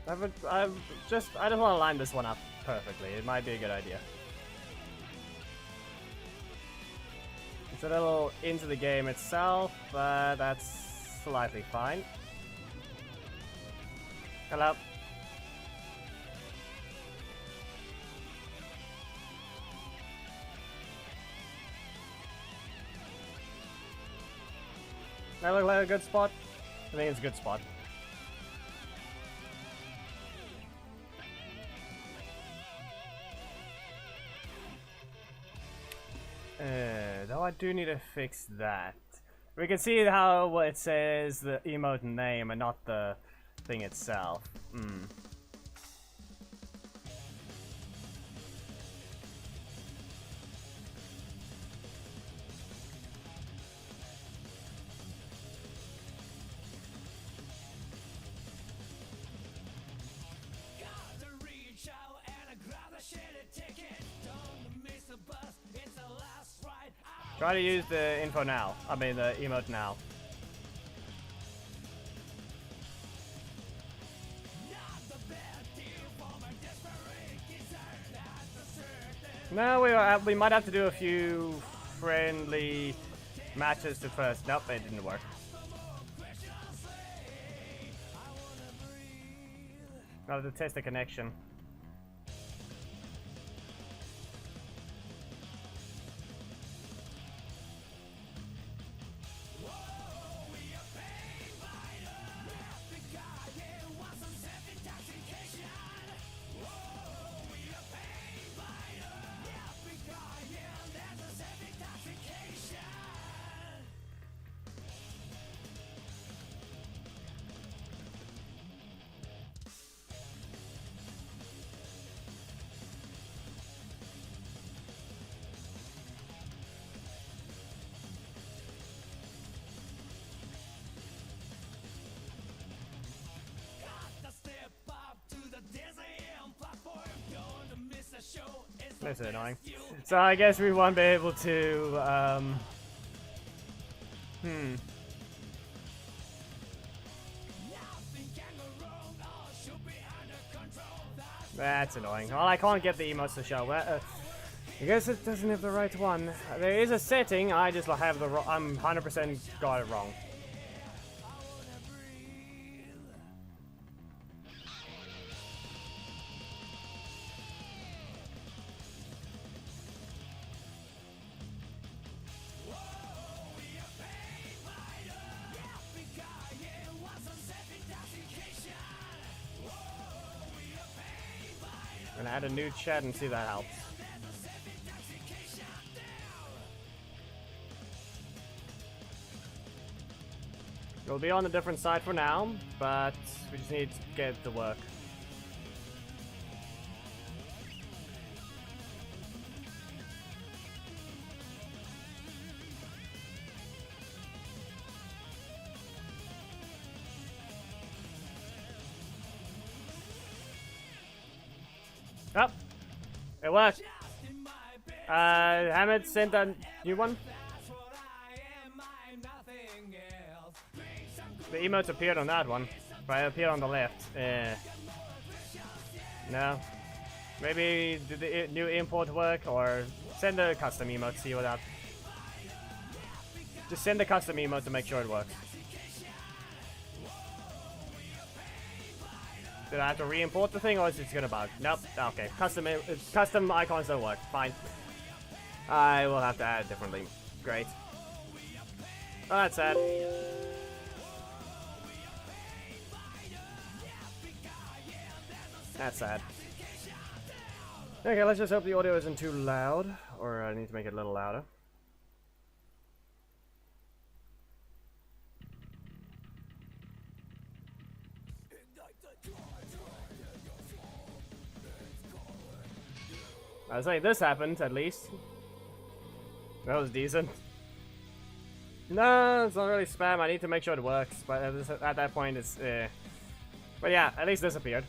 I just want to line this one up perfectly. It might be a good idea. It's a little into the game itself, but that's slightly fine. Hello. That look like a good spot? I think it's a good spot. Though I do need to fix that. We can see how it says the emote name and not the thing itself. Try to use the info now. I mean the emote now. No, we might have to do a few friendly matches to first. Nope, it didn't work. I'll have to test the connection. That's annoying. So I guess we won't be able to, That's annoying. Well, I can't get the emotes to show. I guess it doesn't have the right one. There is a setting, I just have the wrong. I'm 100% got it wrong. And add a new chat and see if that helps. We'll be on a different side for now, but we just need to get it to work. Oh, it worked. Hamid sent a new one. The emotes appeared on that one, but it appeared on the left. No. Maybe did the new import work, or send a custom emote, see what that. Just send a custom emote to make sure it works. Did I have to re-import the thing, or is it gonna bug? Nope. Okay. Custom icons don't work. Fine. I will have to add it differently. Great. Oh, that's sad. That's sad. Okay, let's just hope the audio isn't too loud, or I need to make it a little louder. I was saying this happened, at least. That was decent. No, it's not really spam. I need to make sure it works, but at that point it's... But yeah, at least this appeared.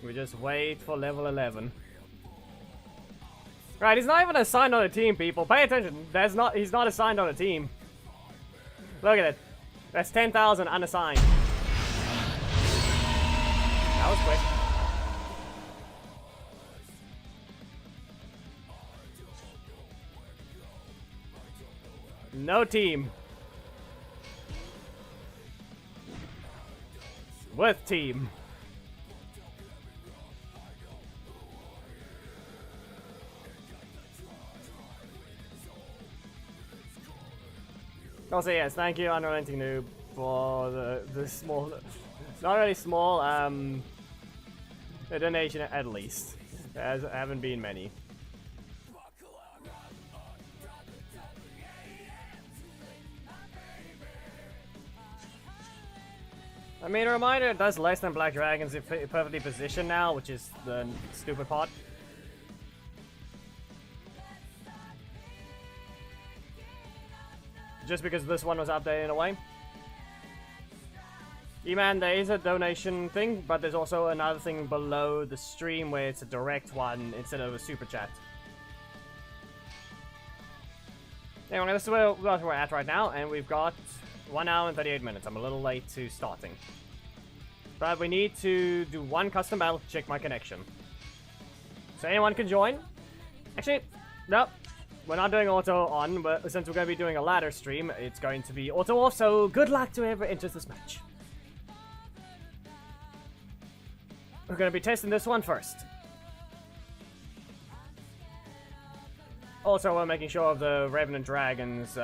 We just wait for level 11. Right, he's not even assigned on a team, people. Pay attention. He's not assigned on a team. Look at it. That's 10,000 unassigned. That was quick. No team. With team. Also, yes, thank you, Unrelenting Noob, for the small, not really small, a donation at least. There haven't been many. I mean, a reminder, it does less than Black Dragons if perfectly positioned now, which is the stupid part. Just because this one was updated in a way. E-Man, there is a donation thing, but there's also another thing below the stream where it's a direct one instead of a super chat. Anyway, this is where we're at right now, and we've got 1 hour and 38 minutes. I'm a little late to starting. But we need to do one custom battle to check my connection. So anyone can join. Actually, nope. We're not doing auto on, but since we're going to be doing a ladder stream, it's going to be auto off, so good luck to whoever enters this match. We're going to be testing this one first. Also, we're making sure of the Revenant Dragons,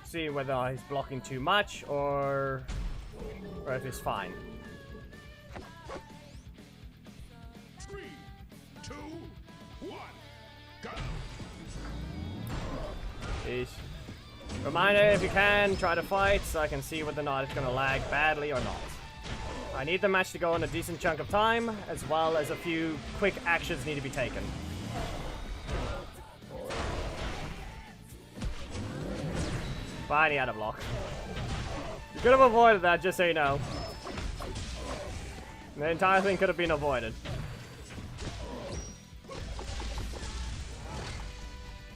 see whether he's blocking too much, or if he's fine. 3, 2, 1, go! Reminder, if you can, try to fight so I can see whether or not it's going to lag badly or not. I need the match to go on a decent chunk of time, as well as a few quick actions need to be taken. Finally out of block. You could have avoided that, just so you know. The entire thing could have been avoided.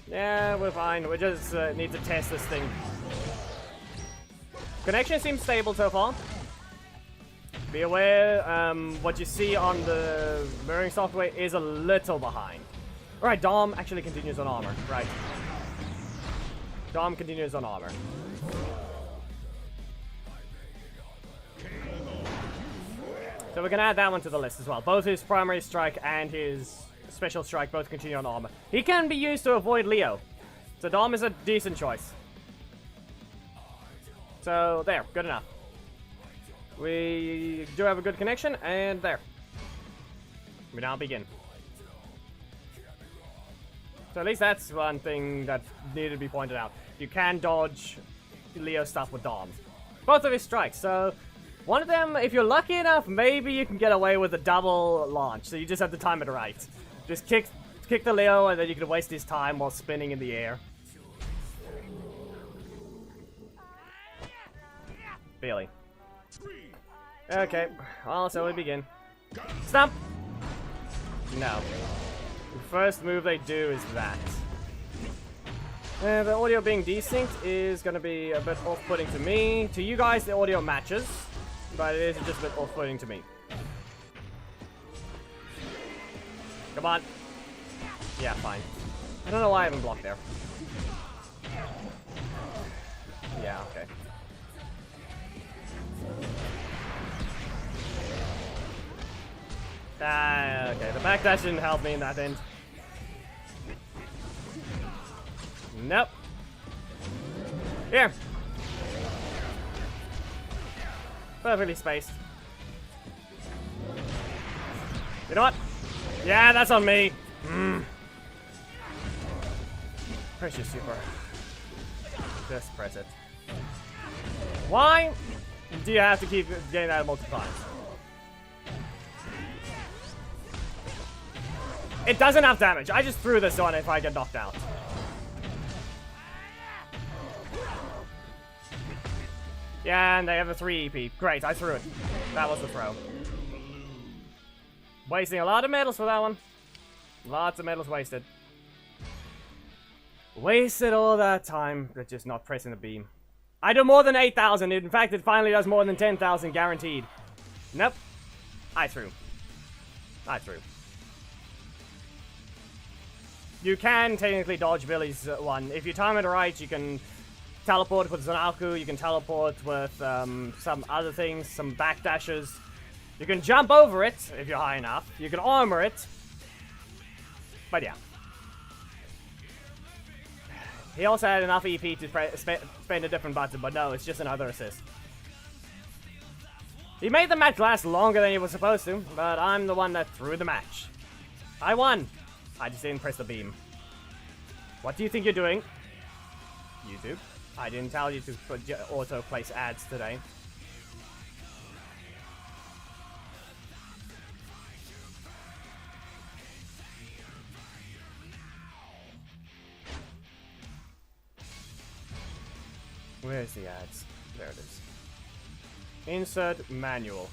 Yeah, we're fine. We just need to test this thing. Connection seems stable so far. Be aware, what you see on the mirroring software is a little behind. Alright, Dom actually continues on armor. Right. Dom continues on armor. So we can add that one to the list as well. Both his primary strike and his special strike both continue on armor. He can be used to avoid Leo. So Dom is a decent choice. So there, good enough. We do have a good connection, and there. We now begin. So at least that's one thing that needed to be pointed out. You can dodge Leo stuff with Dom. Both of his strikes, so one of them, if you're lucky enough, maybe you can get away with a double launch. So you just have to time it right. Just kick the Leo, and then you can waste his time while spinning in the air. Really. Okay, well, so we begin. Stomp! No. The first move they do is that. The audio being desynced is going to be a bit off-putting to me. To you guys, the audio matches, but it is just a bit off-putting to me. Come on. Yeah, fine. I don't know why I haven't blocked there. Yeah, okay. Okay, the backdash didn't help me in that end. Nope. Here. Perfectly spaced. You know what? Yeah, that's on me. Press your super. Just press it. Why do you have to keep getting that multiple times? It does enough damage. I just threw this on if I get knocked out. Yeah, and they have a 3 EP. Great, I threw it. That was the throw. Wasting a lot of medals for that one. Lots of medals wasted. Wasted all that time, but just not pressing the beam. I do more than 8,000. In fact, it finally does more than 10,000 guaranteed. Nope. I threw. You can technically dodge Billy's one. If you time it right, you can teleport with Zanaku, you can teleport with some other things, some backdashes. You can jump over it if you're high enough. You can armor it. But yeah. He also had enough EP to spend a different button, but no, it's just another assist. He made the match last longer than he was supposed to, but I'm the one that threw the match. I won. I just didn't press the beam. What do you think you're doing? YouTube. I didn't tell you to auto place ads today. Where's the ads? There it is. Insert manual.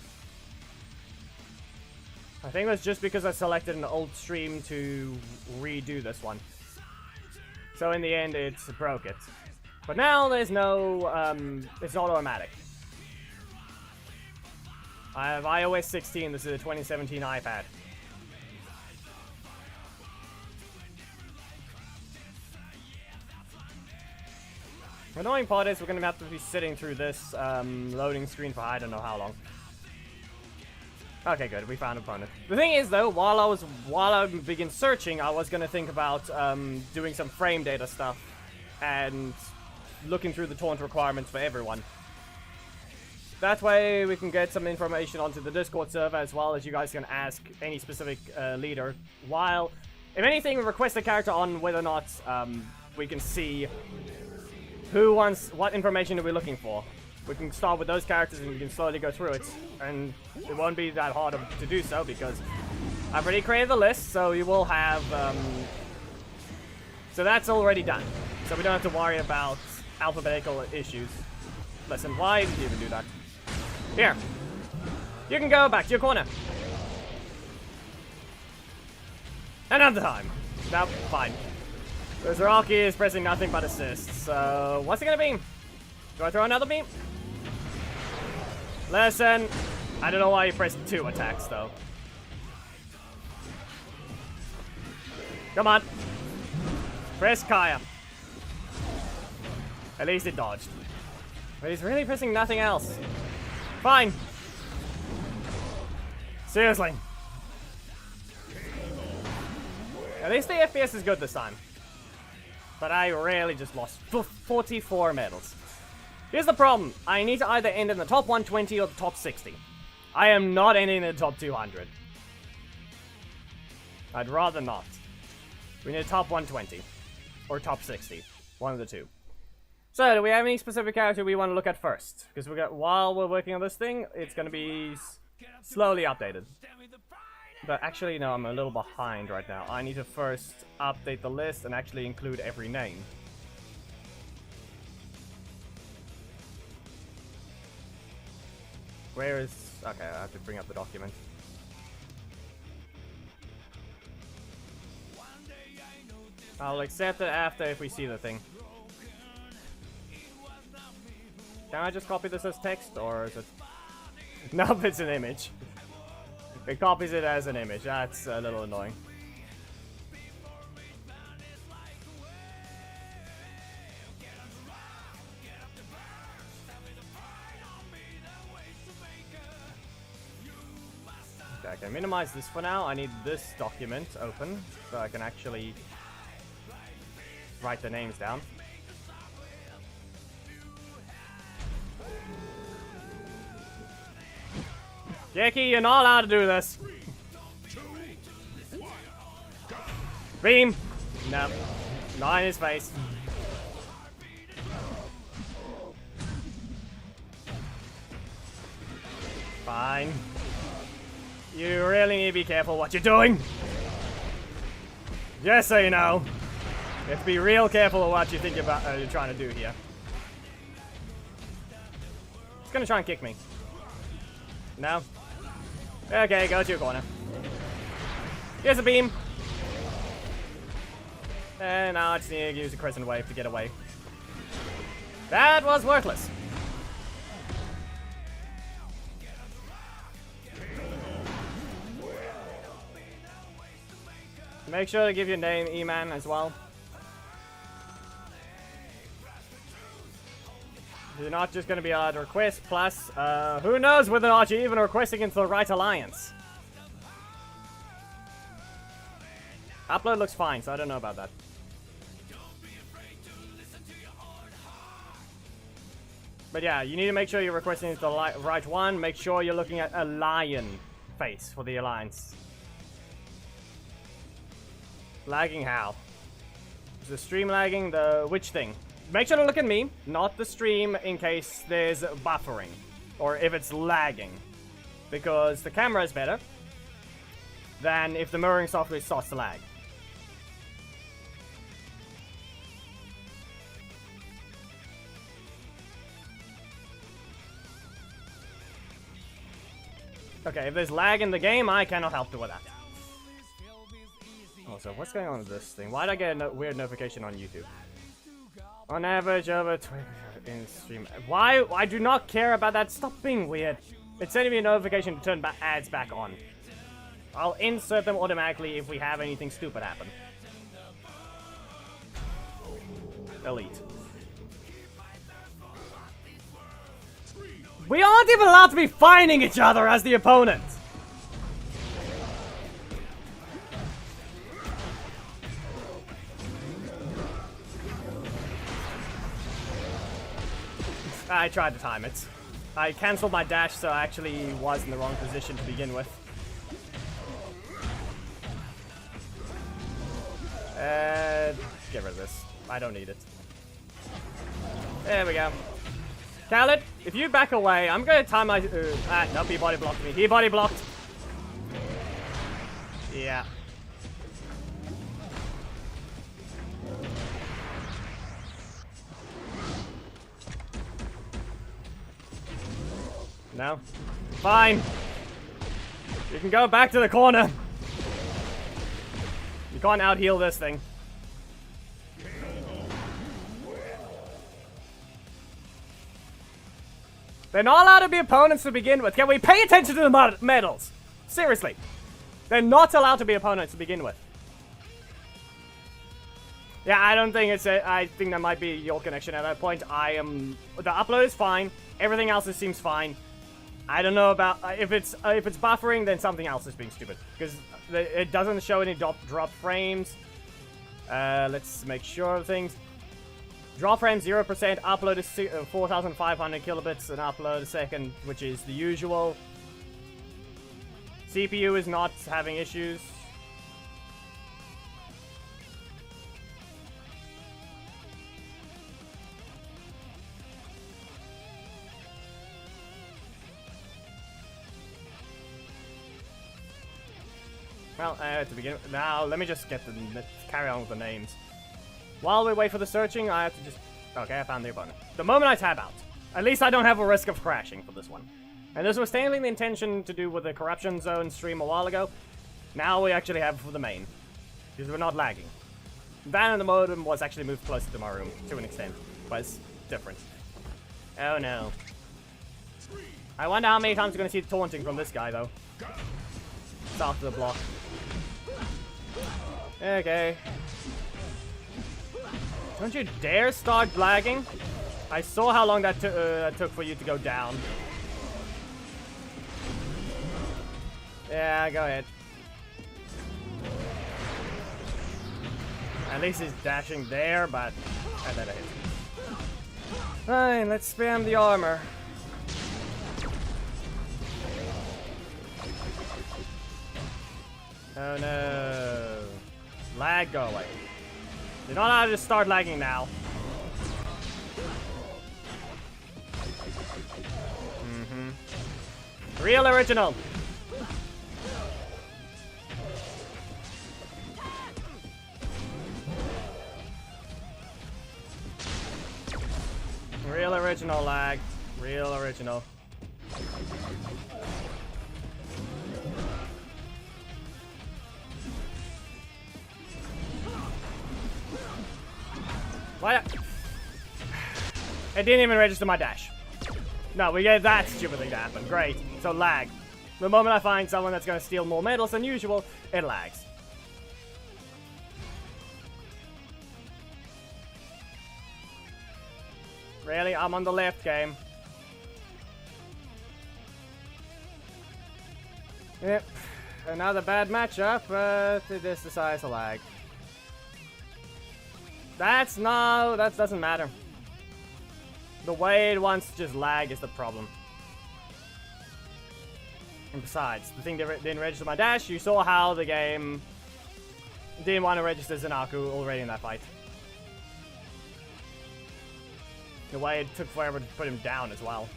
I think that's just because I selected an old stream to redo this one. So in the end, it broke it. But now there's no, it's not automatic. I have iOS 16, this is a 2017 iPad. The annoying part is we're going to have to be sitting through this loading screen for I don't know how long. Okay, good. We found an opponent. The thing is, though, while I begin searching, I was gonna think about doing some frame data stuff and looking through the taunt requirements for everyone. That way, we can get some information onto the Discord server, as well as you guys can ask any specific leader. While, if anything, request a character on whether or not we can see who wants what information are we looking for. We can start with those characters and we can slowly go through it. And it won't be that hard to do so because I've already created the list, so you will have... so that's already done. So we don't have to worry about alphabetical issues. Listen, why did you even do that? Here. You can go back to your corner. Another time. No, fine. So Zaraki is pressing nothing but assists. So what's it gonna be? Do I throw another beam? Listen, I don't know why you pressed 2 attacks, though. Come on. Press Kaya. At least it dodged. But he's really pressing nothing else. Fine. Seriously. At least the FPS is good this time. But I really just lost 44 medals. Here's the problem. I need to either end in the top 120 or the top 60. I am not ending in the top 200. I'd rather not. We need a top 120. Or top 60. One of the two. So, do we have any specific character we want to look at first? Because while we're working on this thing, it's going to be slowly updated. But actually, no, I'm a little behind right now. I need to first update the list and actually include every name. Where is... Okay, I have to bring up the document. I'll accept it after if we see the thing. Can I just copy this as text, or is it... Nope, it's an image. It copies it as an image. That's a little annoying. Okay, I can minimize this for now. I need this document open so I can actually write the names down. Jackie, you're not allowed to do this. 3, 2, 1, go. Beam! No. Not in his face. Fine. You really need to be careful what you're doing. Just so you know. You have to be real careful of what you think about you're trying to do here. It's gonna try and kick me. No? Okay, go to your corner. Here's a beam. And now I just need to use a crescent wave to get away. That was worthless. Make sure to give your name E-Man as well. You're not just going to be a request, plus, who knows whether or not you're even requesting into the right alliance. Upload looks fine, so I don't know about that. But yeah, you need to make sure you're requesting into the right one. Make sure you're looking at a lion face for the alliance. Lagging how? Is the stream lagging? Which thing? Make sure to look at me, not the stream, in case there's buffering. Or if it's lagging. Because the camera is better than if the mirroring software starts to lag. Okay, if there's lag in the game, I cannot help you with that. Also, what's going on with this thing? Why did I get a weird notification on YouTube? On average, over 20 in stream. Why? I do not care about that. Stop being weird. It's sending me a notification to turn ads back on. I'll insert them automatically if we have anything stupid happen. Elite. We aren't even allowed to be fighting each other as the opponent! I tried to time it. I cancelled my dash, so I actually was in the wrong position to begin with. Get rid of this. I don't need it. There we go. Khaled, if you back away, I'm gonna time my... nope, he body blocked me. He body blocked. Yeah. No. Fine. You can go back to the corner. You can't out-heal this thing. They're not allowed to be opponents to begin with. Can we pay attention to the medals? Seriously. They're not allowed to be opponents to begin with. Yeah, I don't think it's a... I think that might be your connection at that point. The upload is fine. Everything else seems fine. I don't know about... if it's buffering, then something else is being stupid. Because it doesn't show any drop frames. Let's make sure of things. Drop frame 0%, upload is 4,500 kilobits an upload a second, which is the usual. CPU is not having issues. Well, to begin with, now let me just carry on with the names. While we wait for the searching, I have to just... Okay, I found the opponent. The moment I tab out, at least I don't have a risk of crashing for this one. And this was mainly the intention to do with the Corruption Zone stream a while ago. Now we actually have for the main. Because we're not lagging. That and the modem was actually moved closer to my room, to an extent. But it's different. Oh no. I wonder how many times we're going to see the taunting from this guy, though. It's after the block. Okay. Don't you dare start lagging. I saw how long that took for you to go down. Yeah, go ahead. At least he's dashing there, but I let it hit. Fine, let's spam the armor. Oh no. Lag, go away. You're not allowed to just start lagging now. Real original. Real original lag. Real original. Why? It didn't even register my dash. No, we get that stupid thing to happen. Great. So lag. The moment I find someone that's going to steal more medals than usual, it lags. Really? I'm on the left game. Yep. Another bad matchup, but this decides to lag. That doesn't matter. The way it wants to just lag is the problem. And besides, the thing that didn't register my dash, you saw how the game didn't want to register Zanaku already in that fight. The way it took forever to put him down as well.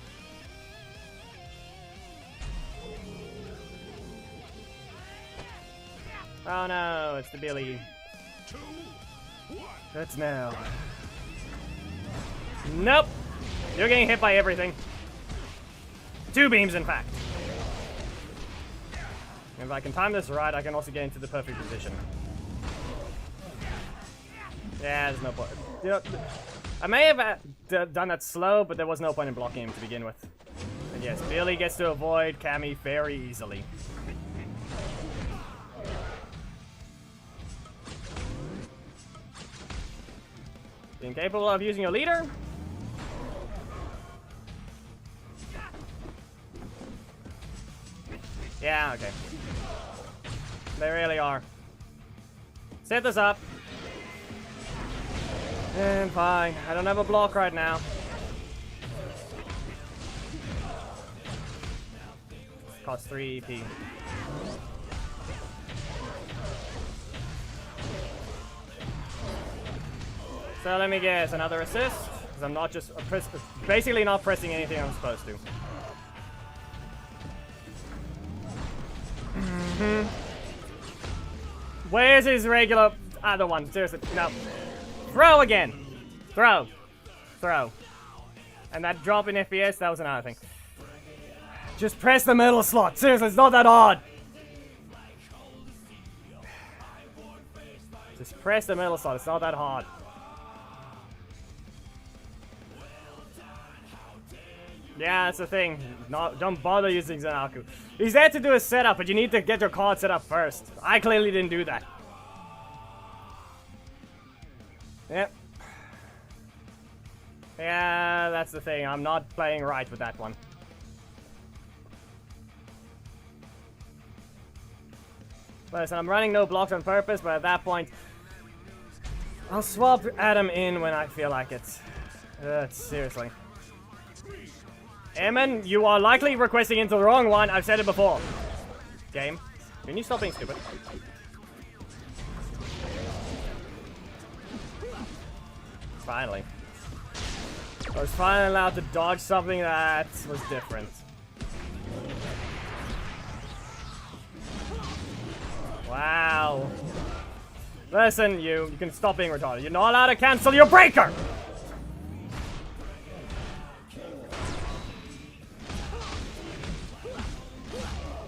Oh no, it's the Billy. 2, 1. That's now. Nope. You're getting hit by everything. 2 beams, in fact. If I can time this right, I can also get into the perfect position. Yeah, there's no point. You know, I may have done that slow, but there was no point in blocking him to begin with. And yes, Billy gets to avoid Cammy very easily. Incapable of using your leader? Yeah, okay. They really are. Set this up. And fine. I don't have a block right now. Costs 3 EP. So let me guess, another assist? Because I'm not just basically not pressing anything I'm supposed to. Where's his regular other one? Seriously, no. Throw again. Throw. Throw. And that drop in FPS, that was another thing. Just press the middle slot. Seriously, it's not that hard. Just press the middle slot. It's not that hard. Yeah, that's the thing. Don't bother using Zanaku. He's there to do a setup, but you need to get your card set up first. I clearly didn't do that. Yep. Yeah, that's the thing. I'm not playing right with that one. Listen, I'm running no blocks on purpose, but at that point, I'll swap Adam in when I feel like it. Seriously. Eamon, you are likely requesting into the wrong one. I've said it before. Game, can you stop being stupid? Finally. I was finally allowed to dodge something that was different. Wow. Listen, you can stop being retarded. You're not allowed to cancel your breaker!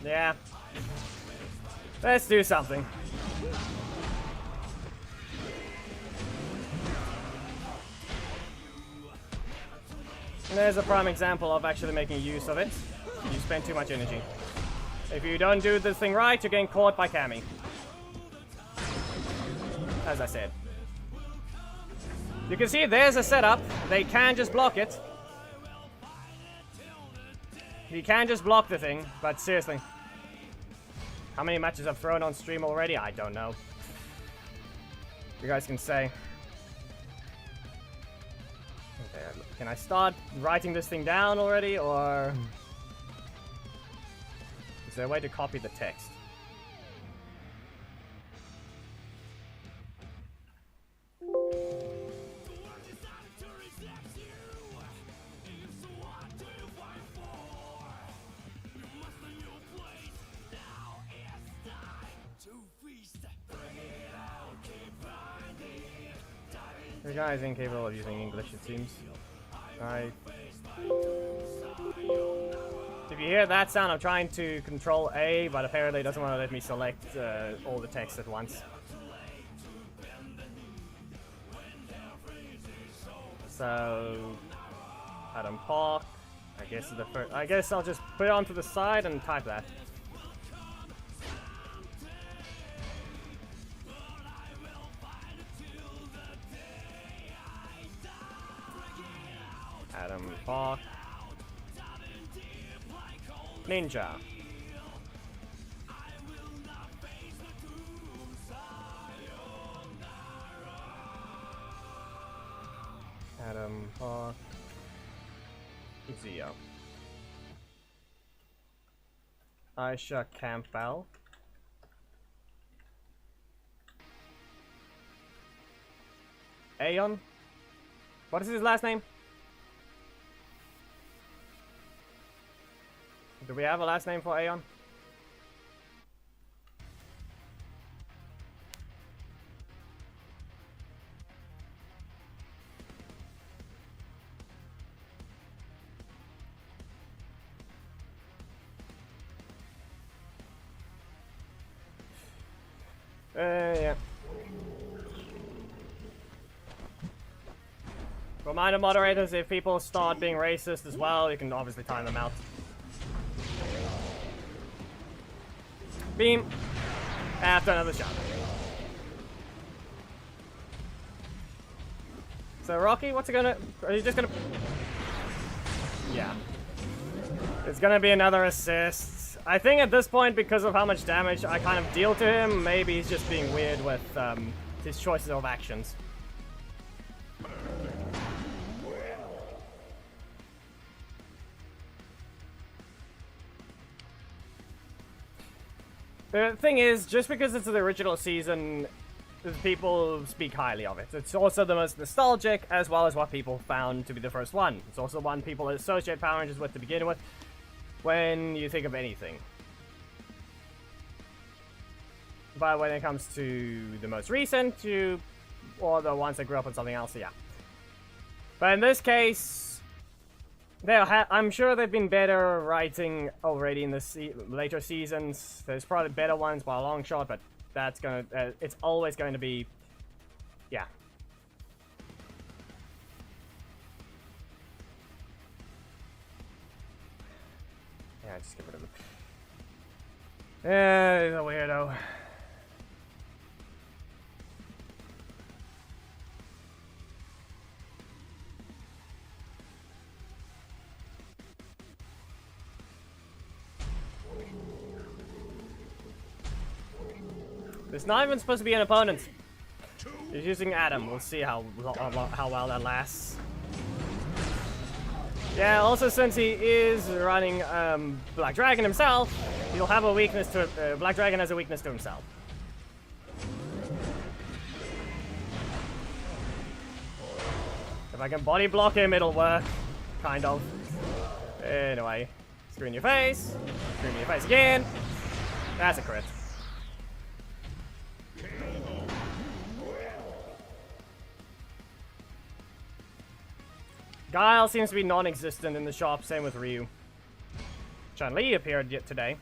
Yeah. Let's do something. And there's a prime example of actually making use of it. You spend too much energy. If you don't do this thing right, you're getting caught by Cammy. As I said. You can see there's a setup. They can just block it. You can just block the thing, but seriously. How many matches I've thrown on stream already? I don't know. You guys can say. Okay, can I start writing this thing down already, or is there a way to copy the text? The guy is incapable of using English, it seems. If you hear that sound, I'm trying to control A, but apparently it doesn't want to let me select all the text at once. So Adam Park. I guess the first. I guess I'll just put it onto the side and type that. Adam Park. Ninja. Adam Park. Zio. Aisha Campbell. Aeon? What is his last name? Do we have a last name for Aeon? Yeah. Reminder moderators, if people start being racist as well, you can obviously time them out. Beam. After another shot. So Rocky, what's it gonna... Are you just gonna... Yeah. It's gonna be another assist. I think at this point, because of how much damage I kind of deal to him, maybe he's just being weird with his choices of actions. The thing is, just because it's the original season, people speak highly of it. It's also the most nostalgic, as well as what people found to be the first one. It's also one people associate Power Rangers with to begin with, when you think of anything. But when it comes to the most recent, or the ones that grew up on something else, yeah. But in this case, I'm sure they've been better writing already in the later seasons. There's probably better ones by a long shot, but that's gonna, it's always going to be, yeah. Yeah, just get rid of it. He's a weirdo. It's not even supposed to be an opponent. He's using Adam. We'll see how well that lasts. Yeah, also since he is running Black Dragon himself, he'll have a weakness to Black Dragon has a weakness to himself. If I can body block him, it'll work. Kind of. Anyway. Screw in your face. Screw in your face again. That's a crit. Guile seems to be non-existent in the shop, same with Ryu. Chun-Li appeared yet today.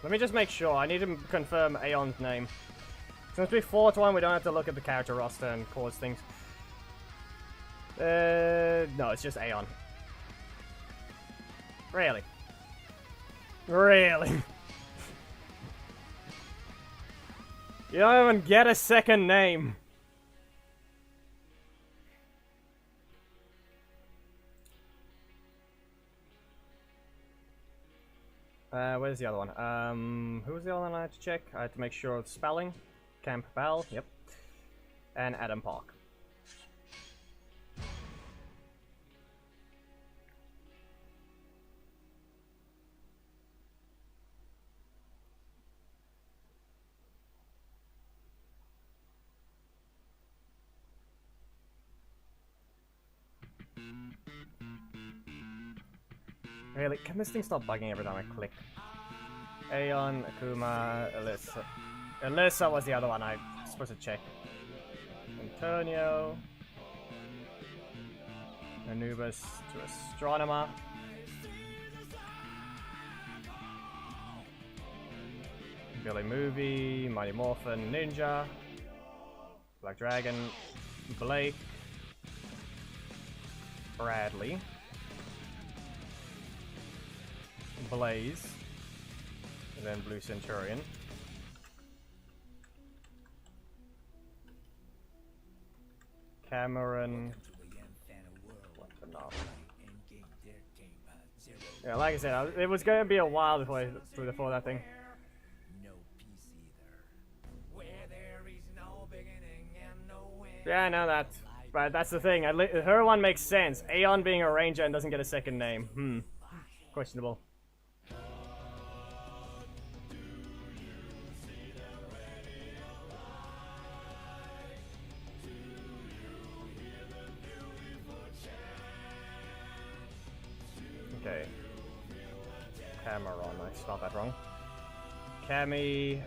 Let me just make sure. I need to confirm Aeon's name. Since we fought one, we don't have to look at the character roster and cause things. No, it's just Aeon. Really? Really? You don't even get a second name. Where's the other one? Who was the other one I had to check? I had to make sure of spelling. Campbell, yep. And Adam Park. Really? Can this thing stop bugging every time I click? Aeon, Akuma, Alyssa. Alyssa was the other one I was supposed to check. Antonio. Anubis to Astronomer. Billy Movie, Mighty Morphin, Ninja, Black Dragon, Blake, Bradley, Blaze, and then Blue Centurion. Cameron. What the knob? Yeah, like I said, it was going to be a while before that thing. Yeah, I know that. But that's the thing. Her one makes sense. Aeon being a ranger and doesn't get a second name. Questionable. Okay. Cameron. I spelled that wrong. Cammy.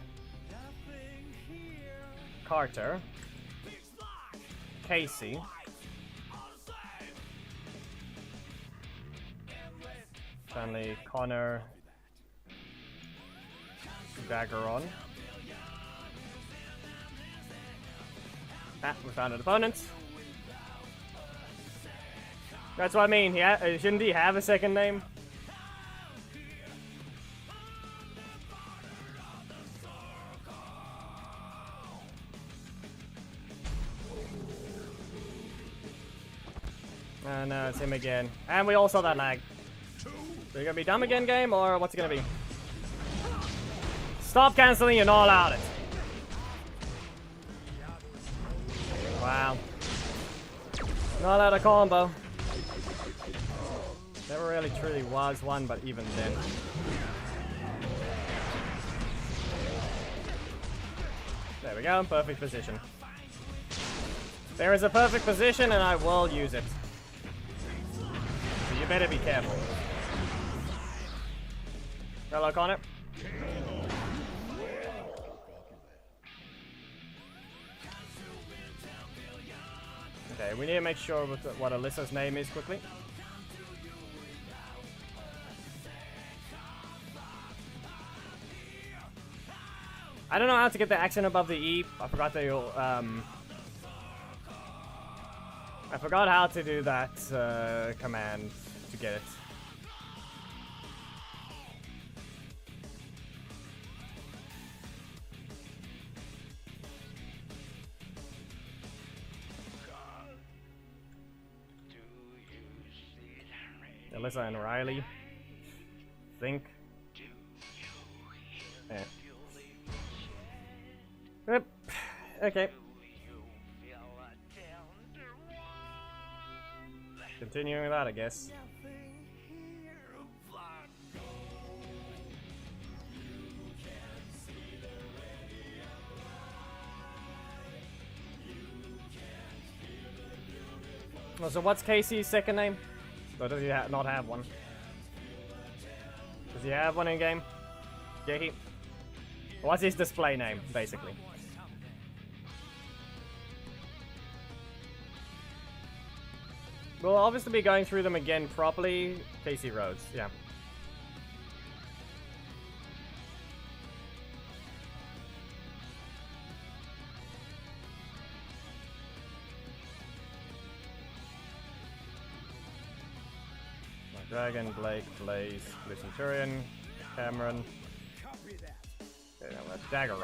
Carter. Casey. Finally, Connor. Daggeron. Ah, we found an opponent. That's what I mean. Yeah, shouldn't he have a second name? No, it's him again. And we all saw that lag. Are you gonna be dumb again, game, or what's it gonna be? Stop canceling, you're not allowed it. Wow. Not allowed a combo. Never really truly was one, but even then. There we go, perfect position. There is a perfect position and I will use it. So you better be careful. Hello, Connor. Okay, we need to make sure what Alyssa's name is quickly. I don't know how to get the accent above the E. I forgot I forgot how to do that command to get it. Alyssa and Riley. Think. Yeah. Yep. Okay. Continuing with that, I guess. Oh, so what's Casey's second name? Or does he not have one? Does he have one in game? Yeah, what's his display name, basically? We'll obviously be going through them again properly. Casey Rhodes, yeah. Dragon, Blake, Blaze, Blue Centurion, Cameron. Okay, now let's Daggeron.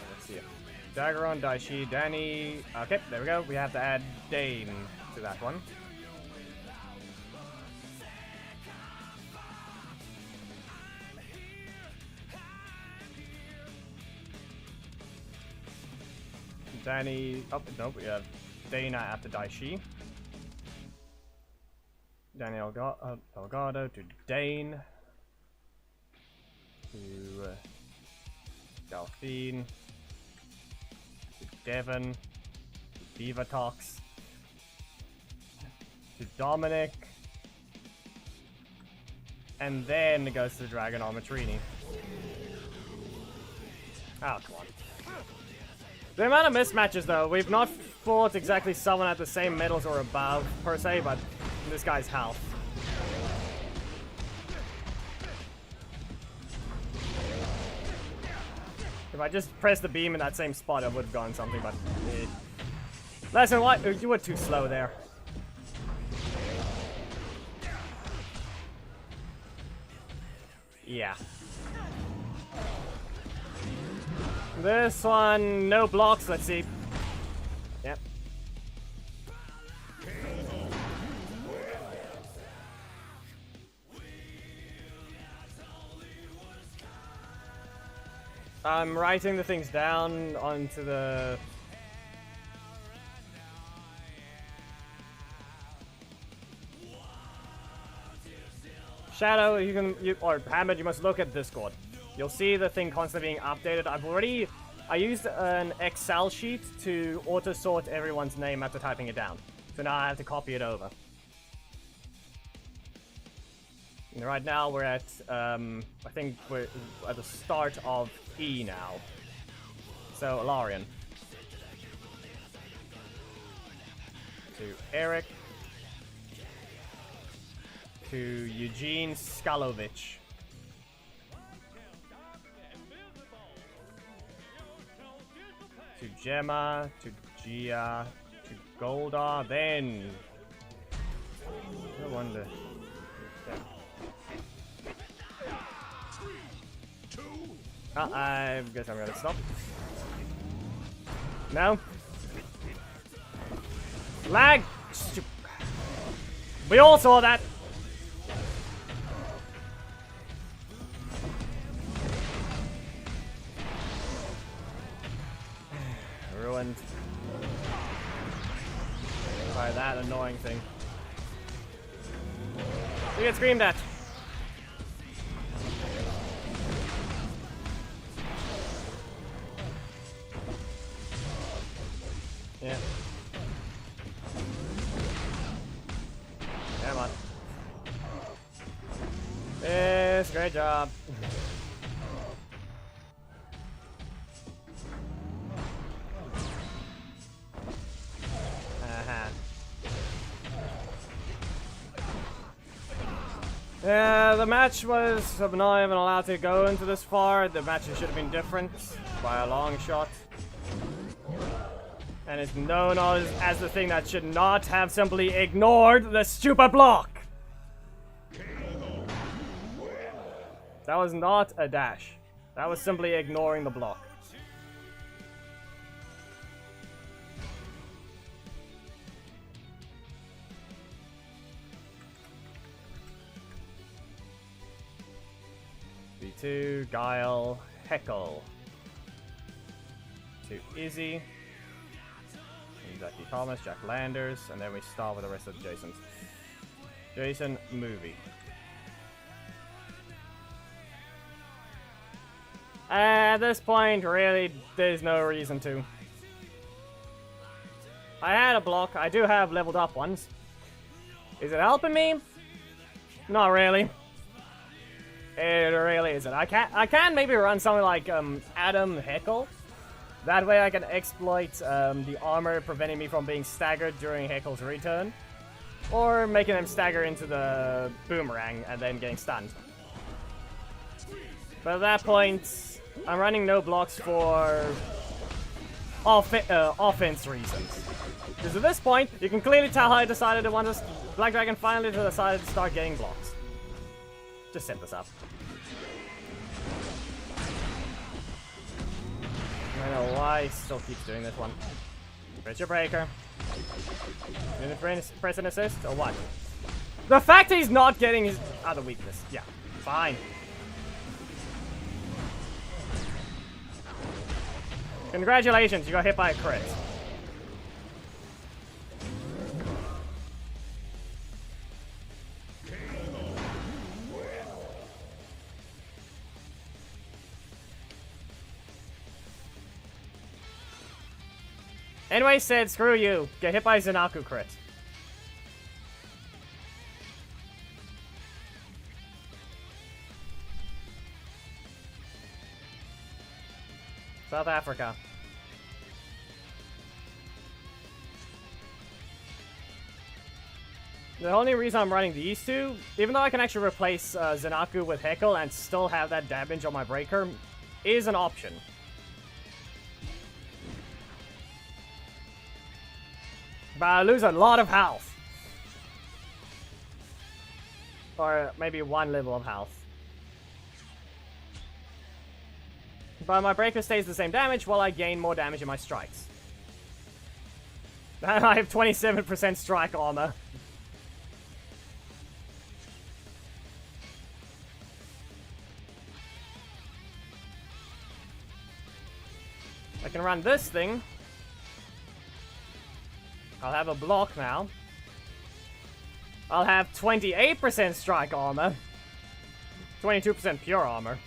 Let's see it. Daggeron, Daishi, Danny. Okay, there we go. We have to add Dane to that one. Danny, oh no, we have Dana after Daishi. Danny Delgado to Dane. To Delphine. To Devon. To Divatox. to Dominic. And then it goes to Dragon Armatrini. Oh, come on. The amount of mismatches, though, we've not fought exactly someone at the same medals or above, per se, but this guy's health. If I just pressed the beam in that same spot, I would have gotten something, but... Listen, what? You were too slow there. Yeah. This one, no blocks, let's see. Yep. I'm writing the things down onto the... Shadow, or Hamid, you must look at Discord. You'll see the thing constantly being updated. I used an Excel sheet to auto-sort everyone's name after typing it down. So now I have to copy it over. And right now we're at, I think we're at the start of E now. So, Larian. To Eric. To Eugene Skalovich. To Gemma, to Gia, to Goldar, then... No wonder. Yeah. I guess I'm gonna stop. No. Lag! We all saw that! Ruined by that annoying thing. You get screamed at. Yeah. Come on. Yes, great job. Yeah, the match was not even allowed to go into this far. The match should have been different by a long shot. And it's known as the thing that should not have simply ignored the stupid block. That was not a dash. That was simply ignoring the block. B2, Guile, Heckle. To Izzy. Jackie Thomas, Jack Landers, and then we start with the rest of the Jasons. Jason, movie. At this point, really, there's no reason to. I had a block. I do have leveled up ones. Is it helping me? Not really. It really isn't. I can maybe run something like Adam Heckle. That way I can exploit the armor preventing me from being staggered during Heckle's return. Or making them stagger into the boomerang and then getting stunned. But at that point, I'm running no blocks for offense reasons. Because at this point, you can clearly tell how I decided to want to... Black Dragon finally decided to start getting blocks. Just set this up. I don't know why he still keeps doing this one. Press your breaker. You gonna press an assist or what? The fact he's not getting his other weakness. Yeah, fine. Congratulations, you got hit by a crit. Anyway, said, screw you. Get hit by Zanaku crit. South Africa. The only reason I'm running these two, even though I can actually replace Zenaku with Heckle and still have that damage on my breaker, is an option. But I lose a lot of health. Or maybe one level of health. But my breaker stays the same damage while I gain more damage in my strikes. And I have 27% strike armor. I can run this thing. I'll have a block now. I'll have 28% strike armor. 22% pure armor.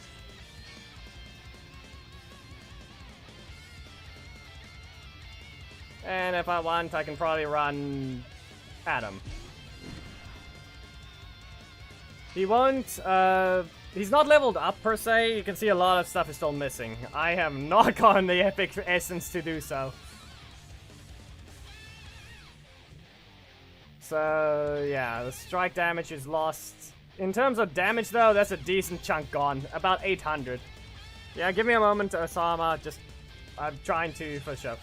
And if I want, I can probably run Adam. He won't, he's not leveled up per se. You can see a lot of stuff is still missing. I have not gotten the epic essence to do so. So, yeah, the strike damage is lost. In terms of damage, though, that's a decent chunk gone. About 800. Yeah, give me a moment, Osama. Just, I'm trying to for show.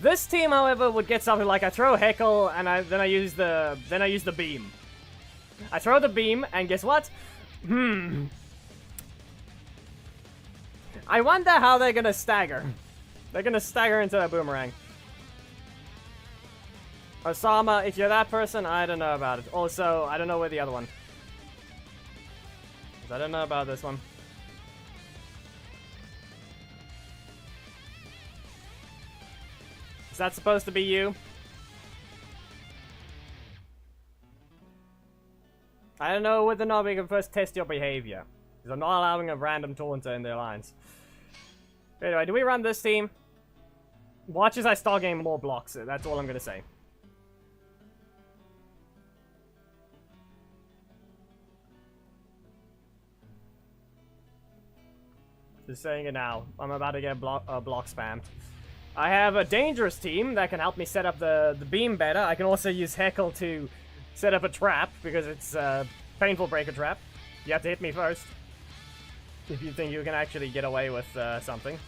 This team, however, would get something like I throw Heckle, and then I use the beam. I throw the beam, and guess what? I wonder how they're gonna stagger. They're gonna stagger into a boomerang. Osama, if you're that person, I don't know about it. Also, I don't know where the other one. I don't know about this one. Is that supposed to be you? I don't know whether or not we can first test your behavior. Because I'm not allowing a random taunter in their lines. Anyway, do we run this team? Watch as I start getting more blocks. That's all I'm going to say. Just saying it now. I'm about to get block spammed. I have a dangerous team that can help me set up the beam better. I can also use Heckle to set up a trap, because it's a painful breaker trap. You have to hit me first, if you think you can actually get away with something.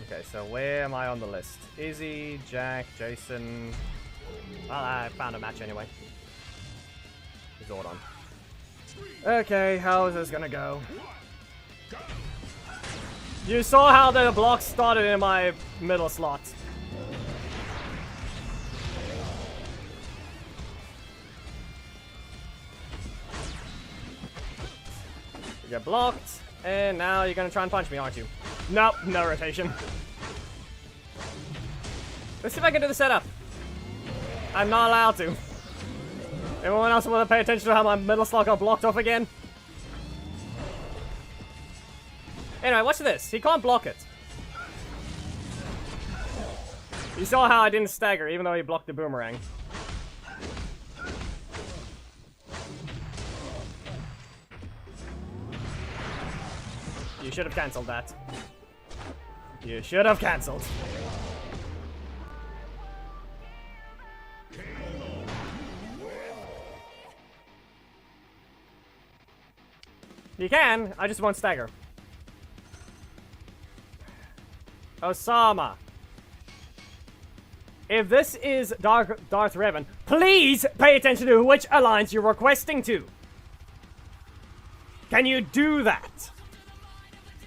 Okay, so where am I on the list? Izzy, Jack, Jason... Well, I found a match anyway. Zordon. Okay, how is this gonna go? You saw how the block started in my middle slot. You get blocked, and now you're gonna try and punch me, aren't you? Nope, no rotation. Let's see if I can do the setup. I'm not allowed to. Everyone else want to pay attention to how my middle slot got blocked off again? Anyway, watch this. He can't block it. You saw how I didn't stagger, even though he blocked the boomerang. You should have cancelled that. You should have cancelled. You can, I just won't stagger. Osama. If this is Darth Revan, please pay attention to which alliance you're requesting to. Can you do that?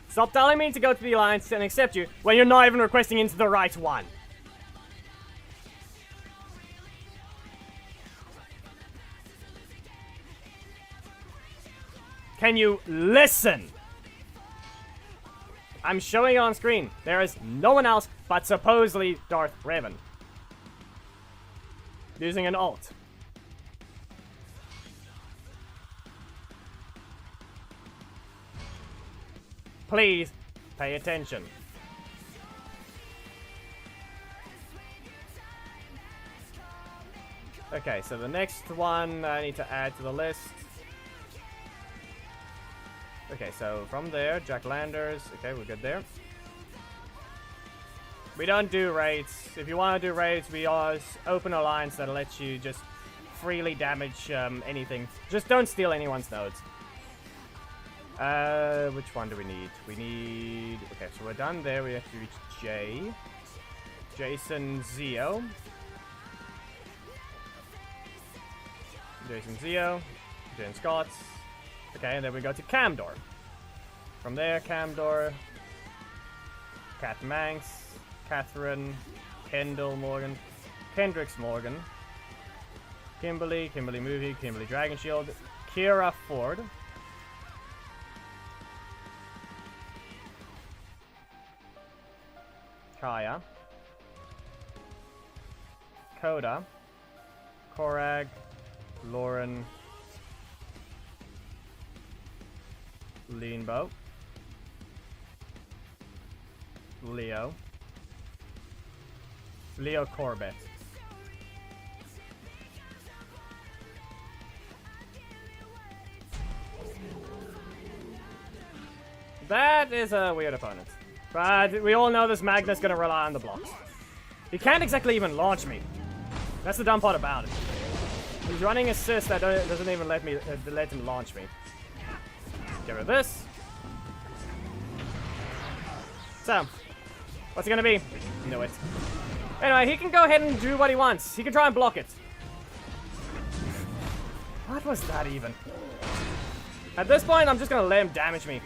Stop telling me to go to the alliance and accept you when you're not even requesting into the right one. Can you listen? I'm showing it on screen. There is no one else but supposedly Darth Revan. Using an ult. Please pay attention. Okay, so the next one I need to add to the list Okay, so from there, Jack Landers. Okay, we're good there. We don't do raids. If you want to do raids, we always open a lines that lets you just freely damage anything. Just don't steal anyone's nodes. Which one do we need? We need... Okay, so we're done there. We have to reach J. Jason Zio. Jason Zio. Jane Scott. Okay, and then we go to Camdor. From there, Camdor. Cat Manx. Catherine. Kendall Morgan. Kendricks Morgan. Kimberly. Kimberly Movie. Kimberly Dragon Shield. Kira Ford. Kaya. Coda. Korag. Lauren. Leanbow. Leo. Leo Corbett. That is a weird opponent. But we all know this Magnus gonna rely on the blocks. He can't exactly even launch me. That's the dumb part about it. He's running assist that doesn't even let him launch me. Get rid of this. So, what's it gonna be? Knew it. Anyway, he can go ahead and do what he wants. He can try and block it. What was that even? At this point, I'm just gonna let him damage me.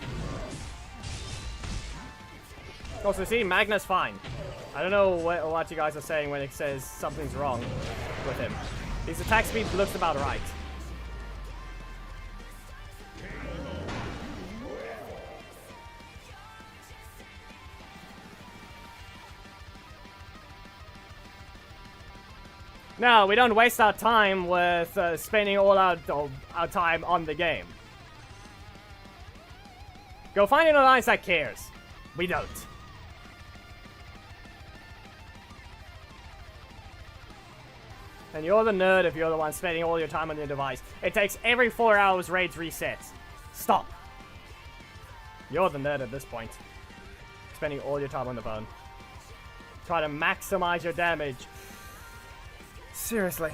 Also, see, Magna's fine. I don't know what you guys are saying when it says something's wrong with him. His attack speed looks about right. No, we don't waste our time with spending all our time on the game. Go find an alliance that cares. We don't. And you're the nerd if you're the one spending all your time on your device. It takes every 4 hours raids resets. Stop. You're the nerd at this point. Spending all your time on the phone. Try to maximize your damage. Seriously.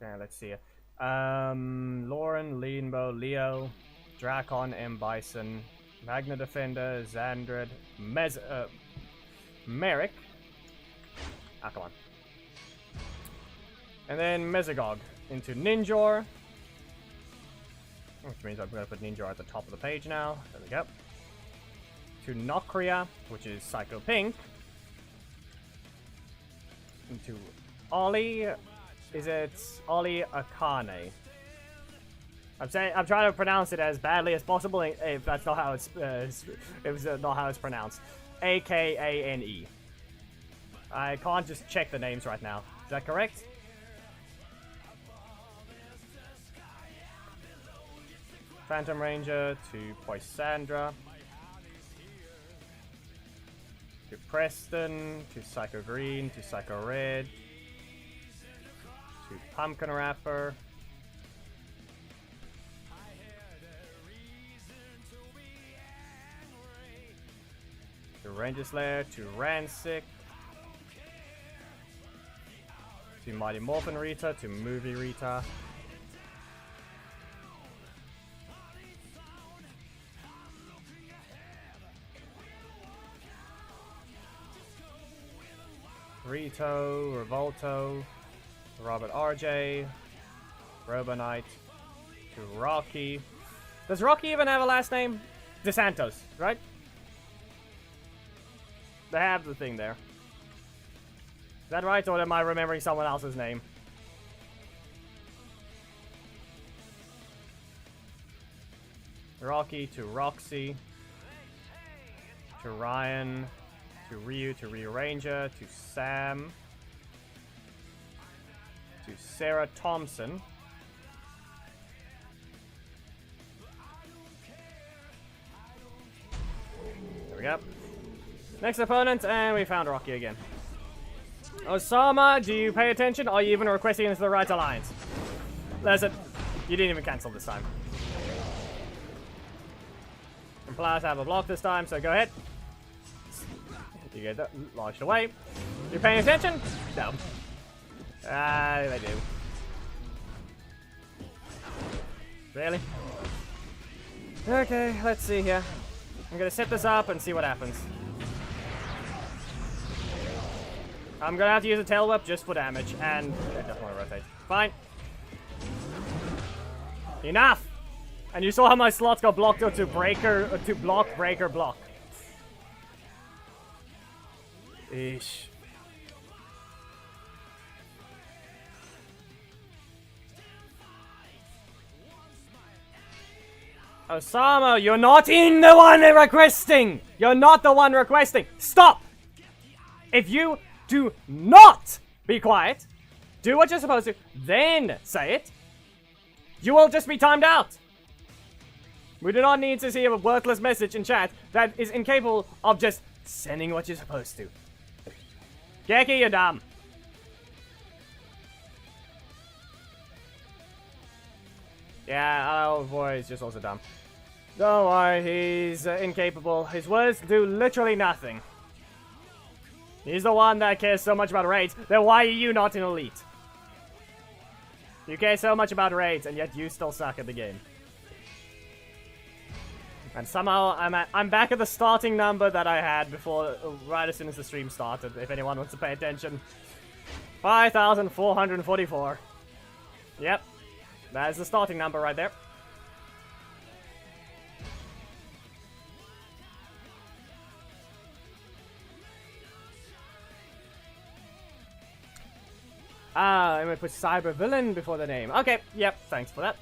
Okay, let's see. Lauren, Leanbow, Leo, Drakon, M. Bison, Magna Defender, Xandred, Merrick. Ah, come on. And then Mesogog into Ninjor. Which means I'm going to put Ninjor at the top of the page now. There we go. To Nokria, which is Psycho Pink. Into Ollie. Is it Ollie Akane? I'm trying to pronounce it as badly as possible. If that's not how it's not how it's pronounced. Akane. I can't just check the names right now. Is that correct? Phantom Ranger to Poisandra. To Preston. To Psycho Green. To Psycho Red. To Pumpkin Wrapper. To Ranger Slayer. To Rancic. To Mighty Morphin Rita. To Movie Rita. Rito, Revolto, Robert RJ, Robonite, to Rocky. Does Rocky even have a last name? DeSantos, right? They have the thing there. Is that right, or am I remembering someone else's name? Rocky to Roxy, to Ryan, to Ryu, to Ryu Ranger, to Sam, to Sarah Thompson. There we go. Next opponent, and we found Rocky again. Osama, do you pay attention? Are you even requesting into the right alliance? Listen, you didn't even cancel this time. And Plas have a block this time, so go ahead. You get that launched away. You paying attention? No. They do. Really? Okay, let's see here. I'm gonna set this up and see what happens. I'm gonna have to use a tail whip just for damage, and it doesn't want to rotate. Fine. Enough! And you saw how my slots got blocked to breaker, to block, breaker, block. Eesh. Osama, you're not in the one requesting! You're not the one requesting! Stop! If you do not be quiet, do what you're supposed to, then say it, you will just be timed out. We do not need to see a worthless message in chat that is incapable of just sending what you're supposed to. Geki, you're dumb. Yeah, oh boy, he's just also dumb. Don't worry, he's incapable. His words do literally nothing. He's the one that cares so much about raids, then why are you not in Elite? You care so much about raids, and yet you still suck at the game. And somehow, I'm back at the starting number that I had before, right as soon as the stream started, if anyone wants to pay attention. 5,444. Yep. That is the starting number right there. I'm gonna put cyber villain before the name. Okay, yep, thanks for that.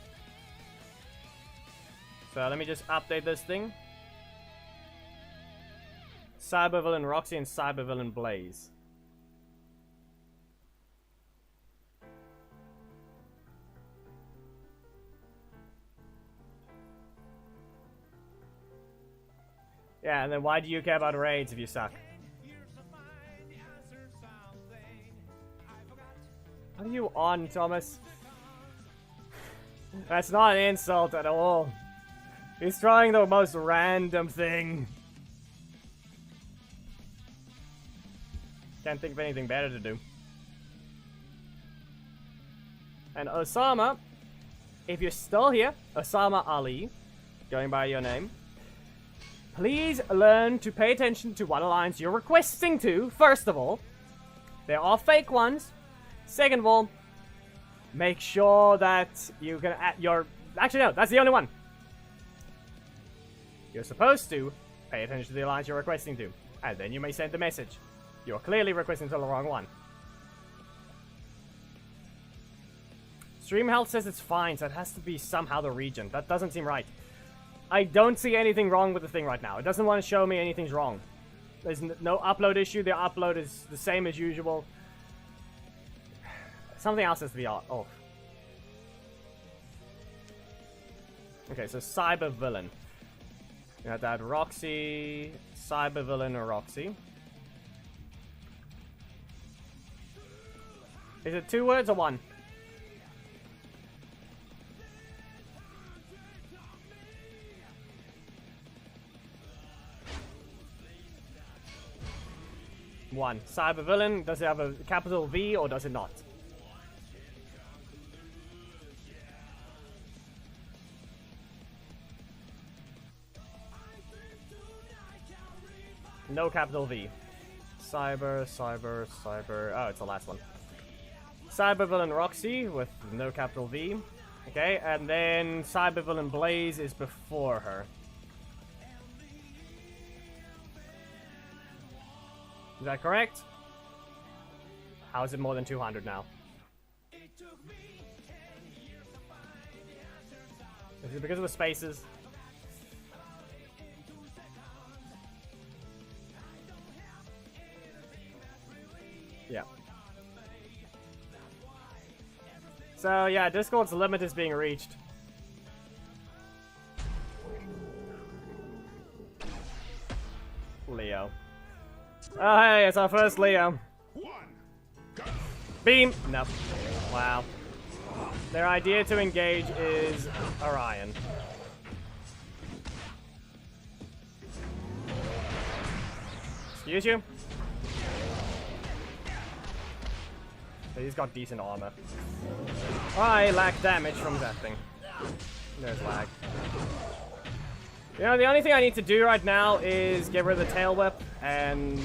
So let me just update this thing. Cyber villain Roxy and cyber villain Blaze. Yeah, and then why do you care about raids if you suck? What are you on, Thomas? That's not an insult at all. He's trying the most random thing. Can't think of anything better to do. And Osama, if you're still here, Osama Ali, going by your name, please learn to pay attention to what alliance you're requesting to, first of all. There are fake ones. Second of all, make sure that you can add your... Actually, no, that's the only one. You're supposed to pay attention to the alliance you're requesting to, and then you may send the message. You're clearly requesting to the wrong one. Stream health says it's fine, so it has to be somehow the region. That doesn't seem right. I don't see anything wrong with the thing right now. It doesn't want to show me anything's wrong. There's no upload issue. The upload is the same as usual. Something else has to be off. Okay, so cyber villain. You have to add Roxy, cyber villain, or Roxy. Is it 2 words or 1? One. Cyber villain, does it have a capital V or does it not? No capital V. Cyber. Oh, it's the last one. Cyber villain Roxy with no capital V. Okay, and then cyber villain Blaze is before her. Is that correct? How is it more than 200 now? Is it because of the spaces? Yeah. So yeah, Discord's limit is being reached. Leo. Oh hey, it's our first Leo. Beam! Nope. Wow. Their idea to engage is Orion. Excuse you? So he's got decent armor. I lack damage from that thing. There's lag. You know, the only thing I need to do right now is get rid of the tail whip and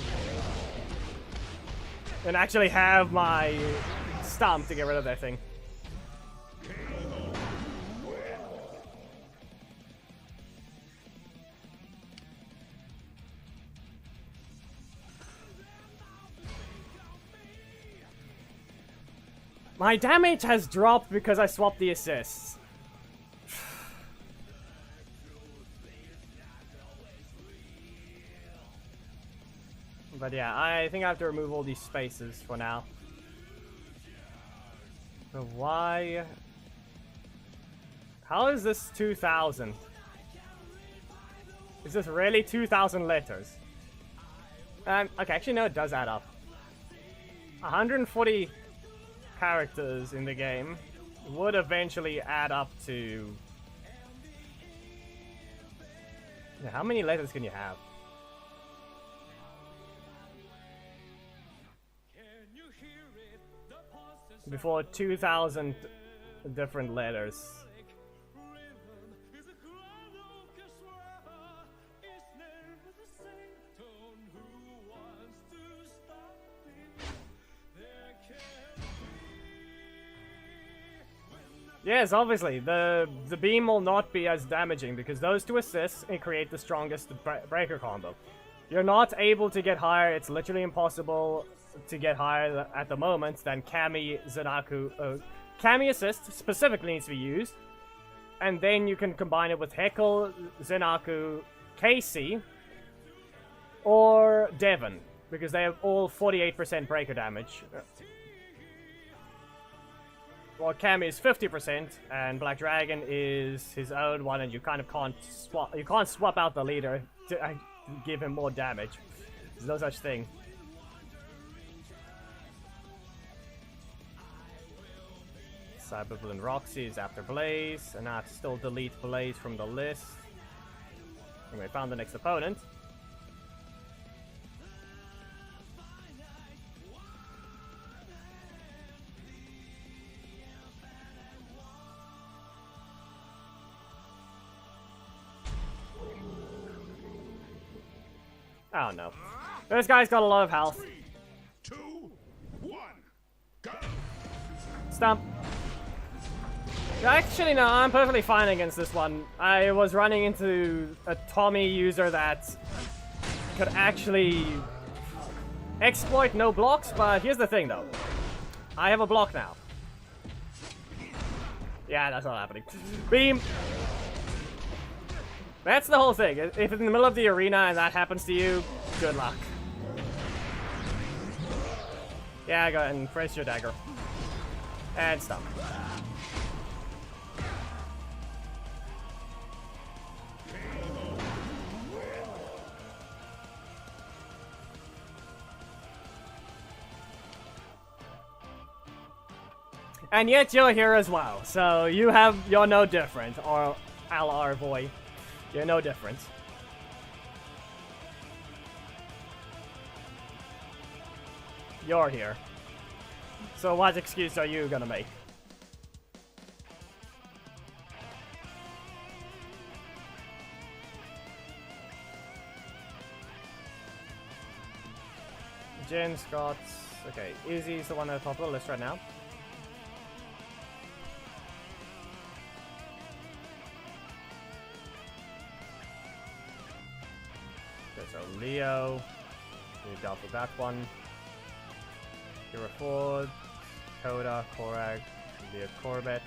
actually have my stomp to get rid of that thing. My damage has dropped because I swapped the assists. But yeah, I think I have to remove all these spaces for now. So why? How is this 2,000? Is this really 2,000 letters? Okay, actually no, it does add up. 140 characters in the game would eventually add up to... Yeah, how many letters can you have? Before 2,000 different letters. Yes, obviously, the beam will not be as damaging because those two assists create the strongest breaker combo. You're not able to get higher, it's literally impossible to get higher at the moment than Kami, Zenaku. Kami assist specifically needs to be used, and then you can combine it with Heckle, Zenaku, Casey, or Devon, because they have all 48% breaker damage. Well, Kami is 50%, and Black Dragon is his own one, and you kind of can't swap. You can't swap out the leader to give him more damage. There's no such thing. Cybervillain Roxy is after Blaze, and I have to still delete Blaze from the list. Anyway, found the next opponent. Oh no. This guy's got a lot of health. 3, 2, 1, go! Stump. Actually, no, I'm perfectly fine against this one. I was running into a Tommy user that could actually exploit no blocks, but here's the thing though. I have a block now. Yeah, that's not happening. Beam! That's the whole thing. If it's in the middle of the arena and that happens to you, good luck. Yeah, go ahead and press your dagger. And stop. And yet you're here as well, so you're no different, or Alar boy. You're no different. You're here. So what excuse are you gonna make? Jen, Scott. Okay, Izzy's the one at the top of the list right now. Okay, so Leo. We dealt with that one. Kira Ford, Coda, Korag, Leah Corbett,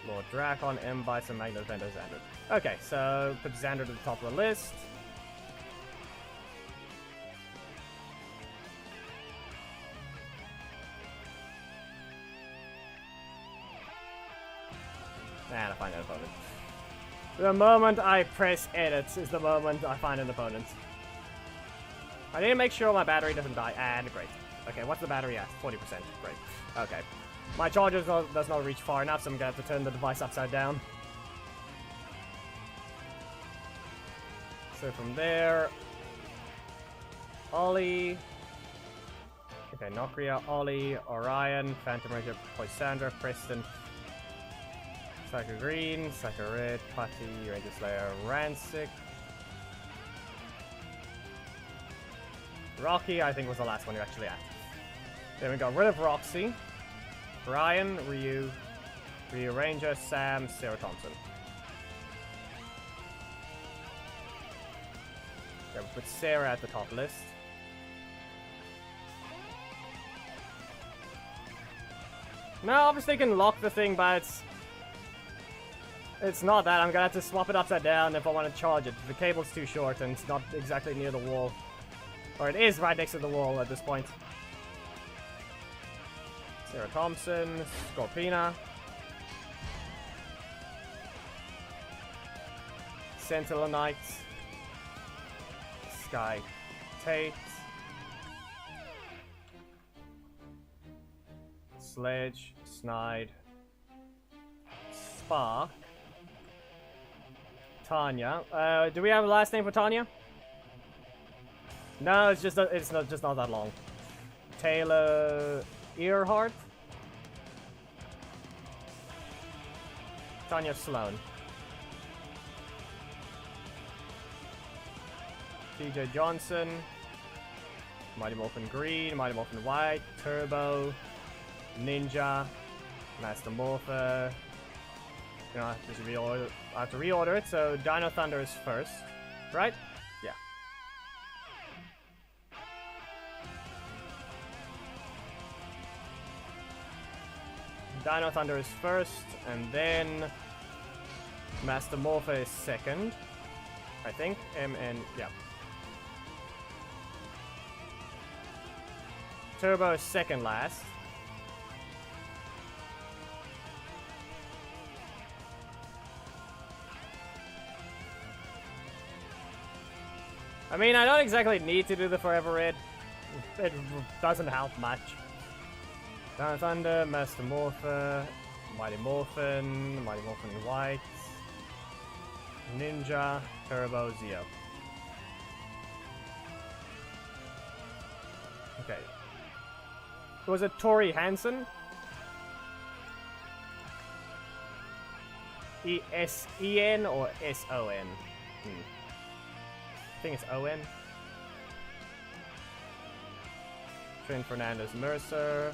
Lord Drakon, M. Bison, Magnus, Vendo, Xander. Okay, so put Xander to the top of the list. The moment I press edit is the moment I find an opponent. I need to make sure my battery doesn't die, and great. Okay, what's the battery at? 40%. Great. Okay. My charger does not reach far enough, so I'm gonna have to turn the device upside down. So from there... Ollie... Okay, Nokria, Ollie, Orion, Phantom Ranger, Poisandra, Preston... Psycho Green, Psycho Red, Putty, Ranger Slayer, Rancic... Rocky, I think, was the last one you actually had. Then we got rid of Roxy, Brian, Ryu, Ranger, Sam, Sarah Thompson. Okay, we'll put Sarah at the top list. No, obviously you can lock the thing, but it's not that. I'm gonna have to swap it upside down if I want to charge it. The cable's too short and it's not exactly near the wall. Or it is right next to the wall at this point. Sarah Thompson, Scorpina. Sentinel Knight. Sky Tate. Sledge, Snide. Spark. Tanya. Do we have a last name for Tanya? No, it's just not that long. Taylor Earhart. Tanya Sloan. TJ Johnson. Mighty Morphin Green, Mighty Morphin White, Turbo, Ninja, Master Morpher. You know, I have to reorder it, so Dino Thunder is first, right? Yeah. Dino Thunder is first, and then Master Morpher is second, I think. Yeah. Turbo is second last. I mean, I don't exactly need to do the Forever Red. It doesn't help much. Dino Thunder, Master Morpher, Mighty Morphin White, Ninja, Turbo, Zeo. Okay. Was it Tori Hansen? E-S-E-N or S-O-N? I think it's O-N. Trent Fernandez Mercer.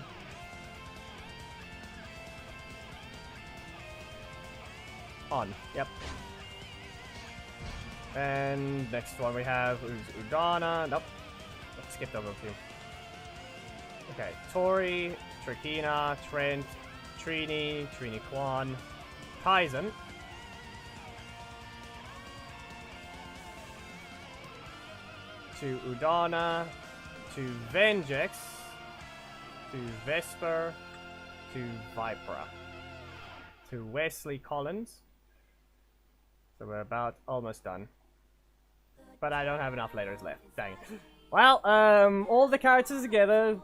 On, yep. And next one we have Udana. Nope. Skipped over a few. Okay, Tori, Trakina, Trent, Trini Kwan, Kaizen. To Udana, to Vengex, to Vesper, to Vipera, to Wesley Collins. So we're about almost done. But I don't have enough letters left. Dang it. Well, all the characters together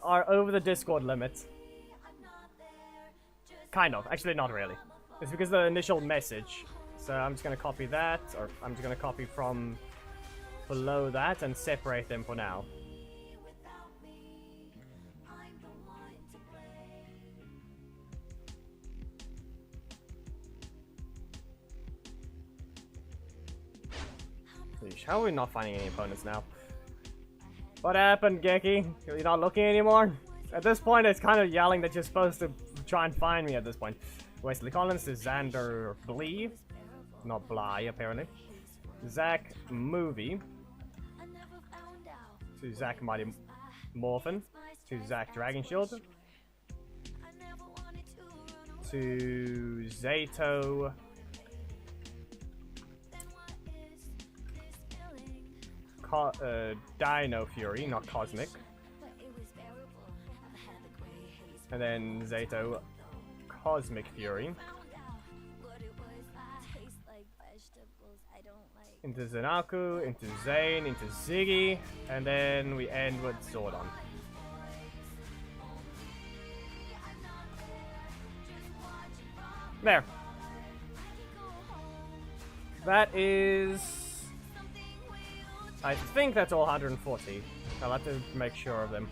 are over the Discord limit. Kind of. Actually, not really. It's because of the initial message. So I'm just gonna copy that, or I'm just gonna copy from below that and separate them for now. How are we not finding any opponents now? What happened, Geki? You're not looking anymore? At this point, it's kind of yelling that you're supposed to try and find me at this point. Wesley Collins to Xander Blee. Not Bly, apparently. Zach Movie. To Zach Mighty Morphin. To Zach Dragon Shield. To Zato. Dino Fury, not Cosmic. And then Zato Cosmic Fury. Into Zanaku, into Zane, into Ziggy, and then we end with Zordon. There. That is... I think that's all 140. I'll have to make sure of them.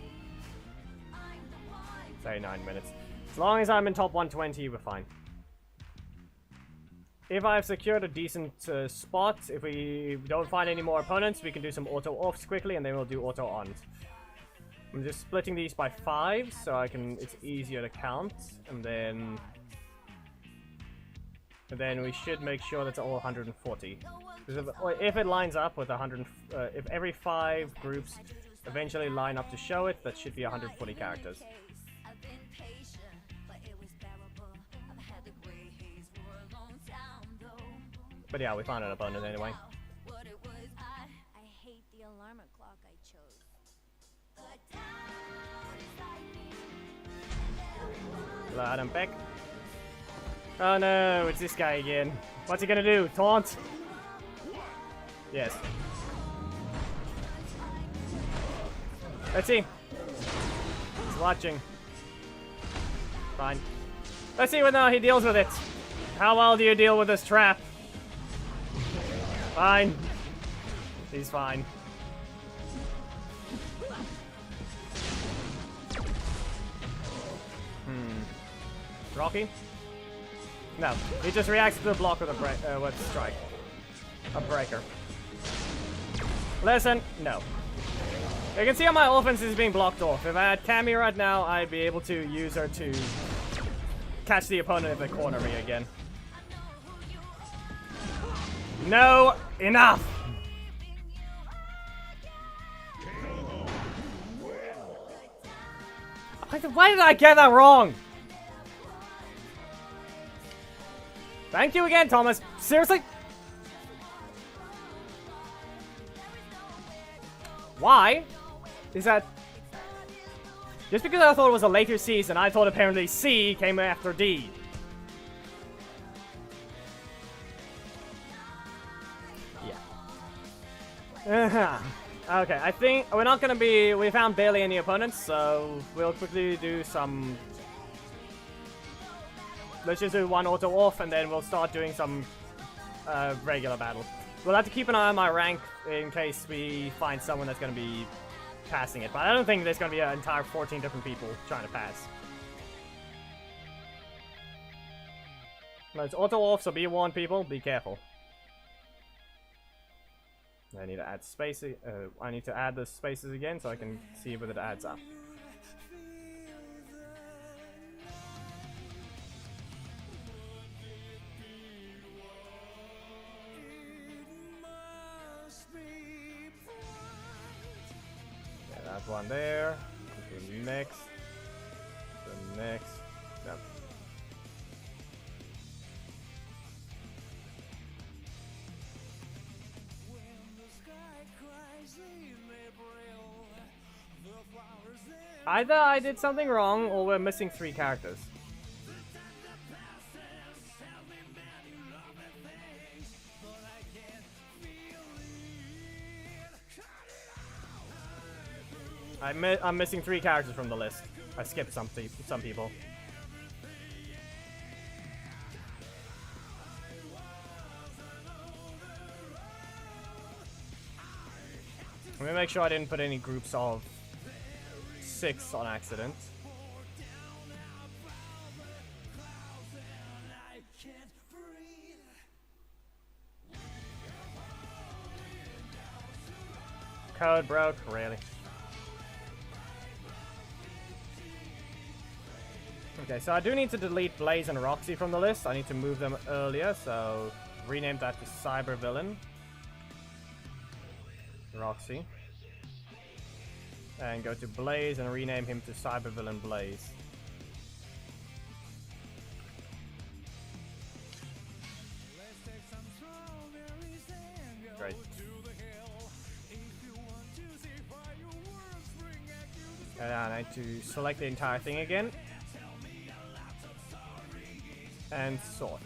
Say 9 minutes. As long as I'm in top 120, we're fine. If I've secured a decent spot, if we don't find any more opponents, we can do some auto-offs quickly, and then we'll do auto-ons. I'm just splitting these by 5, so I can. It's easier to count, and then we should make sure that's all 140. Because if it lines up with 100, if every 5 groups eventually line up to show it, that should be 140 characters. But yeah, we found an opponent anyway. I hate the alarm clock I chose. Hello, Adam Beck. Oh no, it's this guy again. What's he gonna do? Taunt? Yes. Let's see. He's watching. Fine. Let's see whether he deals with it. How well do you deal with this trap? Fine. He's fine. Rocky? No. He just reacts to the block with a strike. A breaker. Listen, no. You can see how my offense is being blocked off. If I had Cammy right now, I'd be able to use her to catch the opponent if they corner me again. No, enough! Why did I get that wrong? Thank you again, Thomas. Seriously? Why? Is that... Just because I thought it was a later season, I thought apparently C came after D. Okay, I think we're not gonna be... We found barely any opponents, so we'll quickly do some... Let's just do one auto off, and then we'll start doing some regular battle. We'll have to keep an eye on my rank in case we find someone that's gonna be passing it, but I don't think there's gonna be an entire 14 different people trying to pass. Let's auto off, so be warned, people. Be careful. I need to add spaces. I need to add the spaces again so I can see whether it adds up. Yeah, that's one there. The next. The next. No. Either I did something wrong, or we're missing 3 characters. I'm missing 3 characters from the list. I skipped some people. Let me make sure I didn't put any groups of 6 on accident. Code broke, really. Okay, so I do need to delete Blaze and Roxy from the list. I need to move them earlier, so rename that to Cyber Villain. Roxy. And go to Blaze and rename him to Cybervillain Blaze. Great. And I need to select the entire thing again. And sort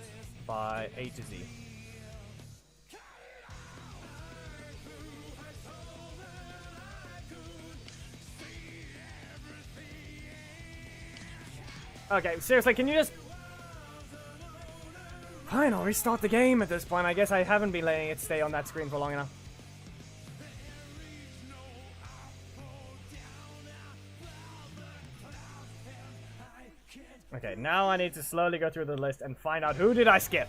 by A to Z. Okay, seriously, can you just... Fine, I'll restart the game at this point. I guess I haven't been letting it stay on that screen for long enough. Okay, now I need to slowly go through the list and find out who did I skip.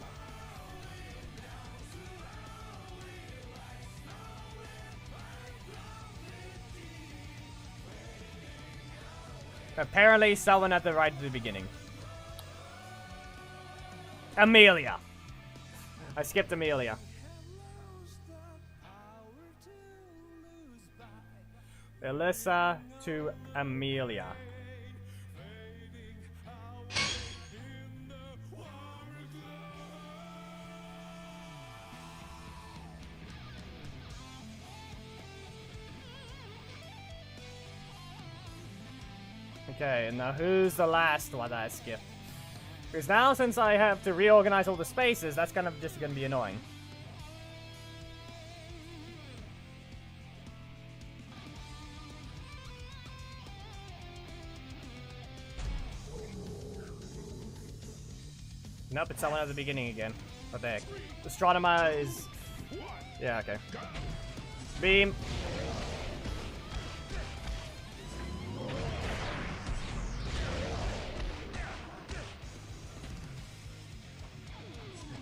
Apparently someone at the right at the beginning. Amelia. I skipped Amelia. Alyssa to Amelia. Okay, and now who's the last one that I skipped? Because now, since I have to reorganize all the spaces, that's kind of just gonna be annoying. Nope, it's someone at the beginning again. What the heck? Astronomer is... Yeah, okay. Beam.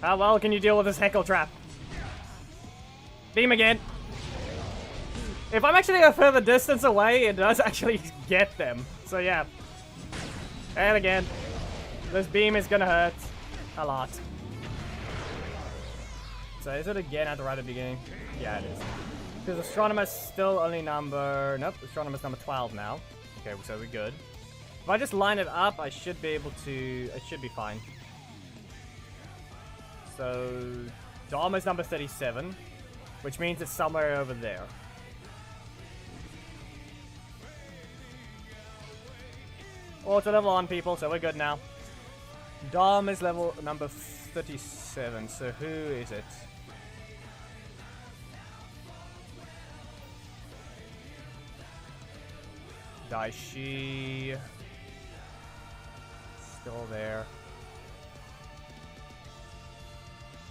How well can you deal with this heckle trap? Beam again. If I'm actually a further distance away, it does actually get them. So yeah. And again. This beam is gonna hurt a lot. So is it again at the right at the beginning? Yeah, it is. Because Astronomer's still only number... Nope, Astronomer's number 12 now. Okay, so we're good. If I just line it up, I should be able to... It should be fine. So, Dom is number 37, which means it's somewhere over there. Auto level on, people, so we're good now. Dom is level number 37, so who is it? Daishi. Still there.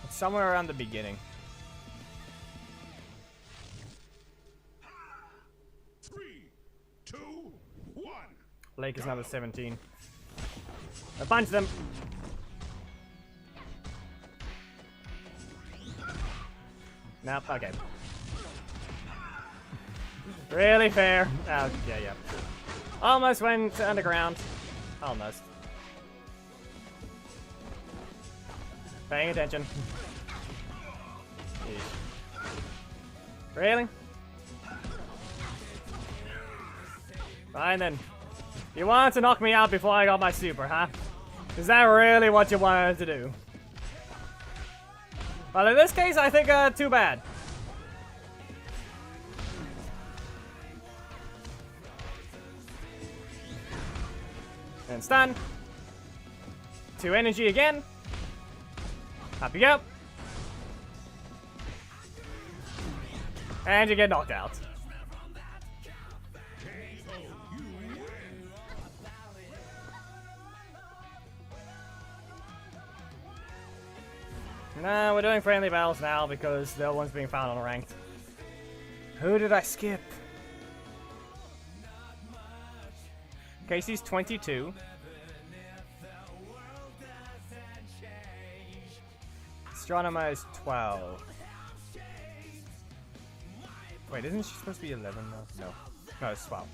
It's somewhere around the beginning. 3, 2, 1. Lake is number 17. I punch them. Nope, okay. Really fair. Oh, yeah. Almost went underground. Almost. Paying attention. Really? Fine then. You wanted to knock me out before I got my super, huh? Is that really what you wanted to do? Well, in this case, I think too bad. And stun. 2 energy again. Up you go. And you get knocked out. No, we're doing friendly battles now because no one's being found on ranked. Who did I skip? Casey's 22. Astronomer is 12. Wait, isn't she supposed to be 11 though? No, it's 12.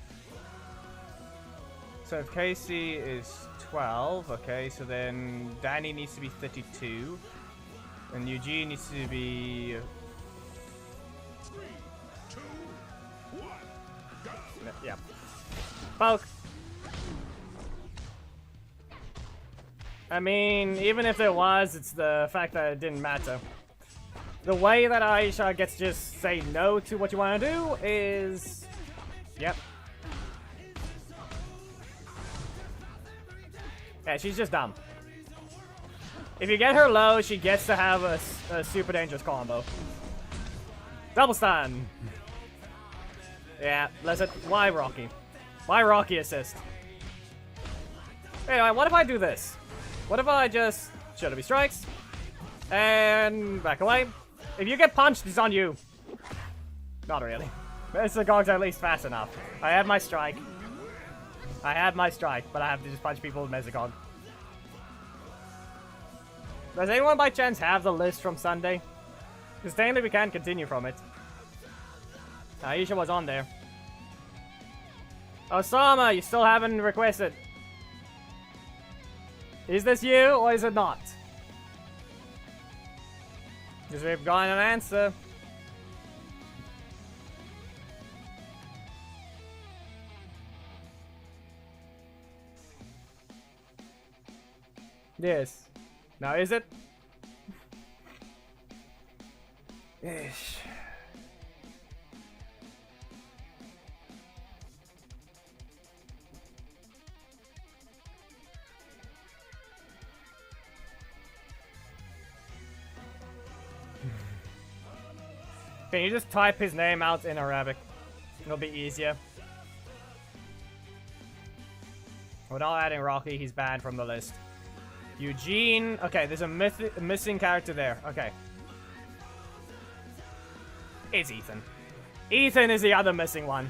So if Casey is 12, okay, so then Danny needs to be 32. And Eugene needs to be... 3, 2, 1. Go. Yeah. Poke. I mean, even if there was, it's the fact that it didn't matter. The way that Aisha gets to just say no to what you want to do is... Yep. Yeah, she's just dumb. If you get her low, she gets to have a super dangerous combo. Double stun! Yeah, listen, why Rocky? Why Rocky assist? Anyway, what if I do this? What if I just... Should it be strikes? And back away. If you get punched, it's on you. Not really. Mesogog's at least fast enough. I have my strike. I have my strike, but I have to just punch people with Mesogog. Does anyone by chance have the list from Sunday? Because technically we can't continue from it. Aisha was on there. Osama, you still haven't requested. Is this you, or is it not? Because we've got an answer. Yes. Now is it? Ish. Can you just type his name out in Arabic? It'll be easier. Without adding Rocky, he's banned from the list. Eugene. Okay, there's a missing character there. Okay. It's Ethan. Ethan is the other missing one.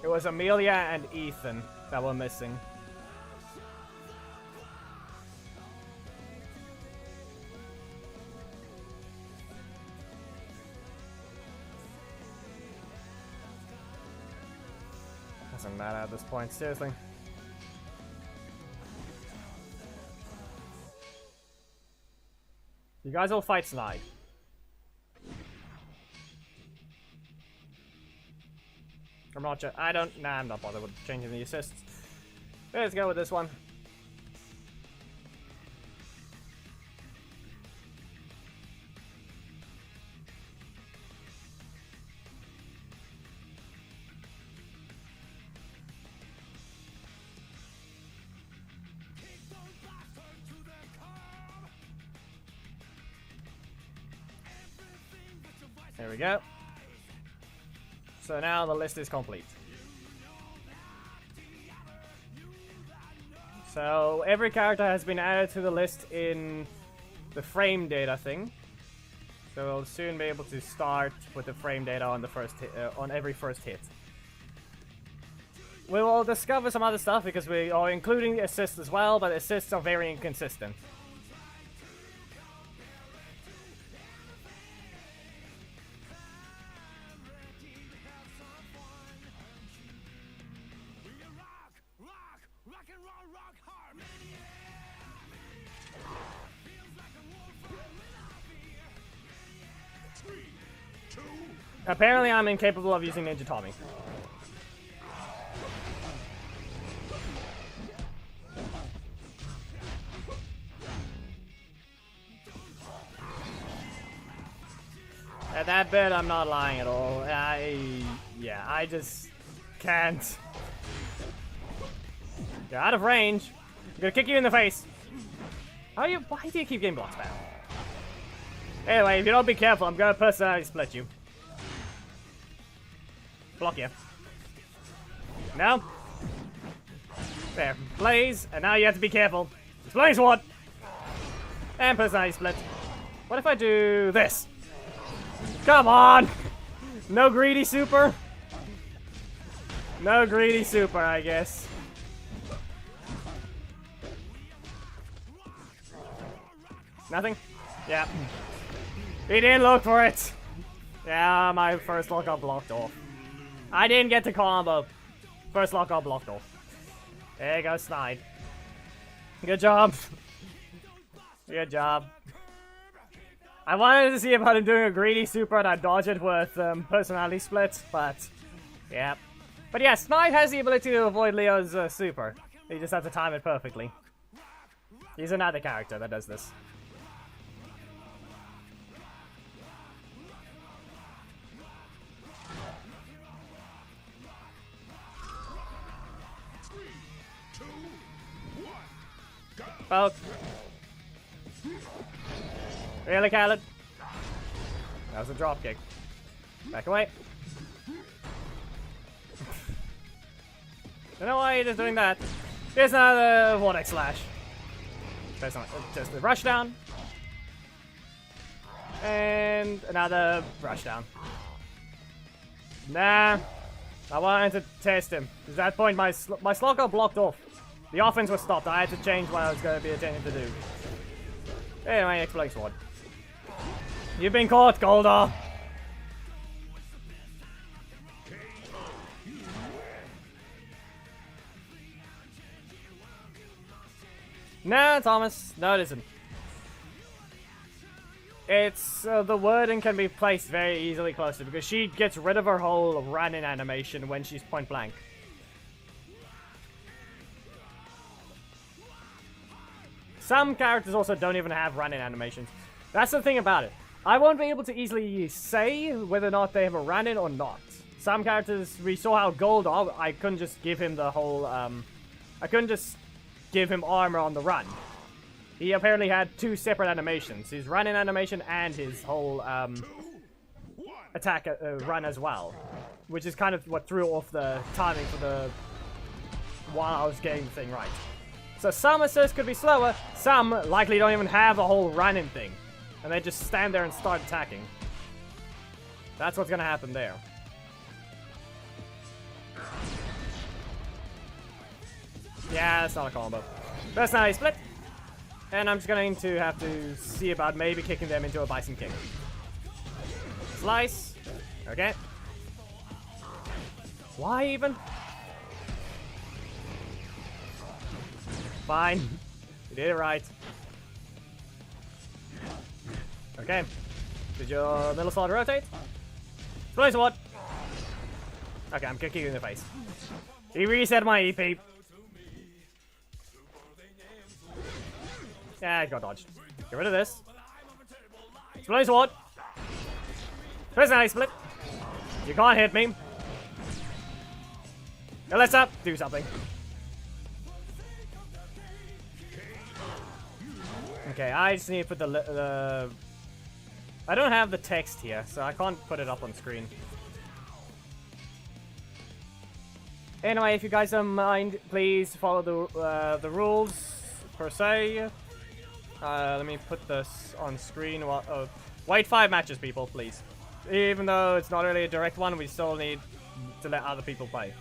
It was Amelia and Ethan that were missing. Doesn't matter at this point, seriously. You guys will fight Snide. I'm not sure. I'm not bothered with changing the assists. Let's go with this one. There we go. So now the list is complete. So every character has been added to the list in the frame data thing. So we'll soon be able to start with the frame data on the first hit, on every first hit. We will discover some other stuff because we are including the assists as well, but assists are very inconsistent. Apparently I'm incapable of using Ninja Tommy. At that bit, I'm not lying at all. I just can't. You're out of range. I'm gonna kick you in the face. Why do you keep getting blocked back? Anyway, if you don't be careful, I'm gonna personality split you. Block you. No? There. Blaze, and now you have to be careful. It's Blaze what? And personality split. What if I do this? Come on! No greedy super? No greedy super, I guess. Nothing? Yeah. He didn't look for it. Yeah, my first lock got blocked off. I didn't get to combo. First lock got blocked off. There you go, Snide. Good job. Good job. I wanted to see if I'm doing a greedy super and I dodge it with personality split, but yeah. But yeah, Snide has the ability to avoid Leo's super. You just have to time it perfectly. He's another character that does this. Poke. Really, Khaled? That was a drop kick. Back away. Don't know why you're just doing that. Here's another vortex slash. Just a rush down. And another rush down. Nah. I wanted to test him. At that point, my slot got blocked off. The offense was stopped. I had to change what I was going to be attempting to do. Anyway, exploding sword. You've been caught, Goldar. Nah, Thomas. No, it isn't. It's the wording can be placed very easily closer because she gets rid of her whole run-in animation when she's point blank. Some characters also don't even have run-in animations. That's the thing about it. I won't be able to easily say whether or not they have a run-in or not. Some characters, we saw how Goldar, I couldn't just give him the whole, I couldn't just give him armor on the run. He apparently had two separate animations, his run-in animation and his whole attack run as well. Which is kind of what threw off the timing for the while I was getting the thing right. So some assists could be slower, some likely don't even have a whole run-in thing. And they just stand there and start attacking. That's what's gonna happen there. Yeah, that's not a combo. That's not a split. And I'm just going to have to see about maybe kicking them into a bison kick. Slice. Okay. Why even? Fine. You did it right. Okay. Did your middle slot rotate? Place what? Okay, I'm kicking you in the face. He reset my EP. Yeah, he got dodged. Get rid of this. Exploding sword. Personality split. You can't hit me. Now let's up. Do something. Okay, I just need to put the I don't have the text here, so I can't put it up on screen. Anyway, if you guys don't mind, please follow the rules per se. Let me put this on screen. While, wait 5 matches, people, please. Even though it's not really a direct one, we still need to let other people play.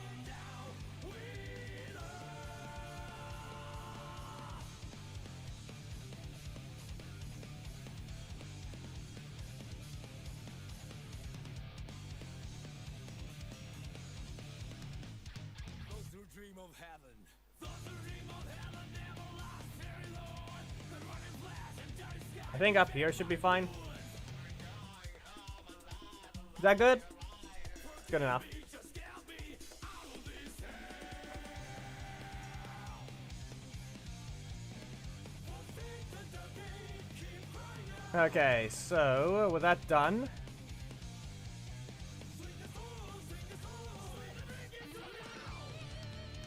I think up here should be fine. Is that good? Good enough. Okay, so with that done,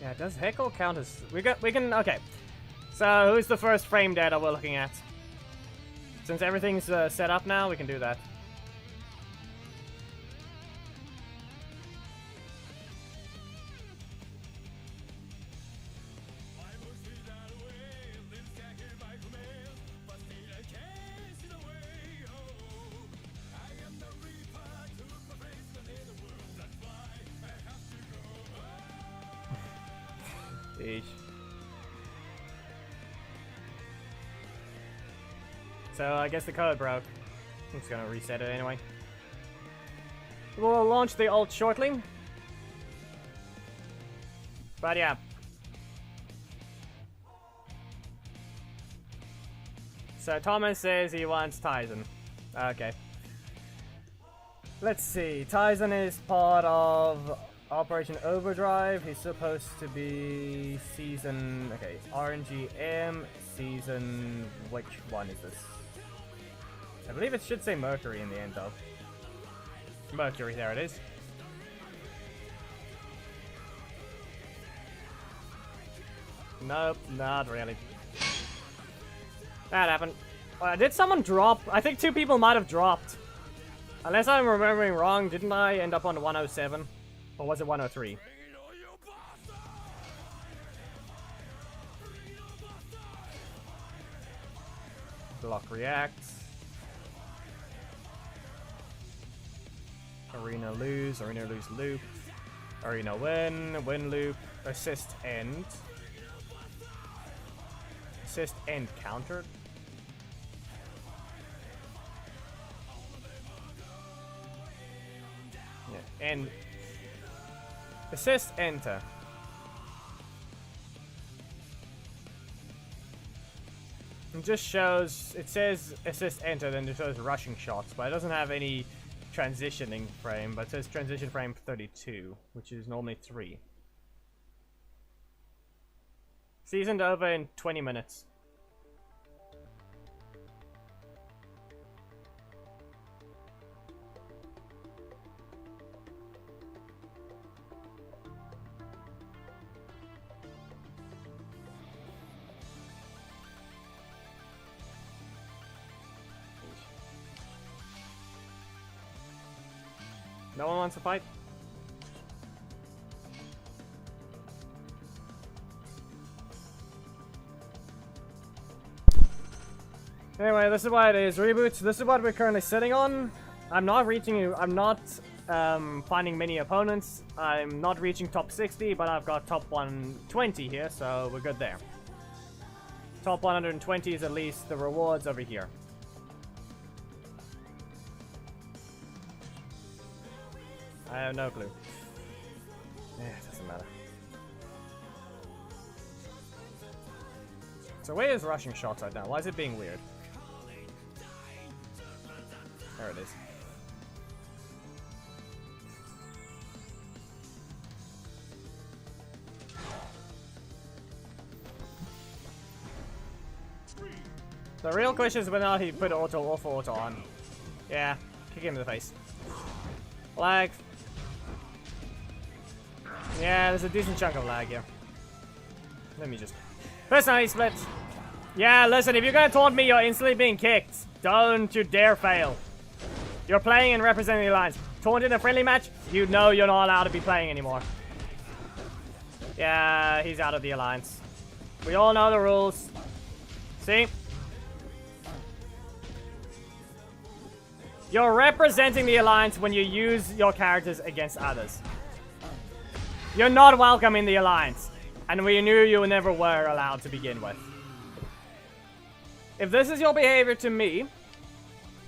yeah, does Heckle count as we can okay. So who's the first frame data we're looking at? Since everything's set up now, we can do that. Eesh. So I guess the code broke. I'm just gonna reset it anyway. We'll launch the ult shortly. But yeah. So Thomas says he wants Tyson. Okay. Let's see. Tyson is part of Operation Overdrive. He's supposed to be season... Okay, RNGM season... Which one is this? I believe it should say Mercury in the end, though. Mercury, there it is. Nope, not really. That happened. Did someone drop? I think 2 people might have dropped. Unless I'm remembering wrong, didn't I end up on 107? Or was it 103? Block reacts. Arena lose loop. Arena win loop. Assist end. Assist end countered. Yeah, and assist enter. It just shows, it says assist enter, then it shows rushing shots, but it doesn't have any transitioning frame, but it says transition frame 32, which is normally 3. Seasoned over in 20 minutes. No one wants to fight? Anyway, this is what it is. Reboots. This is what we're currently sitting on. I'm not finding many opponents. I'm not reaching top 60, but I've got top 120 here, so we're good there. Top 120 is at least the rewards over here. I have no clue. It doesn't matter. So where is rushing shots right now? Why is it being weird? There it is. The real question is whether or not he put auto off or auto on. Yeah, kick him in the face. Lag. Yeah, there's a decent chunk of lag here. Let me just... Personality split. Yeah, listen, if you're gonna taunt me, you're instantly being kicked. Don't you dare fail. You're playing and representing the Alliance. Taunt in a friendly match, you know you're not allowed to be playing anymore. Yeah, he's out of the Alliance. We all know the rules. See? You're representing the Alliance when you use your characters against others. You're not welcome in the Alliance. And we knew you never were allowed to begin with. If this is your behavior to me,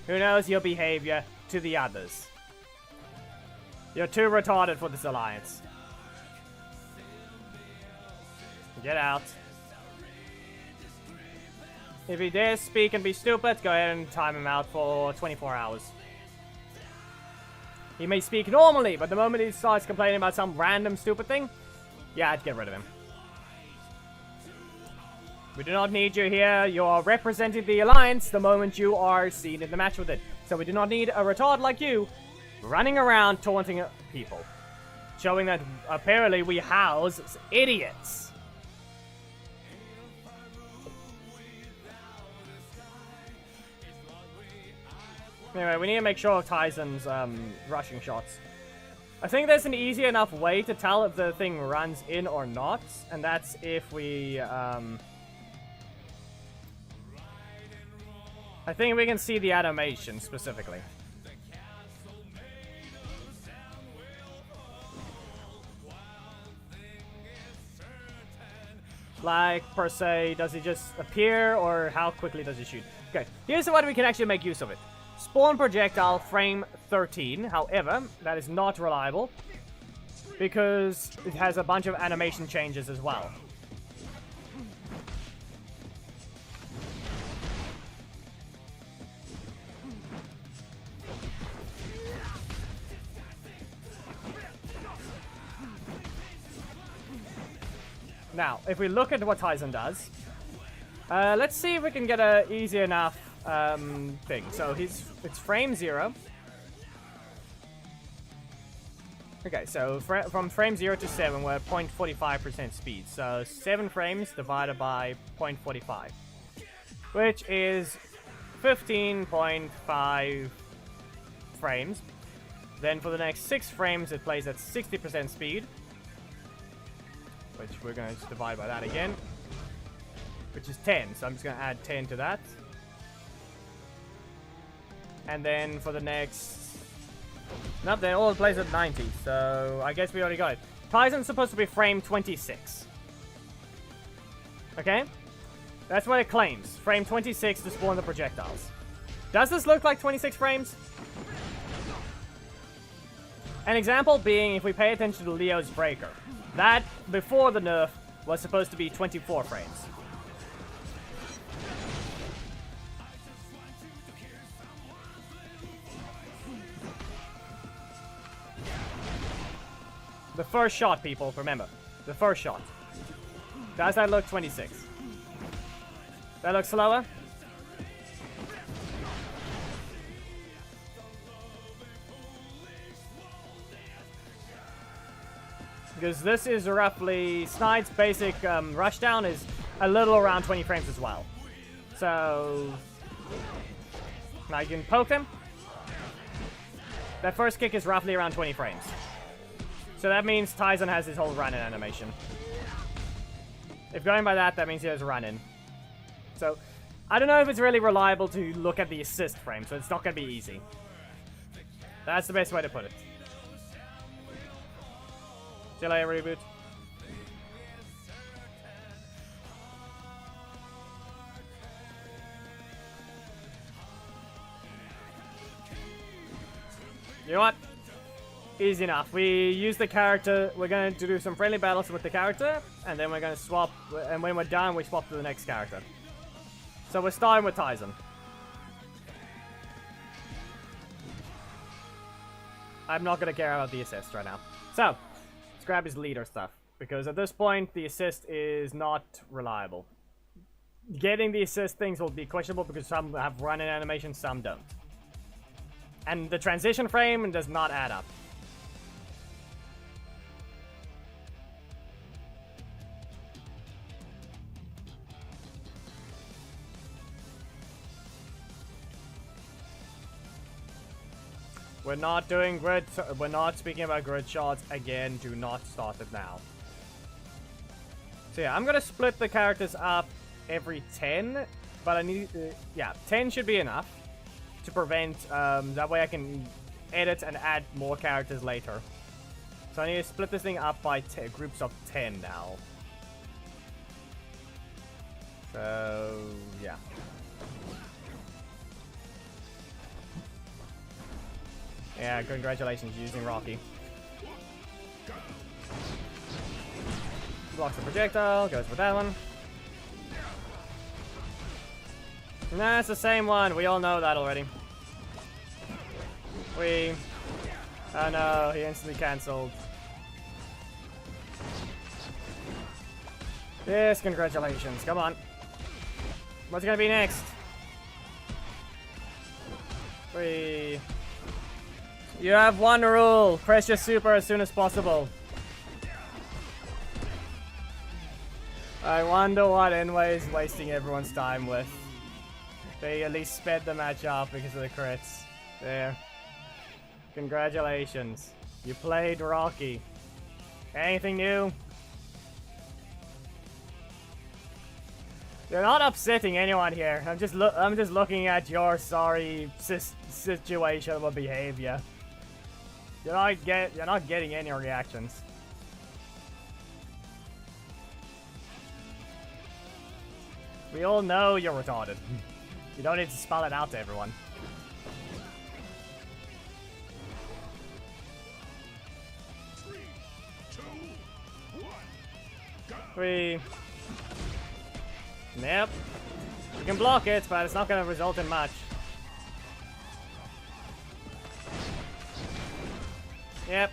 who knows your behavior to the others? You're too retarded for this Alliance. Get out. If he dares speak and be stupid, go ahead and time him out for 24 hours. He may speak normally, but the moment he starts complaining about some random stupid thing, yeah, I'd get rid of him. We do not need you here. You are representing the Alliance the moment you are seen in the match with it. So we do not need a retard like you running around taunting people. Showing that apparently we house idiots. Anyway, we need to make sure of Tyson's rushing shots. I think there's an easy enough way to tell if the thing runs in or not, and that's if we... I think we can see the animation specifically. Like, per se, does he just appear, or how quickly does he shoot? Okay, here's what we can actually make use of it. Spawn projectile frame 13, however, that is not reliable because it has a bunch of animation changes as well. Now, if we look at what Tyson does, let's see if we can get a easy enough thing. So it's frame 0. Okay, so from frame 0 to 7, we're at 0.45% speed. So 7 frames divided by 0.45. which is 15.5 frames. Then for the next 6 frames, it plays at 60% speed, which we're going to divide by that again, which is 10. So I'm just going to add 10 to that. And then for the next... Nope, then all it plays at 90, so I guess we already got it. Tizen's supposed to be frame 26. Okay? That's what it claims. Frame 26 to spawn the projectiles. Does this look like 26 frames? An example being, if we pay attention to Leo's breaker. That, before the nerf, was supposed to be 24 frames. The first shot, people, remember. The first shot. Does that look 26? That looks slower? Because this is roughly... Snide's basic rushdown is a little around 20 frames as well. So... Now you can poke them. That first kick is roughly around 20 frames. So that means Tizen has his whole run-in animation. If going by that, that means he has a run-in. So, I don't know if it's really reliable to look at the assist frame, so it's not going to be easy. That's the best way to put it. See you later, Reboot. You know what? Easy enough. We use the character. We're going to do some friendly battles with the character, and then we're going to swap. And when we're done, we swap to the next character. So we're starting with Tizen. I'm not going to care about the assist right now. So, let's grab his leader stuff, because at this point, the assist is not reliable. Getting the assist things will be questionable because some have run-in animation, some don't. And the transition frame does not add up. We're not doing grid. We're not speaking about grid shots again. Do not start it now. So yeah, I'm gonna split the characters up every 10, but I need, yeah, 10 should be enough to prevent. That way I can edit and add more characters later. So I need to split this thing up by groups of 10 now. So yeah. Yeah, congratulations using Rocky. Blocks the projectile, goes for that one. Nah, it's the same one. We all know that already. Oh no, he instantly cancelled. Yes, congratulations. Come on. What's gonna be next? You have one rule. Press your super as soon as possible. I wonder what Enway is wasting everyone's time with. They at least sped the match up because of the crits. There. Congratulations. You played Rocky. Anything new? You're not upsetting anyone here. I'm just looking at your sorry situational behavior. You're not getting any reactions. We all know you're retarded. You don't need to spell it out to everyone. Yep. You can block it, but it's not going to result in much. Yep.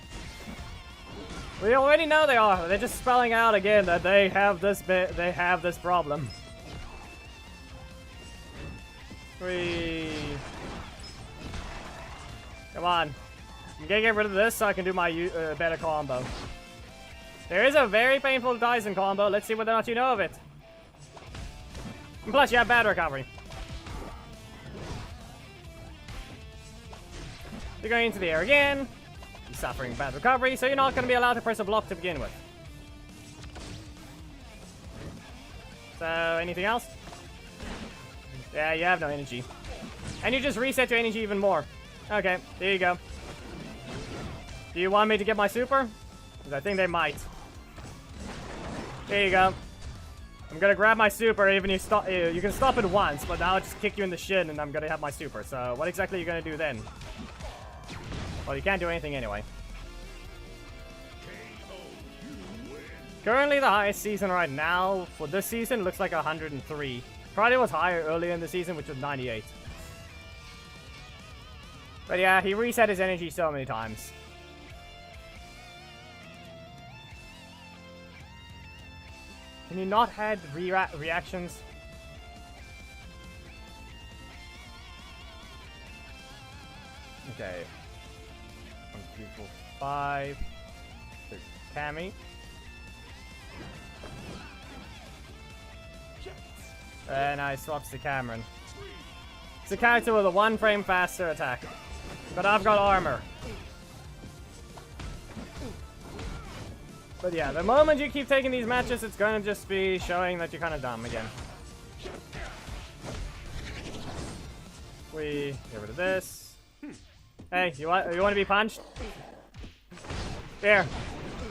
We already know they are. They're just spelling out again that they have this problem. Come on. You can get rid of this so I can do my better combo. There is a very painful Dyson combo. Let's see whether or not you know of it. And plus, you have bad recovery. You're going into the air again. You're suffering bad recovery, so you're not going to be allowed to press a block to begin with. So, anything else? Yeah, you have no energy. And you just reset your energy even more. Okay, there you go. Do you want me to get my super? Because I think they might. There you go. I'm gonna grab my super, even you stop. You can stop it once, but now I'll just kick you in the shin and I'm gonna have my super. So, what exactly are you gonna do then? Well, you can't do anything anyway. Currently, the highest season right now for this season looks like 103. Probably was higher earlier in the season, which was 98. But yeah, he reset his energy so many times. Can you not have reactions? Okay. 1, 2, 3, 4, 5. There's Cammy. And I swaps to Cameron. It's a character with a 1 frame faster attack. But I've got armor. But yeah, the moment you keep taking these matches, it's gonna just be showing that you're kind of dumb again. We get rid of this. Hey, you want to be punched? Here.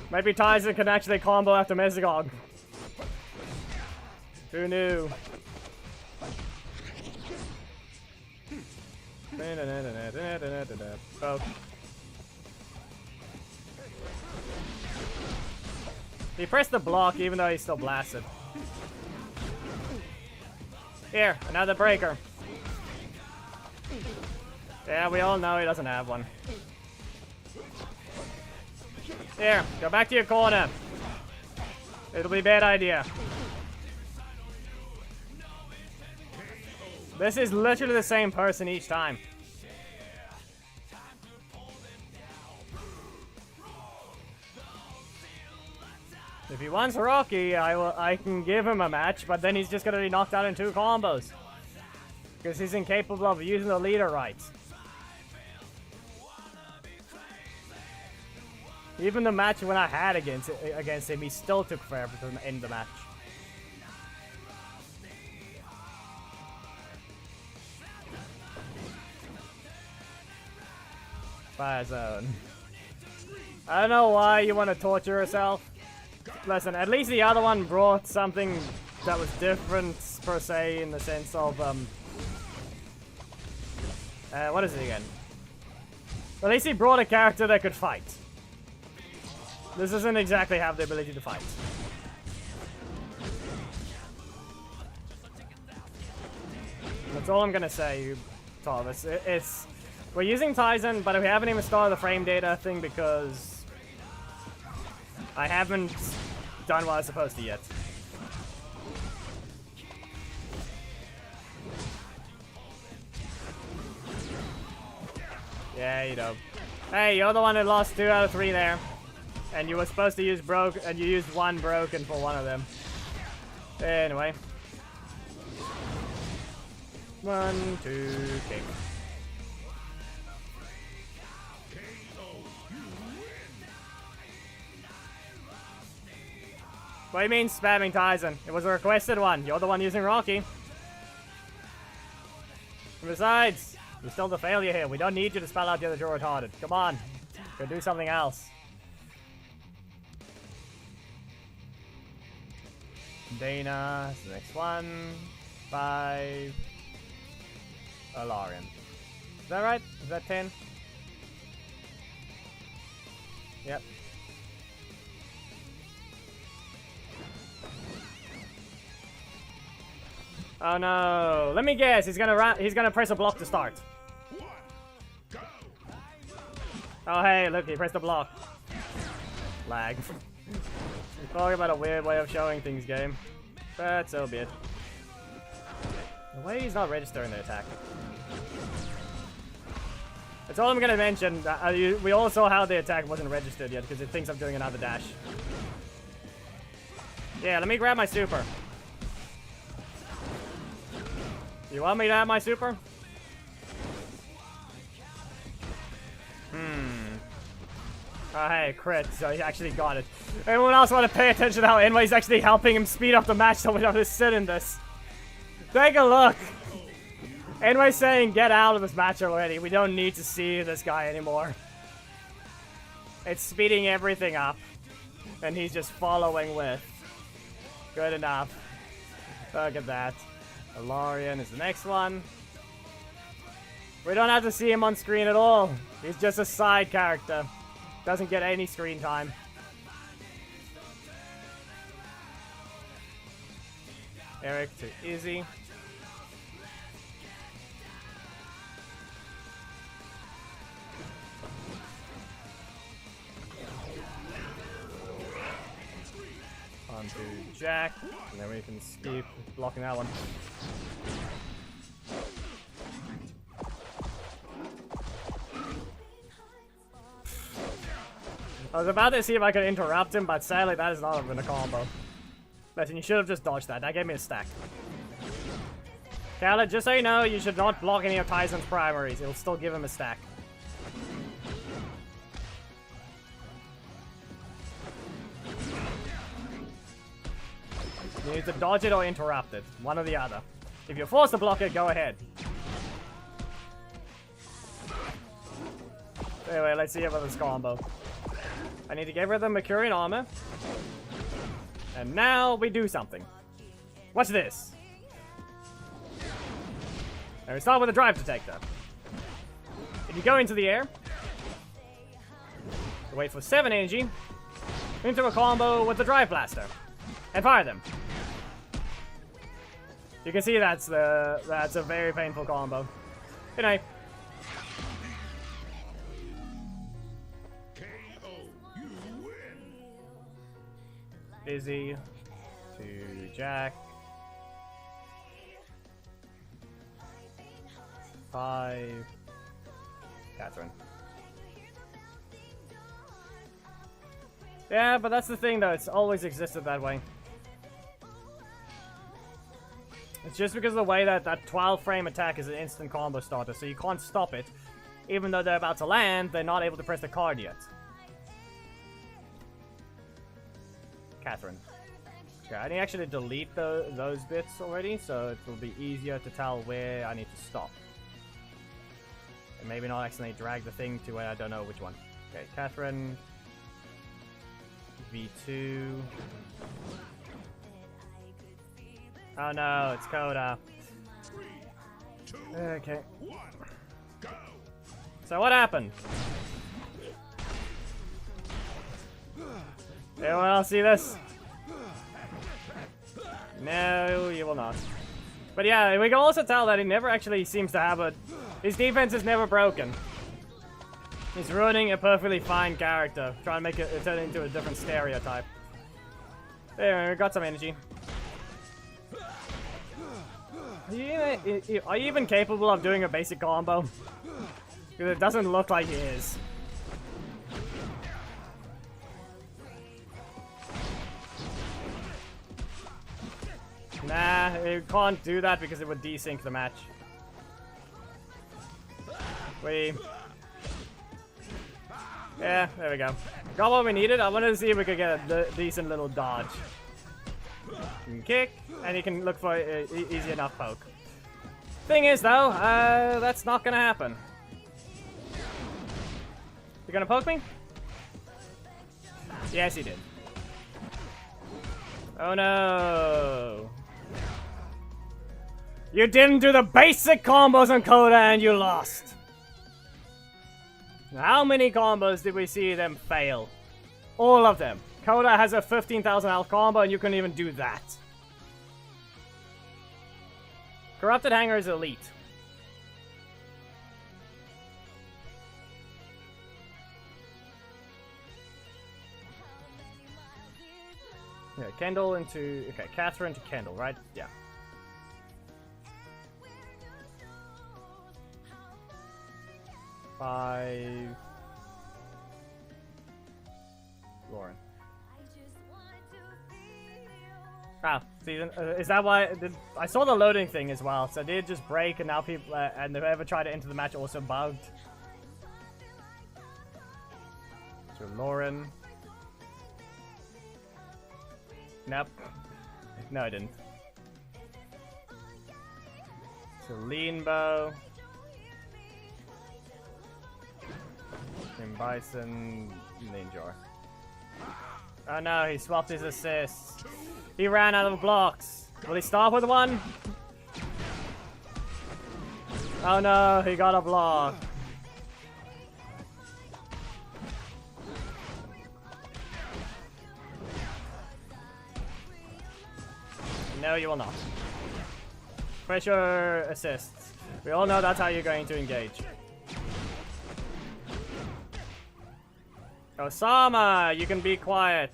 Maybe Tyson can actually combo after Mesogog. Who knew? Oh. He pressed the block even though he's still blasted. Here, another breaker. Yeah, we all know he doesn't have one. Here, go back to your corner. It'll be a bad idea. This is literally the same person each time. If he wants Rocky, I can give him a match, but then he's just gonna be knocked out in 2 combos. Because he's incapable of using the leader right. Even the match when I had against him, he still took forever to end the match. Fire zone. I don't know why you want to torture yourself. Listen, at least the other one brought something that was different, per se, in the sense of, what is it again? At least he brought a character that could fight. This doesn't exactly have the ability to fight. That's all I'm gonna say, Thomas. We're using Tizen, but we haven't even started the frame data thing because I haven't done what I was supposed to yet. Yeah, you know. Hey, you're the one that lost 2 out of 3 there. And you were supposed to use broke, and you used 1 broken for one of them. Anyway. 1, 2, kick. What do you mean spamming Tizen? It was a requested one. You're the one using Rocky. And besides, you're still the failure here. We don't need you to spell out the other you're retarded. Come on. Go do something else. Dana is the next one. 5. Alarian. Is that right? Is that 10? Yep. Oh no! Let me guess. He's gonna press a block to start. Oh hey, look, he pressed a block. Lag. You're talking about a weird way of showing things, game. But so be it. The way he's not registering the attack. That's all I'm gonna mention. We all saw how the attack wasn't registered yet because it thinks I'm doing another dash. Yeah, let me grab my super. You want me to have my super? Oh, hey, crit, so he actually got it. Anyone else want to pay attention to how Enway's actually helping him speed up the match so we don't have to sit in this? Take a look! Enway's saying, get out of this match already. We don't need to see this guy anymore. It's speeding everything up. And he's just following with. Good enough. Look at that. Alarian is the next one. We don't have to see him on screen at all. He's just a side character. Doesn't get any screen time. Eric to Izzy. On to Jack. And then we can keep blocking that one. I was about to see if I could interrupt him, but sadly that is not even a combo. Listen, you should have just dodged that. That gave me a stack. Khaled, just so you know, you should not block any of Tyson's primaries. It'll still give him a stack. You need to dodge it or interrupt it. One or the other. If you're forced to block it, go ahead. Anyway, let's see about this combo. I need to get rid of the Mercurian armor. And now we do something. Watch this. And we start with a drive detector. If you go into the air, you wait for 7 energy, into a combo with the drive blaster, and fire them. You can see that's a very painful combo. Good night. Izzy to Jack. 5. Catherine. Yeah, but that's the thing though, it's always existed that way. It's just because of the way that 12 frame attack is an instant combo starter, so you can't stop it. Even though they're about to land, they're not able to press the card yet. Catherine. Okay, I need to actually delete those bits already, so it will be easier to tell where I need to stop. And maybe not accidentally drag the thing to where I don't know which one. Okay, Catherine. V2. Oh no, it's Coda. 3, 2, Okay. 1, go! So what happened? Anyone else see this? No, you will not. But yeah, we can also tell that he never actually seems to have a... His defense is never broken. He's ruining a perfectly fine character, trying to make it turn into a different stereotype. There, we got some energy. Are you even capable of doing a basic combo? Because it doesn't look like he is. Nah, you can't do that because it would desync the match. Yeah, there we go. Got what we needed. I wanted to see if we could get a decent little dodge. You can kick, and you can look for an easy enough poke. Thing is, though, that's not gonna happen. You gonna poke me? Yes, he did. Oh no. You didn't do the basic combos on Coda and you lost. How many combos did we see them fail? All of them. Coda has a 15,000 health combo and you couldn't even do that. Corrupted Hanger is elite. Yeah, Kendall into... Okay, Catherine to Kendall, right? Yeah. Five... Lauren. Ah, see, is that why? I saw the loading thing as well, so did it just break and now people, and whoever tried to enter the match also bugged? So Lauren. Nope. No, I didn't. So Leanbow. Tim Bison. Ninja. Oh no, he swapped his assists. He ran out of blocks. Will he start with one? Oh no, he got a block. No, you will not. Pressure assists. We all know that's how you're going to engage. Osama, you can be quiet.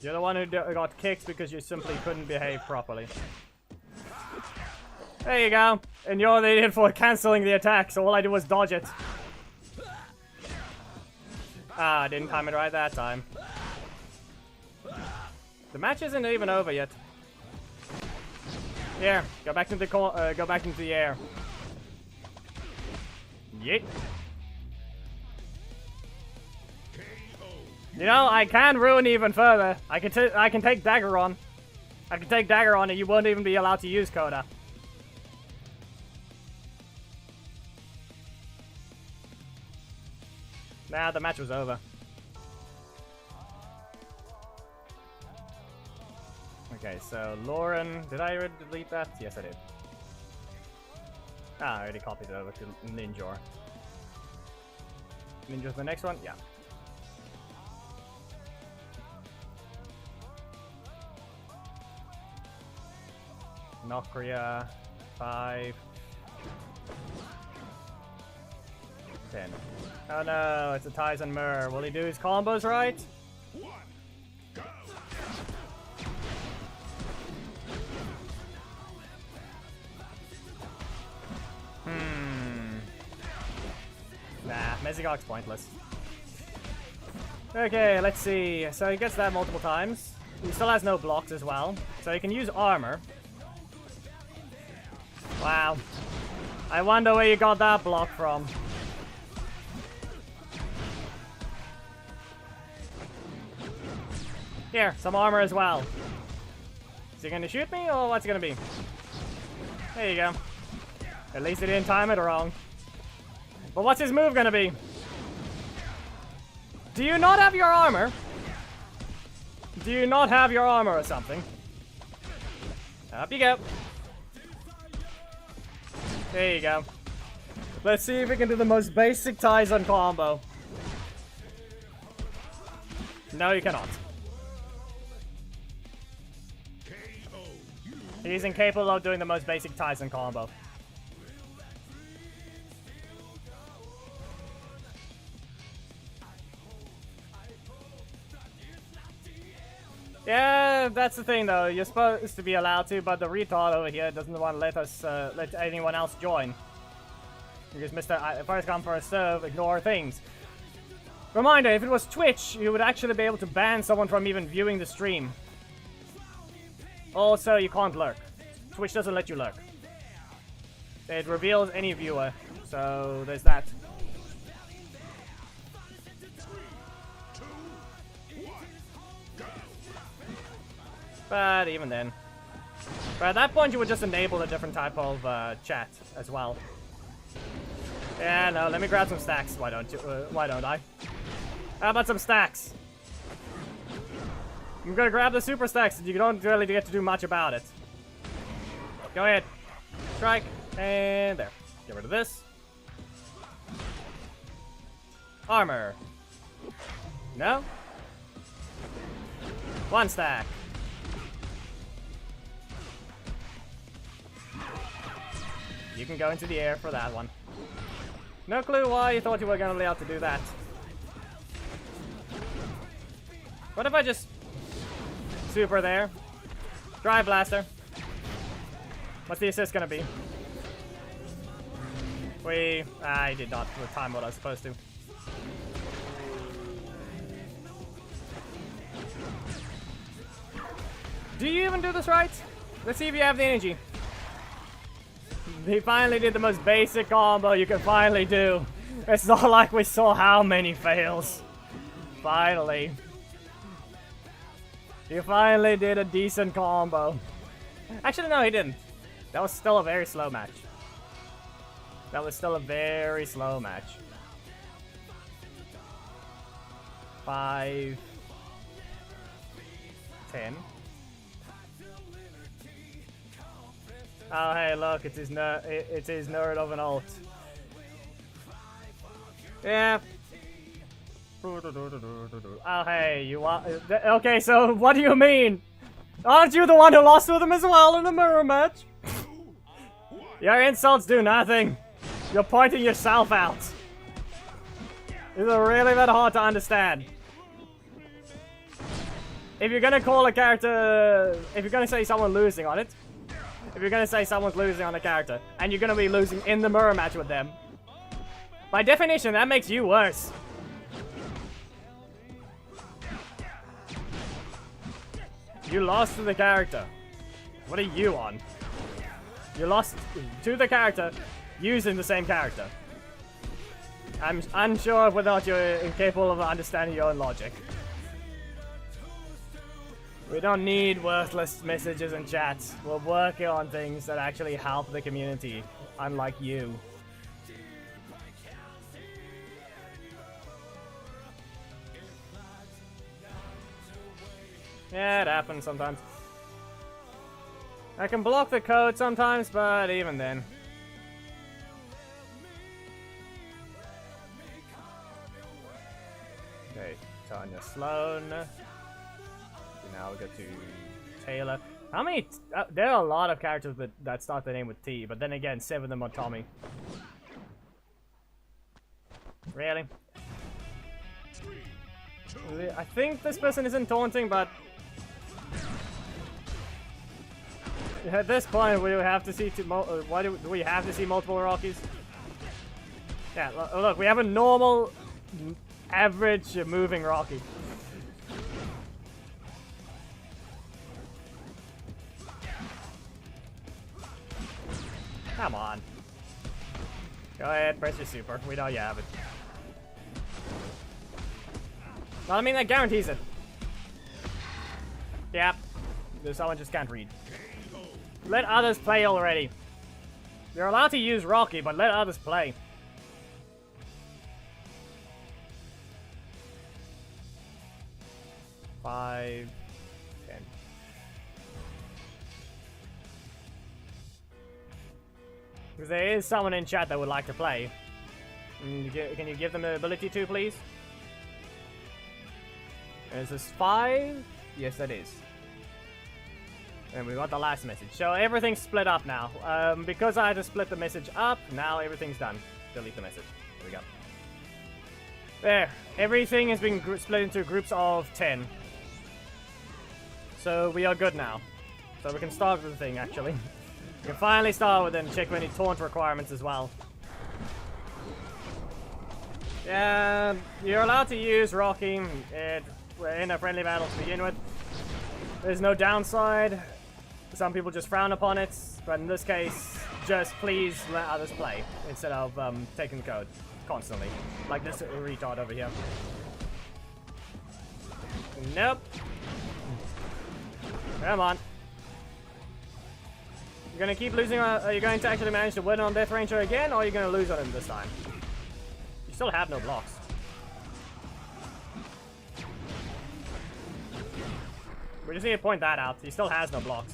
You're the one who got kicked because you simply couldn't behave properly. There you go. And you're the idiot for cancelling the attack, so all I did was dodge it. Ah, I didn't time it right that time. The match isn't even over yet. Here, go back into the air. Yeet. You know, I can ruin even further. I can take Dagger on. I can take Dagger on and you won't even be allowed to use Coda. Nah, the match was over. Okay, so Lauren, did I already delete that? Yes, I did. Ah, I already copied it over to Ninja. Ninja's the next one? Yeah. Nokria, 5, 10. Oh no, it's a Tyson Murr. Will he do his combos right? One, go. Nah, Mezigog's pointless. Okay, let's see. So he gets that multiple times. He still has no blocks as well. So he can use armor. Wow. I wonder where you got that block from. Here, some armor as well. Is he gonna shoot me or what's it gonna be? There you go. At least he didn't time it wrong. But what's his move gonna be? Do you not have your armor? Do you not have your armor or something? Up you go. There you go. Let's see if we can do the most basic Tyson combo. No, you cannot. He's incapable of doing the most basic Tyson combo. Yeah, that's the thing though. You're supposed to be allowed to, but the retard over here doesn't want to let us let anyone else join. Because Mr. First come first serve, ignore things. Reminder: if it was Twitch, you would actually be able to ban someone from even viewing the stream. Also, you can't lurk. Twitch doesn't let you lurk. It reveals any viewer, so there's that. But even then. But at that point, you would just enable a different type of chat as well. Yeah, no, let me grab some stacks. Why don't I? How about some stacks? I'm gonna grab the super stacks, and you don't really get to do much about it. Go ahead. Strike. And there. Get rid of this. Armor. No? One stack. You can go into the air for that one. No clue why you thought you were gonna be able to do that. What if I just super there? Drive blaster. What's the assist gonna be? I did not time what I was supposed to. Do you even do this right? Let's see if you have the energy. He finally did the most basic combo you can finally do. It's not like we saw how many fails. Finally. You finally did a decent combo. Actually, no, he didn't. That was still a very slow match. That was still a very slow match. 5, 10. Oh, hey, look, it's his nerd of an ult. Yeah. Oh, hey, you want... Okay, so what do you mean? Aren't you the one who lost with him as well in the mirror match? Your insults do nothing. You're pointing yourself out. Is it really that hard to understand? If you're gonna call a character... If you're gonna say someone losing on it... If you're gonna say someone's losing on a character, and you're gonna be losing in the mirror match with them, by definition, that makes you worse. You lost to the character. What are you on? You lost to the character using the same character. I'm unsure whether or not you're incapable of understanding your own logic. We don't need worthless messages and chats. We're working on things that actually help the community, unlike you. Yeah, it happens sometimes. I can block the code sometimes, but even then. Okay, Tanya Sloan. Now we go to Taylor. How many? There are a lot of characters that start the name with T, but then again, 7 of them are Tommy. Really? I think this person isn't taunting, but at this point, we have to see why do we have to see multiple Rockies? Yeah, look, we have a normal, average moving Rocky. Come on. Go ahead, press your super. We know you have it. Well, I mean, that guarantees it. Yep. Someone just can't read. Let others play already. You're allowed to use Rocky, but let others play. Five, 10. Because there is someone in chat that would like to play. Can you give them the ability to, please? Is this 5? Yes, that is. And we got the last message. So everything's split up now. Because I had to split the message up, now everything's done. Delete the message. There we go. There. Everything has been split into groups of 10. So we are good now. So we can start with the thing, actually. We can finally start with it and check any taunt requirements as well. Yeah, you're allowed to use Rocky in a friendly battle to begin with. There's no downside. Some people just frown upon it, but in this case, just please let others play instead of taking the code constantly, like this retard over here. Nope. Come on. You're gonna keep losing. Are you going to actually manage to win on Death Ranger again, or are you gonna lose on him this time? You still have no blocks. We just need to point that out. He still has no blocks.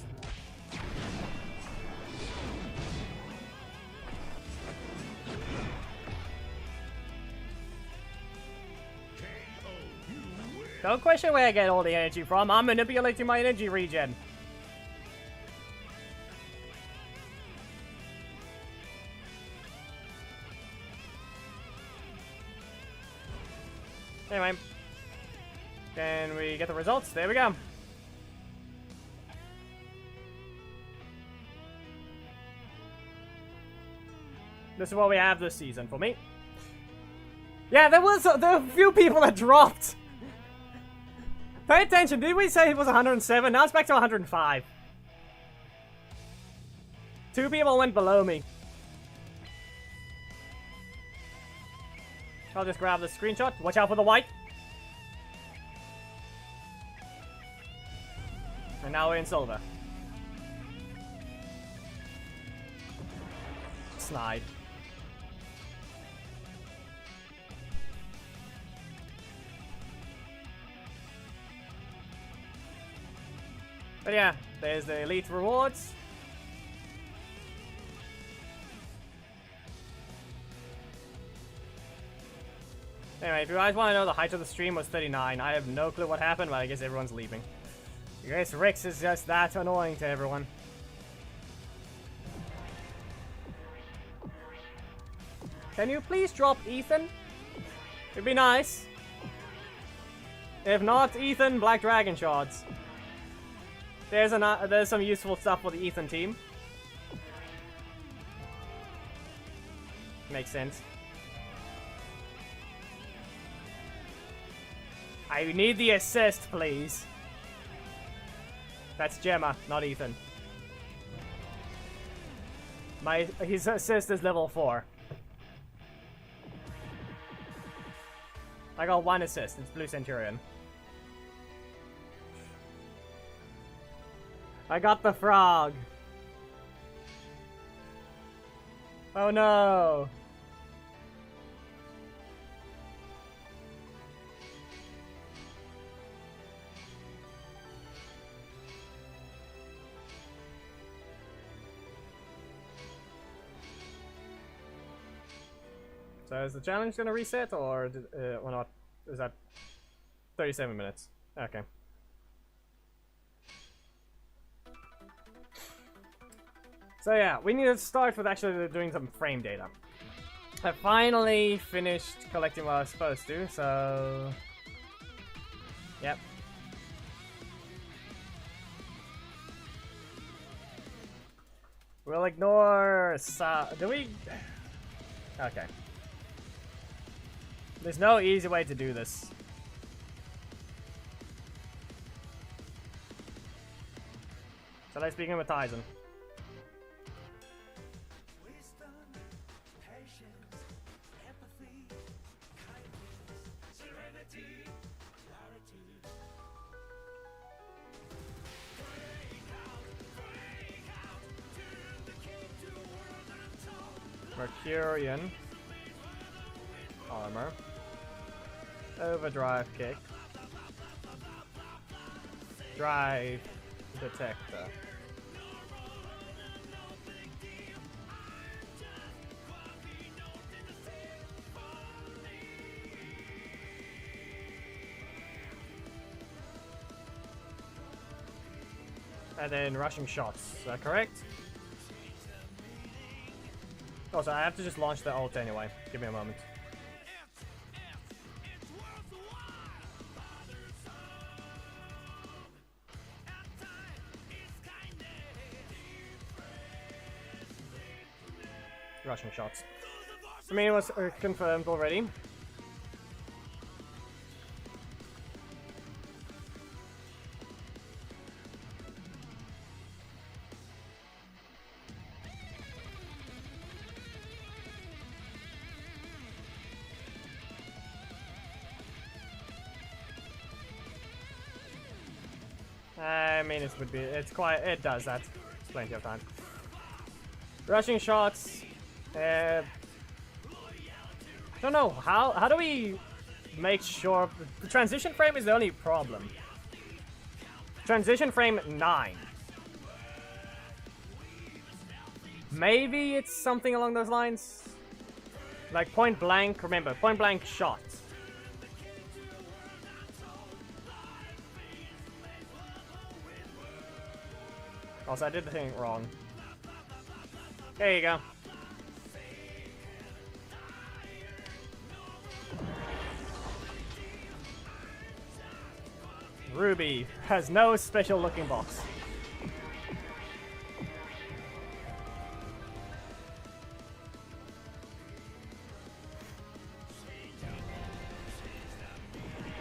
Don't question where I get all the energy from. I'm manipulating my energy regen. Anyway. Can we get the results? There we go. This is what we have this season for me. Yeah, there were a few people that dropped. Pay attention, did we say it was 107? Now it's back to 105. 2 people went below me. I'll just grab the screenshot. Watch out for the white. And now we're in silver. Snide. But yeah, there's the elite rewards. Anyway, if you guys want to know, the height of the stream was 39. I have no clue what happened, but I guess everyone's leaving. I guess Rix is just that annoying to everyone. Can you please drop Ethan? It'd be nice. If not, Ethan, Black Dragon shards. There's some useful stuff for the Ethan team. Makes sense. I need the assist, please. That's Gemma, not Ethan. His assist is level 4. I got 1 assist. It's Blue Centurion. I got the frog. Oh no. So is the challenge gonna reset or not? Is that 37 minutes? Okay. So yeah, we need to start with actually doing some frame data. I finally finished collecting what I was supposed to, so... Yep. We'll ignore... do we... Okay. There's no easy way to do this. So let's begin with Tizen. Mercurian armor, overdrive kick, drive detector, and then rushing shots. Is that correct? Oh, so I have to just launch the ult anyway. Give me a moment. Rushing shots. I mean, it was confirmed already. I mean, it does that plenty of time. Rushing shots. I don't know, how do we make sure... The transition frame is the only problem. Transition frame 9. Maybe it's something along those lines? Like point blank, remember, point blank shots. Also, I did the thing wrong. There you go. Ruby has no special looking box.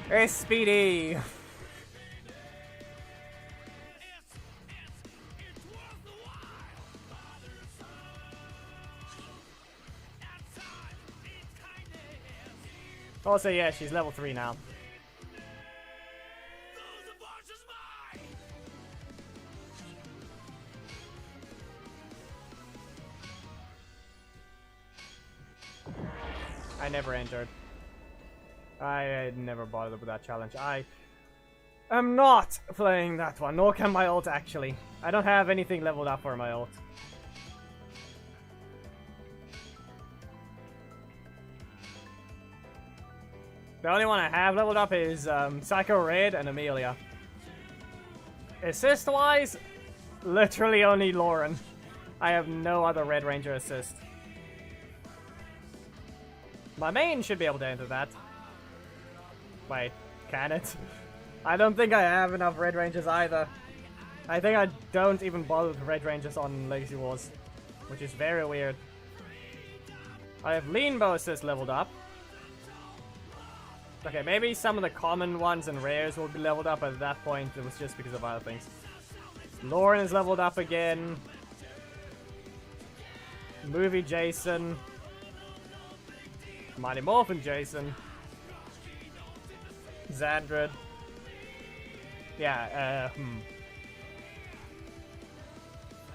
Hey, Speedy! Also, yeah, she's level 3 now. I never entered. I never bothered with that challenge. I am not playing that one, nor can my ult actually. I don't have anything leveled up for my ult. The only one I have leveled up is Psycho Red and Amelia. Assist-wise, literally only Lauren. I have no other Red Ranger assist. My main should be able to enter that. Wait, can it? I don't think I have enough Red Rangers either. I think I don't even bother with Red Rangers on Legacy Wars, which is very weird. I have Lean Bow Assist leveled up. Okay, maybe some of the common ones and rares will be leveled up, but at that point it was just because of other things. Lauren is leveled up again. Movie Jason. Mighty Morphin Jason. Xandred. Yeah,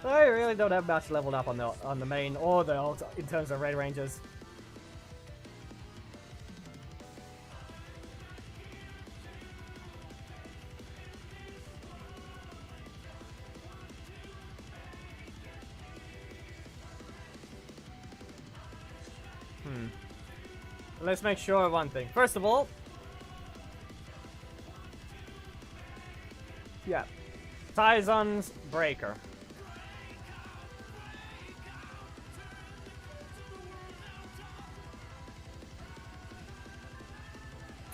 I really don't have much leveled up on the main or the ult in terms of Red Rangers. Let's make sure of one thing. First of all, yeah, Tizon's Breaker.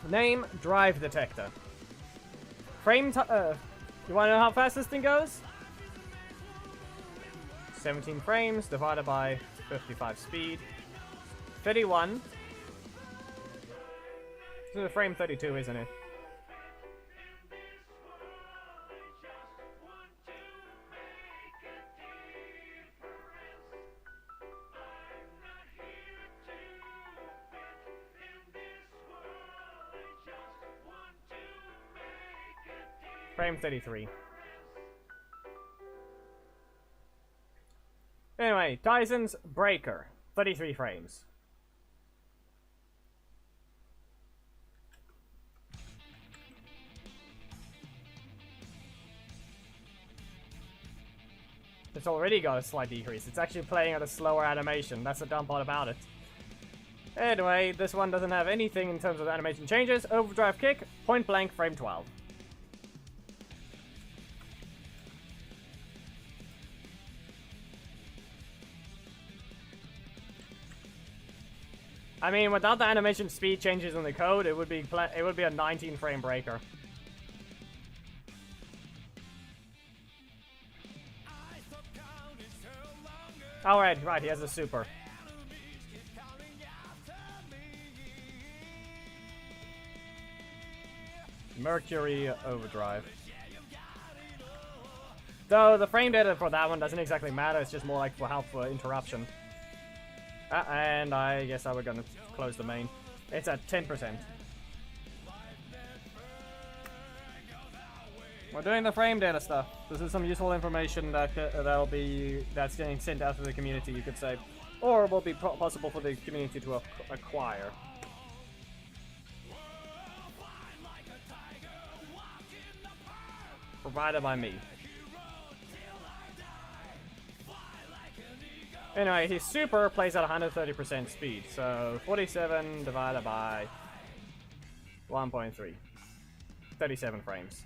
Name, Drive Detector. Frame you wanna know how fast this thing goes? 17 frames divided by 55 speed. 31. This is frame 32, isn't it? Frame 33. Anyway, Tyson's Breaker. 33 frames. It's already got a slight decrease. It's actually playing at a slower animation. That's the dumb part about it. Anyway, this one doesn't have anything in terms of animation changes. Overdrive kick, point blank, frame 12. I mean, without the animation speed changes in the code, it would be a 19 frame breaker. Alright, right, he has a super. Mercury Overdrive. Though the frame data for that one doesn't exactly matter, it's just more like for help for interruption. And I guess I was gonna close the main. It's at 10%. We're doing the frame data stuff. This is some useful information that that's getting sent out to the community, you could say, or will be possible for the community to acquire. Provided by me. Anyway, his super plays at 130% speed, so 47 divided by 1.3. 37 frames.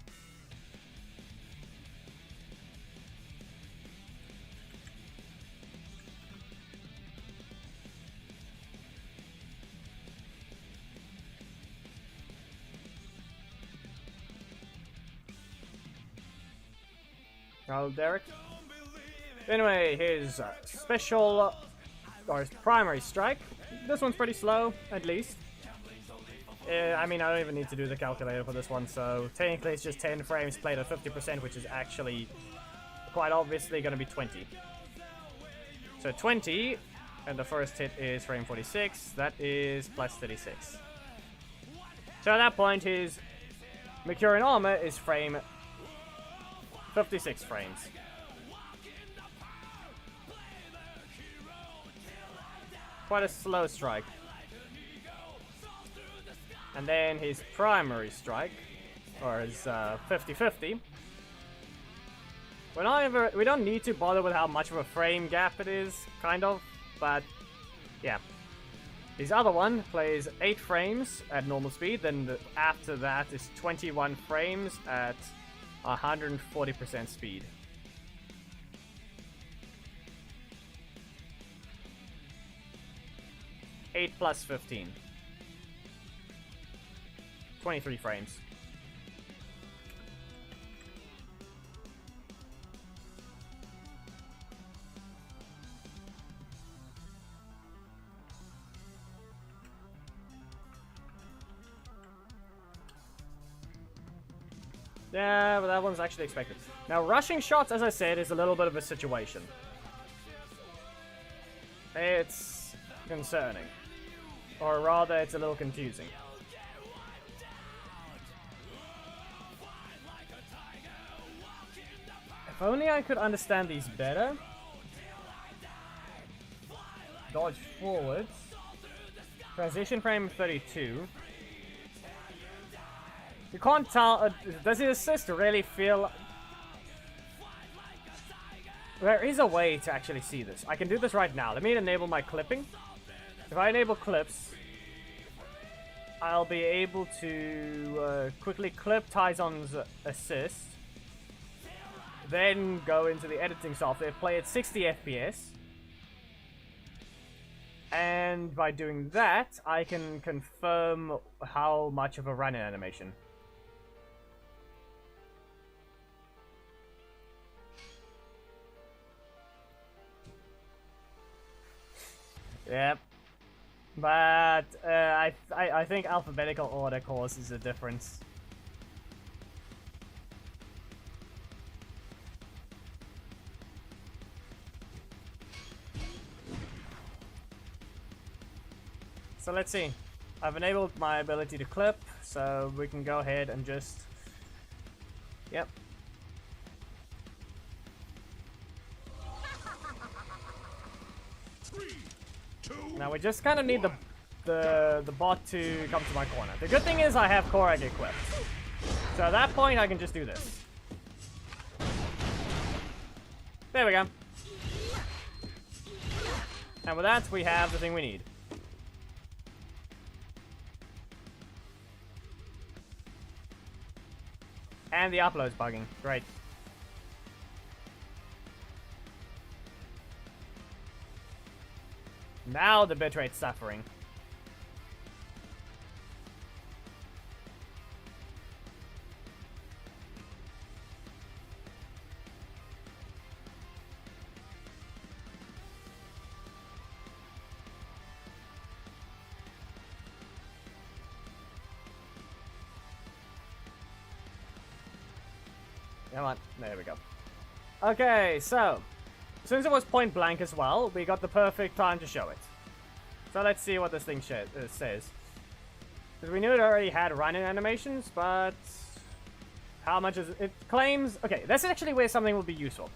Oh, Derek. Anyway, his special, or his primary strike. This one's pretty slow, at least. I mean, I don't even need to do the calculator for this one, so technically it's just 10 frames played at 50%, which is actually quite obviously going to be 20. So 20, and the first hit is frame 46, that is plus 36. So at that point, his Mercurian armor is frame 56 frames. Quite a slow strike. And then his primary strike, or his 50-50. We don't need to bother with how much of a frame gap it is, kind of, but yeah. His other one plays 8 frames at normal speed, then after that is 21 frames at 140% speed. Eight plus 15. 23 frames. Yeah, but that one's actually expected. Now, rushing shots, as I said, is a little bit of a situation. It's concerning. Or rather, it's a little confusing. If only I could understand these better. Dodge forwards. Transition frame 32. You can't tell, does his assist really feel... There is a way to actually see this. I can do this right now. Let me enable my clipping. If I enable clips, I'll be able to quickly clip Tyzon's assist. Then go into the editing software, play at 60 FPS. And by doing that, I can confirm how much of a run-in animation. Yep. But I think alphabetical order causes a difference. So let's see. I've enabled my ability to clip, so we can go ahead and just... Yep. Now we just kind of need the bot to come to my corner. The good thing is I have Korag equipped. So at that point I can just do this. There we go. And with that we have the thing we need. And the upload's bugging. Great. Now the bitrate's suffering. Come on, there we go. Okay, so since it was point blank as well, we got the perfect time to show it. So let's see what this thing says. Because we knew it already had run-in animations, but how much is it? It claims... Okay, that's actually where something will be useful.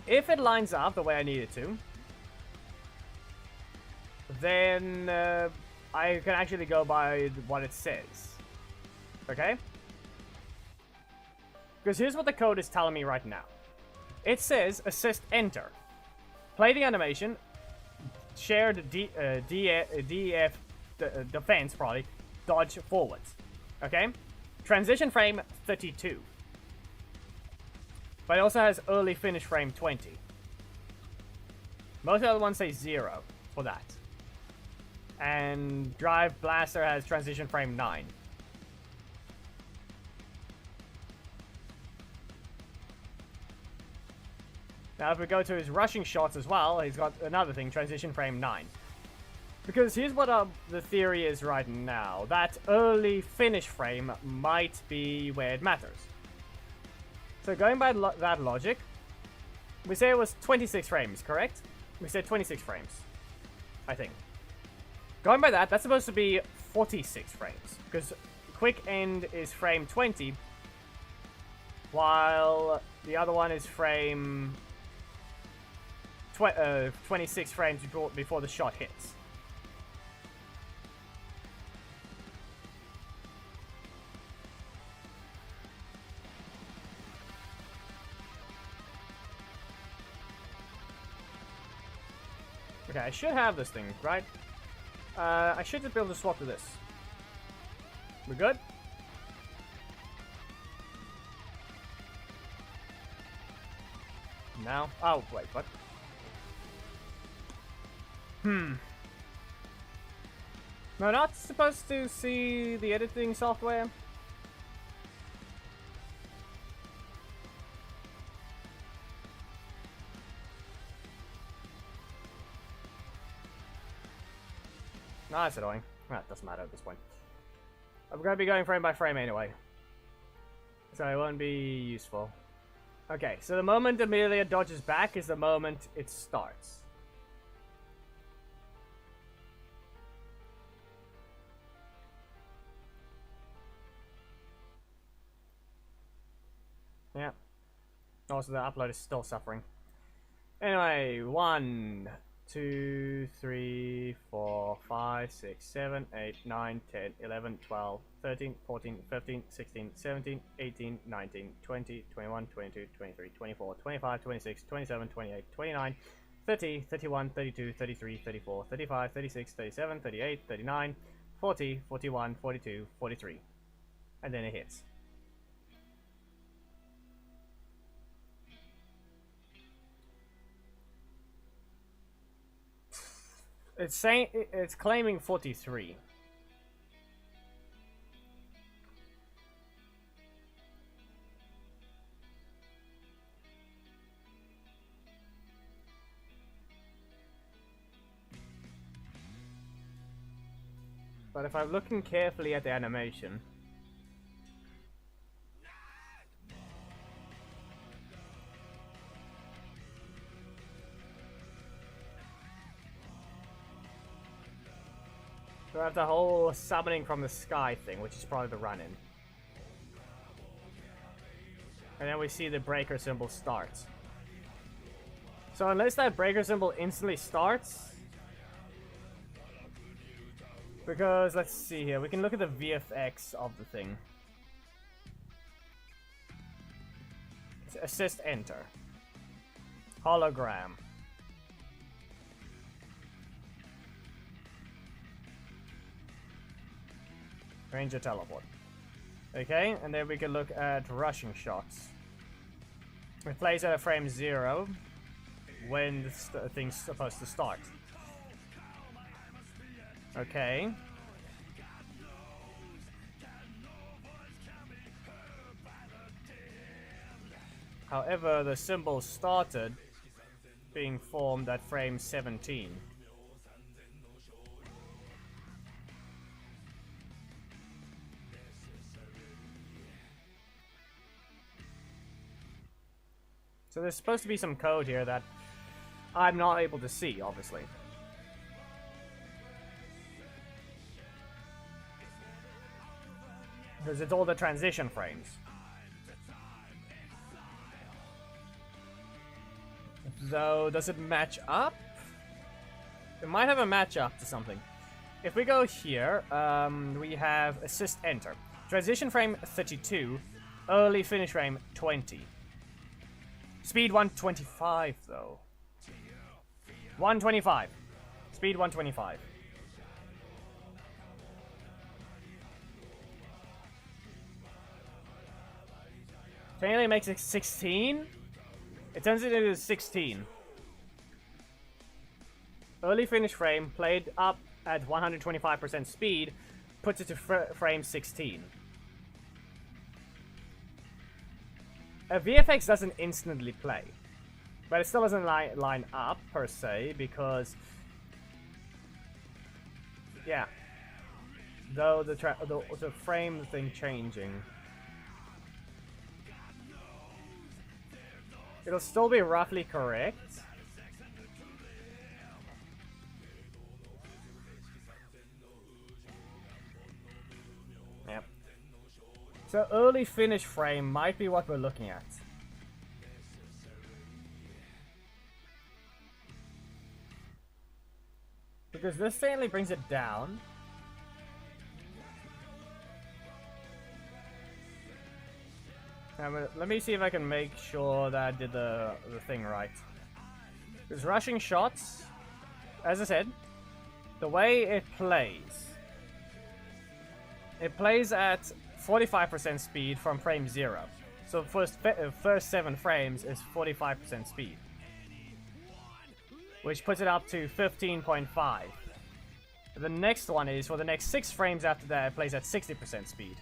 If it lines up the way I need it to, then I can actually go by what it says. Okay? Because here's what the code is telling me right now. It says assist enter. Play the animation. Shared DF defense probably. Dodge forwards. Okay? Transition frame 32. But it also has early finish frame 20. Most of the other ones say 0 for that. And Drive Blaster has transition frame 9. Now if we go to his rushing shots as well, he's got another thing, transition frame 9. Because here's what the theory is right now. That early finish frame might be where it matters. So going by that logic, we say it was 26 frames, correct? We said 26 frames, I think. Going by that, that's supposed to be 46 frames. Because quick end is frame 20, while the other one is frame 26 frames before the shot hits. Okay, I should have this thing, right? I should just be able to swap to this. We're good? Now? Oh, wait, what? No, not supposed to see the editing software? No, that's annoying. That doesn't matter at this point. I'm going to be going frame by frame anyway, so it won't be useful. Okay, so the moment Amelia dodges back is the moment it starts. Yeah. Also, the upload is still suffering. Anyway, 1, 2, 3, 4, 5, 6, 7, 8, 9, 10, 11, 12, 13, 14, 15, 16, 17, 18, 19, 20, 21, 22, 23, 24, 25, 26, 27, 28, 29, 30, 31, 32, 33, 34, 35, 36, 37, 38, 39, 40, 41, 42, 43. And then it hits. It's saying it's claiming 43. But if I'm looking carefully at the animation, so I have the whole summoning from the sky thing, which is probably the run-in. And then we see the breaker symbol starts. So unless that breaker symbol instantly starts... Because, let's see here, we can look at the VFX of the thing. It's assist enter. Hologram. Ranger teleport. Okay, and then we can look at rushing shots. It plays at a frame 0 when the thing's supposed to start. Okay. However, the symbol started being formed at frame 17. So there's supposed to be some code here that I'm not able to see, obviously. Because it's all the transition frames. Though, does it match up? It might have a match up to something. If we go here, we have assist enter. Transition frame 32, early finish frame 20. Speed 125 though. 125. Speed 125. Technically makes it 16. It turns it into 16. Early finish frame played up at 125% speed puts it to frame 16. A VFX doesn't instantly play, but it still doesn't line up per se because, yeah, though the frame thing changing, it'll still be roughly correct. Yep. So early finish frame might be what we're looking at. Because this certainly brings it down. Let me see if I can make sure that I did the thing right. Because rushing shots, as I said, the way it plays at 45% speed from frame 0. So first 7 frames is 45% speed, which puts it up to 15.5. The next one is, for the next 6 frames after that, it plays at 60% speed.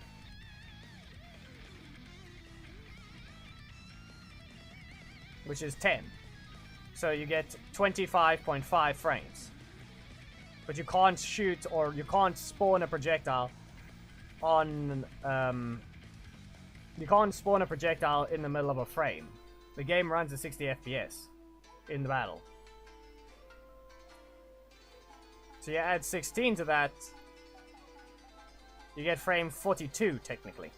Which is 10. So you get 25.5 frames. But you can't shoot or you can't spawn a projectile on... you can't spawn a projectile in the middle of a frame. The game runs at 60 FPS in the battle. So you add 16 to that, you get frame 42 technically.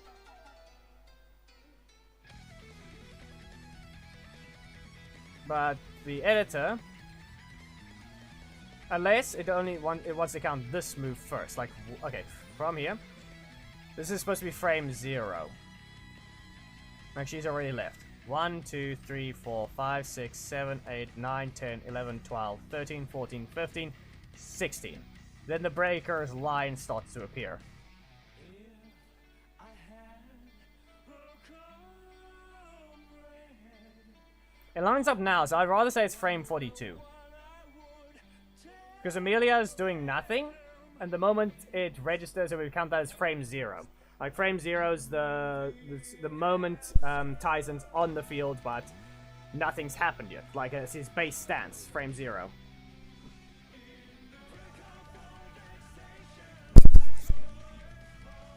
But the editor, unless it wants to count this move first, like, okay, from here, this is supposed to be frame 0. Actually, he's already left. 1, 2, 3, 4, 5, 6, 7, 8, 9, 10, 11, 12, 13, 14, 15, 16. Then the breaker's line starts to appear. It lines up now, so I'd rather say it's frame 42. Because Amelia is doing nothing, and the moment it registers, it will count that as frame 0. Like, frame 0 is the moment Tyson's on the field, but nothing's happened yet. Like, it's his base stance, frame 0.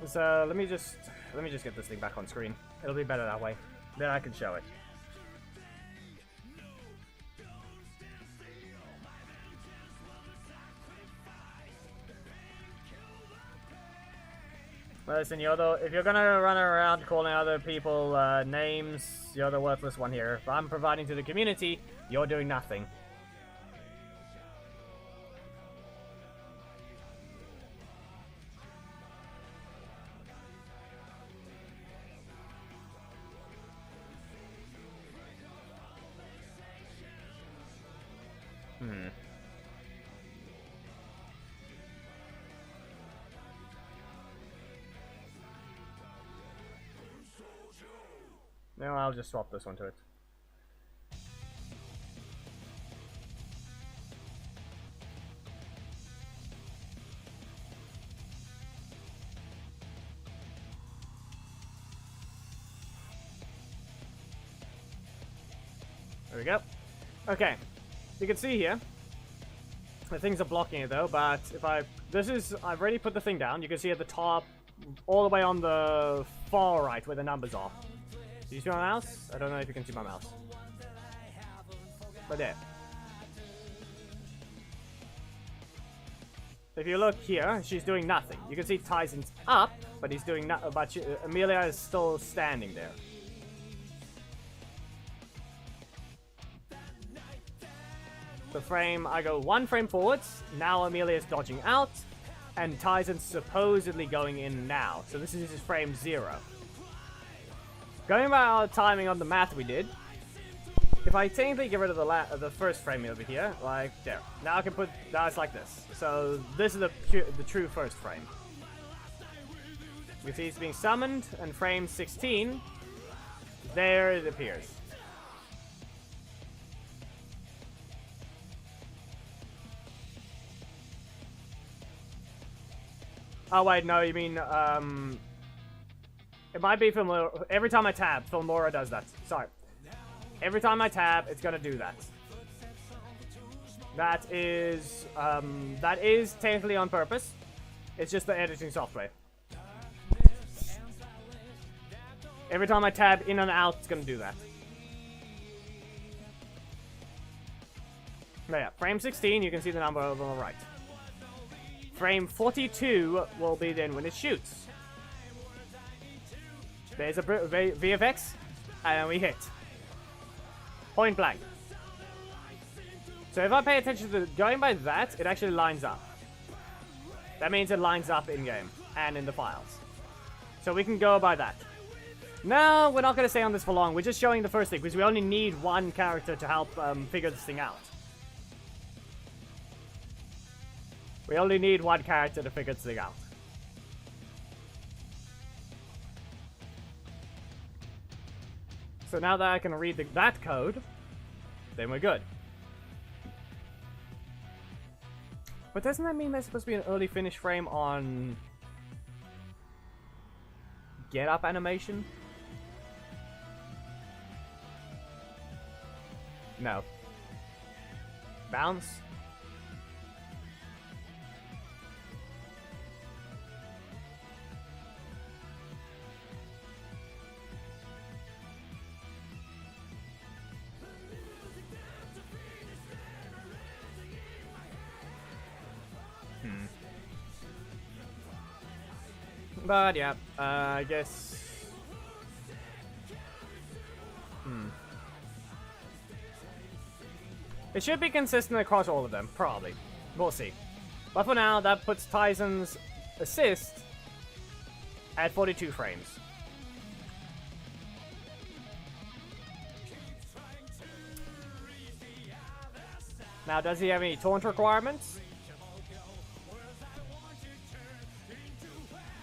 So, let me just get this thing back on screen. It'll be better that way. Then I can show it. Listen, if you're gonna run around calling other people names, you're the worthless one here. If I'm providing to the community, you're doing nothing. No, I'll just swap this one to it. There we go. Okay, you can see here, the things are blocking it though, but if I've already put the thing down. You can see at the top, all the way on the far right where the numbers are. Do you see my mouse? I don't know if you can see my mouse. But there. If you look here, she's doing nothing. You can see Tyson's up, but he's doing nothing. But Amelia is still standing there. The frame, I go 1 frame forwards. Now Amelia's dodging out, and Tyson's supposedly going in now. So this is his frame 0. Going by our timing on the math we did, if I technically get rid of the first frame over here, like there, now I can put, now it's like this. So this is the true first frame. You can see it's being summoned, and frame 16, there it appears. Oh wait, no, you mean, it might be Filmora. Every time I tab, Filmora does that. Sorry. Every time I tab, it's gonna do that. That is technically on purpose. It's just the editing software. Every time I tab in and out, it's gonna do that. But yeah, frame 16, you can see the number over on the right. Frame 42 will be then when it shoots. There's a VFX, and we hit. Point blank. So if I pay attention to going by that, it actually lines up. That means it lines up in-game and in the files. So we can go by that. No, we're not going to stay on this for long. We're just showing the first thing, because we only need one character to help figure this thing out. We only need one character to figure this thing out. So now that I can read that code, then we're good. But doesn't that mean there's supposed to be an early finish frame on get up animation? No. Bounce? But yeah, I guess. It should be consistent across all of them, probably. We'll see. But for now, that puts Tyson's assist at 42 frames. Now, does he have any taunt requirements?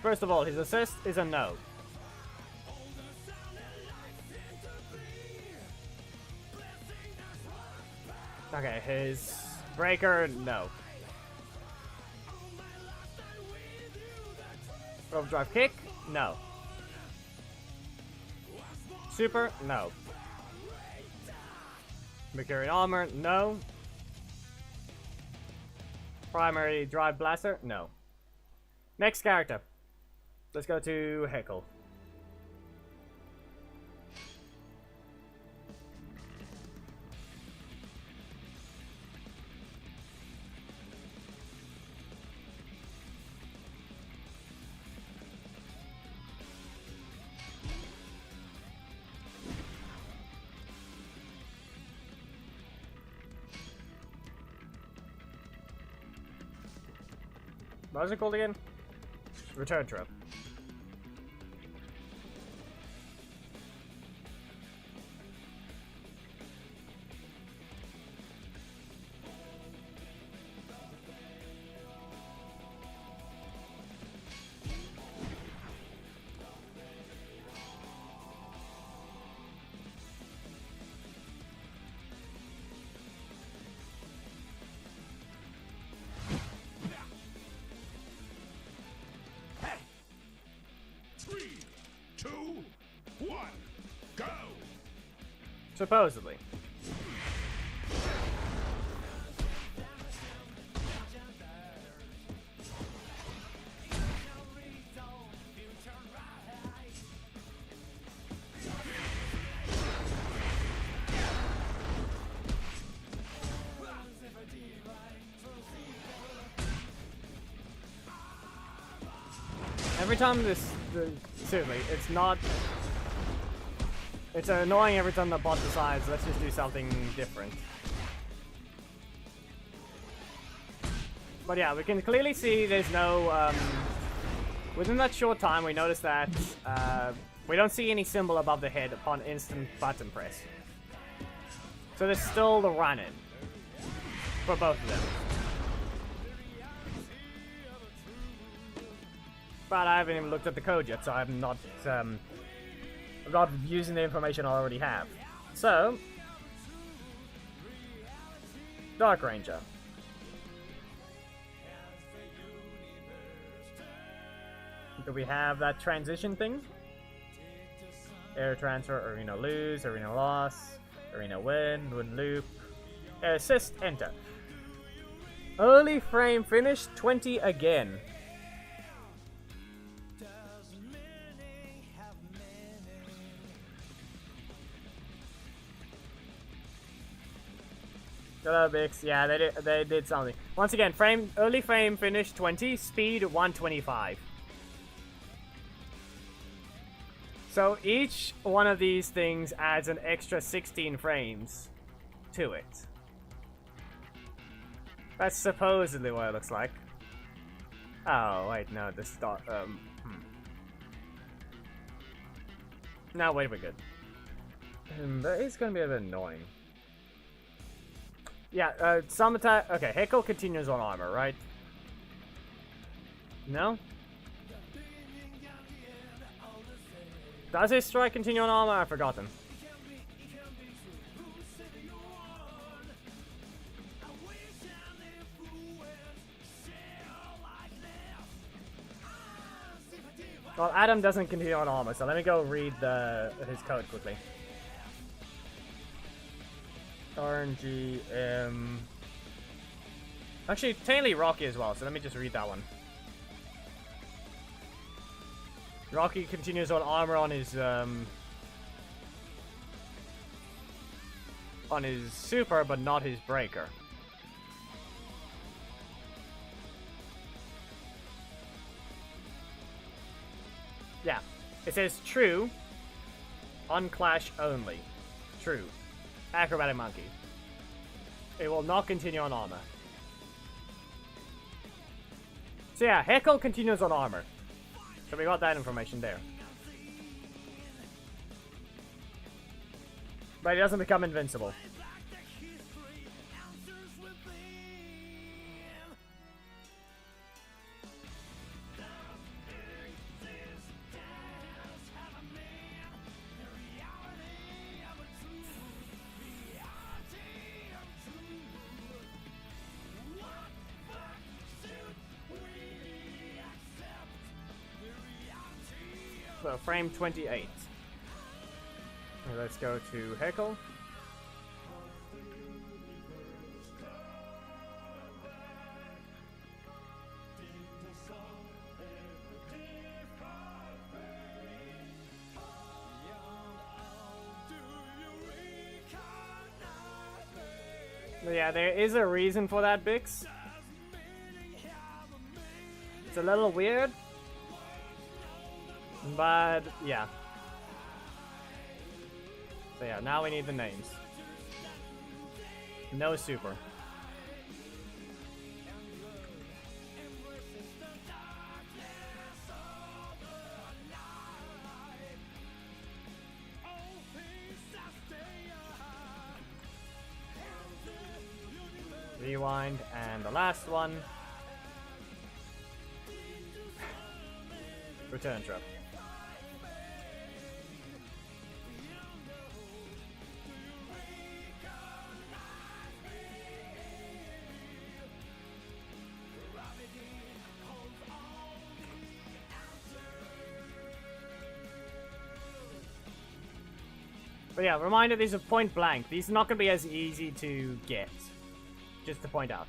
First of all, his assist is a no. Okay, his breaker, no. Overdrive kick, no. Super, no. Mercurian armor, no. Primary drive blaster, no. Next character. Let's go to Heckle. What was it called again? Return trip. Supposedly. Every time seriously, it's not. It's annoying every time the bot decides, let's just do something different. But yeah, we can clearly see there's no, within that short time we notice that, we don't see any symbol above the head upon instant button press. So there's still the run-in. For both of them. But I haven't even looked at the code yet, so I'm not using the information I already have. So, Dark Ranger. Do we have that transition thing? Air transfer, arena lose, arena loss, arena win loop. Assist, enter. Early frame finish, 20 again. Hello, Bix. Yeah, they did something. Once again, early frame finish 20, speed 125. So each one of these things adds an extra 16 frames to it. That's supposedly what it looks like. Oh, wait, no, this start, No, wait, we're good. But it's gonna be a bit annoying. Yeah, some attack. Okay, Heckle continues on armor, right? No? Does his strike continue on armor? I've forgotten. Well, Adam doesn't continue on armor, so let me go read his code quickly. RNG, Actually, technically Rocky as well, so let me just read that one. Rocky continues on armor on his super, but not his breaker. Yeah, it says true, on clash only. True. Acrobatic monkey. It will not continue on armor. So yeah, Heckle continues on armor. So we got that information there. But he doesn't become invincible. So frame 28. Let's go to Heckle. But yeah, there is a reason for that, Bix. It's a little weird. But, yeah. So yeah, now we need the names. No super. Rewind, and the last one. Return trap. But yeah, reminder, these are point blank. These are not going to be as easy to get. Just to point out.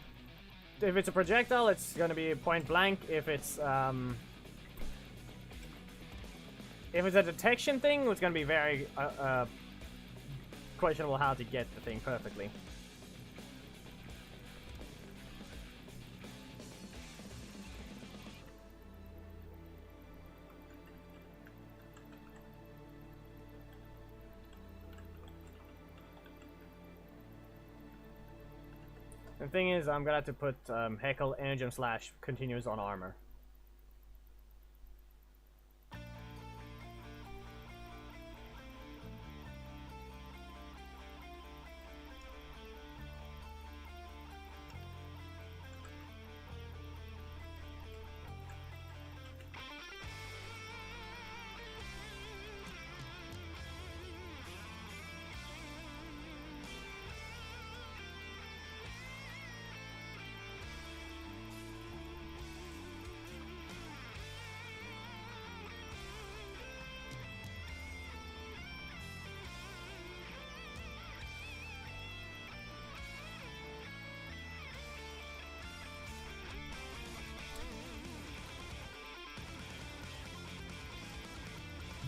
If it's a projectile, it's going to be point blank. If it's a detection thing, it's going to be very questionable how to get the thing perfectly. The thing is, I'm gonna have to put Heckle Energem slash continues on armor.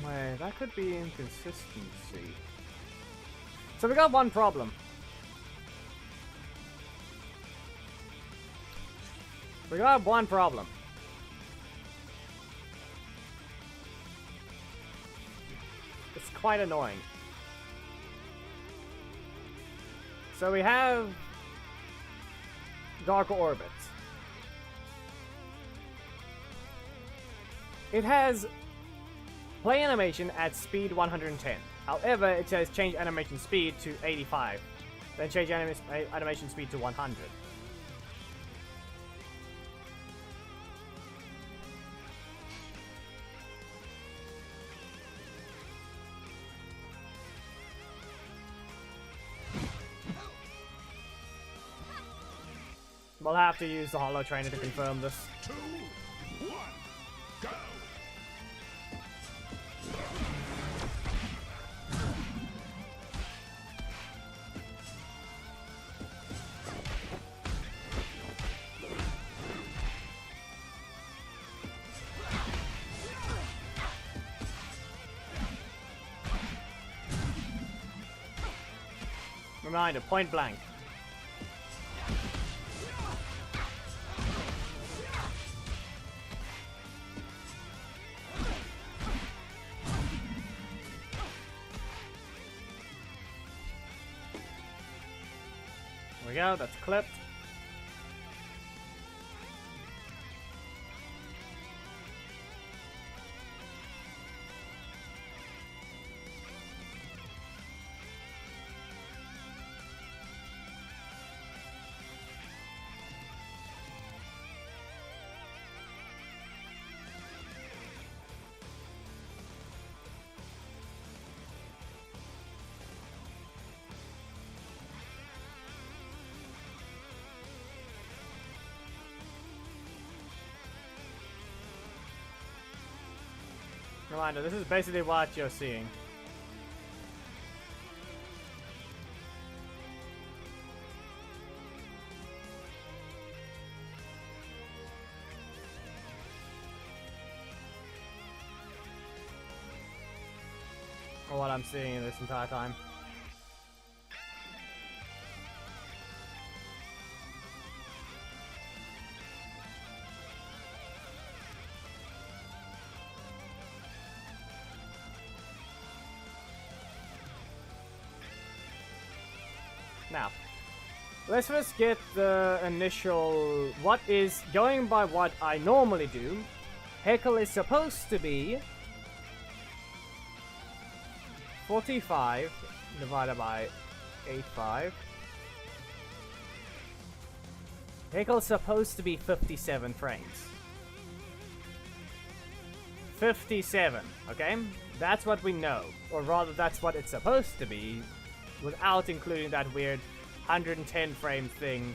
Wait, that could be inconsistency. So we got one problem. We got one problem. quite annoying. So we have Dark Orbit. It has play animation at speed 110. However, it says change animation speed to 85. Then change animation speed to 100. We'll have to use the Holo Trainer to confirm this. 2, 1, go! Reminder, point blank. There we go, that's clipped. Reminder, this is basically what you're seeing. Or what I'm seeing this entire time. Now, let's first get the initial, what is, going by what I normally do, Heckle is supposed to be 45 divided by 85. Heckle's supposed to be 57 frames. 57, okay? That's what we know, or rather that's what it's supposed to be, without including that weird 110 frame thing,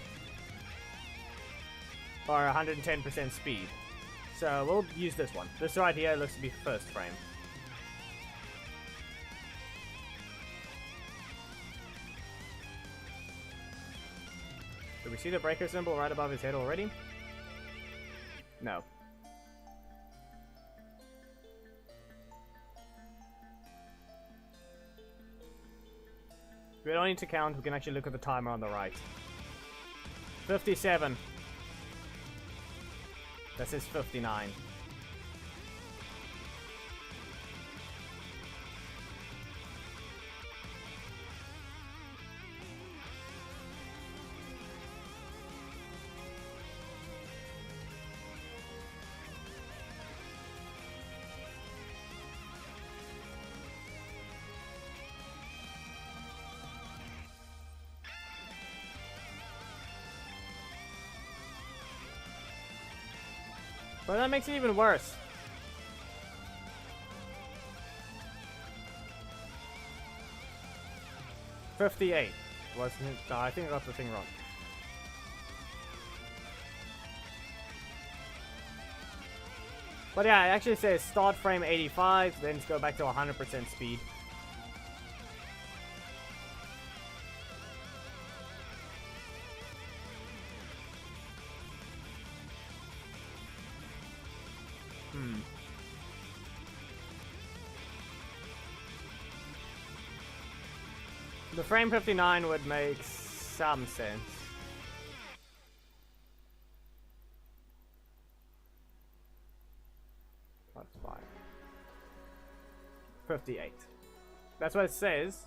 or 110% speed. So we'll use this one. This right here looks to be first frame. Do we see the breaker symbol right above his head already? No. We don't need to count, we can actually look at the timer on the right. 57. That says 59. But that makes it even worse. $58. Wasn't it? No, I think I got the thing wrong. But yeah, it actually says start frame 85, then go back to 100% speed. The frame 59 would make some sense. That's fine. 58. That's what it says.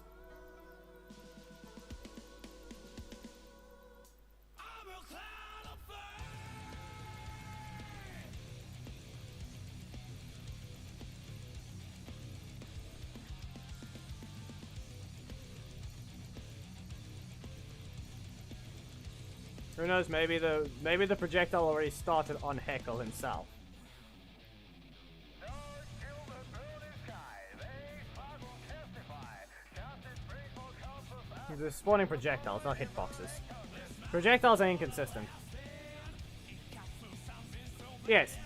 Who knows, maybe the projectile already started on Heckle himself. They're spawning projectiles, not hitboxes. Projectiles are inconsistent. Yes.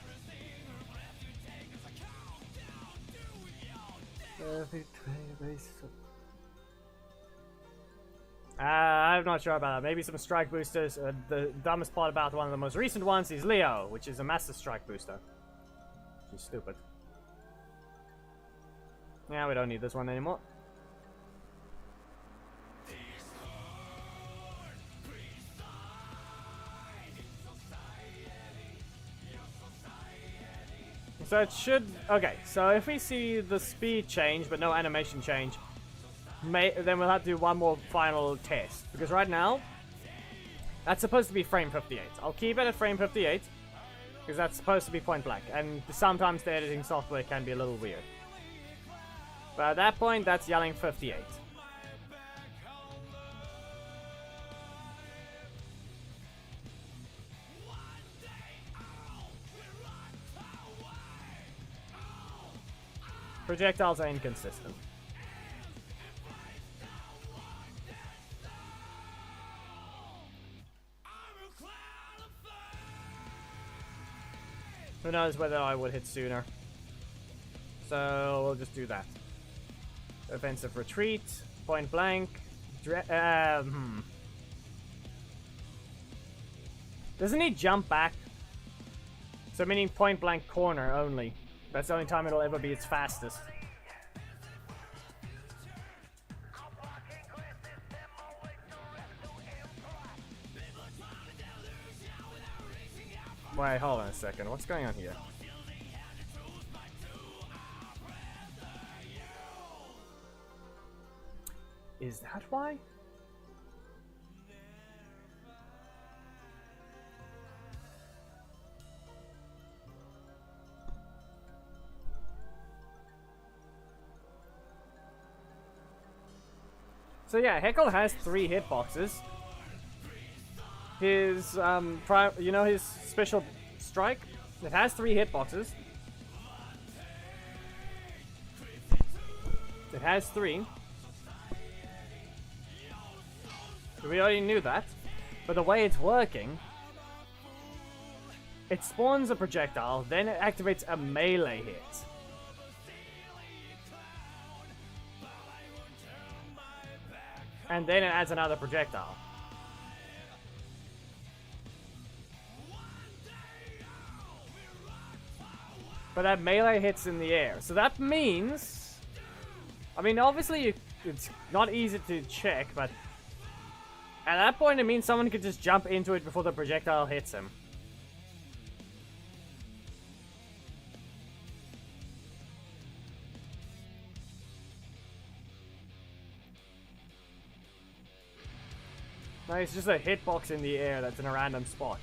I'm not sure about that. Maybe some strike boosters. The dumbest part about one of the most recent ones is Leo, which is a massive strike booster. Which is stupid. Yeah, we don't need this one anymore. So it should... Okay, so if we see the speed change, but no animation change, then we'll have to do one more final test. Because right now, that's supposed to be frame 58. I'll keep it at frame 58, because that's supposed to be point blank. And sometimes the editing software can be a little weird. But at that point, that's yelling 58. Projectiles are inconsistent. Who knows whether I would hit sooner. So we'll just do that. Offensive retreat, point blank. Doesn't he jump back? So meaning point blank corner only. That's the only time it'll ever be its fastest. Wait, hold on a second. What's going on here? Is that why? So yeah, Heckle has 3 hitboxes. His you know his special strike? It has 3 hitboxes. It has 3. We already knew that. But the way it's working, it spawns a projectile, then it activates a melee hit. And then it adds another projectile. But that melee hits in the air. So that means... I mean, obviously it's not easy to check, but... At that point, it means someone could just jump into it before the projectile hits him. No, it's just a hitbox in the air that's in a random spot.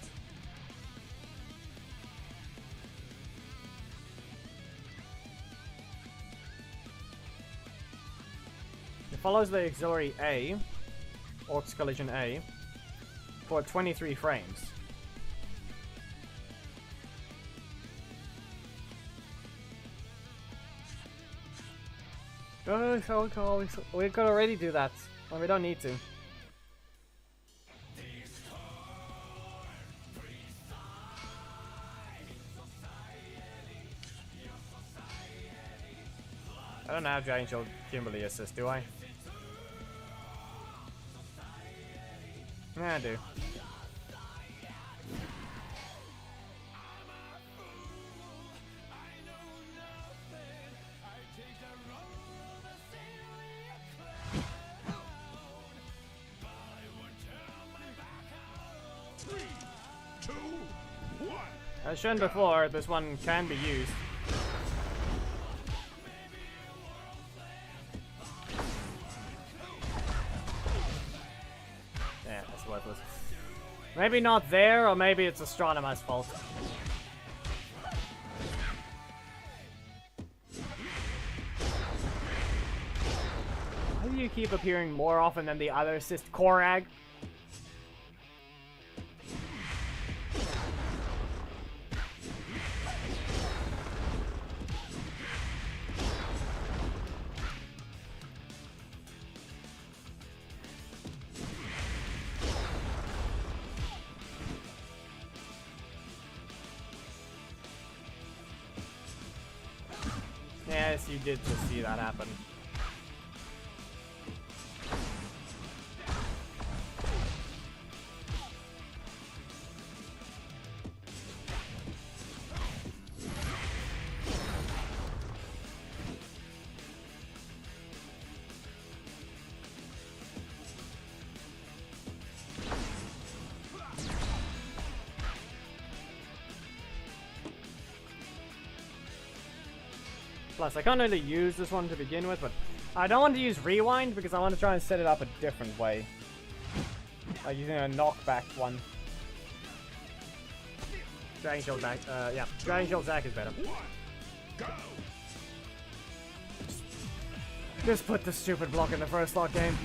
It follows the auxiliary A, Aux collision A, for 23 frames. Oh, we could already do that. Well, we don't need to. I don't have Giant Shield Kimberly assist, do I? Yeah, I do. Three, two, one. As shown before, this one can be used. Maybe not there, or maybe it's Astronomer's fault. Why do you keep appearing more often than the other assist Korag? Yes, you did just see that happen. Plus, I can't really use this one to begin with, but I don't want to use rewind because I want to try and set it up a different way. Like using a knockback one. Dragon Shield Zack, yeah. Dragon Shield Zack is better. Go. Just put the stupid block in the first slot game.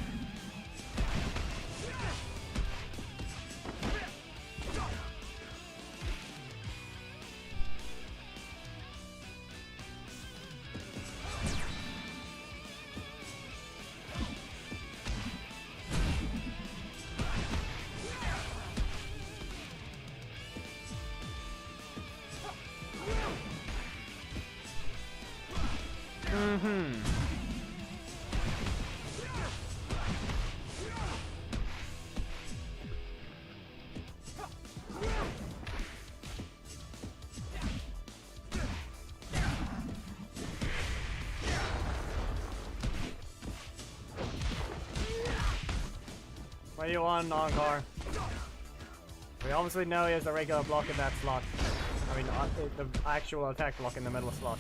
What do you want, Nonkar? We obviously know he has the regular block in that slot. I mean, the actual attack block in the middle slot.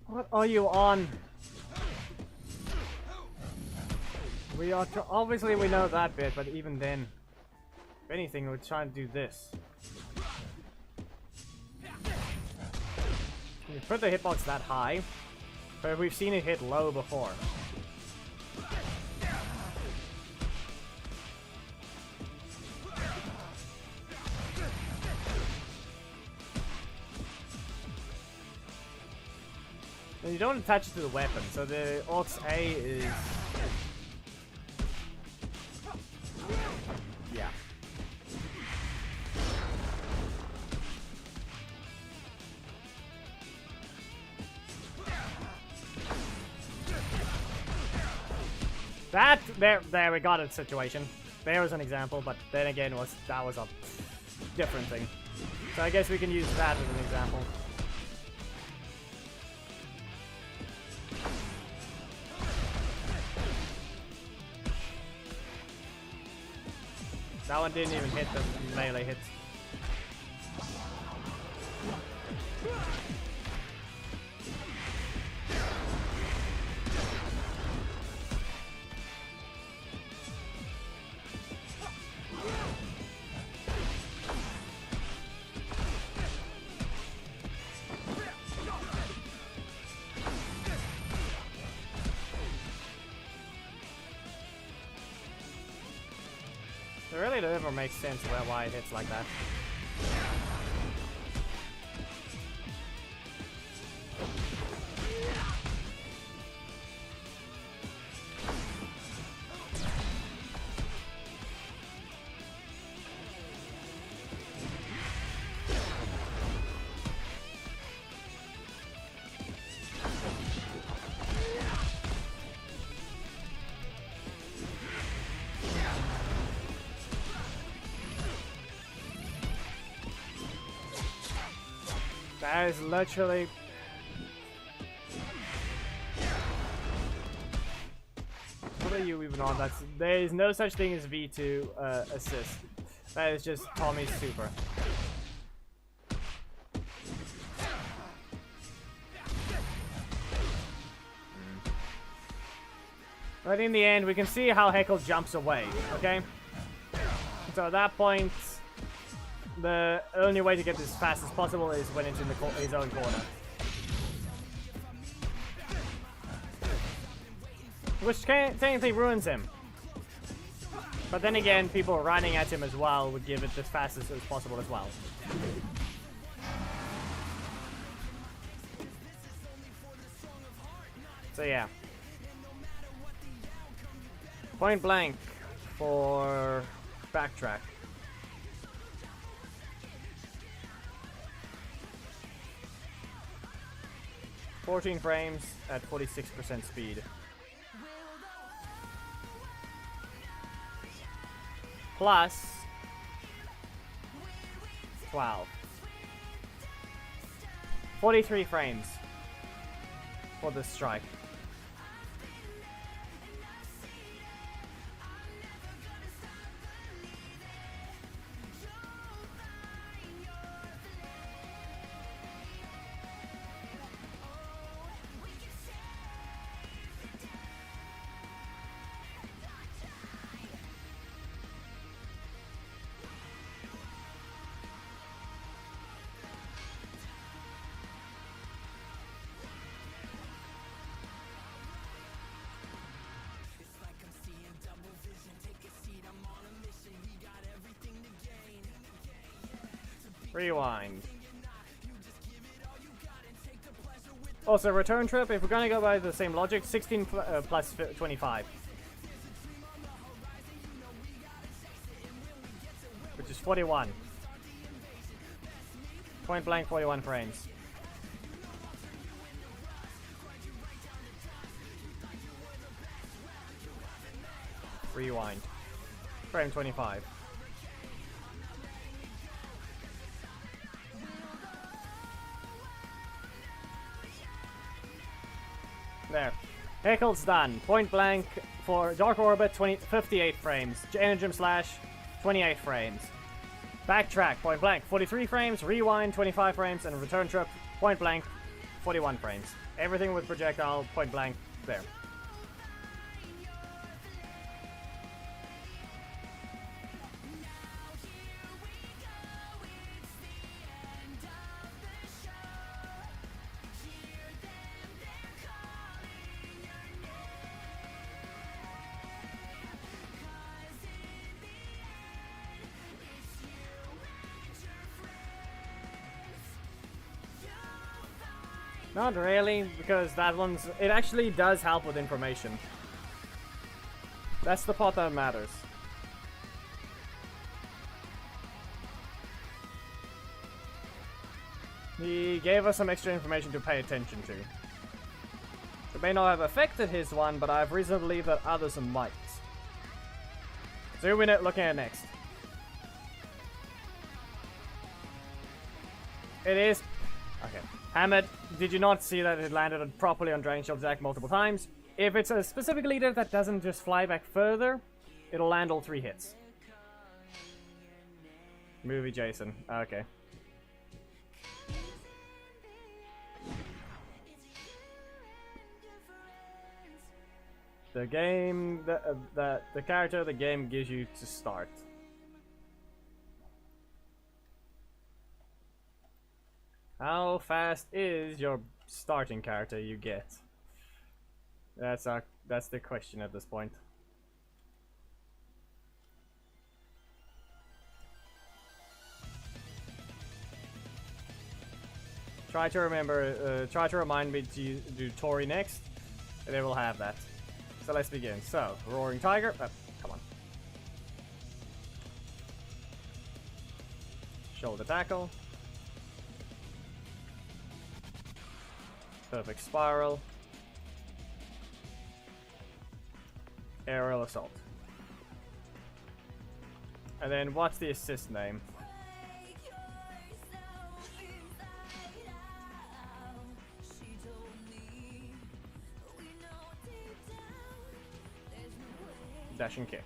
What are you on? We are obviously we know that bit, but even then, if anything, we're trying to do this. We put the hitbox that high, but we've seen it hit low before. And you don't attach it to the weapon, so the Aux A is... yeah. There we got a situation. There was an example, but then again that was a different thing. So I guess we can use that as an example. That one didn't even hit the melee hits. It really never makes sense why it hits like that. That is literally... What are you even on? There is no such thing as V2 assist. That is just Tommy's super. But in the end, we can see how Heckle jumps away, okay? So at that point, the only way to get as fast as possible is when it's in his own corner. Which technically ruins him. But then again, people running at him as well would give it as fast as possible as well. So yeah. Point blank for backtrack. "14 frames at 46% speed. Plus 12. 43 frames for this strike. Rewind. Also, return trip, if we're gonna go by the same logic, 16 plus 25. Which is 41. Point blank, 41 frames. Rewind. Frame 25. There. Heckle's done. Point blank for Dark Orbit, 58 frames. Energem Slash, 28 frames. Backtrack, point blank, 43 frames. Rewind, 25 frames. And return trip, point blank, 41 frames. Everything with projectile, point blank, there. Not really, because that one's... It actually does help with information. That's the part that matters. He gave us some extra information to pay attention to. It may not have affected his one, but I have reason to believe that others might. So who we're looking at next? It is... Okay. Hammett, did you not see that it landed properly on Dragon Shield Zack multiple times? If it's a specific leader that doesn't just fly back further, it'll land all 3 hits. Movie Jason. Okay. The game, the character the game gives you to start. How fast is your starting character you get? That's the question at this point. Try to remember, try to remind me to do Tori next, and they will have that. So let's begin. So, Roaring Tiger, come on. Shoulder tackle. Perfect spiral. Aerial assault. And then what's the assist name? dash and kick.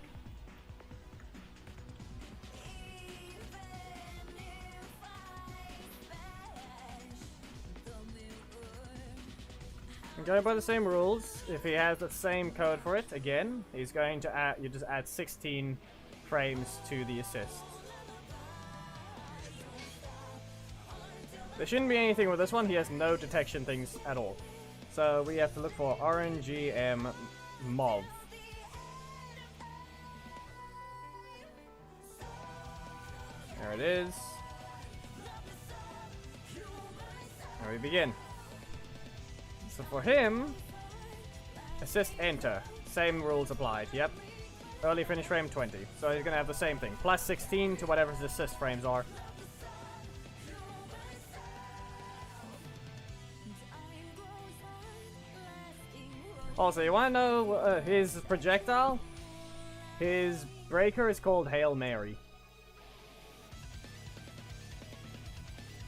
Going by the same rules, if he has the same code for it, again, he's going to add, you just add 16 frames to the assist. There shouldn't be anything with this one, he has no detection things at all. So we have to look for RNGM MOV. There it is. And we begin. So for him, assist enter. Same rules applied, yep. Early finish frame 20. So he's gonna have the same thing. Plus 16 to whatever his assist frames are. Also, you wanna know his projectile? His breaker is called Hail Mary.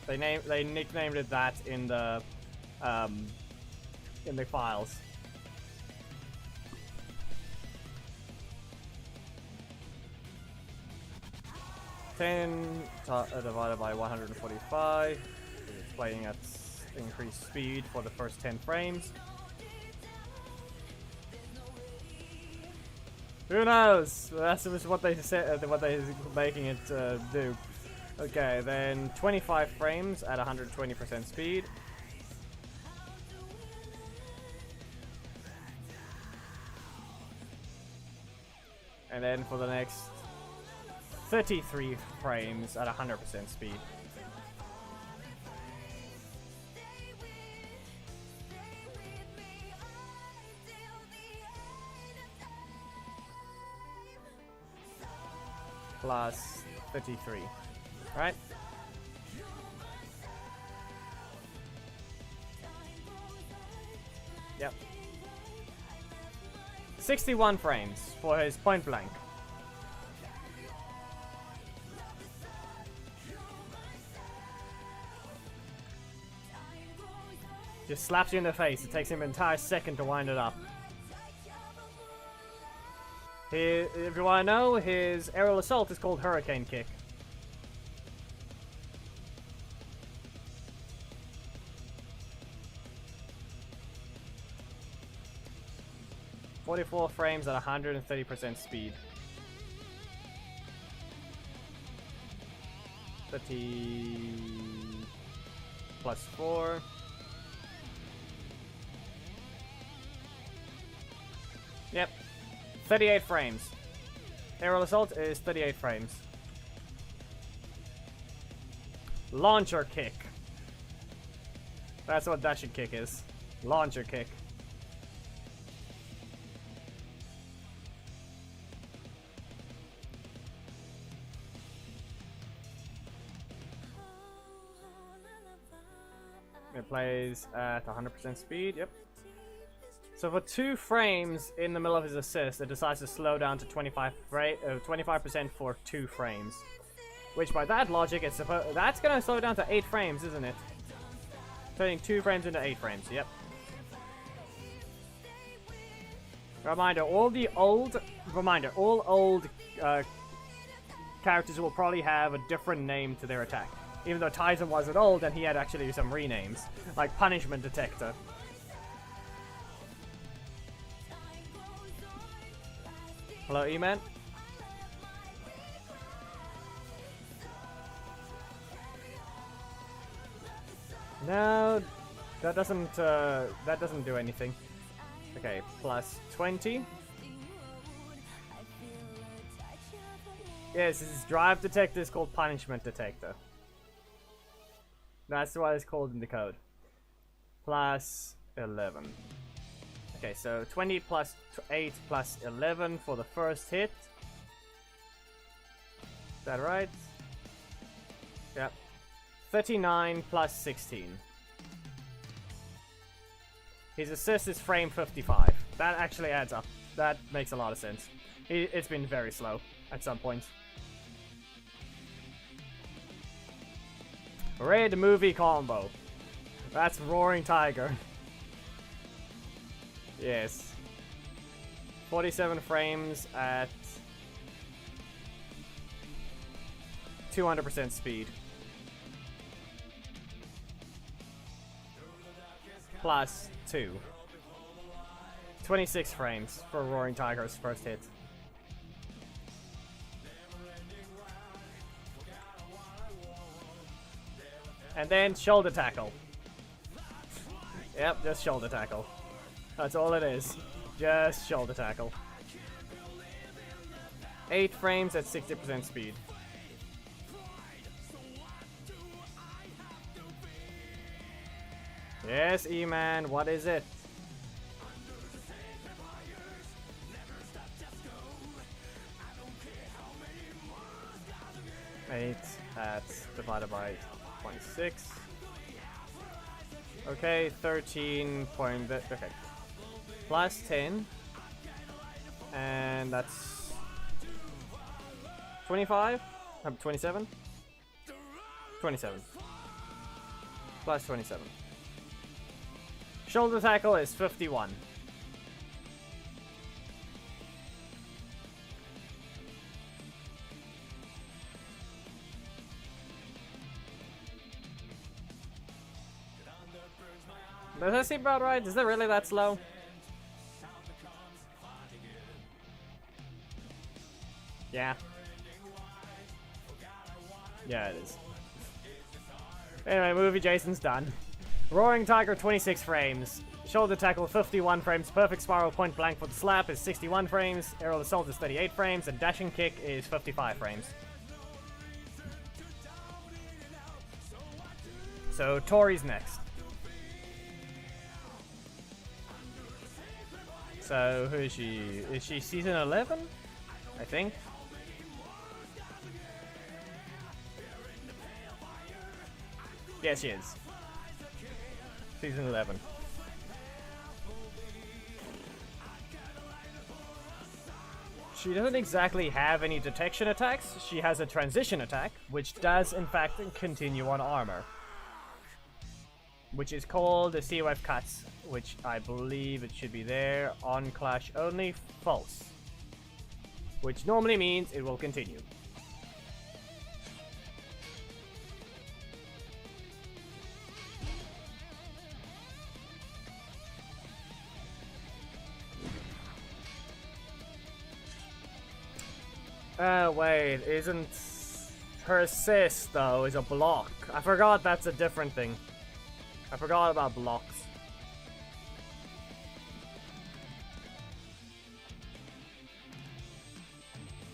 They nicknamed it that in the files. Divided by 145. It's playing at increased speed for the first 10 frames. Who knows? That's just what they said. What they're making it do. Okay, then 25 frames at 120% speed. And then for the next 33 frames at 100% speed. Plus 33, right? Yep. 61 frames for his point blank. Just slaps you in the face. It takes him an entire second to wind it up. If you want to know, his aerial assault is called Hurricane Kick. .44 frames at 130% speed. 30 plus 4. Yep. 38 frames. Aerial assault is 38 frames. Launcher kick. That's what dash and kick is. Launcher kick. It plays at 100% speed, yep. So for 2 frames in the middle of his assist, it decides to slow down to 25% for 2 frames. Which by that logic, that's gonna slow down to 8 frames, isn't it? Turning 2 frames into 8 frames, yep. Reminder, all old characters will probably have a different name to their attack. Even though Tyson wasn't old, and he had actually some renames, like Punishment Detector. Hello, E-Man? No, that doesn't do anything. Okay, plus 20. Yes, his drive detector is called Punishment Detector. That's what it's called in the code. Plus 11. Okay, so 20 plus 8 plus 11 for the first hit. Is that right? Yep. 39 plus 16. His assist is frame 55. That actually adds up. That makes a lot of sense. It's been very slow at some points. Red movie combo. That's Roaring Tiger. Yes. 47 frames at 200% speed. Plus 2. 26 frames for Roaring Tiger's first hit. And then shoulder tackle. Yep, just shoulder tackle. That's all it is. Just shoulder tackle. 8 frames at 60% speed. Yes, E-Man, what is it? Eight at divided by 26. Okay, 13 point. Okay, plus 10, and that's 25. 27. 27 plus 27. Shoulder tackle is 51. Does that seem about right? Is that really that slow? Yeah. Yeah, it is. Anyway, movie Jason's done. Roaring Tiger, 26 frames. Shoulder tackle, 51 frames. Perfect spiral point blank for the slap is 61 frames. Aerial assault is 38 frames. And dashing kick is 55 frames. So, Tori's next. So, who is she? Is she season 11? I think. Yes, she is. Season 11. She doesn't exactly have any detection attacks. She has a transition attack, which does in fact continue on armor. Which is called the COF Cuts, which I believe it should be there. On clash only, false. Which normally means it will continue. Wait, isn't her assist though is a block? I forgot that's a different thing. I forgot about blocks.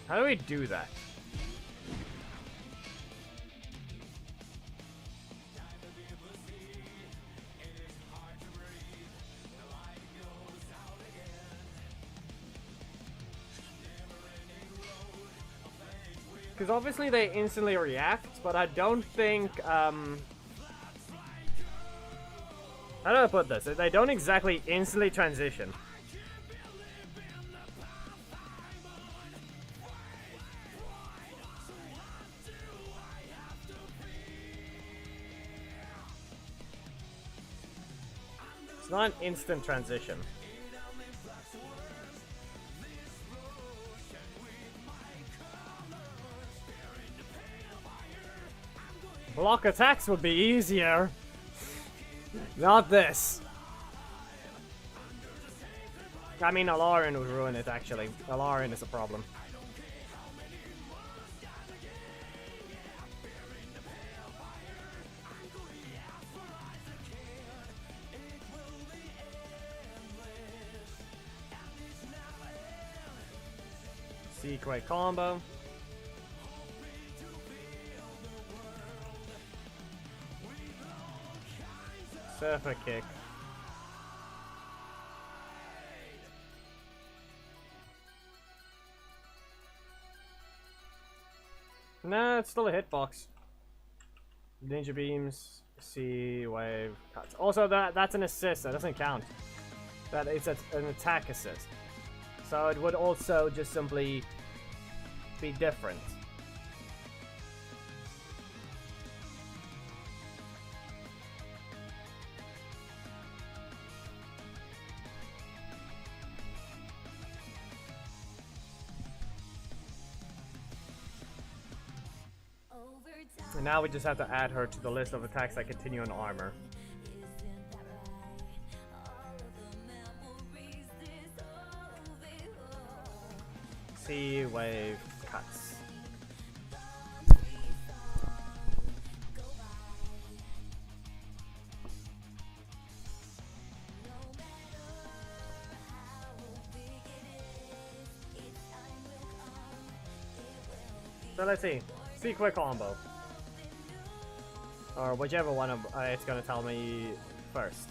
How do we do that? Because obviously they instantly react, but I don't think, how do I put this? They don't exactly instantly transition. It's not an instant transition. Block attacks would be easier. Not this. I mean, Alarin would ruin it, actually. Alarin is a problem. Secret combo. Surfer kick. No, it's still a hitbox. Ninja beams, C wave cuts. Also, that's an assist. That doesn't count. That is an attack assist. So it would also just simply be different. And now we just have to add her to the list of attacks that continue on armor. C wave cuts. So let's see. C quick combo. Or whichever one of it's gonna tell me first.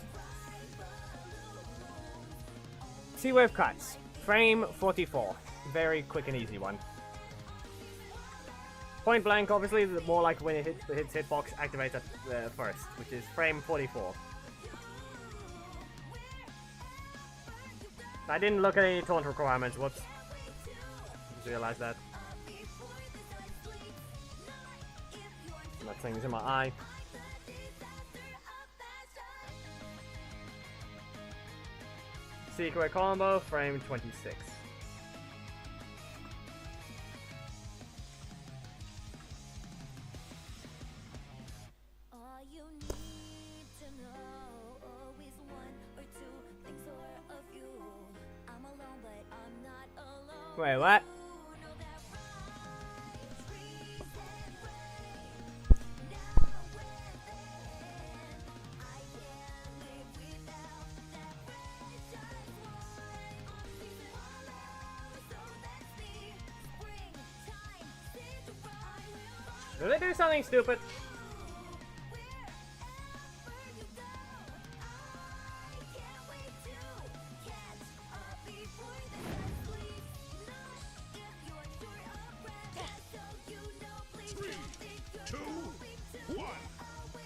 C wave cuts. Frame 44. Very quick and easy one. Point blank, obviously, more like when it hits hitbox, activates at first, which is frame 44. I didn't look at any taunt requirements. Whoops. Just realized that. That thing's in my eye. Secret combo, frame 26. All you need to know, always one or two things or a few. I'm alone, but I'm not alone. Wait, what? Did they do something stupid? Three, two, one,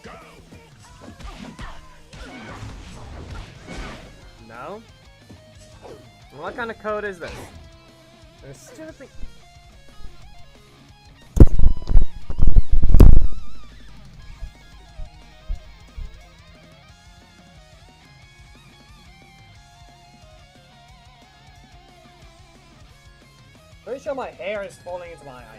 go! No? What kind of code is this? This stupid thing. Pretty sure my hair is falling into my eye.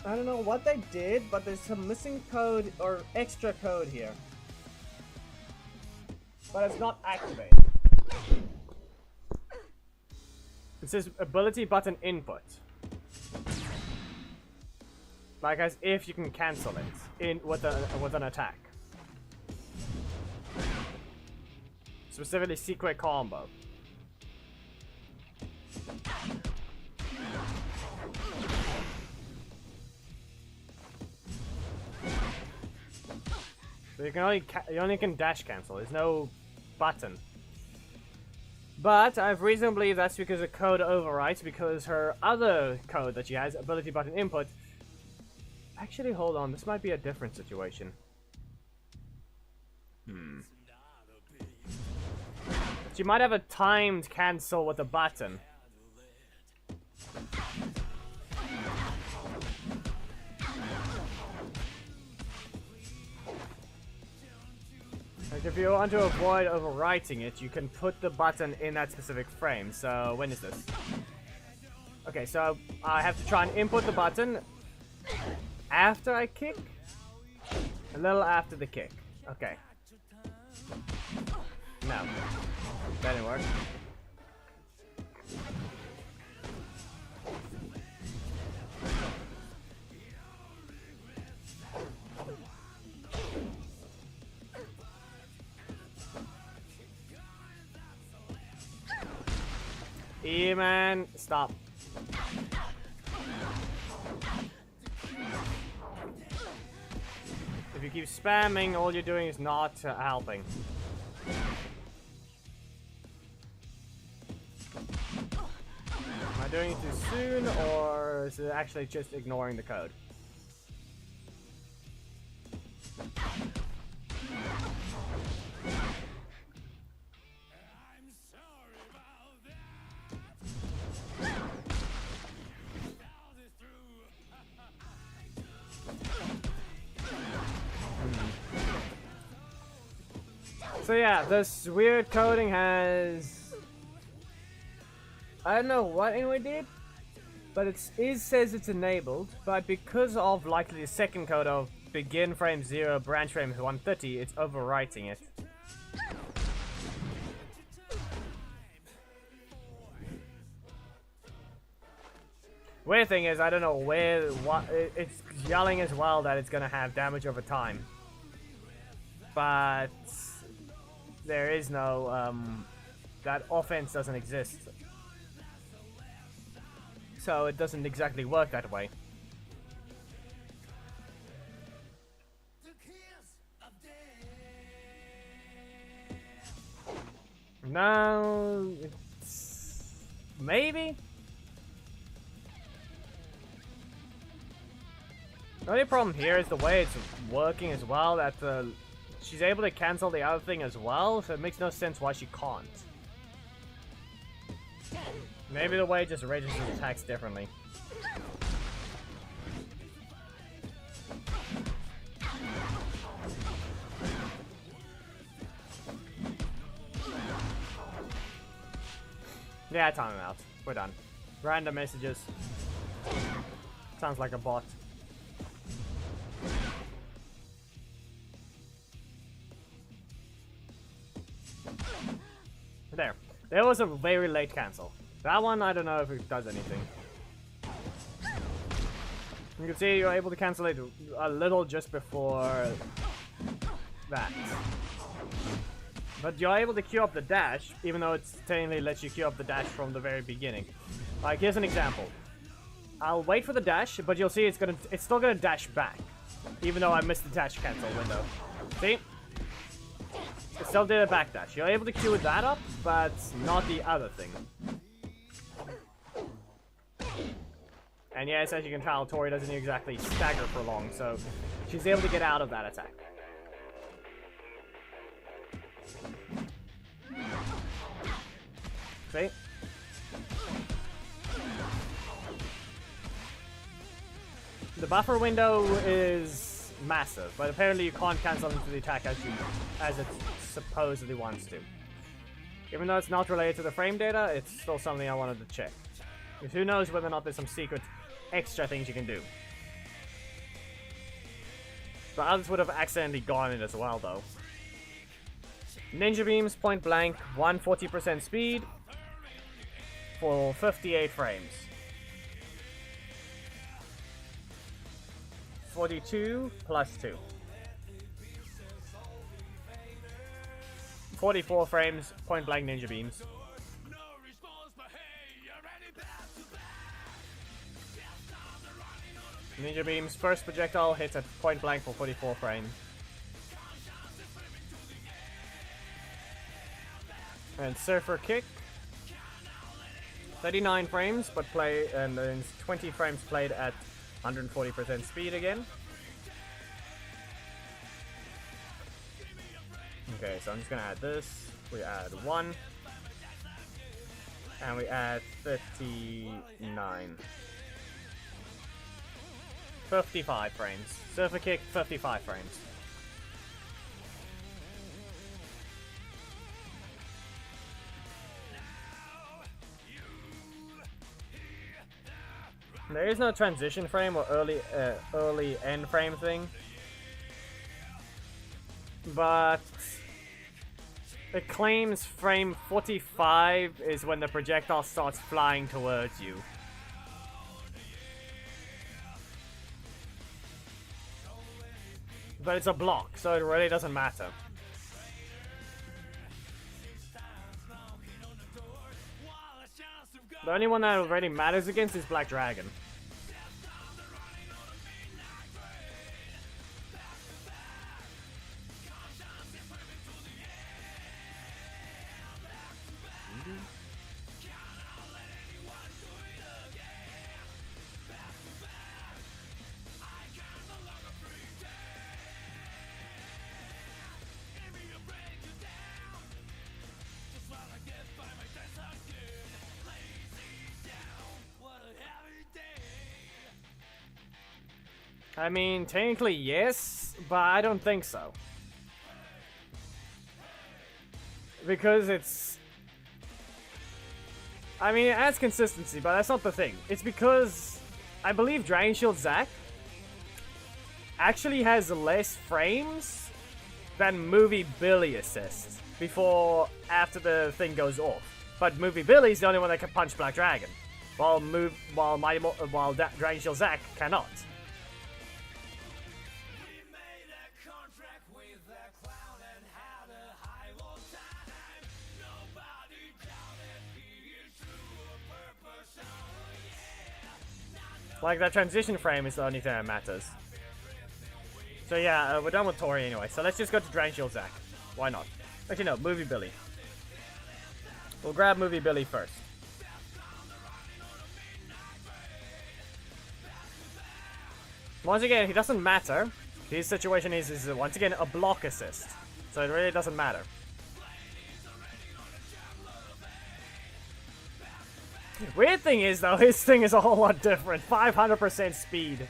I don't know what they did, but there's some missing code or extra code here. But it's not activated. It says ability button input. Like as if you can cancel it in with an attack. Specifically secret combo. So you only can dash cancel. There's no button. But I have reason to believe that's because the code overwrites, because her other code that she has, ability button input. Actually, hold on. This might be a different situation. She might have a timed cancel with a button. Like if you want to avoid overwriting it, you can put the button in that specific frame. So when is this? Okay, so I have to try and input the button after I kick, a little after the kick. Okay. No, that didn't work. E-man, stop. If you keep spamming, all you're doing is not helping. Am I doing it too soon, or is it actually just ignoring the code? I'm sorry about that. Thought this through. So yeah, this weird coding has... I don't know what anyone did, but it says it's enabled, but because of likely the second code of begin frame 0, branch frame 130, it's overwriting it. Weird thing is, I don't know it's yelling as well that it's gonna have damage over time. But there is no, that offense doesn't exist. So it doesn't exactly work that way. No, it's maybe. The only problem here is the way it's working as well, that she's able to cancel the other thing as well, so it makes no sense why she can't. Maybe the way it just registers attacks differently. Yeah, time out. We're done. Random messages. Sounds like a bot. There. There was a very late cancel. That one, I don't know if it does anything. You can see you're able to cancel it a little just before that. But you're able to queue up the dash, even though it technically lets you queue up the dash from the very beginning. Like, here's an example. I'll wait for the dash, but you'll see it's still gonna dash back. Even though I missed the dash cancel window. See? It still did a backdash. You're able to queue that up, but not the other thing. And yes, as you can tell, Tori doesn't exactly stagger for long, so she's able to get out of that attack. See? The buffer window is massive, but apparently you can't cancel into the attack as it supposedly wants to. Even though it's not related to the frame data, it's still something I wanted to check. Because who knows whether or not there's some secret extra things you can do. But others would have accidentally gone in as well, though. Ninja beams, point blank, 140% speed for 58 frames. 42 plus 2. 44 frames, point blank ninja beams. Ninja beams, first projectile hits at point blank for 44 frames. And surfer kick, 39 frames, but and then 20 frames played at 140% speed again. Okay, so I'm just gonna add this. We add 1. And we add 39. 55 frames. Surfer kick, 55 frames. There is no transition frame or early end frame thing, but it claims frame 45 is when the projectile starts flying towards you. But it's a block, so it really doesn't matter. The only one that already matters against is Black Dragon. I mean, technically yes, but I don't think so. Because it's... I mean, it adds consistency, but that's not the thing. It's because I believe Dragon Shield Zack actually has less frames than Movie Billy assists after the thing goes off. But Movie Billy's the only one that can punch Black Dragon, while Dragon Shield Zack cannot. Like, that transition frame is the only thing that matters. So yeah, we're done with Tori anyway, so let's just go to Dragon Shield Zack. Why not? Actually no, Movie Billy. We'll grab Movie Billy first. Once again, he doesn't matter. His situation is once again a block assist. So it really doesn't matter. Weird thing is though, his thing is a whole lot different. 500% speed.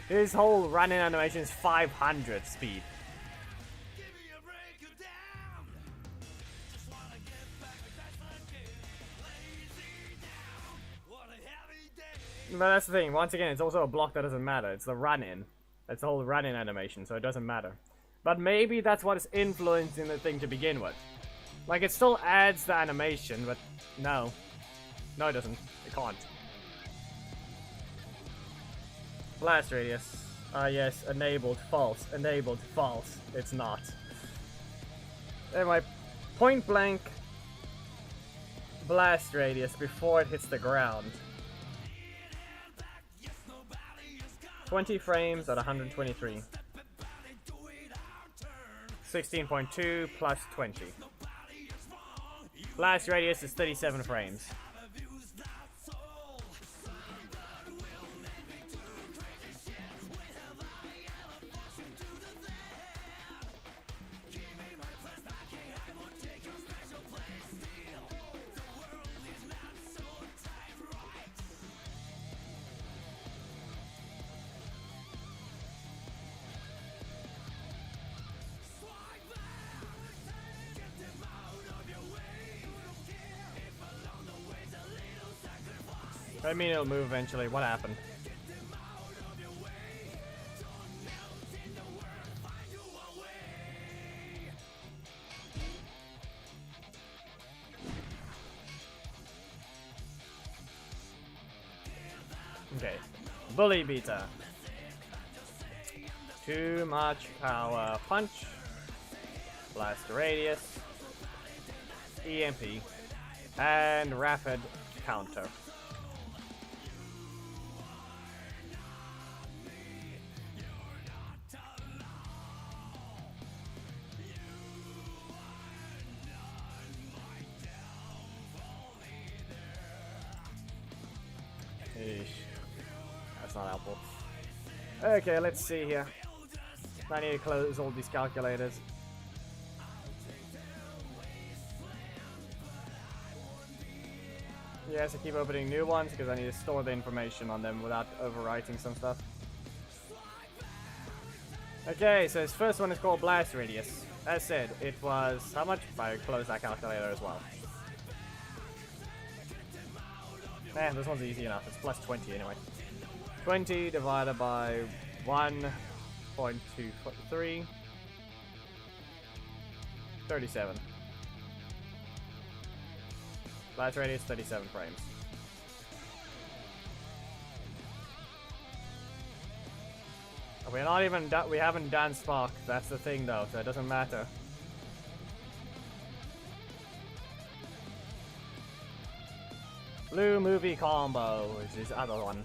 His whole run-in animation is 500 speed. But that's the thing, once again, it's also a block that doesn't matter. It's the run-in. It's the whole run-in animation, so it doesn't matter. But maybe that's what is influencing the thing to begin with. Like, it still adds the animation, but no. No, it doesn't. It can't. Blast radius. Yes, enabled, false. Enabled, false. It's not. Anyway, point blank blast radius before it hits the ground. 20 frames at 123. 16.2 plus 20. Blast radius is 37 frames. I mean, it'll move eventually. What happened? Okay. Bully Beta. Too much power punch. Blast radius. EMP. And rapid counter. That's not helpful. Okay, let's see here. I need to close all these calculators. Yes, I keep opening new ones because I need to store the information on them without overwriting some stuff. Okay, so his first one is called Blast Radius. As said, it was... how much? I closed that calculator as well. Eh, this one's easy enough. It's plus 20 anyway. 20 divided by 1.23. 37. Blast radius 37 frames. We're not even we haven't done Spark. That's the thing though, so it doesn't matter. Blue movie combo is his other one.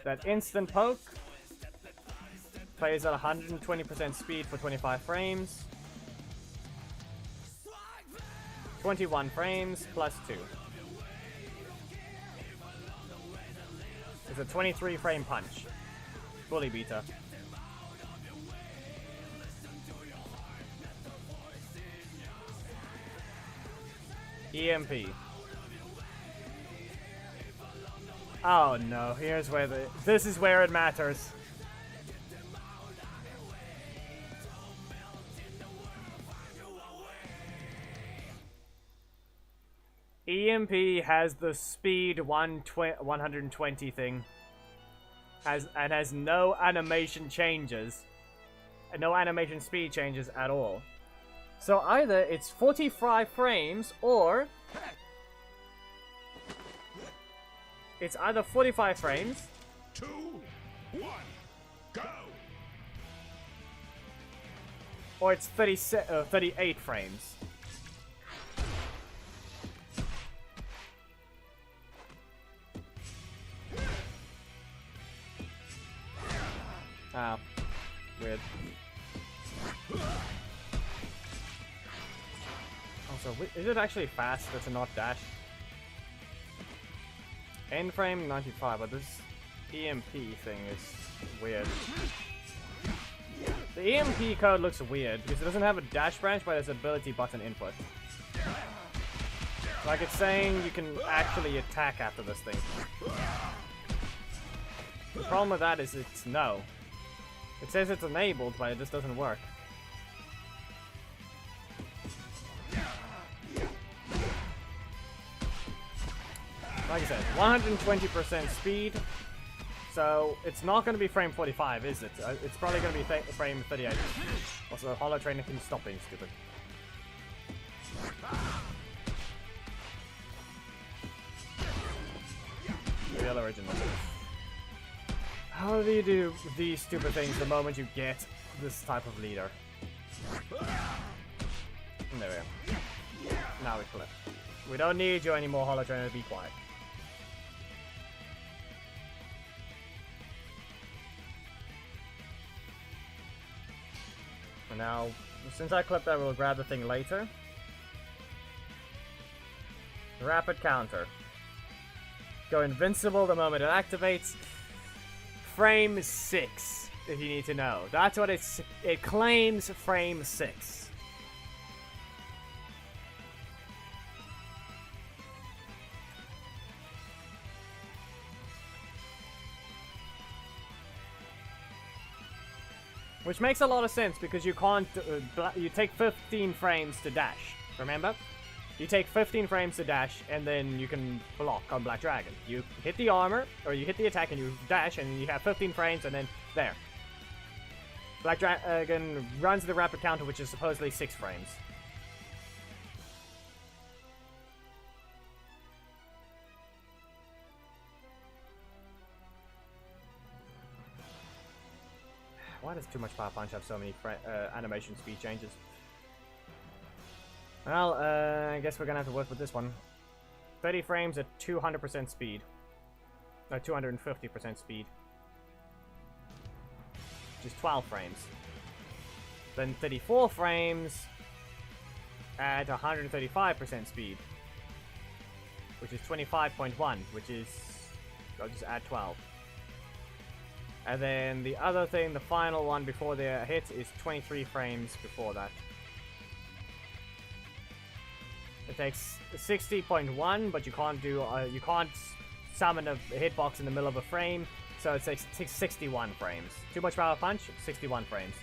That instant poke plays at 120% speed for 25 frames. 21 frames plus 2. It's a 23 frame punch. Fully beta. EMP. Oh no, here's where this is where it matters. EMP has the speed 120 thing. Has no animation changes. And no animation speed changes at all. So either it's 45 frames or it's either 45 frames 2, 1, go! or it's 38 frames. Oh, weird. Also, is it actually faster to not dash? End frame 95, but this EMP thing is weird. The EMP code looks weird because it doesn't have a dash branch, but it's ability button input. Like it's saying you can actually attack after this thing. The problem with that is it's no. It says it's enabled, but it just doesn't work. Like I said, 120% speed, so it's not going to be frame 45, is it? It's probably going to be frame 38. Also, Hollow Trainer can stop being stupid. Real original. How do you do these stupid things the moment you get this type of leader? There we go. Now we flip. We don't need you anymore, Hollow Trainer, be quiet. And now, since I clipped that, we'll grab the thing later. Rapid counter. Go invincible the moment it activates. Frame 6, if you need to know. That's what it claims, frame 6. Which makes a lot of sense because you can't, you take 15 frames to dash, remember? You take 15 frames to dash, and then you can block on Black Dragon. You hit the armor, or you hit the attack, and you dash, and you have 15 frames, and then there. Black Dragon runs the rapid counter, which is supposedly 6 frames. Why does Too Much Power Punch have so many animation speed changes? Well, I guess we're gonna have to work with this one. 30 frames at 200% speed. No, 250% speed. Which is 12 frames. Then 34 frames at 135% speed. Which is 25.1, which is... I'll just add 12. And then the other thing, the final one before the hit, is 23 frames before that. It takes 60.1, but you can't do you can't summon a hitbox in the middle of a frame, so it takes 61 frames. Too Much Power Punch, 61 frames.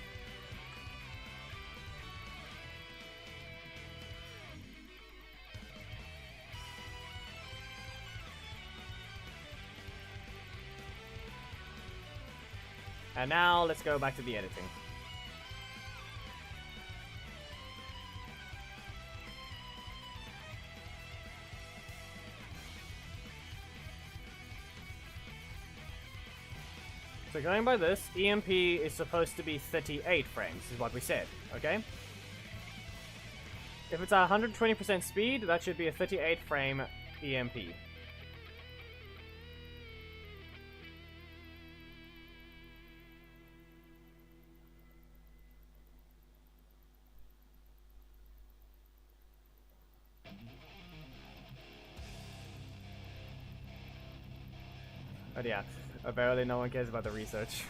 And now let's go back to the editing. So going by this, EMP is supposed to be 38 frames, is what we said, okay? If it's 120% speed, that should be a 38 frame EMP. But yeah, apparently no one cares about the research.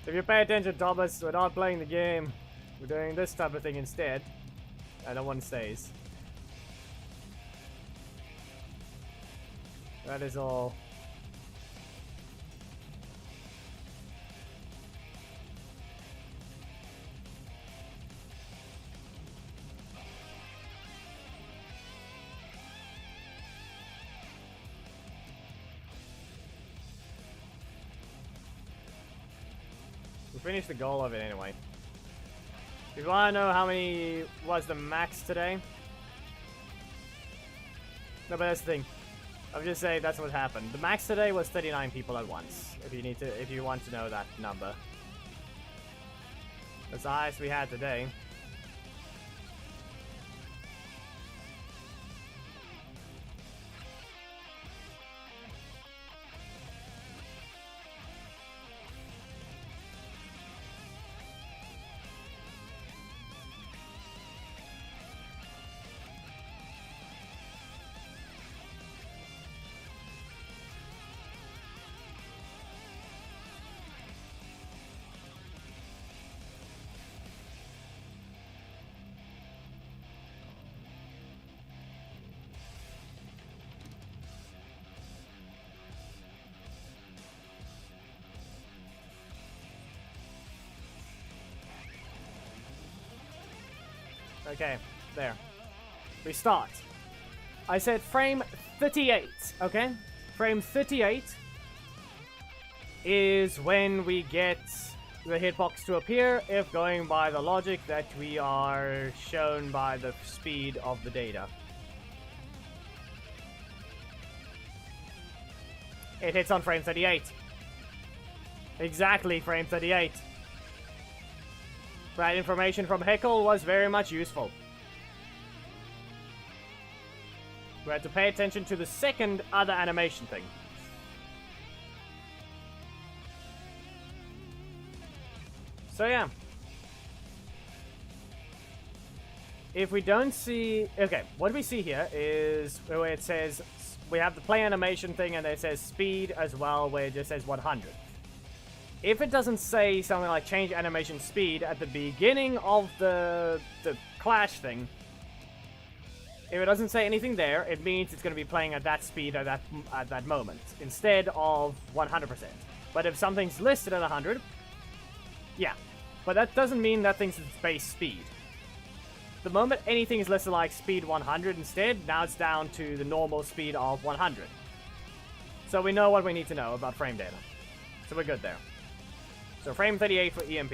If you pay attention, Thomas, we're not playing the game. We're doing this type of thing instead. And no one stays. That is all. We finished the goal of it anyway. If you want to know how many was the max today? No, but that's the thing. I'll just say that's what happened. The max today was 39 people at once. If you want to know that number. That's the highest we had today. Okay, there. We start. I said frame 38, okay? Frame 38 is when we get the hitbox to appear if going by the logic that we are shown by the speed of the data. It hits on frame 38. Exactly frame 38. That information from Heckle was very much useful. We had to pay attention to the second other animation thing. So yeah. If we don't see... Okay, what we see here is where it says... We have the play animation thing and it says speed as well, where it just says 100. If it doesn't say something like change animation speed at the beginning of the clash thing, if it doesn't say anything there, it means it's going to be playing at that speed at that moment, instead of 100%. But if something's listed at 100, yeah. But that doesn't mean that thing's its base speed. The moment anything is listed like speed 100 instead, now it's down to the normal speed of 100. So we know what we need to know about frame data. So we're good there. So frame 38 for EMP.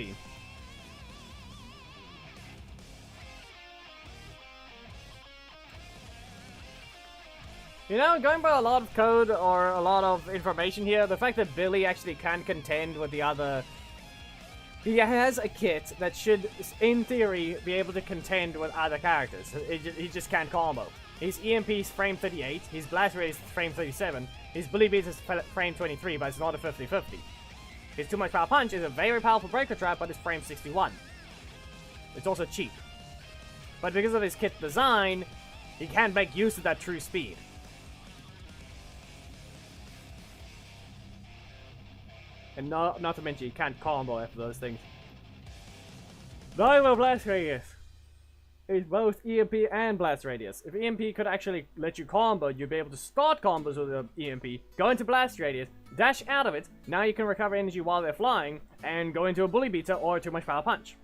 You know, going by a lot of code or a lot of information here, the fact that Billy actually can contend with the other... He has a kit that should, in theory, be able to contend with other characters. He just can't combo. His EMP's frame 38, his Blast Radius is frame 37, his Bully Beats is frame 23, but it's not a 50-50. His Too Much Power Punch is a very powerful breaker trap, but it's frame 61. It's also cheap. But because of his kit design, he can't make use of that true speed. And not to mention, he can't combo after those things. Valuable Blast Radius is both EMP and Blast Radius. If EMP could actually let you combo, you'd be able to start combos with the EMP, go into Blast Radius, dash out of it, now you can recover energy while they're flying, and go into a Bully Beater or Too Much Power Punch.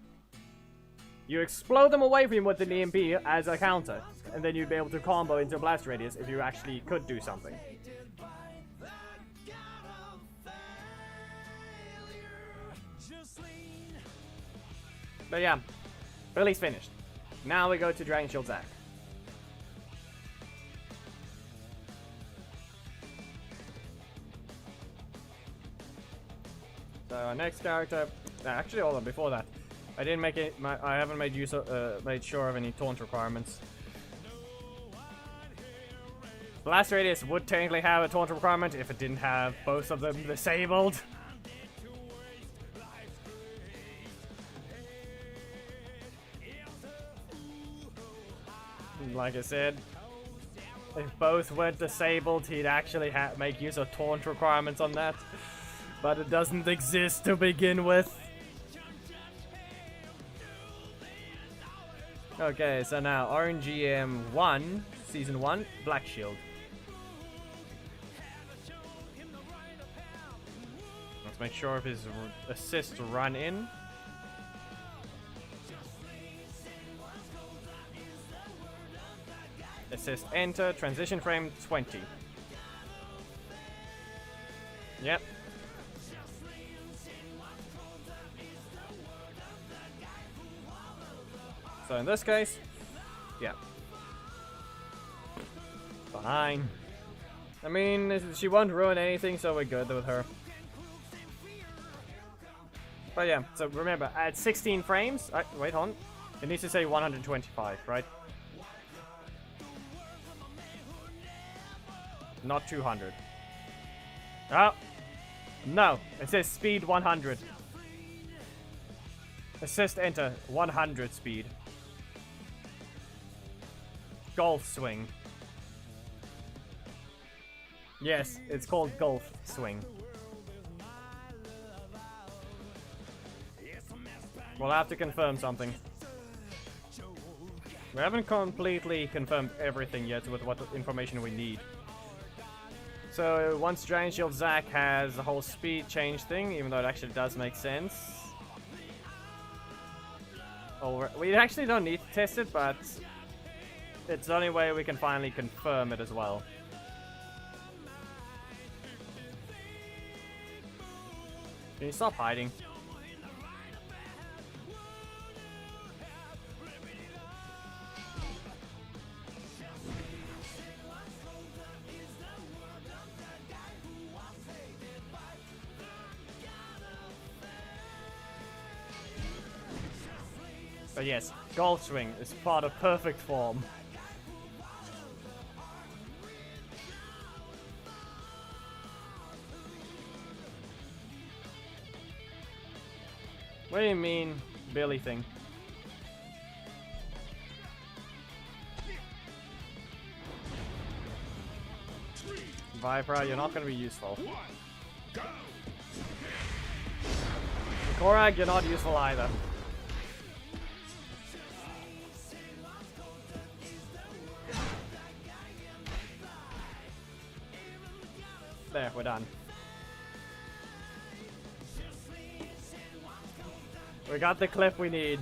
You explode them away from him with an EMP as a counter, and then you'd be able to combo into a Blast Radius if you actually could do something. But yeah, Billy's finished. Now we go to Dragon Shield Zack. So our next character, actually hold on, before that. I didn't make it. I haven't made use of, made sure of any taunt requirements. Blast radius would technically have a taunt requirement if it didn't have both of them disabled. Like I said, if both went disabled, he'd actually make use of taunt requirements on that. But it doesn't exist to begin with. Okay, so now RNGM 1, Season 1, Black Shield. Let's make sure if his assists run in. Assist enter, transition frame 20. Yep. So in this case, yeah. Fine. I mean, she won't ruin anything, so we're good with her. But yeah, so remember, at 16 frames, wait on, it needs to say 125, right? Not 200. Oh! No, it says speed 100. Assist enter, 100 speed. Golf swing. Yes, it's called golf swing. We'll have to confirm something. We haven't completely confirmed everything yet with what information we need. So once Giant Shield Zack has the whole speed change thing, even though it actually does make sense. We actually don't need to test it, but it's the only way we can finally confirm it as well. Can you stop hiding? But yes, Golf Swing is part of perfect form. What do you mean, Billy thing? Viper, you're not gonna be useful. Korag, you're not useful either. There, we're done. We got the clip we need.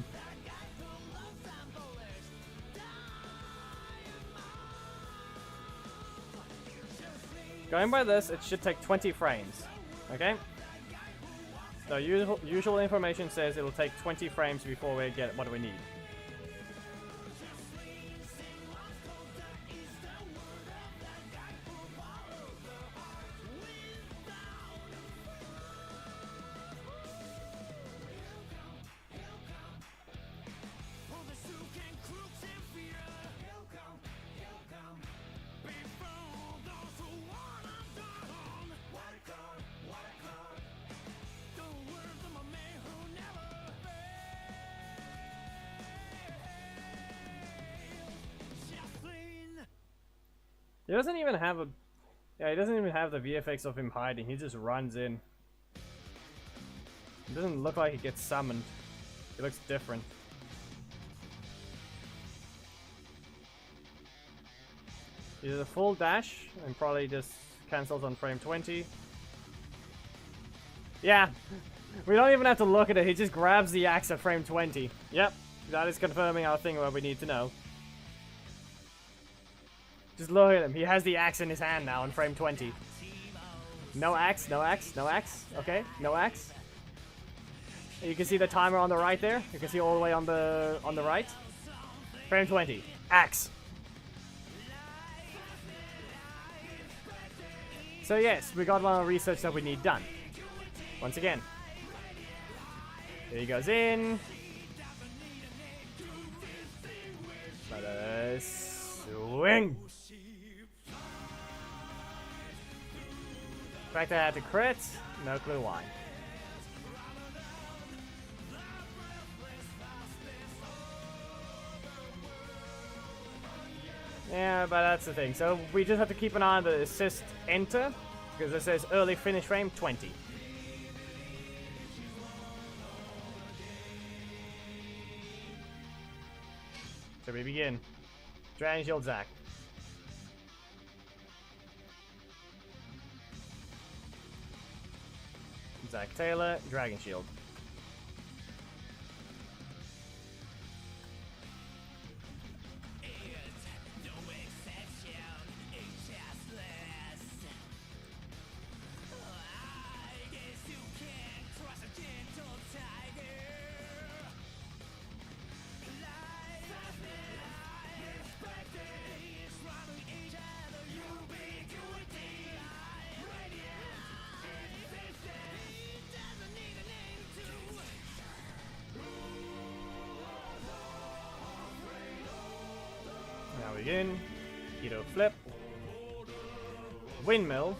Going by this, it should take 20 frames. Okay? So usual information says it'll take 20 frames before we get what we need. He doesn't even have a... Yeah, he doesn't even have the VFX of him hiding. He just runs in. It doesn't look like he gets summoned. He looks different. He does a full dash and probably just cancels on frame 20. Yeah, we don't even have to look at it. He just grabs the axe at frame 20. Yep, that is confirming our thing what we need to know. Just look at him. He has the axe in his hand now in frame 20. No axe, no axe, no axe. Okay, no axe. You can see the timer on the right there. You can see all the way on the right. Frame 20. Axe. So yes, we got one of the research that we need done. Once again. Here he goes in. Swing! The fact that I had to crit, no clue why. Yeah, but that's the thing. So we just have to keep an eye on the assist enter, because it says early finish frame 20. So we begin. Dragon Shield Zac. Zac Taylor, Dragon Shield. Now begin. Keto flip. Windmill.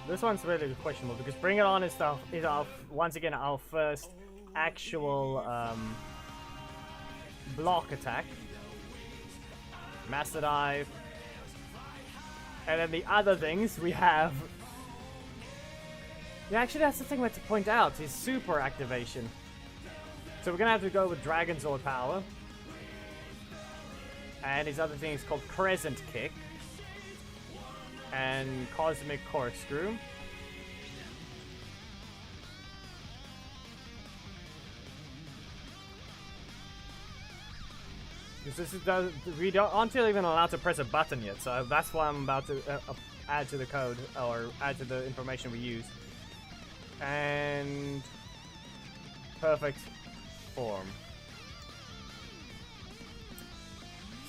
This one's really questionable because Bring It On is our once again our first actual block attack. Master Dive. And then the other things we have. Yeah, actually that's the thing we have to point out is super activation. So we're gonna have to go with Dragon Sword Power. And his other thing is called Crescent Kick. And Cosmic Corkscrew. Because we aren't even allowed to press a button yet, so that's why I'm about to add to the code, or add to the information we use. And perfect form.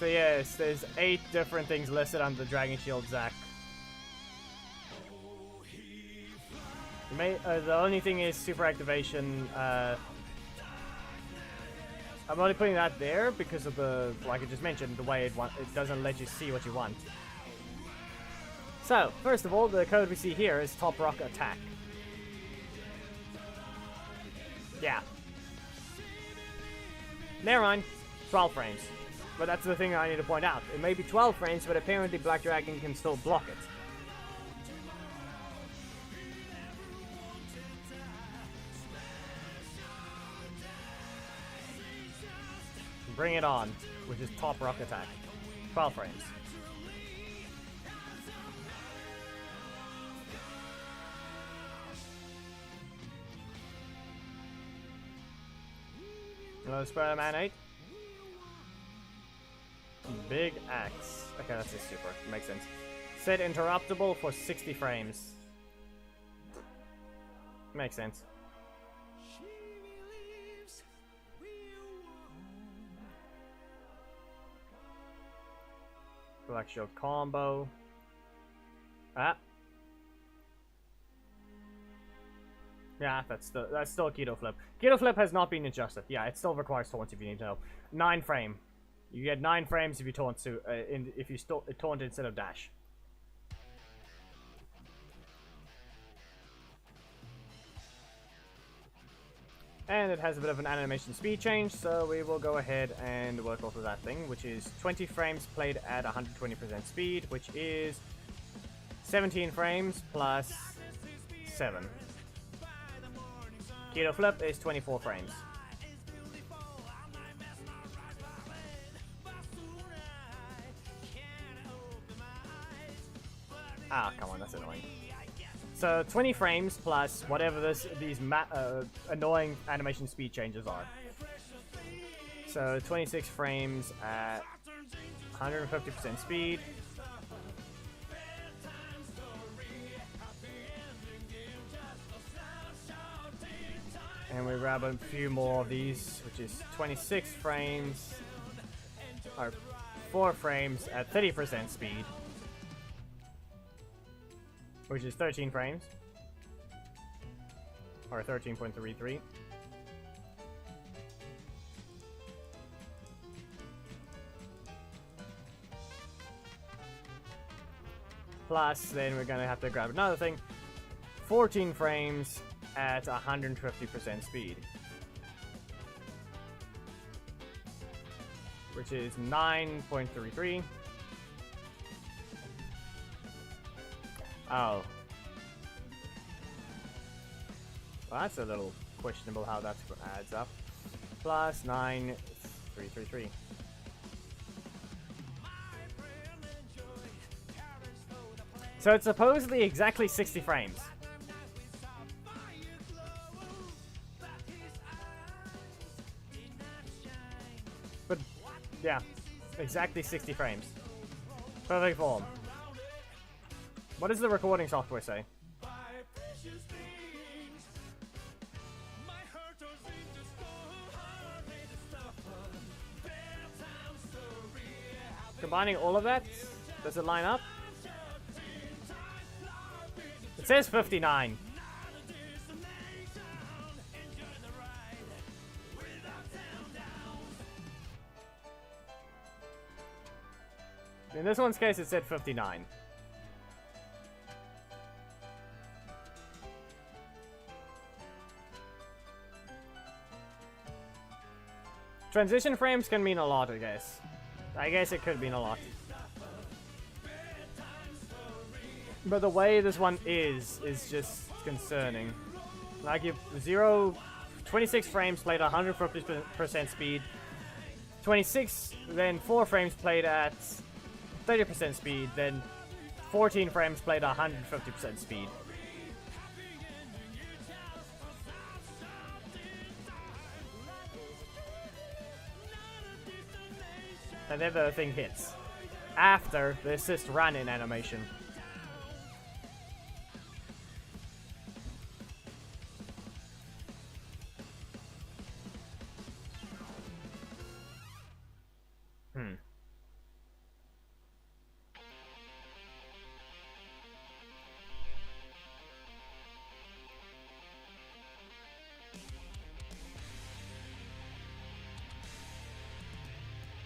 So yes, there's 8 different things listed on the Dragon Shield Zac. The only thing is super activation. I'm only putting that there because of the, like I just mentioned, the way it doesn't let you see what you want. So first of all, the code we see here is Top Rock Attack. Yeah. Never mind. 12 frames. But that's the thing I need to point out. It may be 12 frames, but apparently Black Dragon can still block it. Bring It On, which is Top Rock Attack. 12 frames. Hello, Spider-Man 8. Big Axe. Okay, that's a super. Makes sense. Set interruptible for 60 frames. Makes sense. Black Shield combo. Ah. Yeah, that's still Keto Flip. Keto Flip has not been adjusted. Yeah, it still requires taunts if you need to know. 9 frame. You get 9 frames if you taunt if you taunt instead of dash. And it has a bit of an animation speed change, so we will go ahead and work off of that thing, which is 20 frames played at 120% speed, which is 17 frames plus 7. Keto Flip is 24 frames. Ah, come on, that's annoying. So 20 frames plus whatever these annoying animation speed changes are. So 26 frames at 150% speed. And we grab a few more of these, which is 26 frames, or 4 frames at 30% speed. Which is 13 frames. Or 13.33. Plus, then we're gonna have to grab another thing. 14 frames at 150% speed. Which is 9.33. Oh. Well, that's a little questionable how that adds up. Plus 9.333. So it's supposedly exactly 60 frames. But, yeah, exactly 60 frames. Perfect form. What does the recording software say? Combining all of that, does it line up? It says 59. In this one's case, it said 59. Transition frames can mean a lot, I guess. I guess it could mean a lot. But the way this one is just concerning. Like if 26 frames played at 150% speed, 26, then 4 frames played at 30% speed, then 14 frames played at 150% speed. And then the thing hits. After the assist run in animation.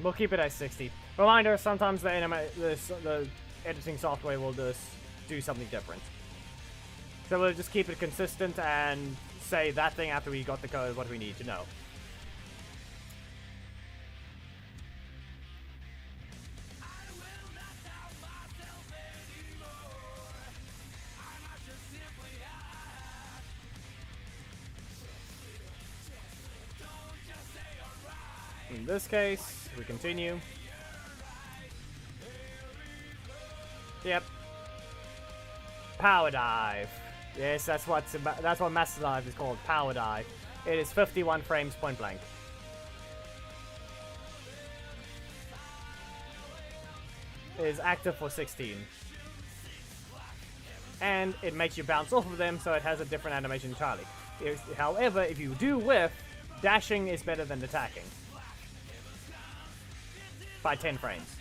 We'll keep it at 60. Reminder, sometimes the editing software will just do something different. So we'll just keep it consistent and say that thing after we got the code, what we need to know. In this case, we continue. Yep. Power dive. Yes, that's what Master Dive is called. Power dive. It is 51 frames point blank. It is active for 16. And it makes you bounce off of them, so it has a different animation entirely. However, if you do whiff, dashing is better than attacking. By 10 frames.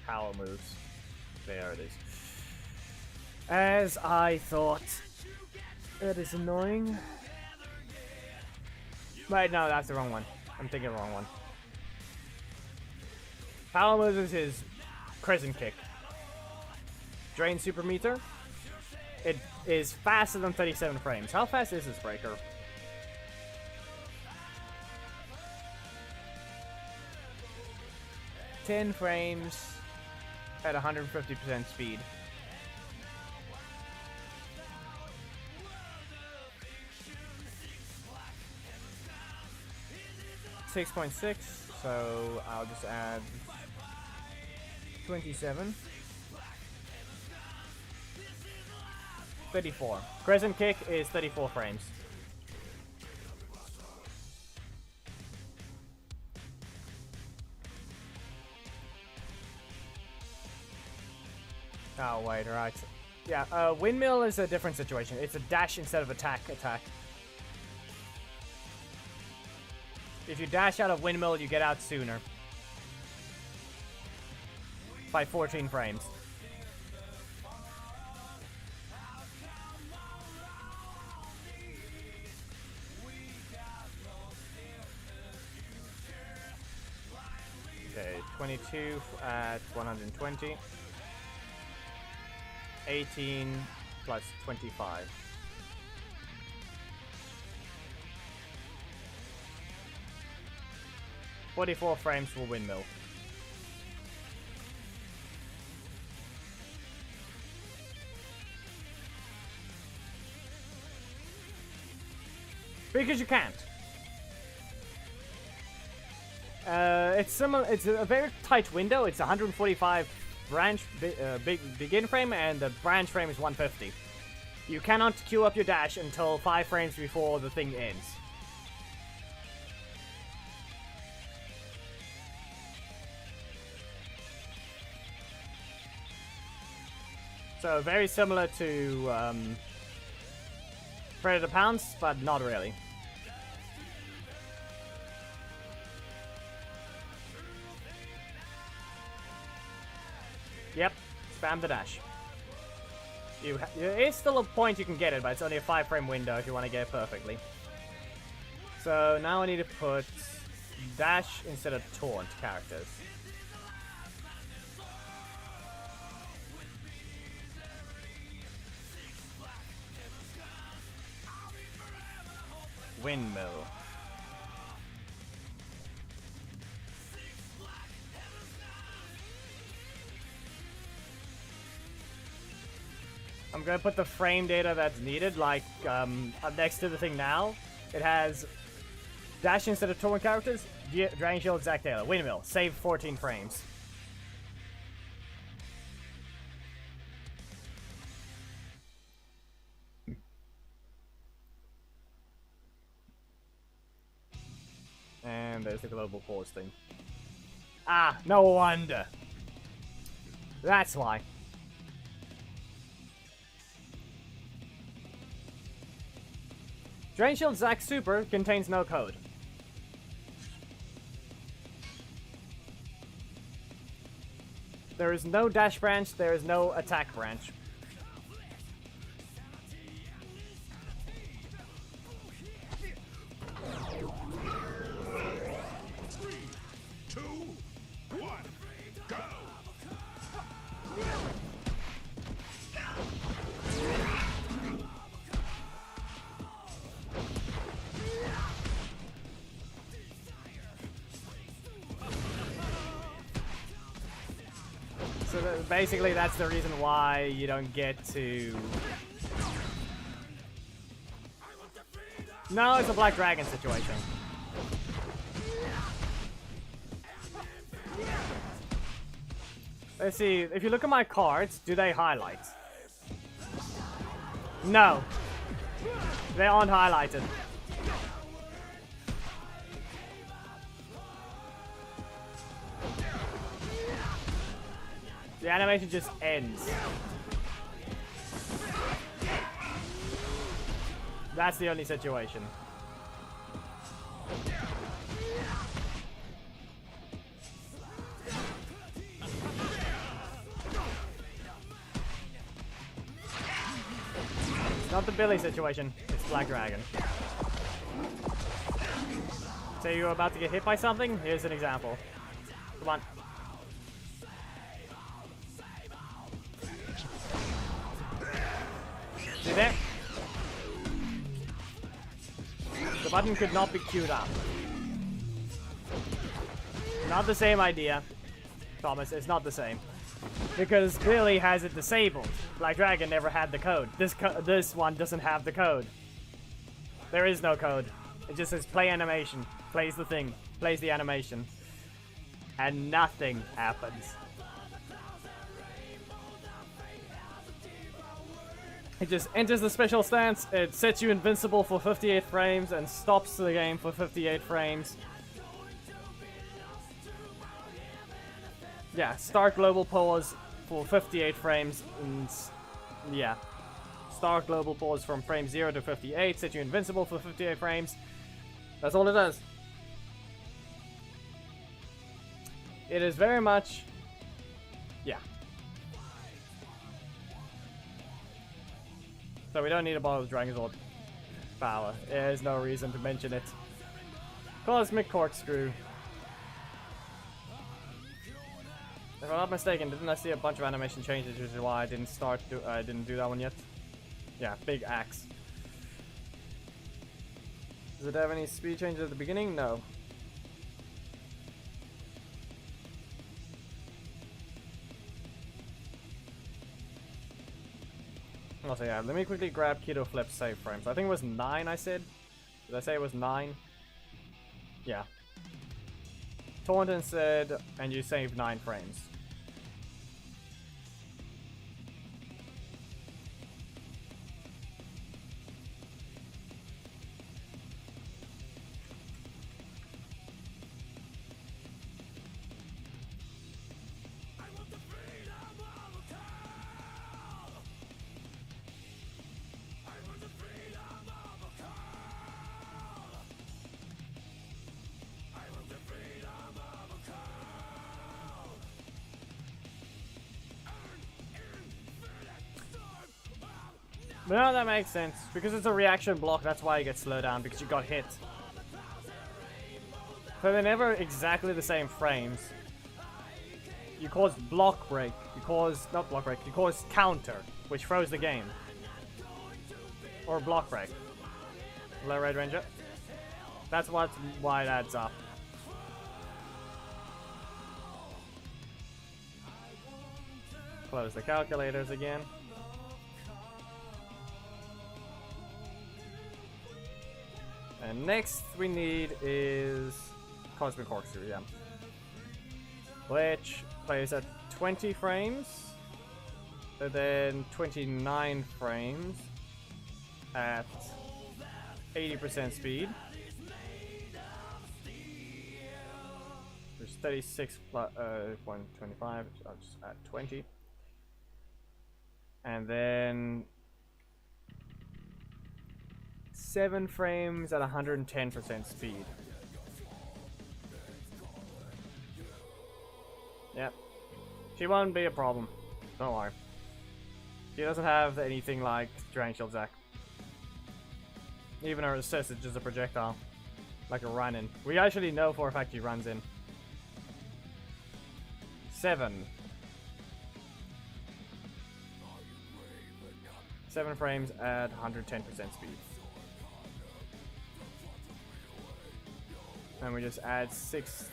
Power moves. There it is. As I thought. That is annoying. Wait, no, that's the wrong one. I'm thinking the wrong one. Power moves is his crescent kick. Drain super meter. It is faster than 37 frames. How fast is this breaker? "10 frames at 150% speed. .6, so I'll just add 27. 34. Crescent kick is 34 frames. Oh, wait, right. Yeah, windmill is a different situation. It's a dash instead of attack. If you dash out of windmill, you get out sooner. By 14 frames. 22 at 120. 18 plus 25. $44 frames for windmill. Because you can't. It's similar. It's a very tight window. It's 145 branch begin frame, and the branch frame is 150. You cannot queue up your dash until 5 frames before the thing ends. So very similar to Predator Pounce, but not really. Yep, spam the dash. It's still a point you can get it, but it's only a 5 frame window if you want to get it perfectly. So now I need to put dash instead of taunt characters. Windmill. I'm gonna put the frame data that's needed, like up next to the thing now. It has dash instead of taunt characters, Dragon Shield, Zack Taylor, Windmill, save 14 frames. And there's the global pause thing. Ah, no wonder. That's why. Drain Shield Zack Super contains no code. There is no dash branch, there is no attack branch. So basically that's the reason why you don't get to... No, it's a Black Dragon situation. Let's see, if you look at my cards, do they highlight? No. They aren't highlighted. The animation just ends. That's the only situation. It's not the Billy situation, it's Black Dragon. Say you're about to get hit by something? Here's an example. Come on. See there? The button could not be queued up. Not the same idea, Thomas, it's not the same. Because Billy has it disabled. Black Dragon never had the code. This one doesn't have the code. There is no code. It just says play animation. Plays the thing. Plays the animation. And nothing happens. It just enters the special stance, it sets you invincible for 58 frames and stops the game for 58 frames. Yeah, start global pause for 58 frames and yeah. Start global pause from frame 0 to 58, set you invincible for 58 frames. That's all it does. It is very much, yeah. So we don't need to bother with Dragon Sword power. There's no reason to mention it. Cosmic Corkscrew. If I'm not mistaken, didn't I see a bunch of animation changes, which is why I didn't didn't do that one yet? Yeah, big axe. Does it have any speed changes at the beginning? No. Also, yeah, let me quickly grab Keto Flip's save frames. I think it was 9 I said. Did I say it was 9? Yeah. Taunton said, and you saved 9 frames. But no, that makes sense. Because it's a reaction block, that's why you get slowed down, because you got hit. So they're never exactly the same frames. You cause block break. You cause, not block break, you cause counter, which throws the game. Or block break. Hello, Red Ranger. That's why it adds up. Close the calculators again. And next we need is Cosmic Corkscrew, yeah. Which plays at 20 frames, and then 29 frames at 80% speed. There's 36.25, I'll just add 20. And then 7 frames at 110% speed. Yep. She won't be a problem. Don't worry. She doesn't have anything like Drain Shield Zack. Even her assist is just a projectile. Like a run-in. We actually know for a fact she runs in. 7. 7 frames at 110% speed. And we just add 6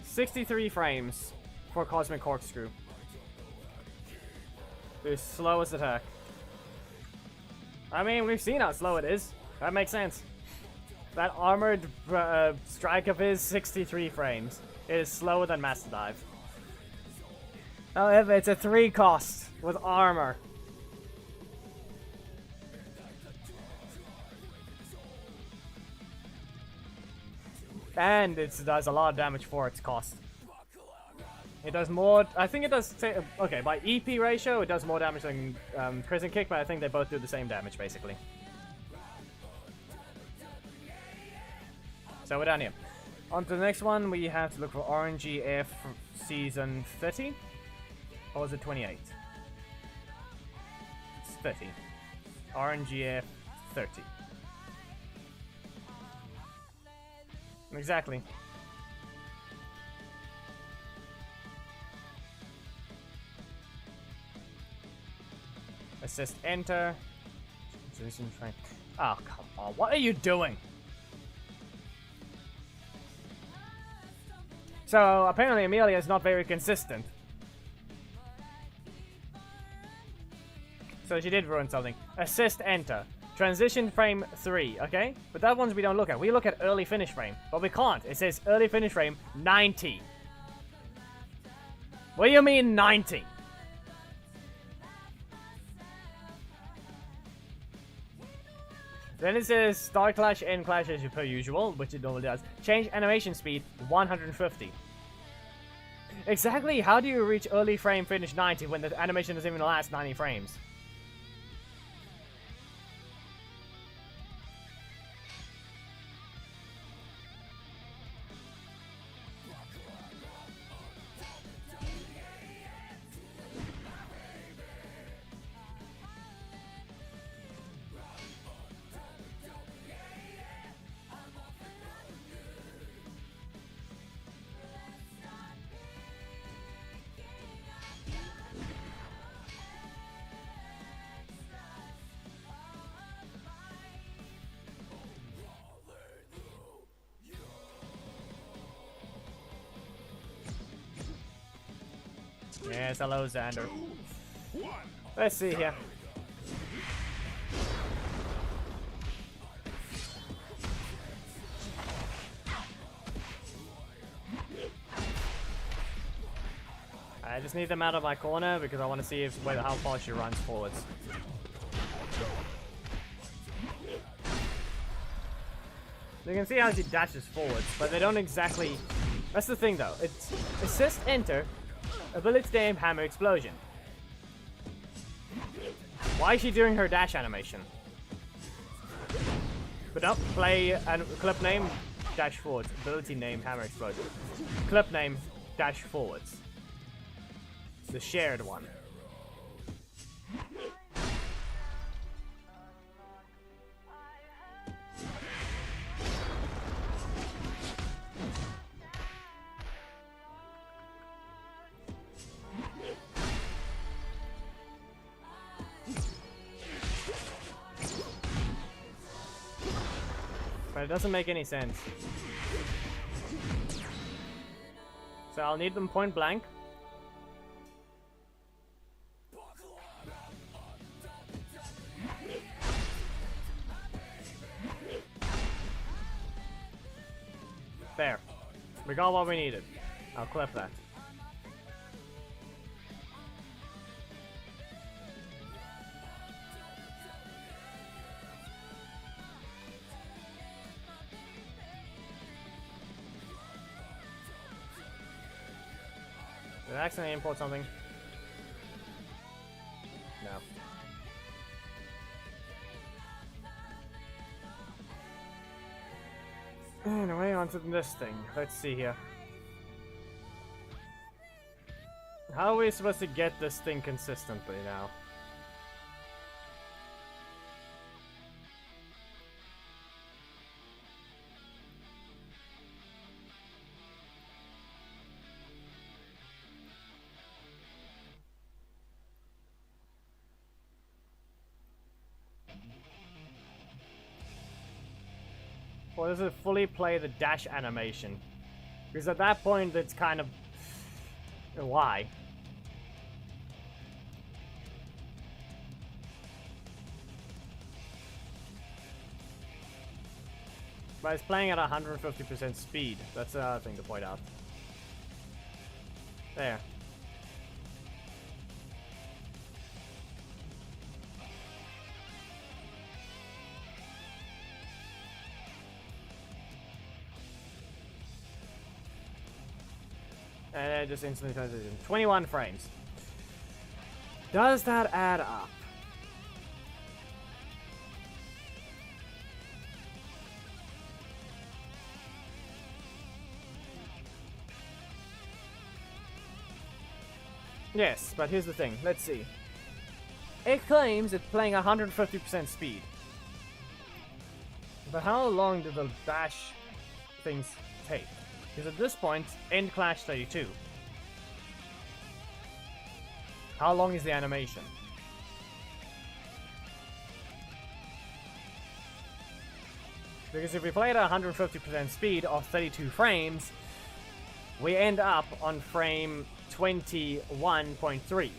63 frames for Cosmic Corkscrew. The slowest attack. I mean, we've seen how slow it is. That makes sense. That armored strike of his, 63 frames. It is slower than Master Dive. However, it's a 3 cost with armor. And it does a lot of damage for its cost. It does more, I think it does, okay, by EP ratio, it does more damage than Prison Kick, but I think they both do the same damage, basically. So we're done here. On to the next one, we have to look for RNGF Season 30. Or was it 28? It's 30. RNGF 30. Exactly. Assist enter. Oh, come on. What are you doing? So, apparently Amelia is not very consistent. So she did ruin something. Assist enter. Transition frame 3, okay? But that ones we don't look at. We look at early finish frame. But we can't. It says early finish frame 90. What do you mean 90? Then it says start clash, end clash as per usual, which it normally does. Change animation speed 150. Exactly, how do you reach early frame finish 90 when the animation doesn't even last 90 frames? Yes, hello, Xander. 2, 1. Let's see here. I just need them out of my corner because I want to see how far she runs forwards. You can see how she dashes forwards, but they don't exactly... That's the thing though. It's assist enter, ability name hammer explosion. Why is she doing her dash animation? But no, play and clip name dash forwards, ability name hammer explosion. Clip name dash forwards. The shared one. But it doesn't make any sense. So I'll need them point blank. There. We got what we needed. I'll clip that. Did I accidentally import something? No. Anyway, onto this thing. Let's see here. How are we supposed to get this thing consistently now? Or does it fully play the dash animation? Because at that point, it's kind of... Why? But it's playing at 150% speed. That's another thing to point out. There. And just instantly transition. 21 frames. Does that add up? Yes, but here's the thing. Let's see. It claims it's playing 150% speed. But how long do the dash things take? Because at this point, end Clash 32. How long is the animation? Because if we play at 150% speed of 32 frames, we end up on frame 21.3.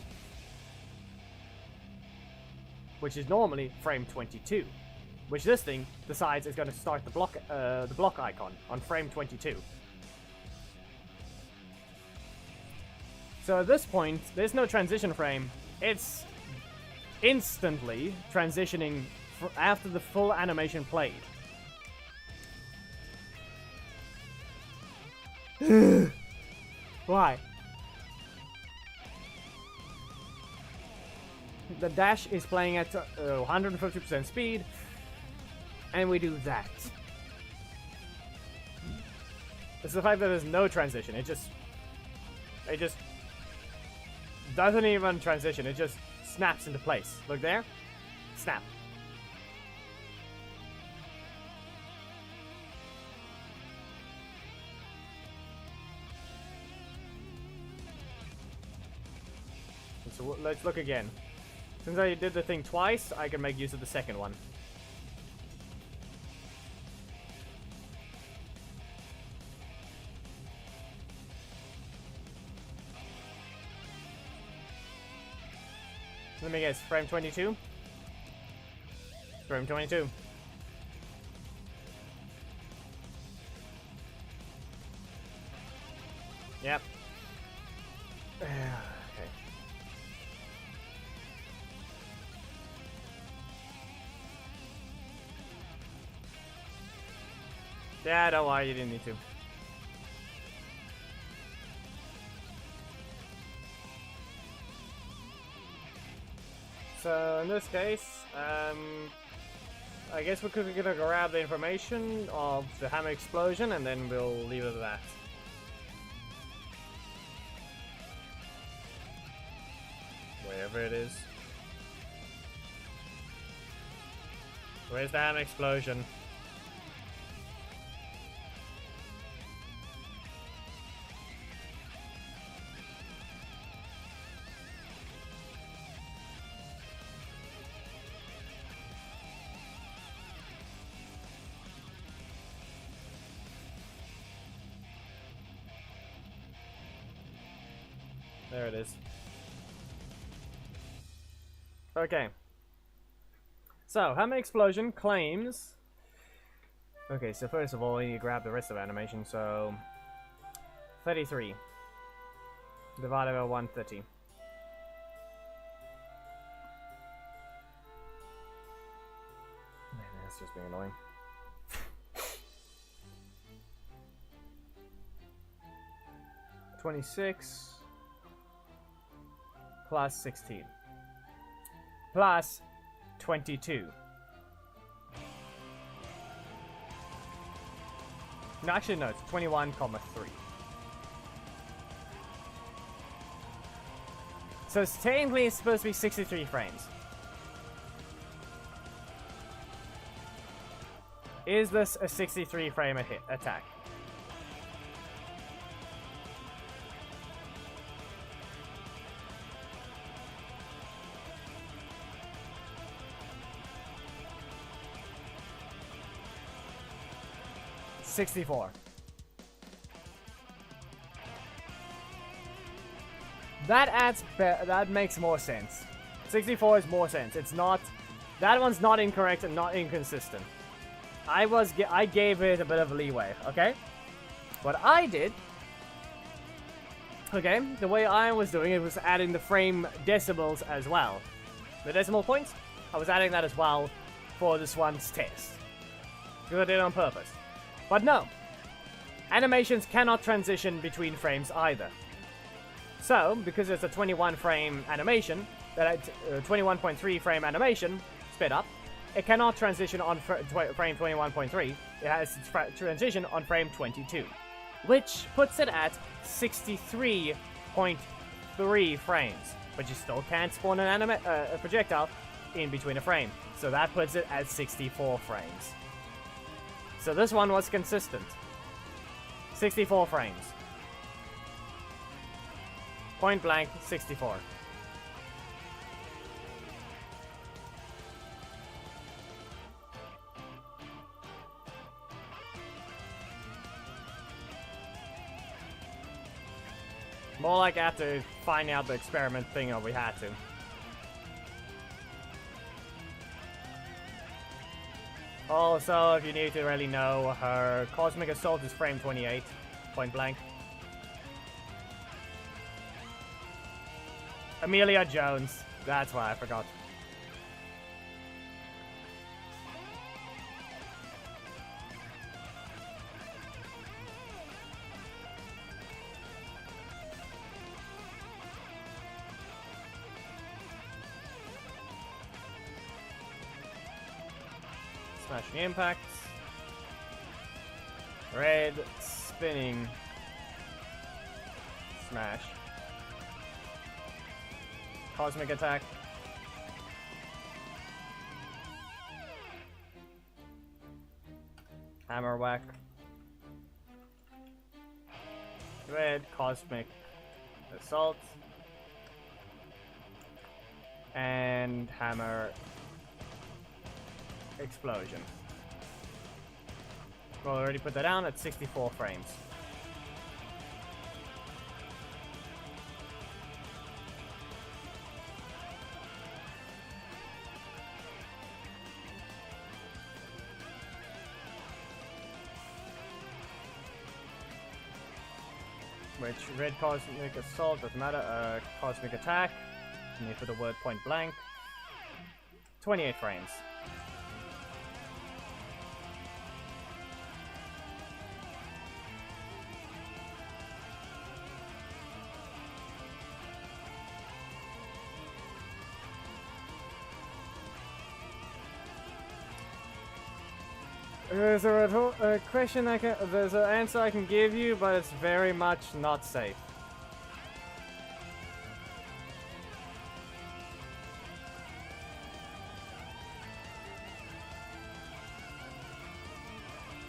Which is normally frame 22. Which this thing decides is going to start the block icon on frame 22. So at this point, there's no transition frame. It's instantly transitioning after the full animation played. Why? The dash is playing at 150% speed, and we do that. It's the fact that there's no transition. It just doesn't even transition. It just snaps into place. Look there. Snap. So let's look again. Since I did the thing twice, I can make use of the second one. Let me guess, frame 22? Frame 22. Yep. Okay. Yeah, don't worry, you didn't need to. So in this case, I guess we're gonna grab the information of the hammer explosion and then we'll leave it at that. Wherever it is. Where's the hammer explosion? There it is. Okay. So, hammer explosion claims... Okay, so first of all, we need to grab the rest of the animation, so... 33. Divided by 130. Man, that's just being annoying. $26 plus 16 plus 22. No, actually no, it's 21,3. So it's technically it's supposed to be 63 frames. Is this a 63 frame attack? $64. That makes more sense. 64 is more sense. It's not. That one's not incorrect and not inconsistent. I gave it a bit of leeway. Okay. What I did. Okay, the way I was doing it was adding the frame decimals as well. The decimal points, I was adding that as well for this one's test. Because I did it on purpose. But no, animations cannot transition between frames either. So, because it's a 21 frame animation, that 21.3 frame animation, sped up, it cannot transition on frame 21.3, it has to transition on frame 22. Which puts it at 63.3 frames. But you still can't spawn a projectile in between a frame. So that puts it at 64 frames. So this one was consistent. 64 frames. Point blank, 64. More like after finding out the experiment thing we had to. Also, if you need to really know, her Cosmic Assault is frame 28, point blank. Amelia Jones, that's why I forgot. Smashing impacts. Red spinning. Smash. Cosmic attack. Hammer whack. Red cosmic assault. And hammer explosion. We'll already put that down at 64 frames. Which red cosmic assault doesn't matter. Cosmic attack. Need for the word point blank. 28 frames. There's a question there's an answer I can give you, but it's very much not safe.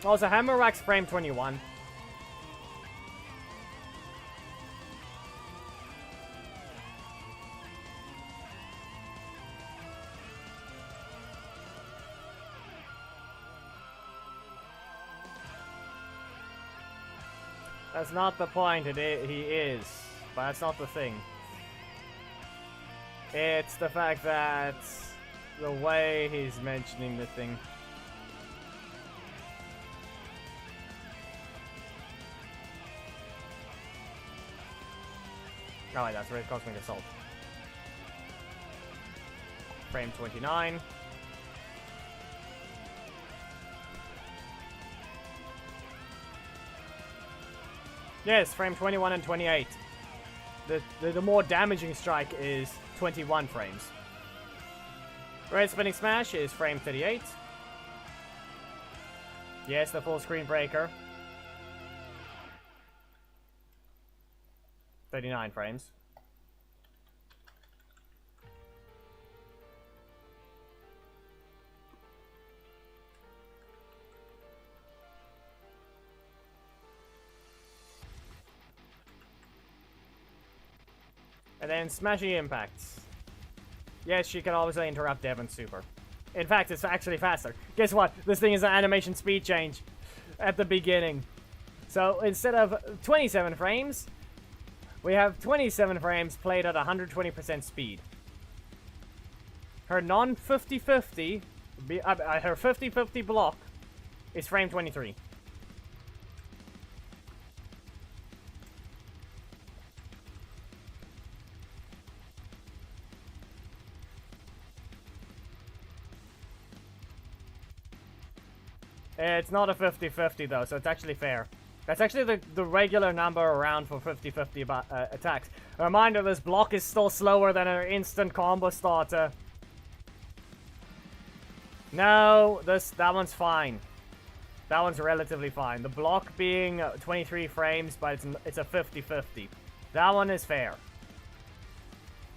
Also, Hammer Wax frame 21. That's not the point, he is. But that's not the thing. It's the fact that the way he's mentioning the thing. Oh wait, that's Red Cosmic Assault. Frame 29. Yes, frame 21 and 28. The more damaging strike is 21 frames. Red Spinning Smash is frame 38. Yes, the full screen breaker. 39 frames. And then Smashing Impacts. Yes, she can obviously interrupt Devon's super. In fact, it's actually faster. Guess what? This thing is an animation speed change at the beginning. So instead of 27 frames, we have 27 frames played at 120% speed. Her non-50-50, her 50-50 block is frame 23. It's not a 50-50 though, so it's actually fair. That's actually the regular number around for 50-50 attacks. A reminder, this block is still slower than her instant combo starter. No, that one's fine. That one's relatively fine. The block being 23 frames, but it's a 50-50. That one is fair.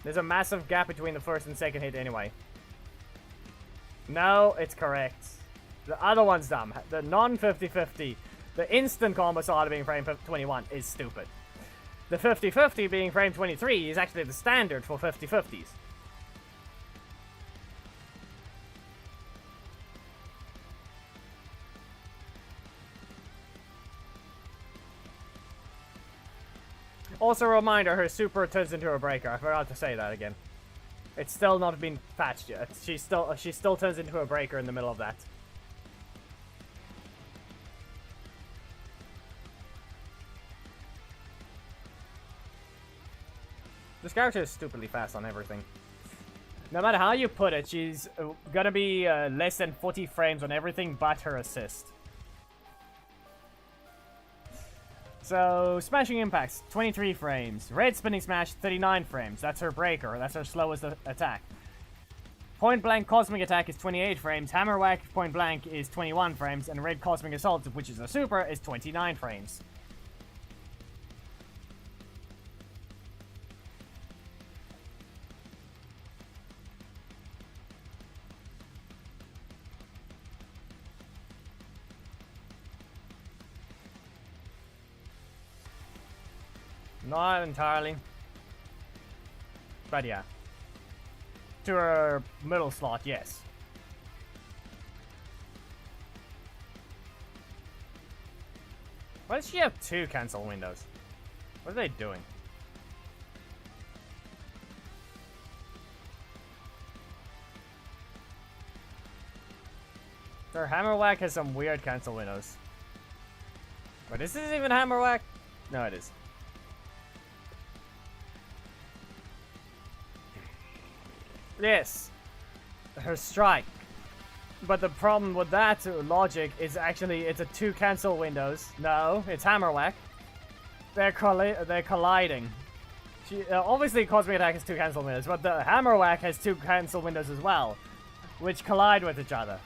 There's a massive gap between the first and second hit anyway. No, it's correct. The other one's dumb. The non-50-50, the instant combo starter being frame 21 is stupid. The 50-50 being frame 23 is actually the standard for 50-50s. Also a reminder, her super turns into a breaker. I forgot to say that again. It's still not been patched yet. She still turns into a breaker in the middle of that. This character is stupidly fast on everything. No matter how you put it, she's gonna be less than 40 frames on everything but her assist. So, Smashing Impacts, 23 frames. Red Spinning Smash, 39 frames. That's her breaker. That's her slowest attack. Point Blank Cosmic Attack is 28 frames. Hammer Whack Point Blank is 21 frames. And Red Cosmic Assault, which is a super, is 29 frames. Not entirely. But yeah. To her middle slot, yes. Why does she have two cancel windows? What are they doing? Her Hammer Whack has some weird cancel windows. But is this even Hammer Whack? No, it is. Yes. Her strike. But the problem with that logic is actually it's a 2 cancel windows. No, it's hammer whack. They're colliding. Obviously, cosmic attack has 2 cancel windows, but the hammer whack has 2 cancel windows as well, which collide with each other.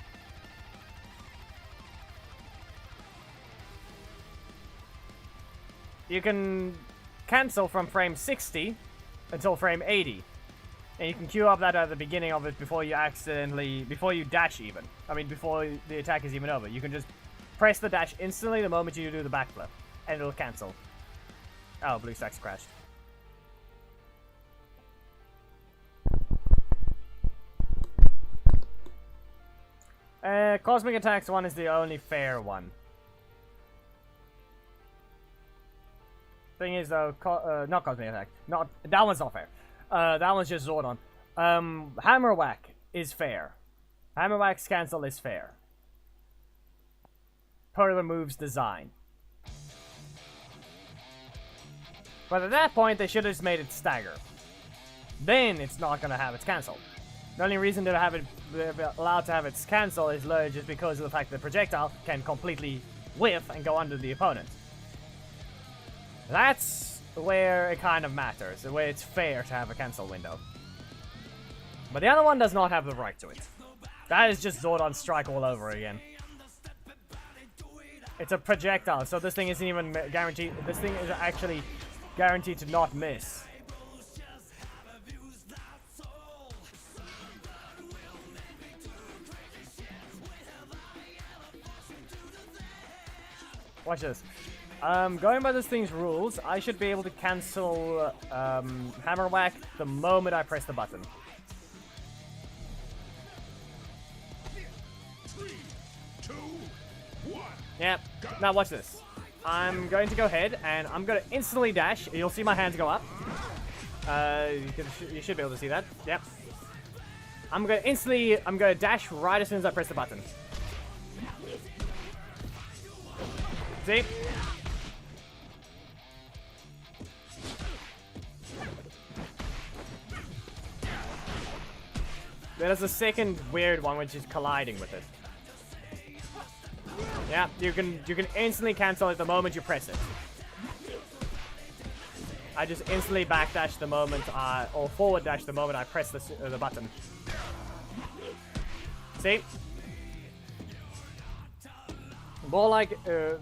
You can cancel from frame 60 until frame 80. And you can queue up that at the beginning of it before you dash even. I mean, before the attack is even over. You can just press the dash instantly the moment you do the backflip, and it'll cancel. Oh, blue stacks crashed. Cosmic Attacks one is the only fair one. Thing is though, not Cosmic Attack. That one's not fair. That one's just Zordon. Hammer Whack is fair. Hammer Whack's cancel is fair. Per the move's design. But at that point, they should have just made it stagger. Then it's not gonna have its cancel. The only reason they're allowed to have its cancel is literally just because of the fact that projectile can completely whiff and go under the opponent. That's where it kind of matters, where it's fair to have a cancel window. But the other one does not have the right to it. That is just Zordon Strike all over again. It's a projectile, so this thing isn't even guaranteed. This thing is actually guaranteed to not miss. Watch this. Going by this thing's rules, I should be able to cancel Hammer Whack the moment I press the button. 3, 2, 1. Yep. Now watch this. I'm going to go ahead and I'm going to instantly dash. You'll see my hands go up. You should be able to see that. Yep. I'm going to dash right as soon as I press the button. See? There's a second weird one which is colliding with it. Yeah, you can instantly cancel it the moment you press it. I just instantly backdash the moment or forward dash the moment I press the button. See? More like,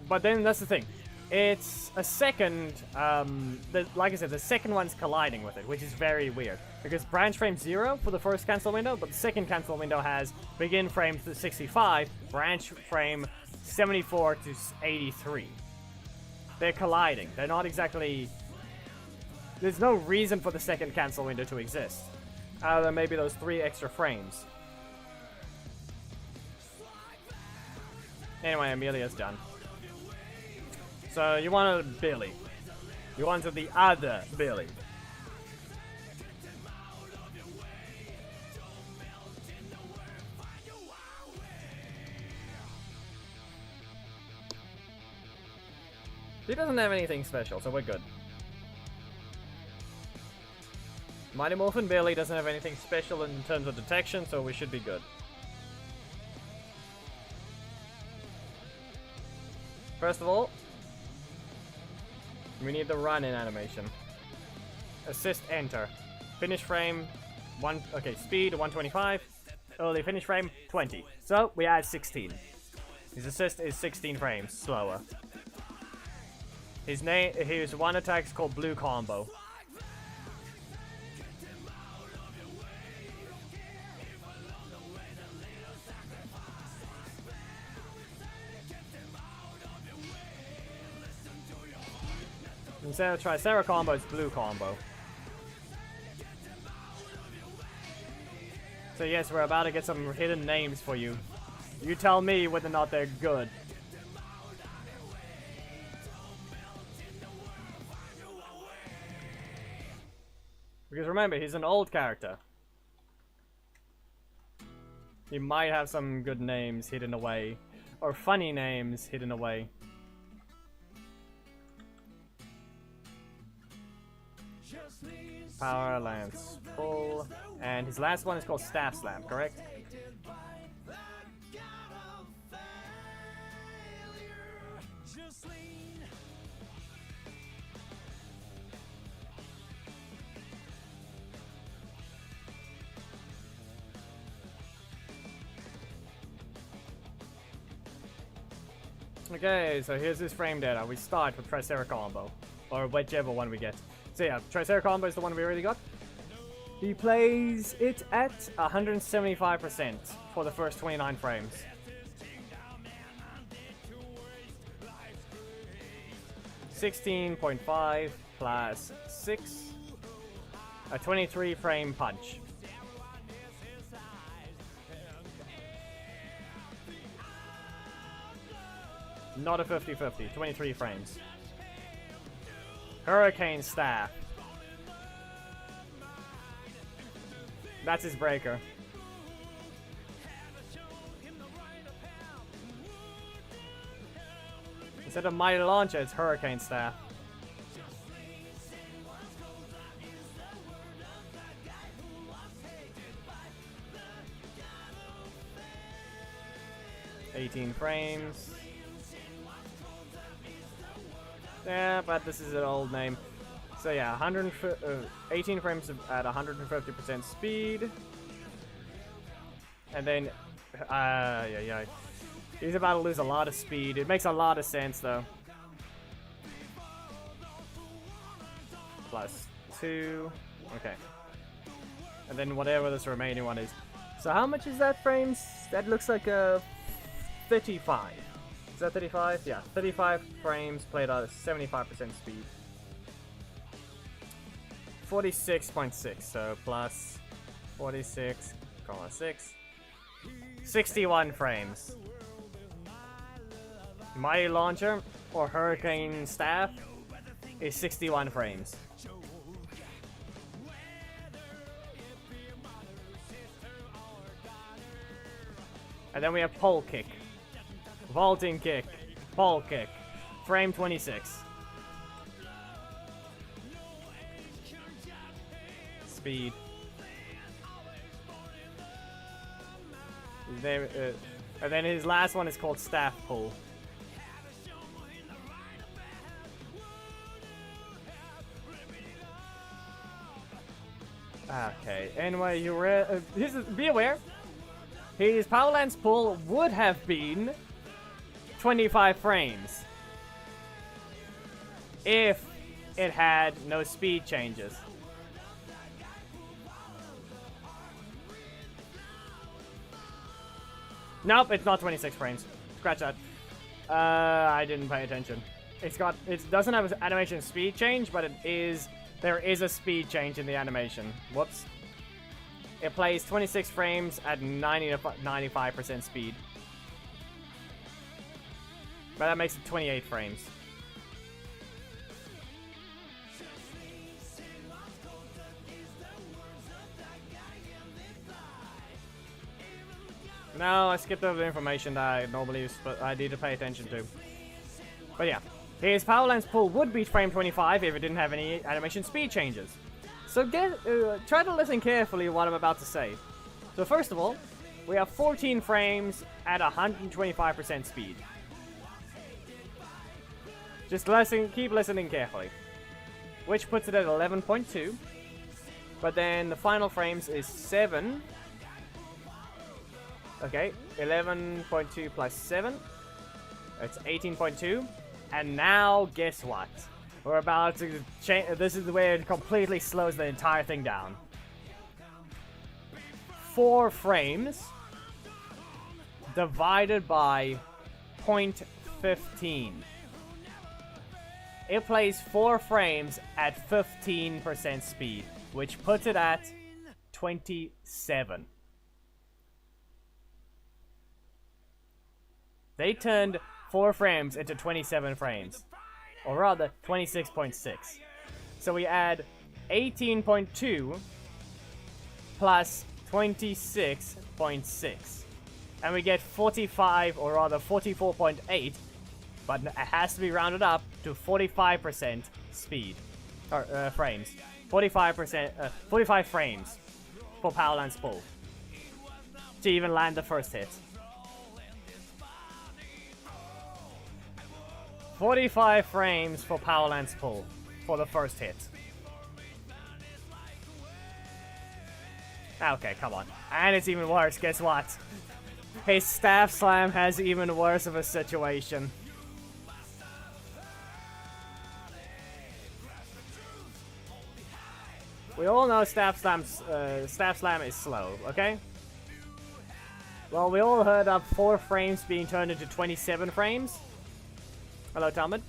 but then that's the thing. It's a second, like I said, the second one's colliding with it, which is very weird. Because branch frame 0 for the first cancel window, but the second cancel window has begin frame 65, branch frame 74 to 83. They're colliding. They're not exactly... There's no reason for the second cancel window to exist. Other than maybe those 3 extra frames. Anyway, Amelia's done. So, you wanted Billy. You wanted the other Billy. He doesn't have anything special, so we're good. Mighty Morphin Billy doesn't have anything special in terms of detection, so we should be good. First of all, we need the run-in animation. Assist enter. Finish frame, speed 125. Early finish frame, 20. So, we add 16. His assist is 16 frames slower. His one attack is called Blue Combo. Instead of Tricera combo, it's Blue Combo. So yes, we're about to get some hidden names for you. You tell me whether or not they're good. Because remember, he's an old character. He might have some good names hidden away. Or funny names hidden away. Power lance pull. And his last one is called staff slam, correct? Okay, so here's his frame data. We start with Tricera combo, or whichever one we get. So yeah, Tricera combo is the one we already got. He plays it at 175% for the first 29 frames. $16.5 plus 6, a 23 frame punch. Not a 50-50, 23 frames. Hurricane Staff. That's his breaker. Instead of Mighty Launcher, it's Hurricane Staff. $18 frames. Yeah, but this is an old name. So yeah, 18 frames at 150% speed. And then, yeah. He's about to lose a lot of speed. It makes a lot of sense though. Plus 2. Okay. And then whatever this remaining one is. So how much is that frames? That looks like a 35. Is that 35? Yeah, 35 frames played at 75% speed. 46.6, so plus 46.6. 61 frames. Mighty Launcher or Hurricane Staff is 61 frames. And then we have Pole Kick. Vaulting Kick, Pole Kick, frame 26. Speed. There, and then his last one is called Staff Pull. Okay, anyway, be aware, his Power Lance Pull would have been 25 frames if it had no speed changes. Nope, it's not 26 frames. Scratch that. I didn't pay attention. It doesn't have an animation speed change, but there is a speed change in the animation. Whoops. It plays 26 frames at 90 to 95% speed. But that makes it 28 frames. No, I skipped over the information that I normally I need to pay attention to. But yeah, his Power Lance Pull would be frame 25 if it didn't have any animation speed changes. So try to listen carefully to what I'm about to say. So first of all, we have 14 frames at 125% speed. Just keep listening carefully. Which puts it at 11.2. But then the final frames is 7. Okay, 11.2 plus 7. That's 18.2. And now, guess what? We're about to change. This is where it completely slows the entire thing down. 4 frames divided by 0.15. It plays 4 frames at 15% speed, which puts it at 27. They turned 4 frames into 27 frames. Or rather, 26.6. So we add 18.2 plus 26.6. And we get 45, or rather 44.8. But it has to be rounded up to 45% speed. Or frames. 45%, 45 frames for power lance pull to even land the first hit. 45 frames for power lance pull for the first hit. Okay, come on. And it's even worse, guess what? His staff slam has even worse of a situation. We all know staff slam is slow, okay? Well, we all heard of 4 frames being turned into 27 frames. Hello, Talmud.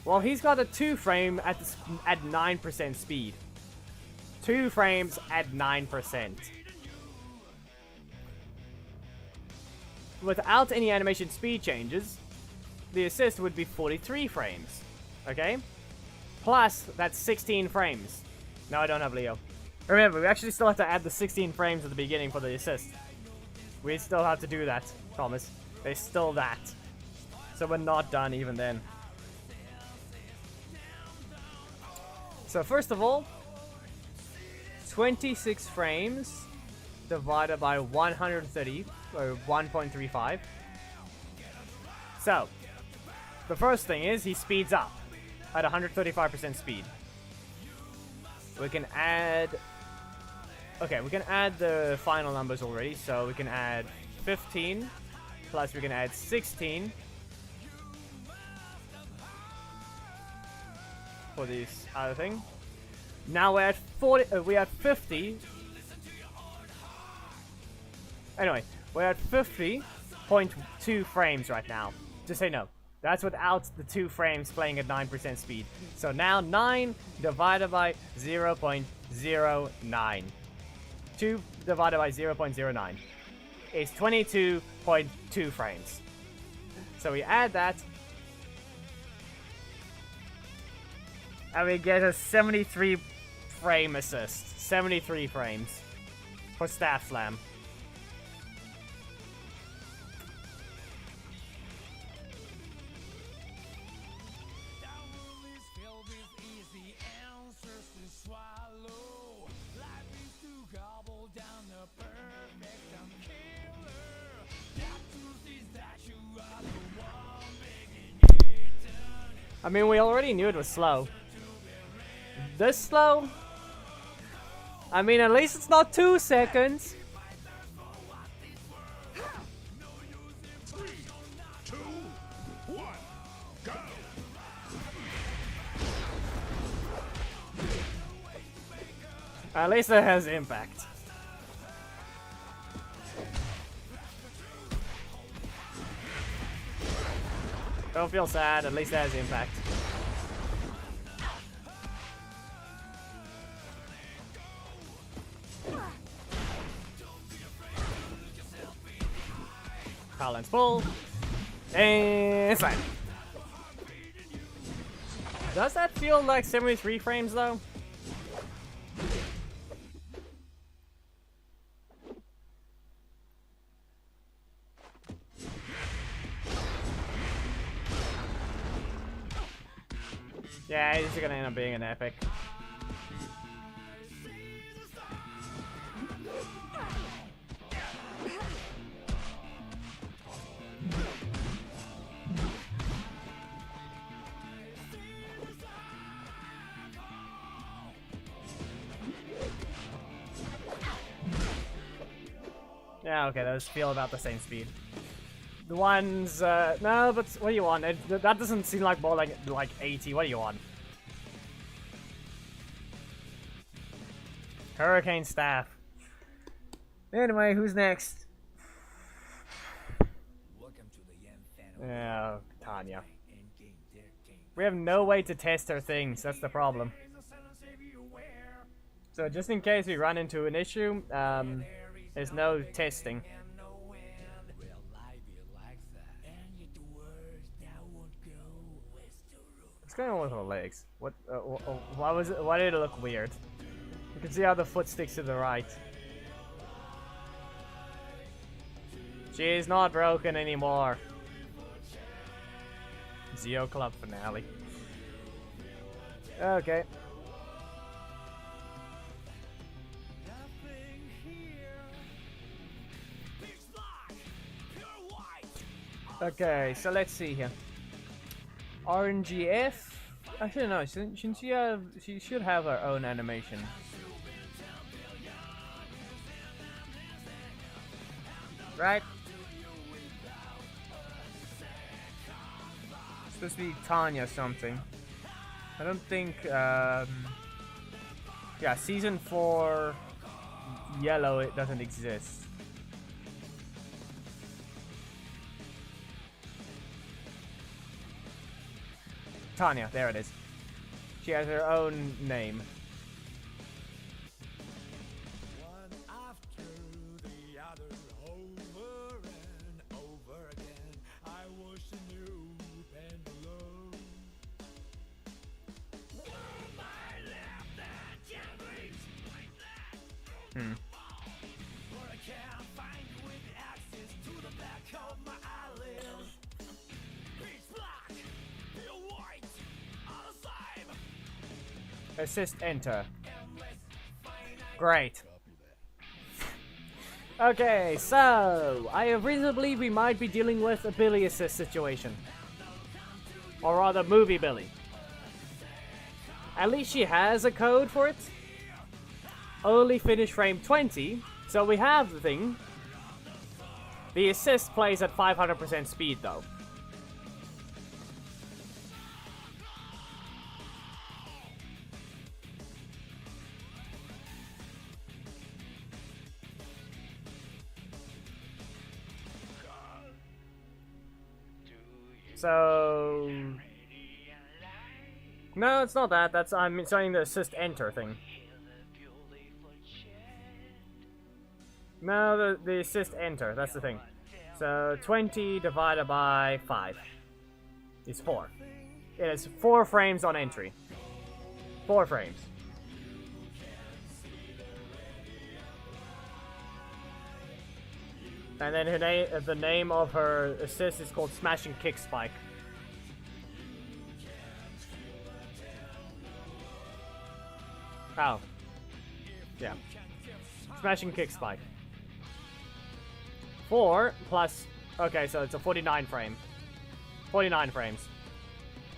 Well, he's got a 2 frame at 9% speed. 2 frames at 9%. Without any animation speed changes, the assist would be 43 frames. Okay? Plus, that's 16 frames. No, I don't have Leo. Remember, we actually still have to add the 16 frames at the beginning for the assist. We still have to do that, Thomas. There's still that. So we're not done even then. So first of all, 26 frames divided by 130, or 1.35. So, the first thing is he speeds up at 135% speed. We can add... Okay, we can add the final numbers already, so we can add 15, plus we can add 16 for this other thing. Now we're at 40, we are at 50. Anyway, we're at 50.2 frames right now. Just say no. That's without the 2 frames playing at 9% speed. So now 9 divided by 0.09. 2 divided by 0.09 is 22.2 frames. So we add that, and we get a 73 frame assist. 73 frames for staff slam. I mean, we already knew it was slow. This slow? I mean, at least it's not 2 seconds. 3, 2, 1, go! At least it has impact. Don't feel sad, at least it has impact. Balance pull. And slam. Does that feel like 73 frames though? Yeah, this is gonna end up being an epic. Yeah, okay, those feel about the same speed. The ones, no, but what do you want? That doesn't seem like more like 80. What do you want? Hurricane Staff. Anyway, who's next? Yeah, Tanya. We have no way to test her things, that's the problem. So just in case we run into an issue, there's no testing. What's going on with her legs? What? Why was it? Why did it look weird? You can see how the foot sticks to the right. She is not broken anymore. Zeo Club finale. Okay. Okay, so let's see here. RNGF. Actually, no. Shouldn't she have? She should have her own animation. Right? It's supposed to be Tanya something. I don't think. Yeah, season 4 yellow. It doesn't exist. Tanya, there it is. She has her own name. One after the other, over and over again. I wish I knew pendulum. Hmm. But I can't find you with access to the back of my eyelids. Pitch black, feel white, all the same. Assist enter. Great. Okay, so I reasonably believe we might be dealing with a Billy assist situation. Or rather, movie Billy. At least she has a code for it. Only finish frame 20, so we have the thing. The assist plays at 500% speed though. So no, it's not that. That's I'm saying the assist enter thing. No, the assist enter. That's the thing. So 20 divided by 5 is 4. It is 4 frames on entry. 4 frames. And then her the name of her assist is called Smashing Kick Spike. Oh. Yeah. Smashing Kick Spike. 4 plus... Okay, so it's a 49 frame. 49 frames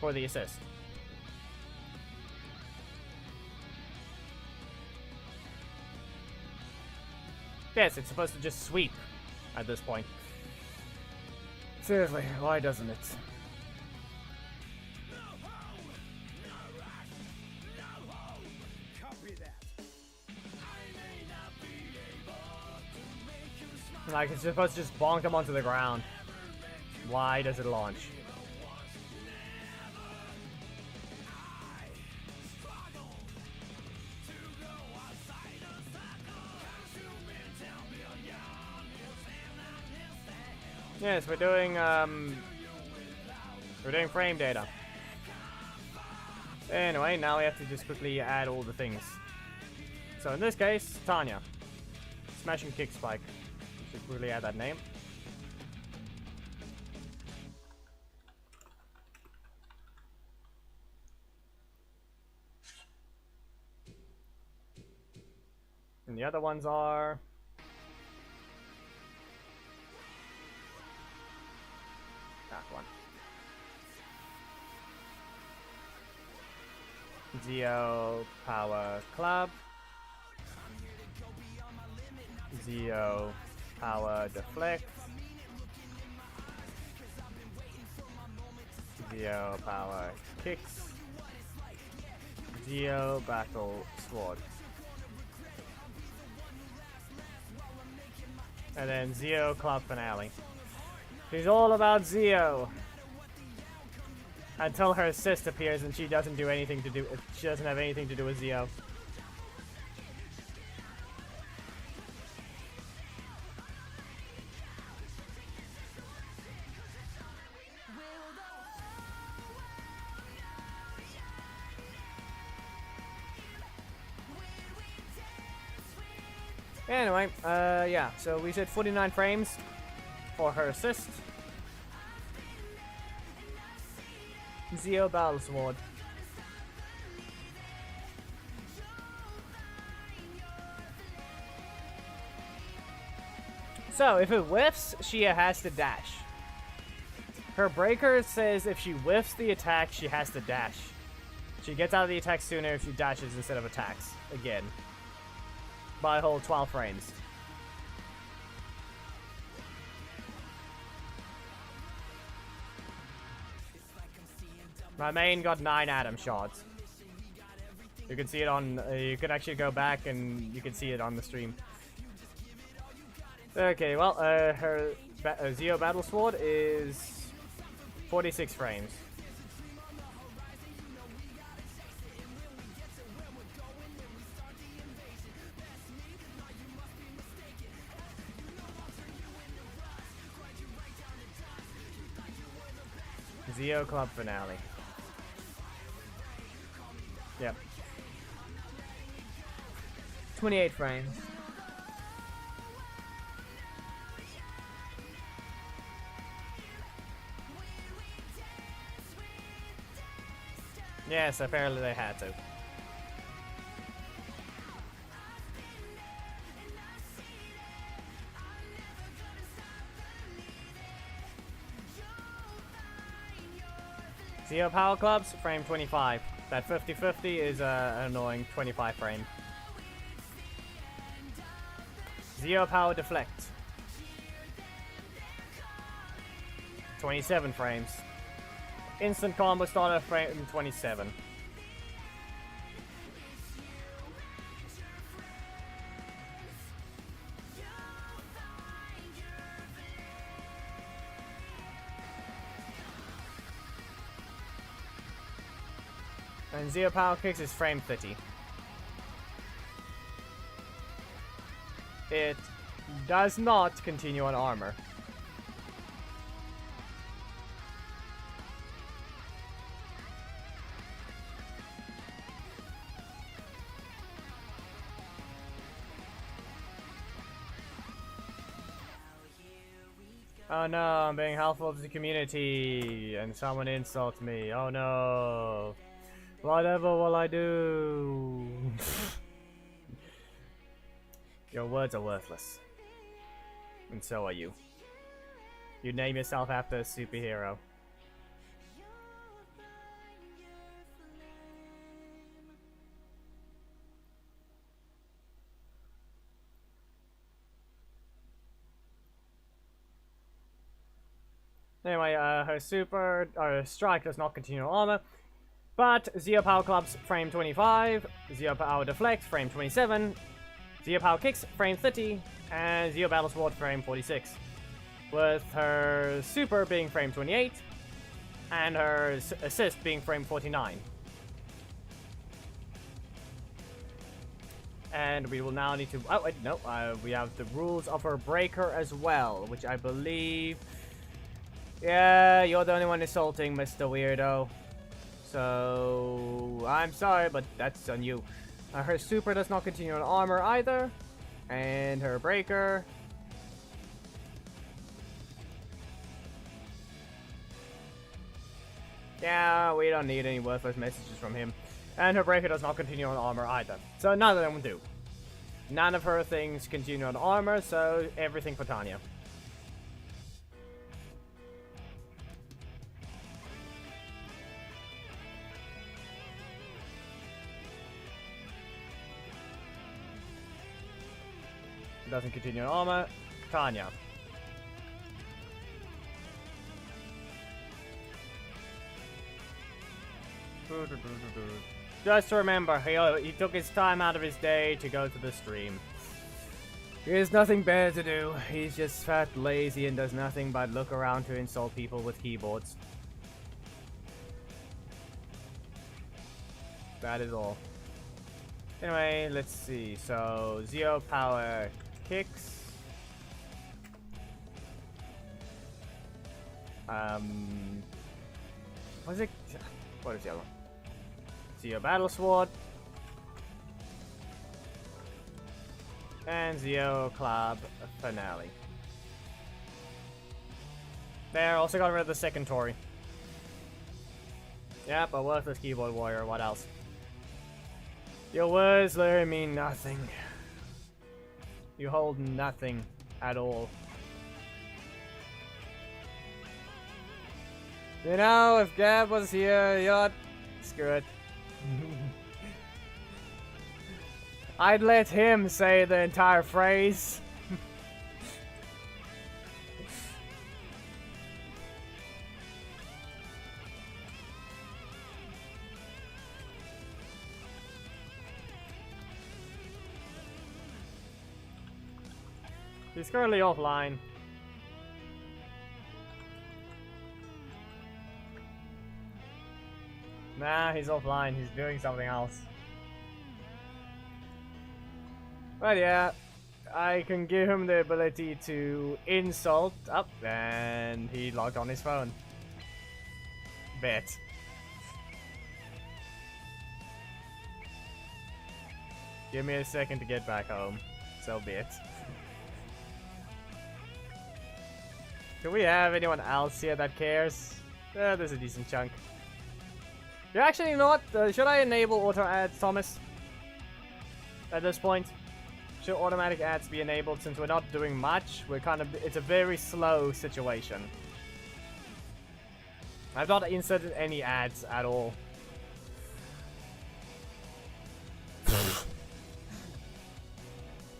for the assist. Yes, it's supposed to just sweep at this point. Seriously, why doesn't it? Like, it's supposed to just bonk them onto the ground. Why does it launch? Yes, we're doing frame data. Anyway, now we have to just quickly add all the things. So in this case, Tanya. Smashing Kick Spike. Just quickly add that name. And the other ones are... that one. Zio Power Club. Zio Power Deflect. Zio Power Kicks. Zio Battle Sword. And then Zio Club Finale. She's all about Zio. Until her assist appears and she doesn't do anything to do. She doesn't have anything to do with Zio. Anyway, yeah. So we said 49 frames for her assist. Zio Battle Sword. So if it whiffs, Shia has to dash. Her breaker says if she whiffs the attack, she has to dash. She gets out of the attack sooner if she dashes instead of attacks. Again. By a whole 12 frames. My main got 9 atom shards. You can see it on... you can actually go back and you can see it on the stream. Okay, well, her Zeo Battle Sword is 46 frames. Zeo Club Finale. Yep. 28 frames. Yes, apparently they had to. Zeo Power Clubs, frame 25. That 50-50 is an annoying 25 frame. Zeo Power Deflect. 27 frames. Instant Combo Starter, frame 27. And Zeo Power Kicks is frame 30. It does not continue on armor. Oh no, I'm being helpful to the community and someone insults me. Oh no. Whatever will I do? Your words are worthless. And so are you. You name yourself after a superhero. Anyway, her super, or strike does not continue armor, but Zeo Power Clubs frame 25, Zeo Power Deflect frame 27, Zeo Power Kicks frame 30, and Zeo Battle Sword frame 46, with her super being frame 28, and her assist being frame 49. And we will now need to, oh wait, no, we have the rules of her breaker as well, which I believe... Yeah, you're the only one insulting, Mr. Weirdo. So, I'm sorry, but that's on you. Her super does not continue on armor either. And her breaker... Yeah, we don't need any worthless messages from him. And her breaker does not continue on armor either. So none of them do. None of her things continue on armor, so everything for Tanya. Doesn't continue on armor. Tanya. Just remember, he took his time out of his day to go to the stream. He has nothing better to do. He's just fat, lazy, and does nothing but look around to insult people with keyboards. That is all. Anyway, let's see. So, Zeo Power Kicks. What is it? What is the other one? Zeo Battle Sword. And Zeo Club Finale. There, also got rid of the second Tory. Yep, a worthless keyboard warrior, what else? Your words literally mean nothing. You hold nothing at all. You know, if Gab was here, you'd... Screw it. I'd let him say the entire phrase. He's currently offline. Nah, he's offline. He's doing something else. But yeah, I can give him the ability to insult. Up, and he logged on his phone. Bet. Give me a second to get back home. So be it. Do we have anyone else here that cares? There's a decent chunk. Yeah, actually, you know what? Should I enable auto ads, Thomas? At this point? Should automatic ads be enabled since we're not doing much? We're kind of... It's a very slow situation. I've not inserted any ads at all.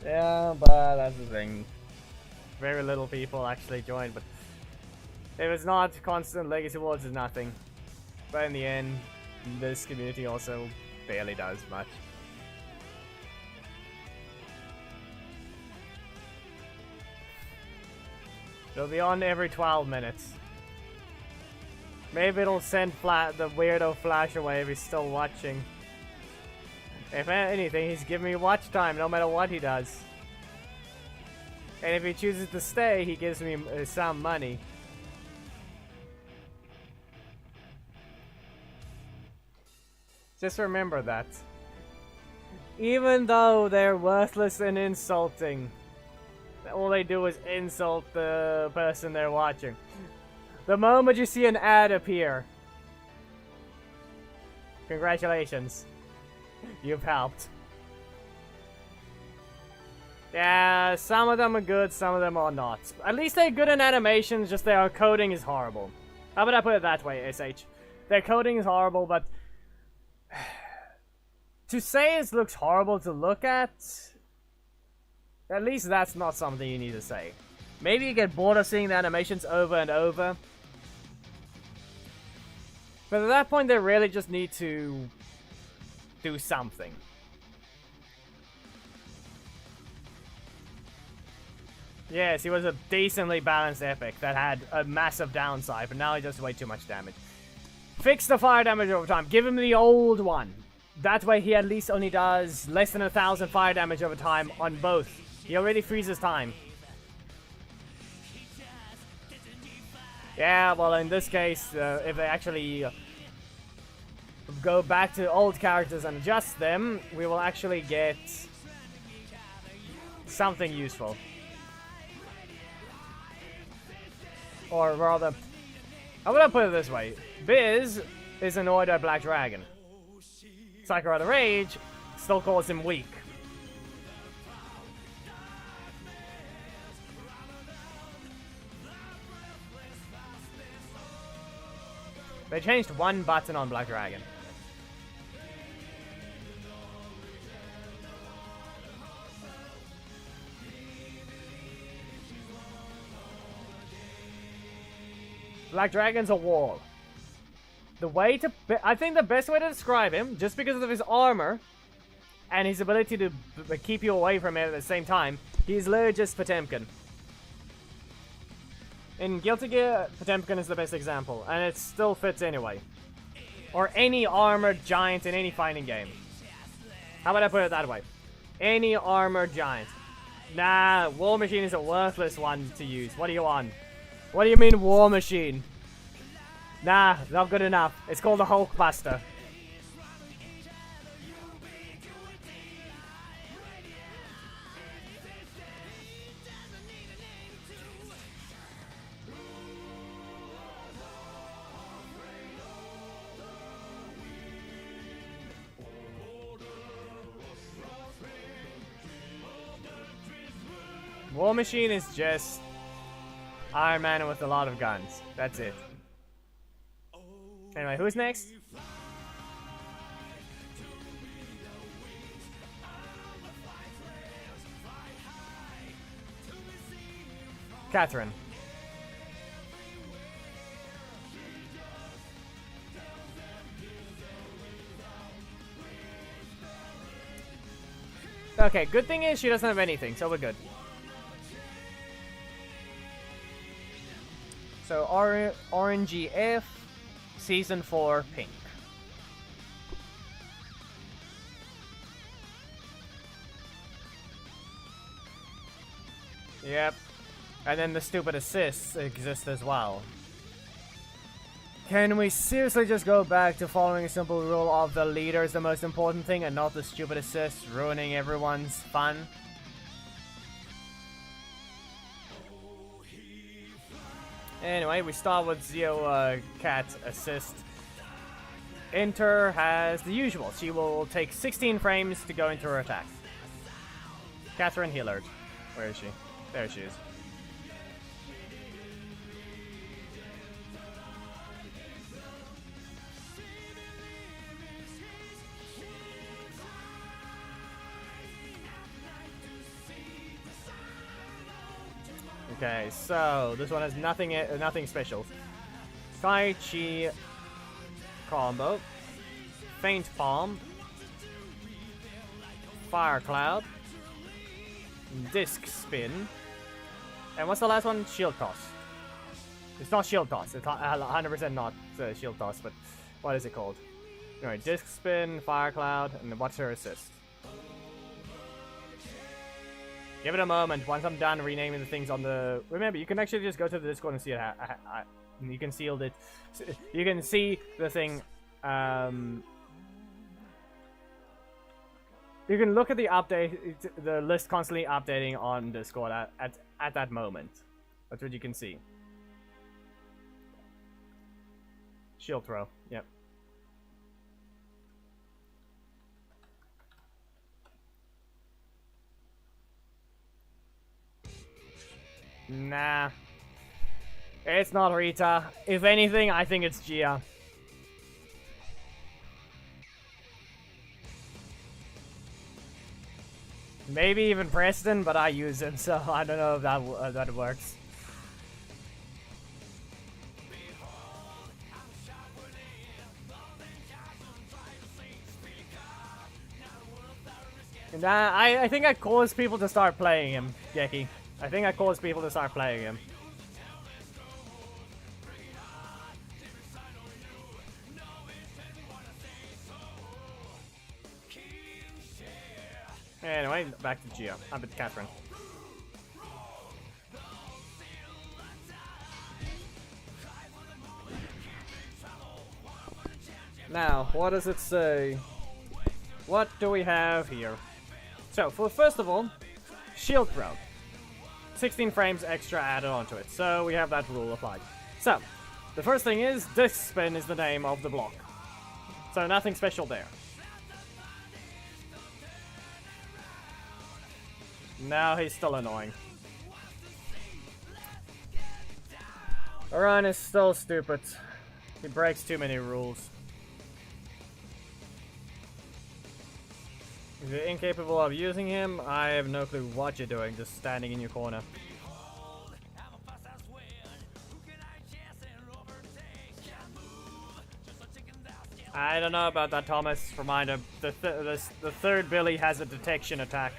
Yeah, but that's the thing. Very little people actually joined, but if it's not constant, Legacy Wars is nothing. But in the end, this community also barely does much. It'll be on every 12 minutes. Maybe it'll send the weirdo Flash away if he's still watching. If anything, he's giving me watch time no matter what he does. And if he chooses to stay, he gives me some money. Just remember that. Even though they're worthless and insulting, all they do is insult the person they're watching. The moment you see an ad appear, congratulations. You've helped. Yeah, some of them are good, some of them are not. At least they're good in animations, just their coding is horrible. How about I put it that way, SH? Their coding is horrible, but... to say it looks horrible to look at least that's not something you need to say. Maybe you get bored of seeing the animations over and over. But at that point, they really just need to do something. Yes, he was a decently balanced epic that had a massive downside, but now he does way too much damage. Fix the fire damage over time. Give him the old one. That way he at least only does less than 1,000 fire damage over time on both. He already freezes time. Yeah, well in this case, if they actually go back to old characters and adjust them, we will actually get something useful. Or rather, I'm gonna put it this way. Biz is annoyed by Black Dragon. Psycho the Rage still calls him weak. They changed one button on Black Dragon. Black Dragon's a wall. The way to... I think the best way to describe him, just because of his armor and his ability to keep you away from it at the same time, he's literally just Potemkin. In Guilty Gear, Potemkin is the best example, and it still fits anyway. Or any armored giant in any fighting game. How about I put it that way? Any armored giant. Nah, War Machine is a worthless one to use. What are you on? What do you mean War Machine? Nah, not good enough. It's called the Hulkbuster. War Machine is just Iron Man with a lot of guns. That's it. Anyway, who's next? Catherine. Okay, good thing is she doesn't have anything, so we're good. So orangey F, season 4 pink. Yep. And then the stupid assists exist as well. Can we seriously just go back to following a simple rule of the leader is the most important thing and not the stupid assists ruining everyone's fun? Anyway, we start with Zio Cat assist. Enter has the usual. She will take 16 frames to go into her attack. Catherine Hillard. Where is she? There she is. Okay, so this one has nothing special. Tai Chi combo, Faint Palm, Fire Cloud, Disc Spin, and what's the last one? Shield Toss. It's not Shield Toss. It's 100% not Shield Toss, but what is it called? Anyway, Disc Spin, Fire Cloud, and what's her assist? Give it a moment. Once I'm done renaming the things on the... Remember, you can actually just go to the Discord and see it. You can see it. You can see the thing. You can look at the update, the list constantly updating on Discord at that moment. That's what you can see. Shield throw. Yep. Nah. It's not Rita. If anything, I think it's Gia. Maybe even Preston, but I use him, so I don't know if that works. Nah, I think I caused people to start playing him, Geki. I think I caused people to start playing him. Anyway, back to Gia. I'm with Catherine. Now, what does it say? What do we have here? So, first of all, shield throw. 16 frames extra added onto it, so we have that rule applied. So, the first thing is, Disc Spin is the name of the block. So nothing special there. Now he's still annoying. Orion is still stupid. He breaks too many rules. If you're incapable of using him, I have no clue what you're doing, just standing in your corner. I don't know about that, Thomas. Reminder, the third Billy has a detection attack.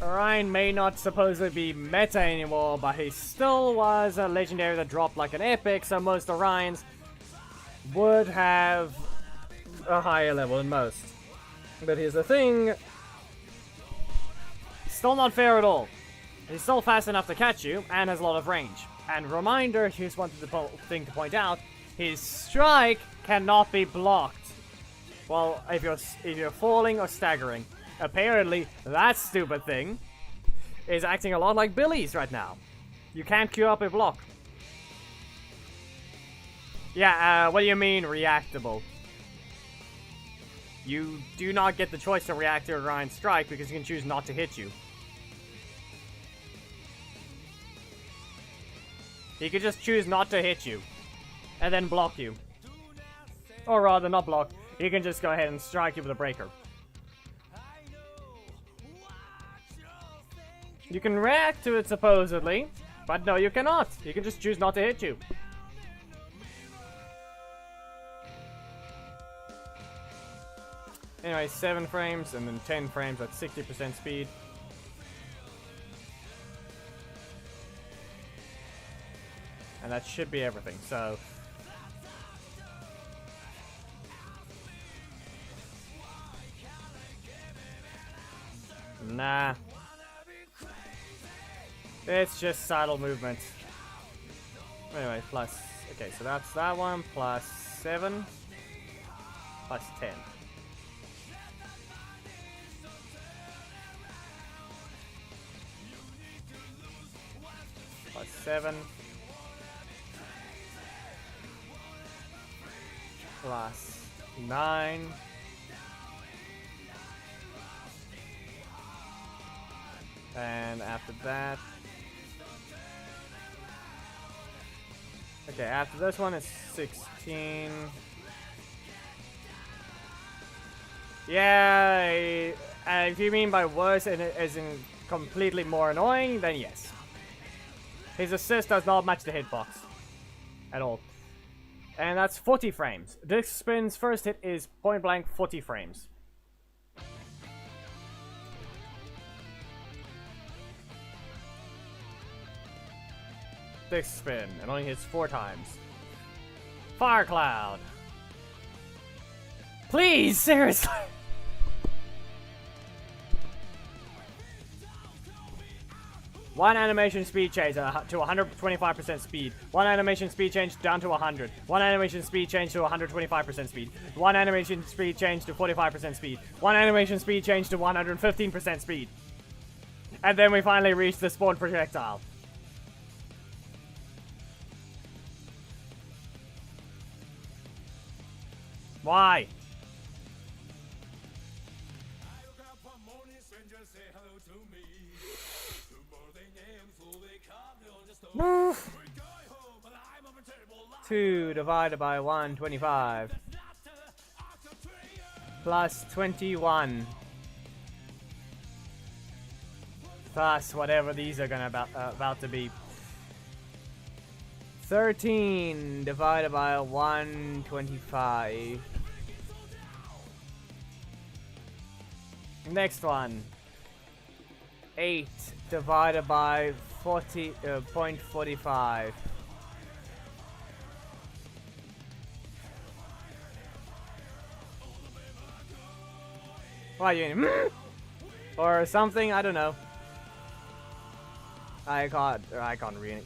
Orion may not supposedly be meta anymore, but he still was a legendary that dropped like an epic, so most Orions would have a higher level than most. But here's the thing. Still not fair at all. He's still fast enough to catch you, and has a lot of range. And reminder, here's one thing to point out. His strike cannot be blocked. Well, if you're falling or staggering. Apparently, that stupid thing is acting a lot like Billy's right now. You can't queue up a block. Yeah, what do you mean reactable? You do not get the choice to react to a grind strike because you can choose not to hit you. He could just choose not to hit you. And then block you. Or rather, not block. He can just go ahead and strike you with a breaker. You can react to it supposedly, but no, you cannot. You can just choose not to hit you. Anyway, 7 frames and then 10 frames at 60% speed. And that should be everything, so... Nah. It's just subtle movement. Anyway, plus... Okay, so that's that one, plus 7, plus 10. Plus 7. Plus 9. And after that... Okay, after this one is 16. Yeah, if you mean by worse and as in completely more annoying, then yes. His assist does not match the hitbox at all. And that's 40 frames. This spin's first hit is point blank 40 frames. This spin, and only hits 4 times. Fire Cloud. Please, seriously. One animation speed change to 125% speed. One animation speed change down to 100. One animation speed change to 125% speed. One animation speed change to 45% speed. One animation speed change to 115% speed. And then we finally reach the spawn projectile. Why? Woof. 2 divided by 125 plus 21 plus whatever these are gonna about to be. 13 divided by 125. Next one. 8 divided by 0.45. What you or something? I don't know. I can't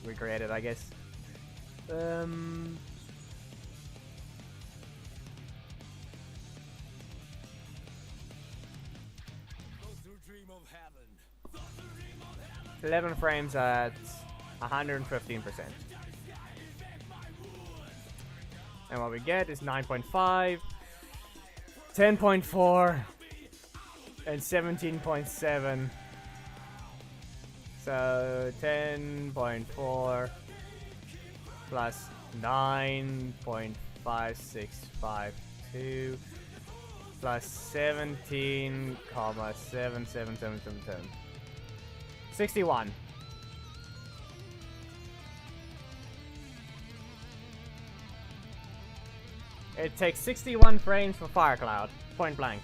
recreate it, I guess. Eleven frames at 115%. And what we get is 9.5, 10.4, and 17.7. So 10.4 plus 9.5652 plus 17, 77777. 61. It takes 61 frames for Fire Cloud, point blank.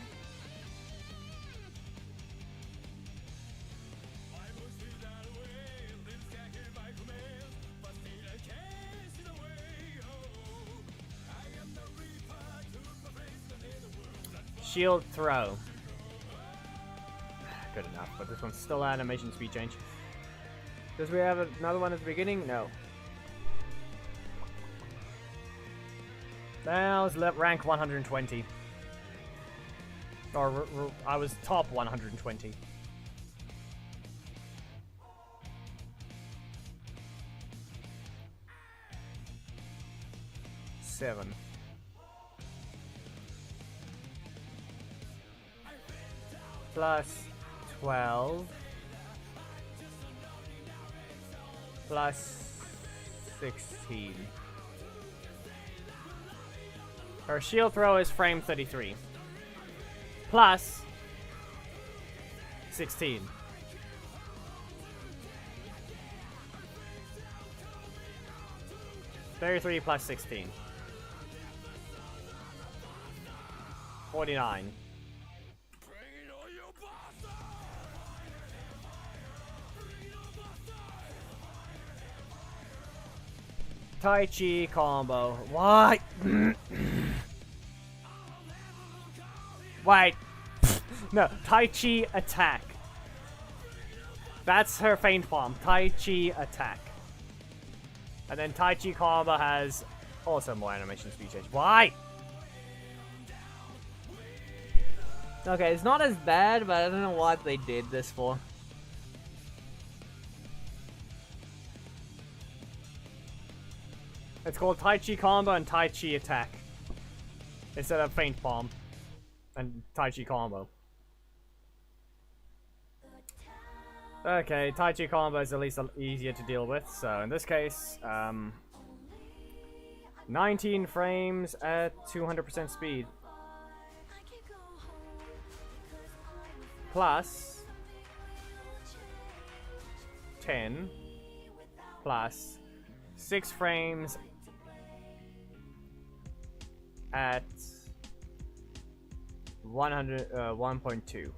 Shield throw. Good enough, but this one's still animation speed change. Does we have another one at the beginning? No. Now let's rank 120. Or I was top 120. 7. Plus 12. Plus 16. Her shield throw is frame 33. Plus 16. $33 plus 16. 49. Tai Chi combo. What? Wait. No, Tai Chi attack. That's her feint bomb. Tai Chi attack. And then Tai Chi combo has also more animation speed change. Why? Okay, it's not as bad, but I don't know what they did this for. It's called Tai Chi combo and Tai Chi attack. Instead of feint bomb and Tai Chi combo. Okay, Tai Chi combo is at least easier to deal with. So in this case, 19 frames at 200% speed. Plus 10 plus 6 frames at 1.2.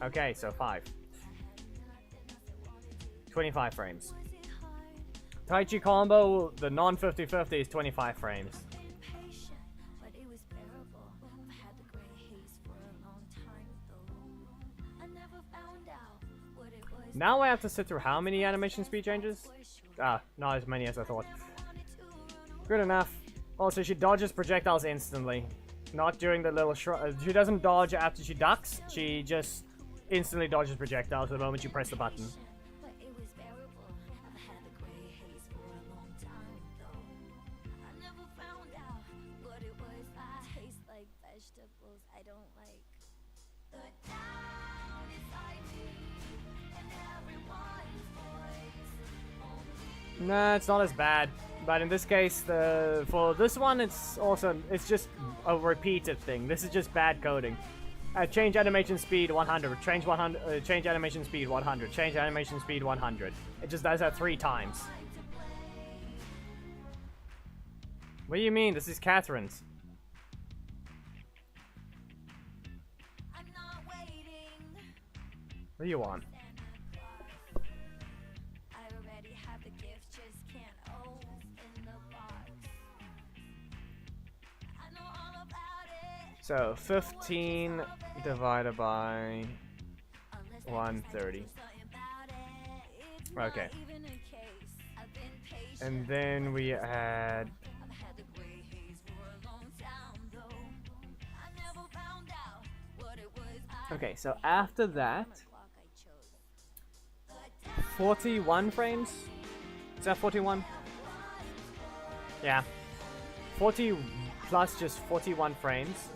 Okay, so 5. 25 frames. Tai Chi combo, the non-50-50 is 25 frames. Now I have to sit through how many animation speed changes? Ah, not as many as I thought. Good enough. Also, she dodges projectiles instantly. Not during the little she doesn't dodge after she ducks. She just instantly dodges projectiles the moment you press the button. Nah, it's not as bad. But in this case, for this one, it's just a repeated thing. This is just bad coding. Change animation speed 100. Change 100. Change animation speed 100. Change animation speed 100. It just does that 3 times. What do you mean? This is Catherine's. What do you want? So 15 divided by 130. Okay. And then we add okay, so after that 41 frames? Is that 41? Yeah. 40 plus just 41 frames.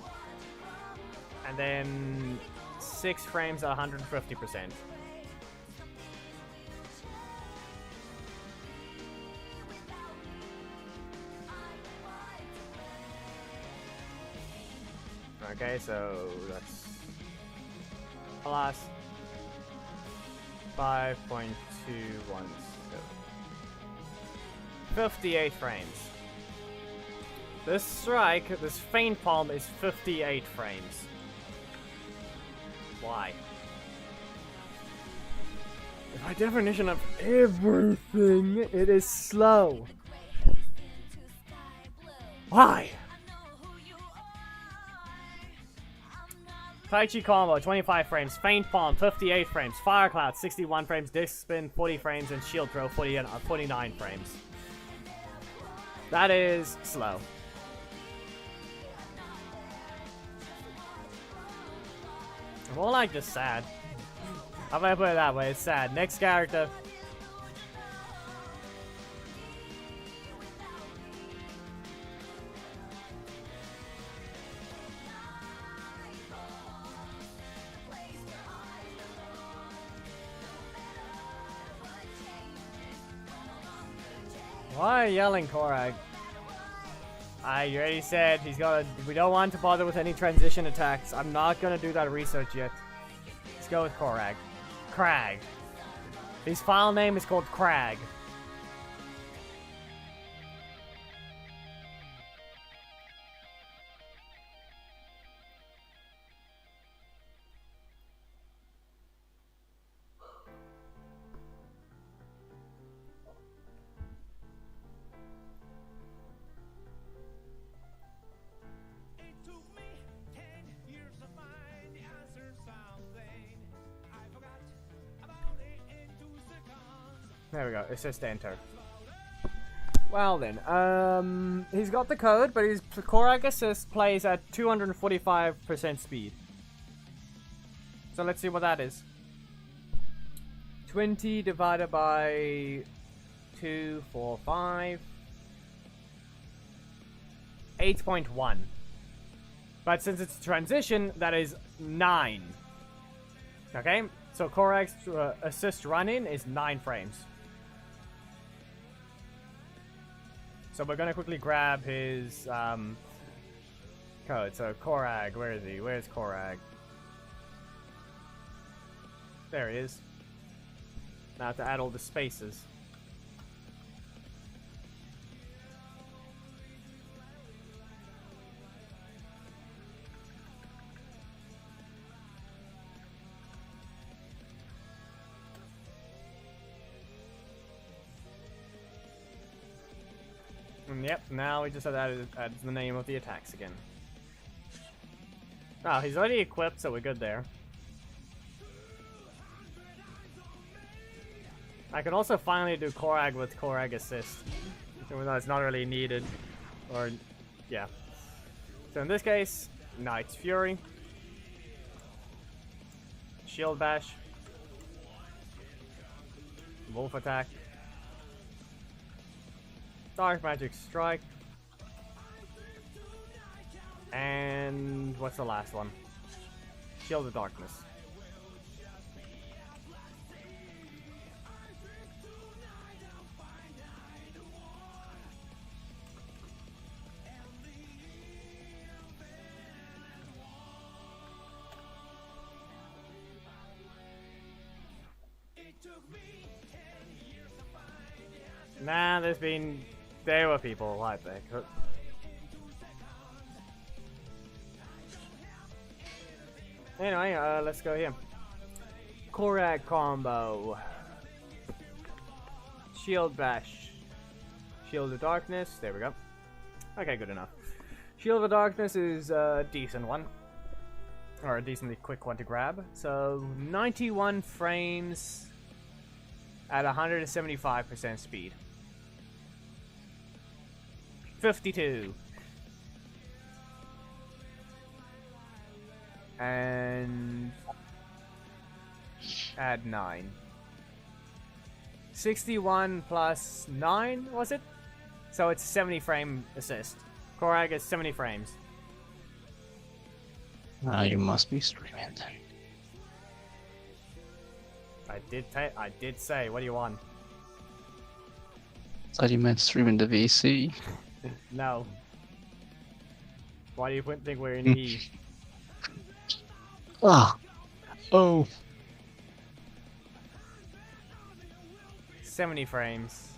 And then 6 frames at 150%. Okay, so that's plus 5.217. 58 frames. This strike, this feint palm is 58 frames. Why? By definition of everything, it is slow. Why? Tai Chi combo, 25 frames. Feint palm, 58 frames. Fire cloud, 61 frames. Disc spin, 40 frames. And shield throw, 49 frames. That is slow. More like just sad. How about I put it that way? It's sad. Next character. Why are you yelling, Korag? I already said he's got. We don't want to bother with any transition attacks. I'm not gonna do that research yet. Let's go with Korag. Crag. His file name is called Crag. It took me 10 years to find the answer something. I forgot about it in 2 seconds. There we go. Assist enter. Well then, he's got the code, but his Korag assist plays at 245% speed. So let's see what that is. 20 divided by 2, 4, 5. 8.1. But since it's a transition, that is 9. Okay? So Korag's assist run-in is 9 frames. So we're gonna quickly grab his code. So Korag, where is he? Where's Korag? There he is. Now I have to add all the spaces. And yep, now we just have to add the name of the attacks again. Oh, he's already equipped, so we're good there. I can also finally do Korag with Korag Assist, even though it's not really needed. Or, yeah. So in this case, Knight's Fury, Shield Bash, Wolf Attack, Dark Magic Strike, and what's the last one? Shield of Darkness. Nah, there were people right there. Anyway, let's go here. Korag combo. Shield Bash. Shield of Darkness. There we go. Okay, good enough. Shield of Darkness is a decent one. Or a decently quick one to grab. So, 91 frames at 175% speed. 52. And add 9. 61 plus 9, was it? So it's 70 frame assist. Korag is 70 frames. You must be streaming then. I did say, what do you want? Thought you meant streaming the VC. No. Why do you think we're in E? Ah. Oh. 70 frames.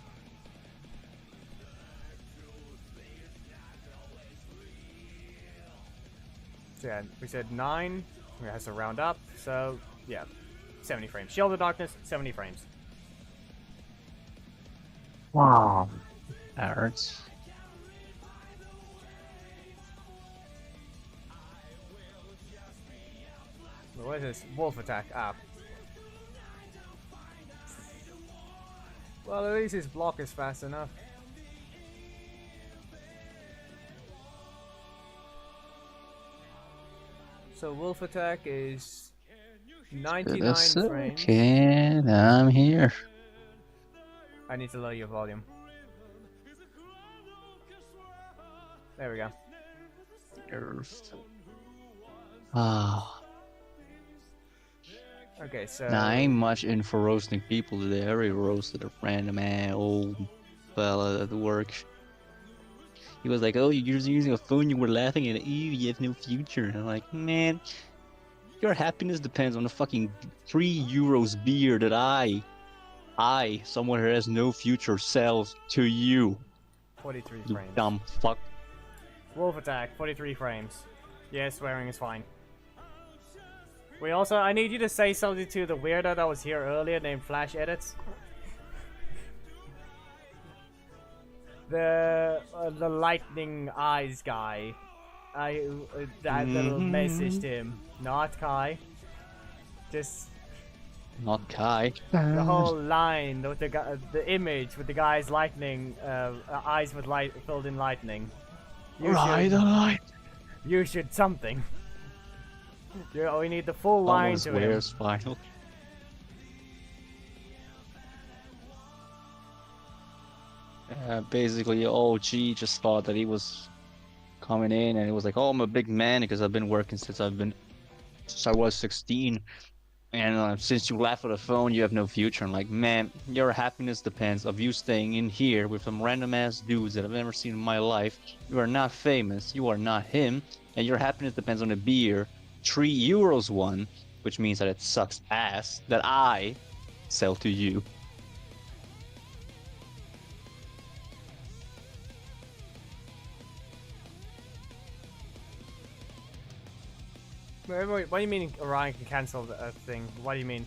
So yeah, we said 9. It has to round up, so yeah. 70 frames. Shield of Darkness, 70 frames. Wow. That hurts. What is this? Wolf Attack. Ah. Well, at least his block is fast enough. So Wolf Attack is 99 frames. Okay, I'm here. I need to lower your volume. There we go. Ah. Okay, so... Now, I ain't much in for roasting people today. I already roasted a friend of mine. Oh. fella at work. He was like, "Oh, you're using a phone. You were laughing at you have no future." And I'm like, "Man, your happiness depends on a fucking €3 beer that someone who has no future, sells to you. 43 You frames. dumb fuck." Wolf attack, 43 frames. Yeah, swearing is fine. We also, I need you to say something to the weirdo that was here earlier named Flash Edits. The lightning eyes guy. That little messaged him. Not Kai. Just Not Kai. the whole line with the guy, the image with the guy's lightning, eyes with light filled in lightning. Ride the light. You should something. We need the full line to him. Where's final? Basically, OG just thought that he was coming in, and he was like, "Oh, I'm a big man because I've been working since I was 16, and since you laugh at the phone, you have no future." I'm like, "Man, your happiness depends of you staying in here with some random ass dudes that I've never seen in my life. You are not famous. You are not him, and your happiness depends on a beer, €3 one, which means that it sucks ass that I sell to you." Wait, what do you mean Orion can cancel the thing? What do you mean?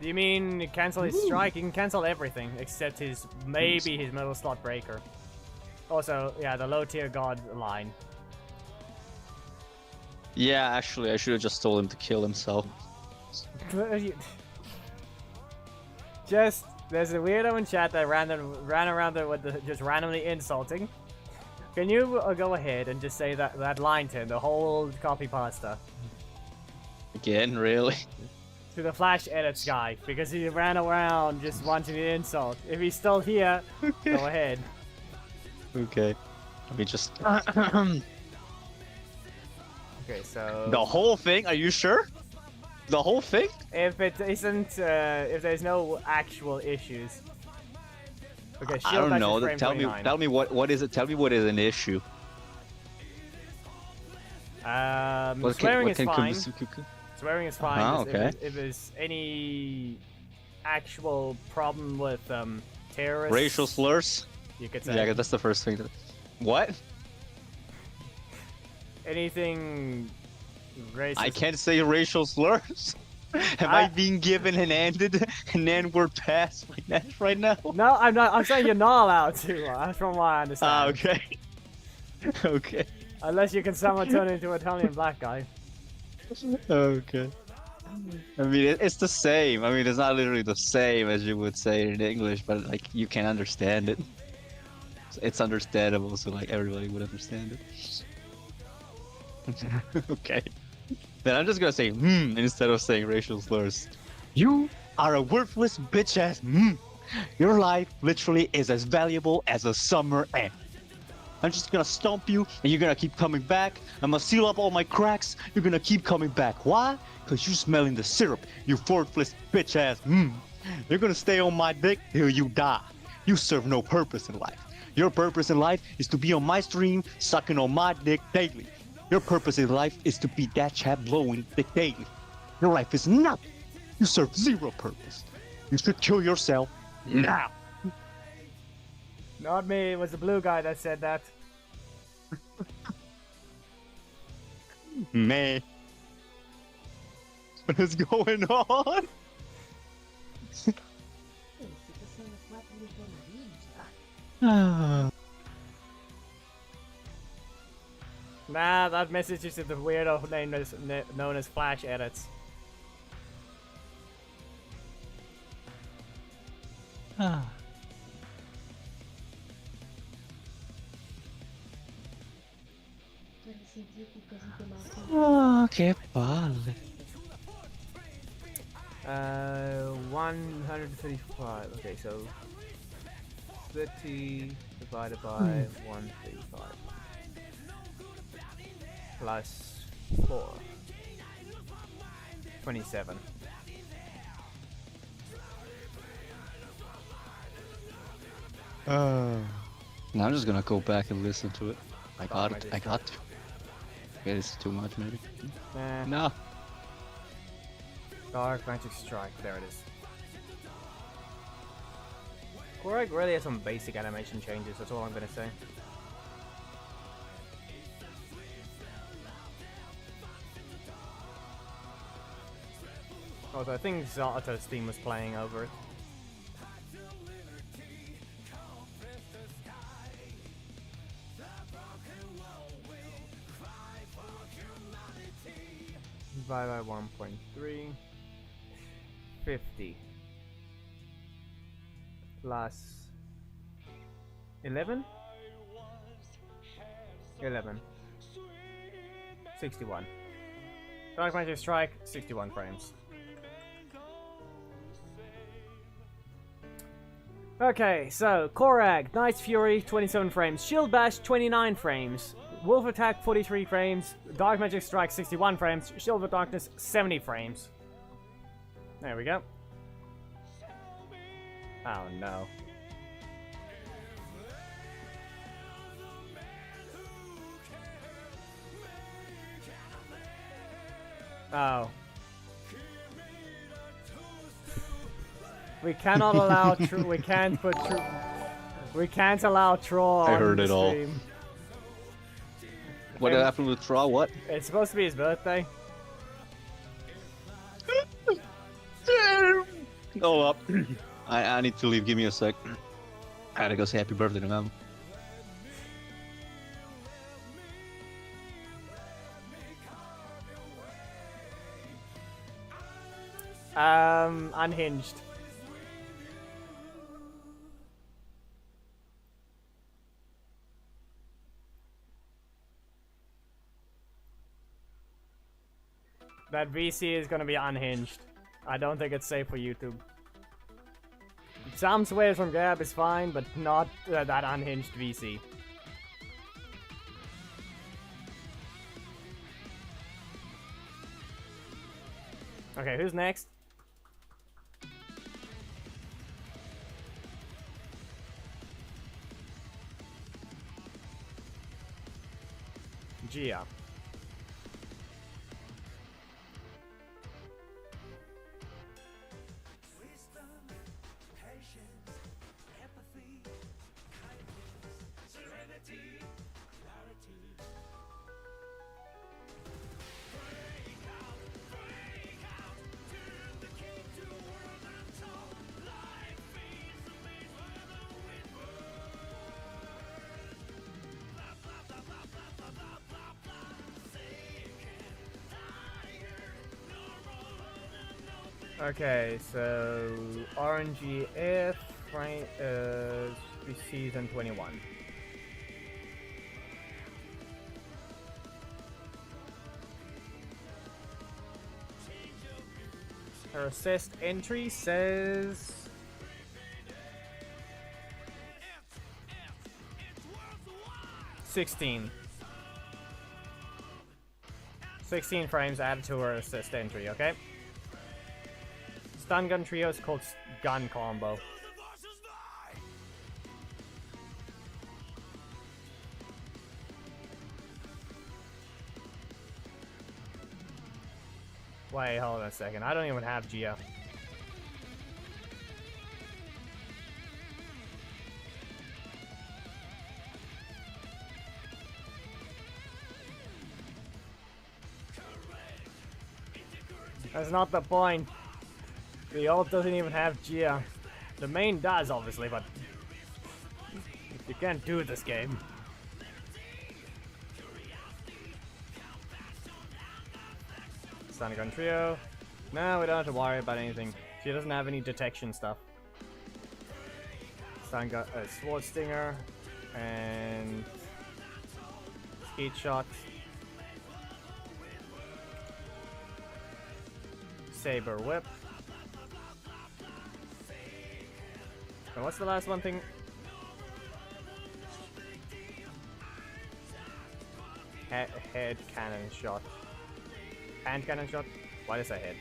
Do you mean cancel his strike? He can cancel everything except his middle slot breaker. Also, yeah, the low tier god line. Yeah, actually, I should have just told him to kill himself. Just there's a weirdo in chat that ran around there with just randomly insulting. Can you go ahead and just say that line to him, the whole copy pasta? Again, really? To the Flash Edits guy, because he ran around just wanting to insult. If he's still here, go ahead. Okay. Let me just... Okay, so... The whole thing? Are you sure? The whole thing? If it isn't, if there's no actual issues. Okay, I don't know. Tell me what is it? Tell me what is an issue. Swearing is fine. Could- Swearing is fine. Uh-huh, Just okay. If there's any actual problem with terrorists, Racial slurs? you could say. Yeah, that's the first thing. What? Anything racist. I can't say racial slurs? Am I being given an N-word pass like that right now? No, I'm not. I'm saying you're not allowed to. That's from what I understand. Ah, okay. Okay. Unless you can somehow turn into an Italian black guy. Okay. I mean, it's the same. I mean, it's not literally the same as you would say it in English, but like you can understand it. It's understandable, so like everybody would understand it. Okay. Then I'm just gonna say instead of saying racial slurs. You are a worthless bitch ass Your life literally is as valuable as a summer ant. I'm just gonna stomp you and you're gonna keep coming back. I'm gonna seal up all my cracks. You're gonna keep coming back. Why? Cause you smelling the syrup, you worthless bitch ass You're gonna stay on my dick till you die. You serve no purpose in life. Your purpose in life is to be on my stream, sucking on my dick daily. Your purpose in life is to be that chap blowing dick daily. Your life is nothing. You serve zero purpose. You should kill yourself now. Not me. It was the blue guy that said that. Man. What is going on? Nah, that message is to the weirdo known as Flash Edits. Oh, che palle. 135. Okay, so 30 divided by 135 plus 4. 27. Now I'm just gonna go back and listen to it. I got it. Magic I got to. Yeah, it's too much, maybe. Nah. No. Dark Magic Strike. There it is. Korag really has some basic animation changes. That's all I'm gonna say. Also, I think Zato's team was playing over it. Divide by 1.3. 50. Plus 11? 11. 61. Dark Magic Strike, 61 frames. Okay, so Korag, Knight's Fury, 27 frames, Shield Bash, 29 frames, Wolf Attack, 43 frames, Dark Magic Strike, 61 frames, Shield of Darkness, 70 frames. There we go. Oh no. Oh. We cannot allow we can't put we can't allow Troll I on heard the it all. stream. What happened with Tra? What? It's supposed to be his birthday. Oh up. I need to leave. Give me a sec. I gotta go say happy birthday to mom. Unhinged. That VC is gonna be unhinged. I don't think it's safe for YouTube. Some swears from Gab is fine, but not that unhinged VC. Okay, who's next? Gia. Wisdom, patience, empathy, kindness, serenity, clarity. Break out, turn the key to world untold. Life is a maze where the wind burns. Blah, blah, blah, blah, blah, blah, blah, blah, blah. Sick and tired, normal and open. Okay, so RNGF, right, season 21. Her assist entry says 16. 16 frames added to her assist entry, okay? Stun gun trio is called gun combo. Wait, hold on a second. I don't even have Gia. That's not the point. The ult doesn't even have Gia. The main does, obviously, but you can't do this game. Stun gun trio. No, we don't have to worry about anything. She doesn't have any detection stuff. Stun gun, sword stinger, and skeet shot. Saber whip. And what's the last one thing? Head cannon shot. Hand cannon shot? Why did I say head?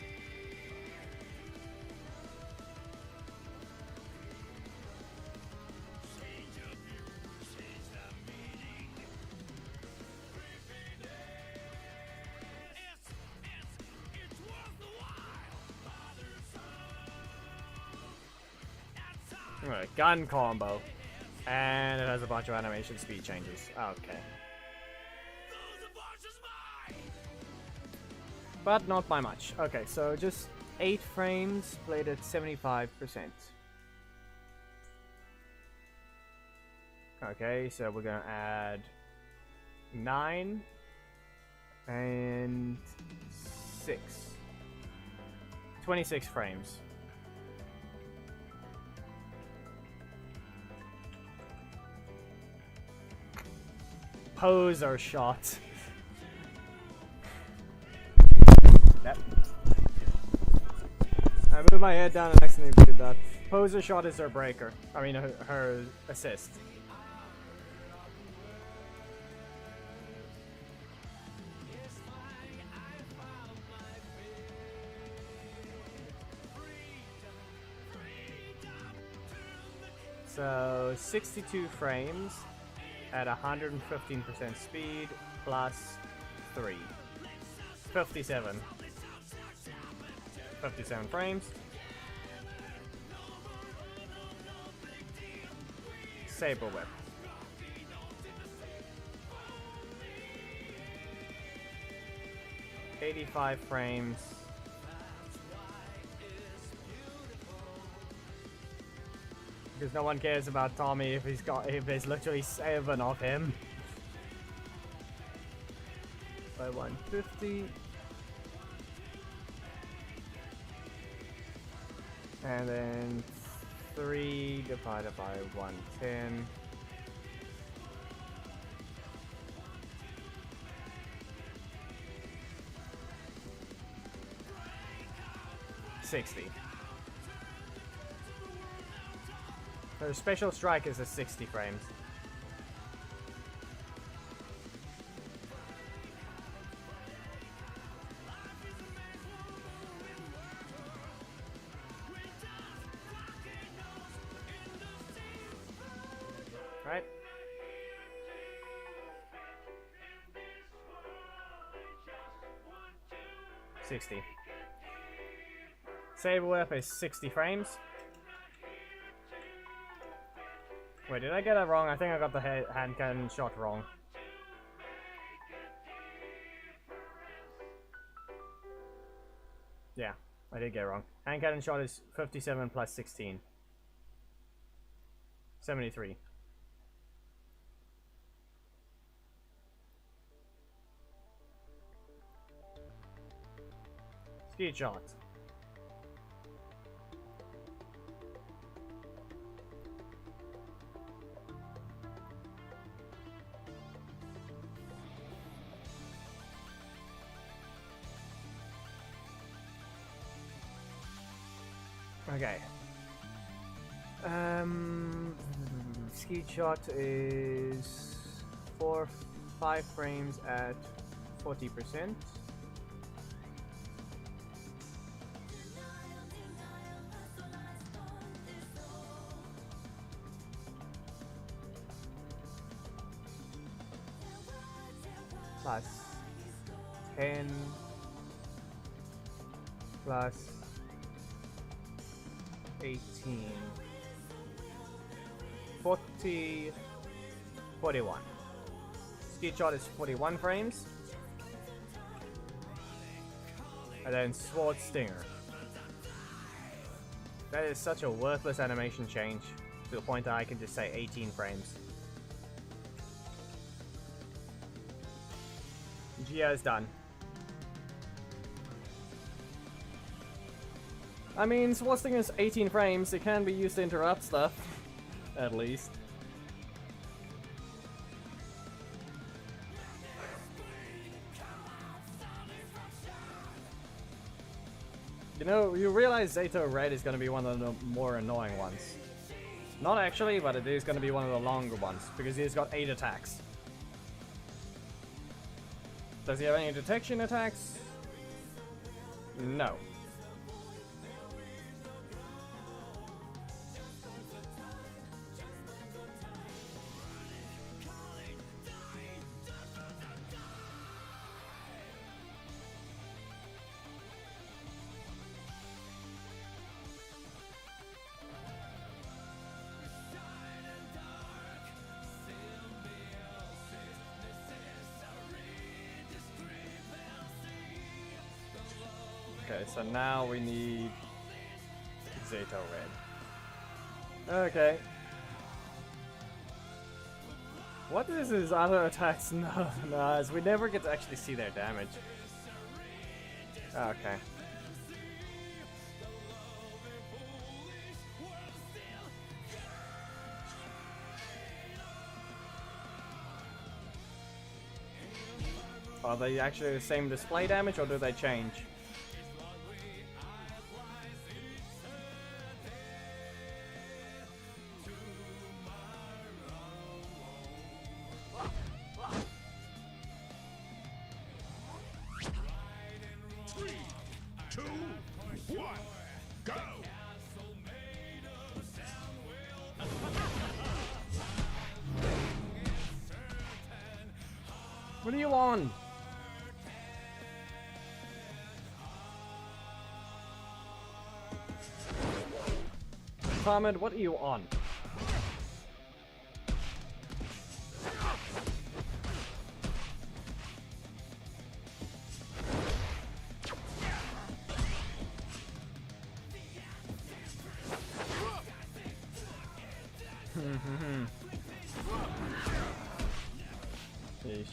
Alright, gun combo. And it has a bunch of animation speed changes. Okay. But not by much. Okay, so just 8 frames played at 75%. Okay, so we're gonna add 9 and 6. 26 frames. Poser shot. Yep. I moved my head down and accidentally did that. Poser shot is her breaker. I mean, her assist. So 62 frames at 115% speed plus 3. 57. 57 frames. Saber whip. $85 frames. Because no one cares about Tommy if if there's literally 7 of him. By 150. And then 3 divided by 110. $60. So special strike is a 60 frames. Right? $60. Saber whip is 60 frames. Wait, did I get that wrong? I think I got the hand cannon shot wrong. Yeah, I did get it wrong. Hand cannon shot is 57 plus 16. 73. Speed shot. Okay. Speed shot is 5 frames at 40%. Plus 10 plus 18 40 41. Speed shot is 41 frames. And then sword stinger. That is such a worthless animation change to the point that I can just say 18 frames. Gia is done. I mean, sword stinger is 18 frames. It can be used to interrupt stuff, at least. You know, you realize Zato Red is going to be one of the more annoying ones. Not actually, but it is going to be one of the longer ones, because he's got 8 attacks. Does he have any detection attacks? No. Okay, so now we need Zato Red. Okay. What is his other attacks? No, as we never get to actually see their damage. Okay. Are they actually the same display damage, or do they change? What are you on? Ahmed, what are you on? Yeesh.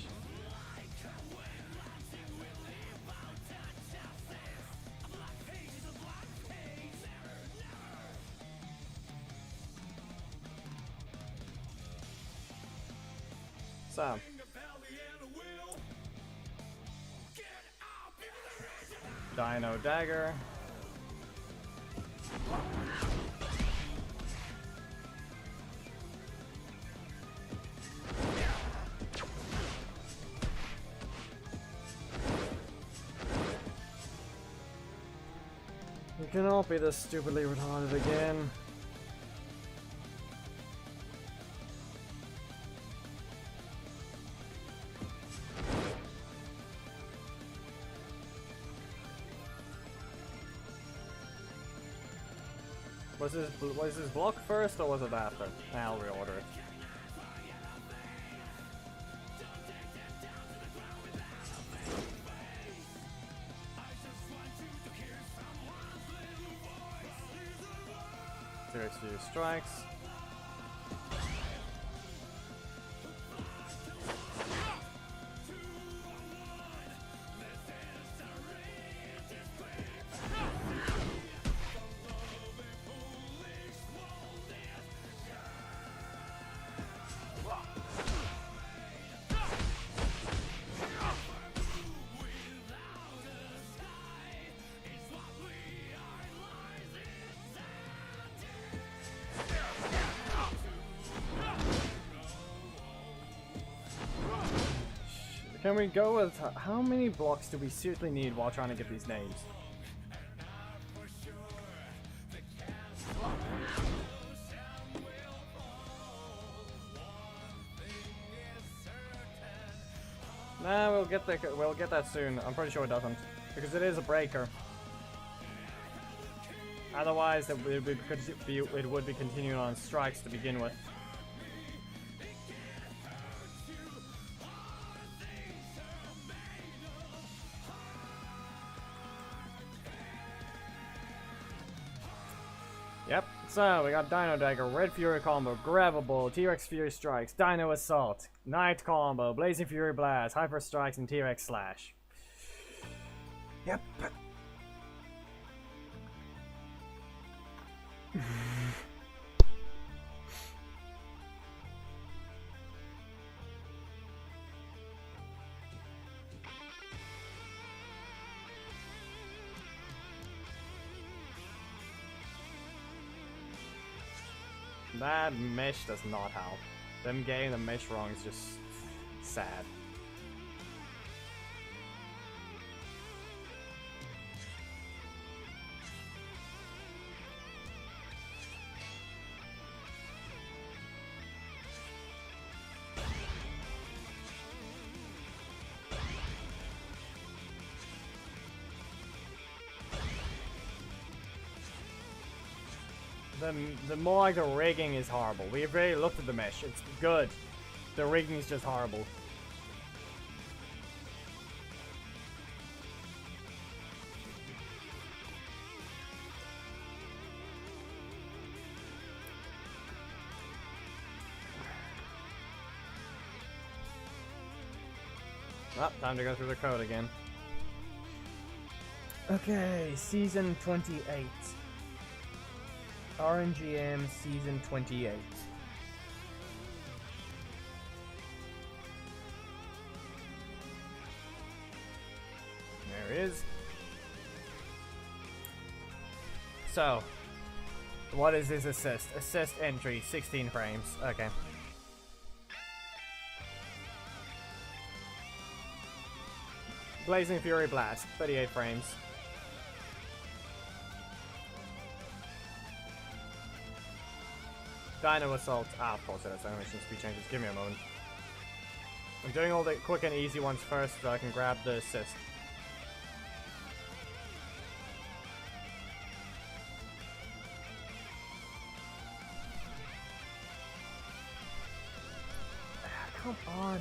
So. Dino Dagger. You cannot be this stupidly retarded again. Was his block first or was it after? I'll reorder it. Seriously, strikes. Can we go with how many blocks do we seriously need while trying to get these names? Nah, we'll get that soon. I'm pretty sure it doesn't, because it is a breaker. Otherwise, it would be continuing on strikes to begin with. Yep, so we got Dino Dagger, Red Fury combo, Grabbable, T-Rex Fury Strikes, Dino Assault, Knight combo, Blazing Fury Blast, Hyper Strikes, and T-Rex Slash. Yep. That mesh does not help. Them getting the mesh wrong is just sad. The more like the rigging is horrible. We've already looked at the mesh. It's good. The rigging is just horrible. Well, time to go through the code again. Okay, season 28. RNGM season 28. There it is. So, what is this assist? Assist entry, 16 frames. Okay. Blazing Fury Blast, 38 frames. Dino Assault. Ah, of course, that's animation speed changes. Give me a moment. I'm doing all the quick and easy ones first so I can grab the assist. Come on.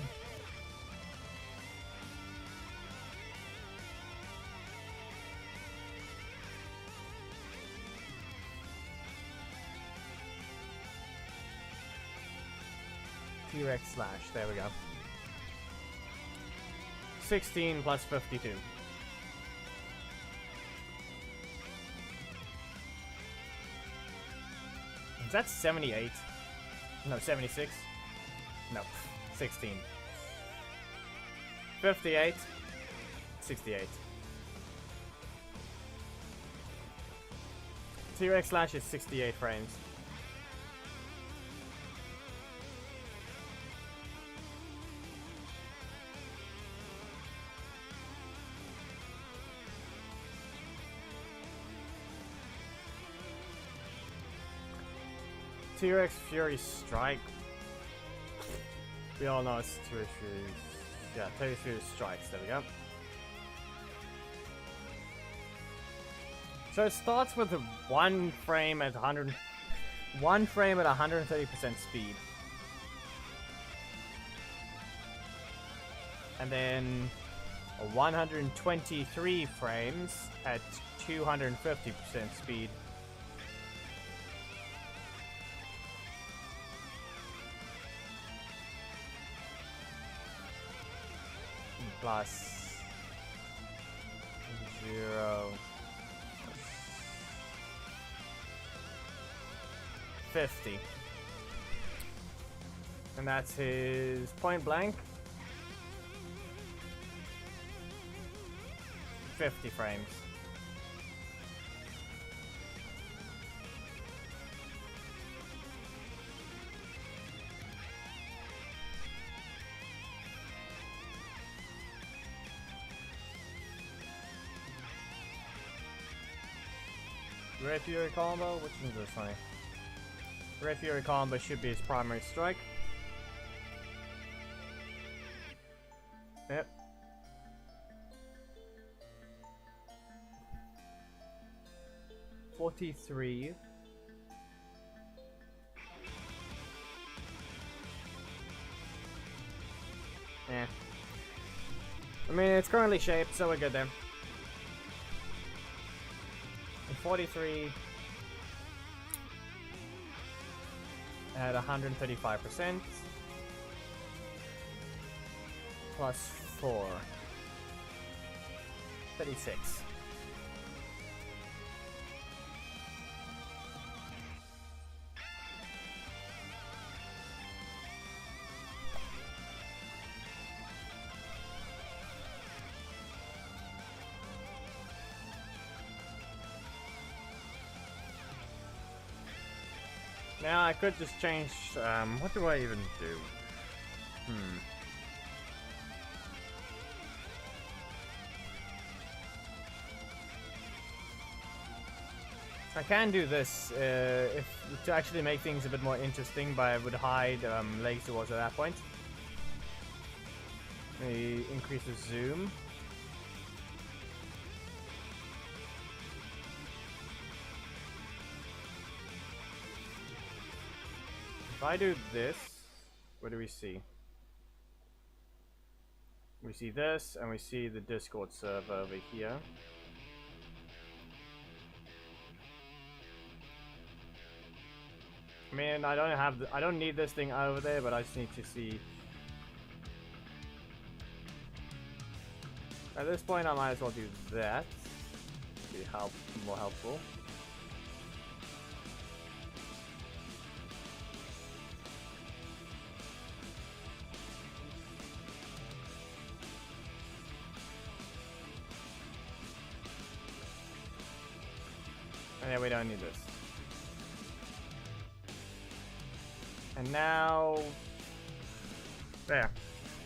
T-Rex slash, there we go. 16 plus 52. Is that 78? No, 76? No, 16. 58. 68. T-Rex slash is 68 frames. T-Rex Fury Strike. We all know it's T-Rex Fury. Yeah, T-Rex Fury Strikes. There we go. So it starts with a 1 frame at 100. 1 frame at 130% speed. And then 123 frames at 250% speed. Plus 0 50. And that's his point blank. 50 frames. Red Fury combo? Which one is this funny? Red Fury combo should be his primary strike. Yep. $43. Yeah. I mean, it's currently shaped, so we're good there. 43 at 135% plus 4 36. Now I could just change, what do I even do? I can do this to actually make things a bit more interesting, but I would hide legs towards at that point. Maybe increase the zoom. If I do this, what do we see? We see this, and we see the Discord server over here. I mean, I don't need this thing over there, but I just need to see. At this point, I might as well do that. Be more helpful. And yeah, we don't need this. And now, there.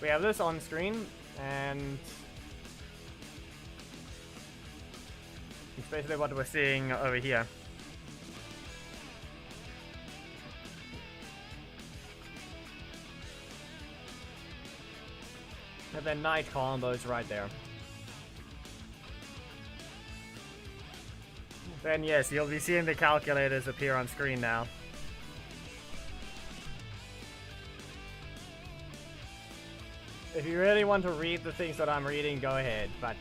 We have this on screen, and it's basically what we're seeing over here. And then night combos right there. Then yes, you'll be seeing the calculators appear on screen now. If you really want to read the things that I'm reading, go ahead, but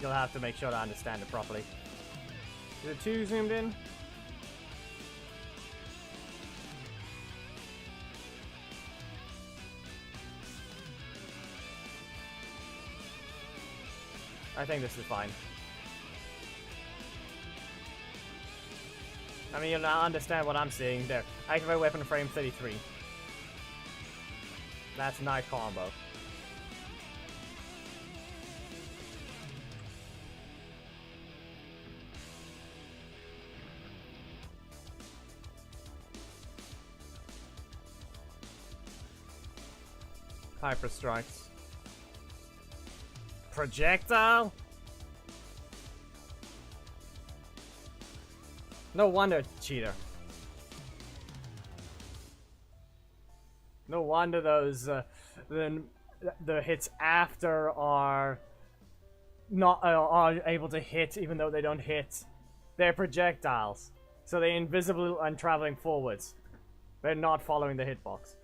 you'll have to make sure to understand it properly. Is it too zoomed in? I think this is fine. I mean, you'll now understand what I'm seeing there. Activate weapon frame 33. That's night combo. Hyper strikes. Projectile? No wonder, cheater. No wonder those the hits after are not are able to hit even though they don't hit. They're projectiles, so they're invisible and traveling forwards. They're not following the hitbox.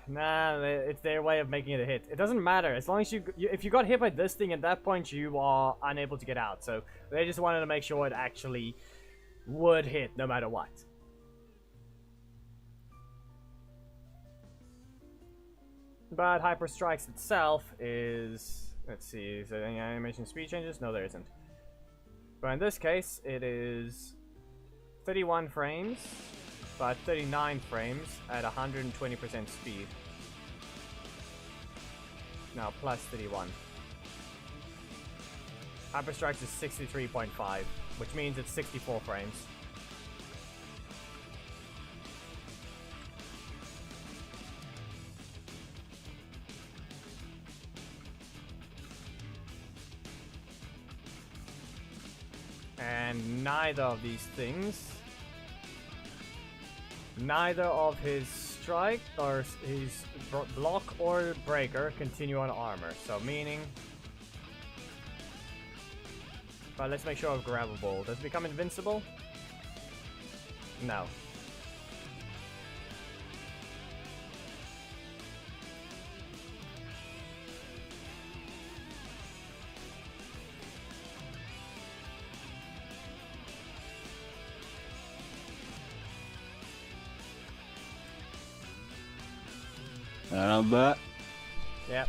Nah, it's their way of making it a hit. It doesn't matter as long as if you got hit by this thing at that point, you are unable to get out. So they just wanted to make sure it actually would hit no matter what. But Hyper Strikes itself is, let's see, is there any animation speed changes? No, there isn't. But in this case, it is 31 frames. But 39 frames at 120% speed. Now plus 31. Hyper Strikes is 63.5, which means it's 64 frames. And neither of these things, neither of his strike or his block or breaker continue on armor. So meaning, but let's make sure of grabbable. Does it become invincible? No. Not bad. Yep.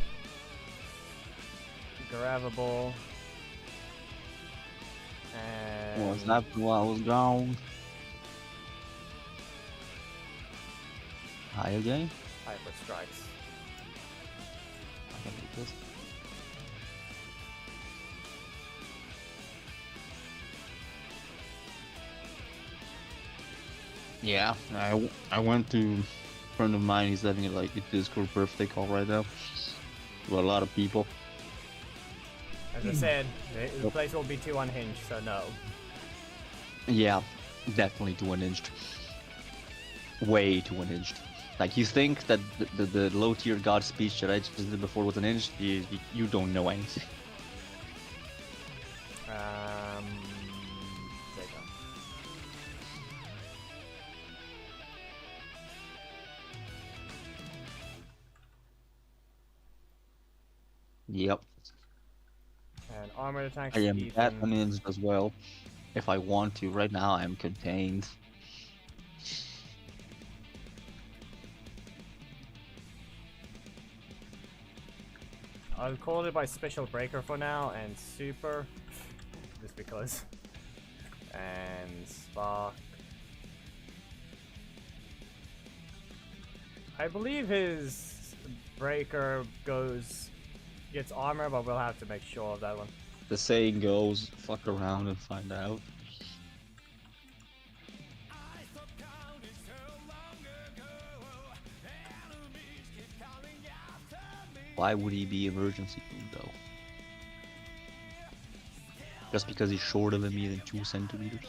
Grabbable. And What's happened while I was gone? Hi again. Hyper Strikes. I can do this. Yeah, I went to a friend of mine. He's having like a Discord birthday call right now with a lot of people. As I said, the place will be too unhinged, so no. Yeah, definitely too unhinged. Way too unhinged. Like, you think that the low tier god speech that I just did before was unhinged? You don't know anything. There you go. Yep. And armored attacks. I am even- that unhinged as well. if I want to. Right now, I'm contained. I'll call it by special breaker for now and super, just because. And spark. I believe his breaker gets armor, but we'll have to make sure of that one. The saying goes, fuck around and find out. Why would he be emergency room though? Just because he's shorter than me than 2 centimeters?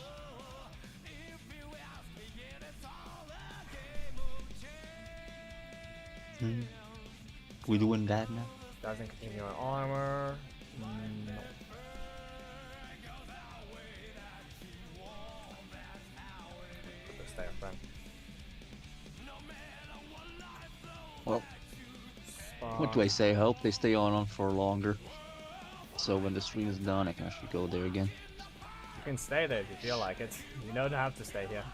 We doing that now? Doesn't continue on armor. No. Put this there, friend. Well, what do I say? I hope they stay on for longer. So when the stream is done, I can actually go there again. You can stay there if you feel like it. You don't have to stay here.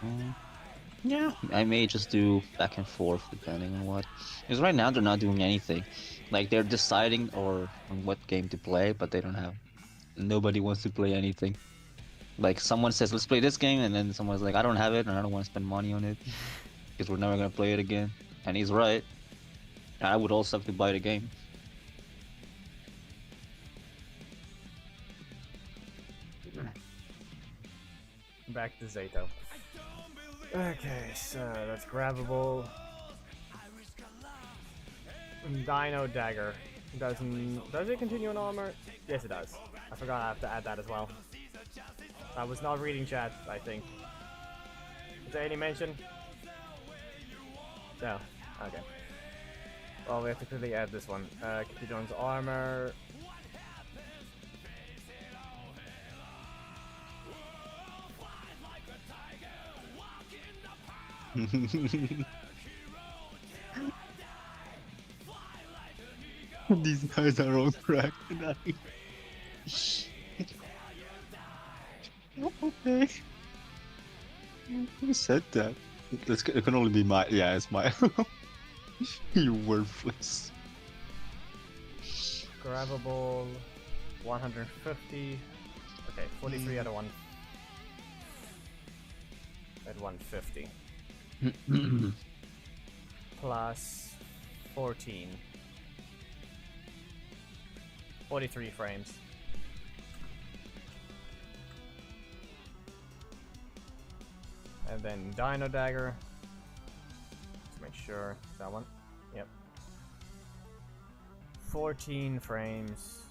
Yeah, I may just do back and forth depending on what. Because right now they're not doing anything. Like they're deciding on what game to play, but they don't have. Nobody wants to play anything. Like someone says, let's play this game, and then someone's like, I don't have it, and I don't want to spend money on it because we're never gonna play it again. And he's right. I would also have to buy the game. Back to Zato. Okay, so that's grabbable. Dino Dagger. Does it continue in armor? Yes, it does. I forgot I have to add that as well. I was not reading chat, I think. Is there any mention? No. Okay. Well, we have to quickly add this one. John's armor. These guys are on crack tonight. Okay. Who said that? It can only be my. Yeah, it's my. You worthless. Grabbable. 150. Okay, 43 at 150. Plus 14. 43 frames. And then Dino Dagger. Let's make sure. That one? Yep. 14 frames.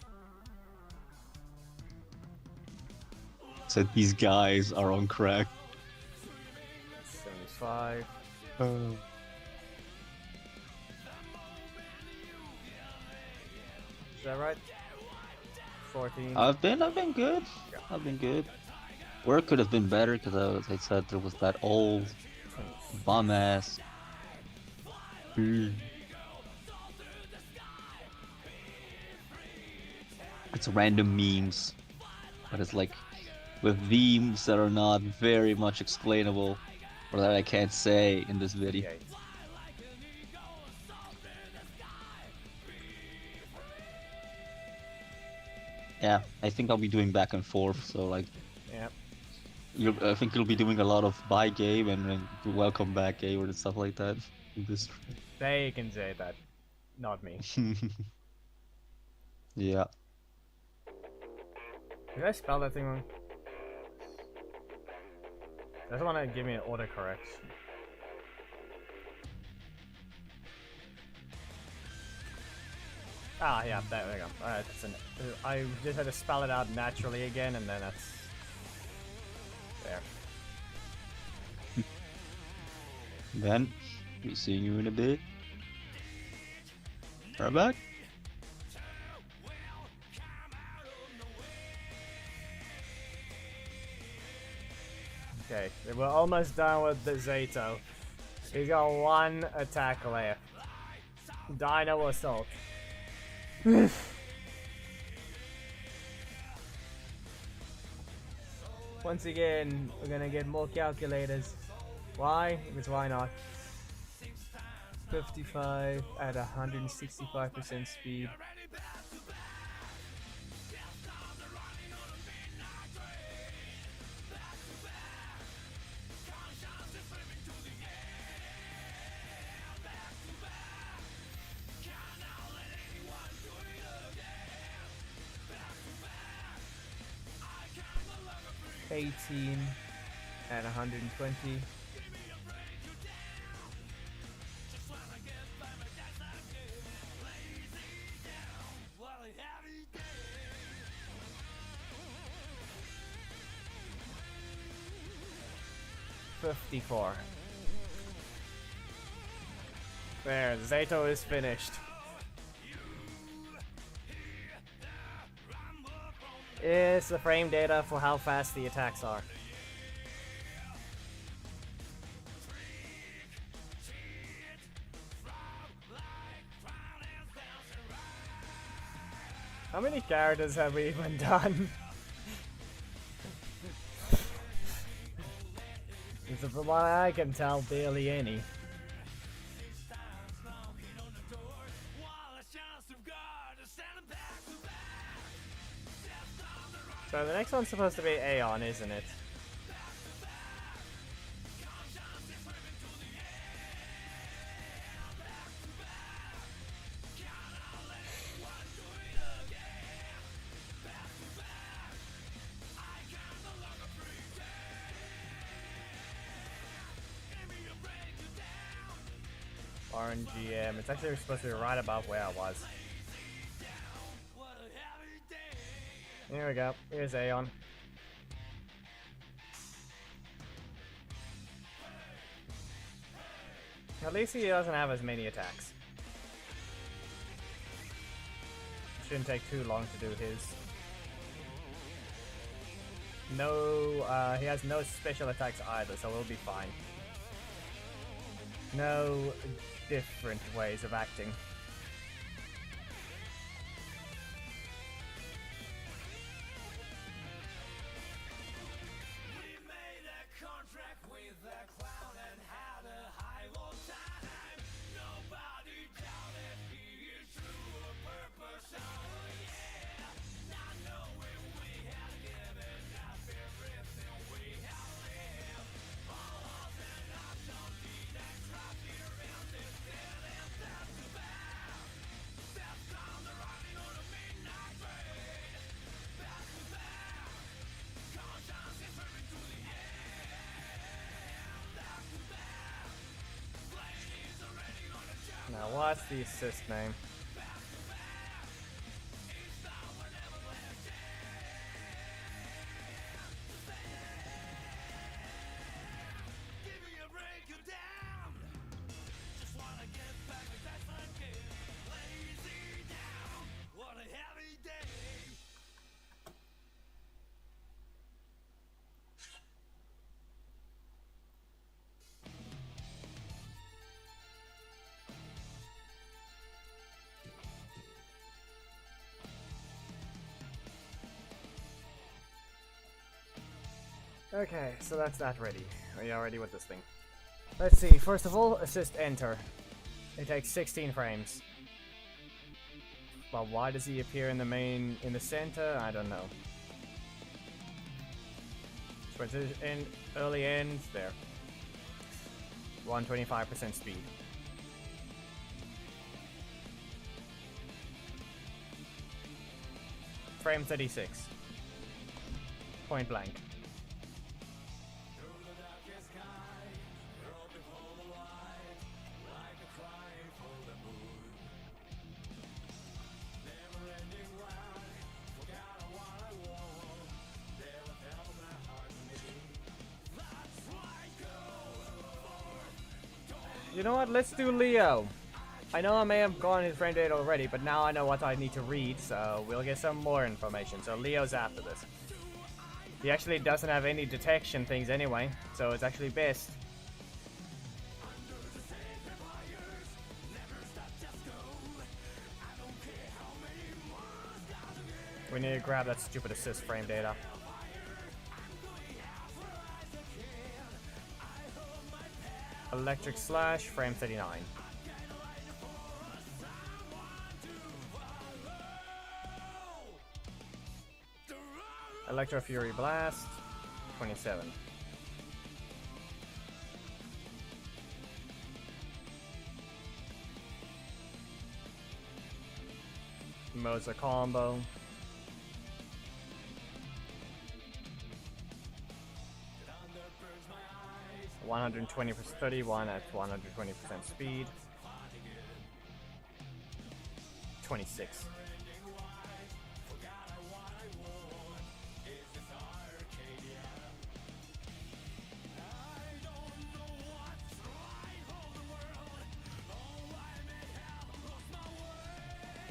Said these guys are on crack. 75. Is that right? 14. I've been good. Yeah. I've been good. Work could have been better because I said there was that old bum ass. It's random memes, but it's like with themes that are not very much explainable or that I can't say in this video. Okay. Yeah, I think I'll be doing back and forth. So like, Yep. I think you'll be doing a lot of buy game and then welcome back game or stuff like that. In this. They can say that, not me. Yeah. Did I spell that thing wrong? Doesn't want to give me an autocorrect. Ah, yeah, there we go. Alright, I just had to spell it out naturally again, and then that's there. Then, be seeing you in a bit. Right back. Okay, we're almost done with the Zato. He's got one attack left. Dino Assault. Once again, we're gonna get more calculators. Why? Because why not? 55 at 165% speed. $18 at 120. $54. There, Zato is finished. It's the frame data for how fast the attacks are. How many characters have we even done? From what I can tell, barely any. So the next one's supposed to be Aeon, isn't it? RNGM. It's actually supposed to be right above where I was. Here we go. Here's Aeon. At least he doesn't have as many attacks. Shouldn't take too long to do his. No, he has no special attacks either, so we'll be fine. No different ways of acting. Now, what's the assist name? Okay, so that's that ready. We are ready with this thing. Let's see, first of all, assist enter. It takes 16 frames. But why does he appear in the center? I don't know. So it's in early end, there. 125% speed. Frame 36. Point blank. You know what, let's do Leo. I know I may have gone his frame rate already, but now I know what I need to read, so we'll get some more information. So Leo's after this. He actually doesn't have any detection things anyway, so it's actually best. We need to grab that stupid assist frame data. Electric Slash, frame 39. Electro Fury Blast, 27. Moza Combo. (120% 31 at 120% speed). 26.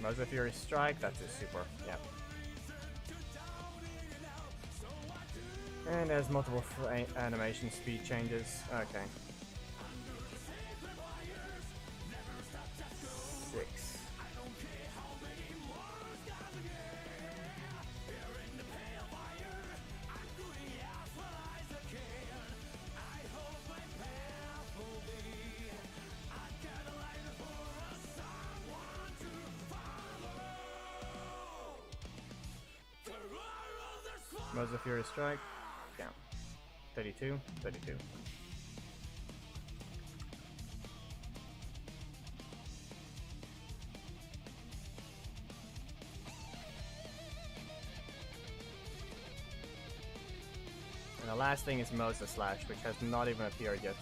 Moza Fury Strike, that's a super, yeah. And there's multiple animation speed changes. Okay. 6. Moza Fury Strike. Down. 32, 32. And the last thing is Moza Slash, which has not even appeared yet.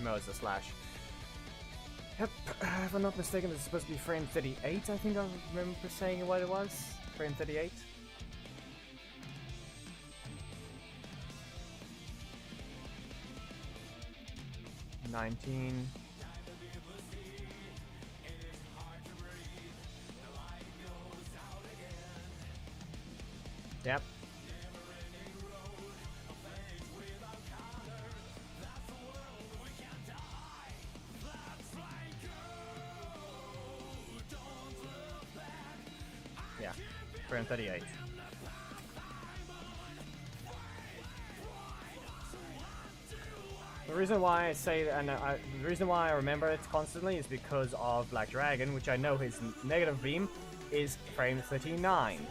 Moza Slash. Yep, if I'm not mistaken, this is supposed to be frame 38, I think I remember saying what it was. Frame 38. (19). Yep. Yeah, frame 38. The reason why I say that, and the reason why I remember it constantly is because of Black Dragon, which I know his negative beam is frame 39.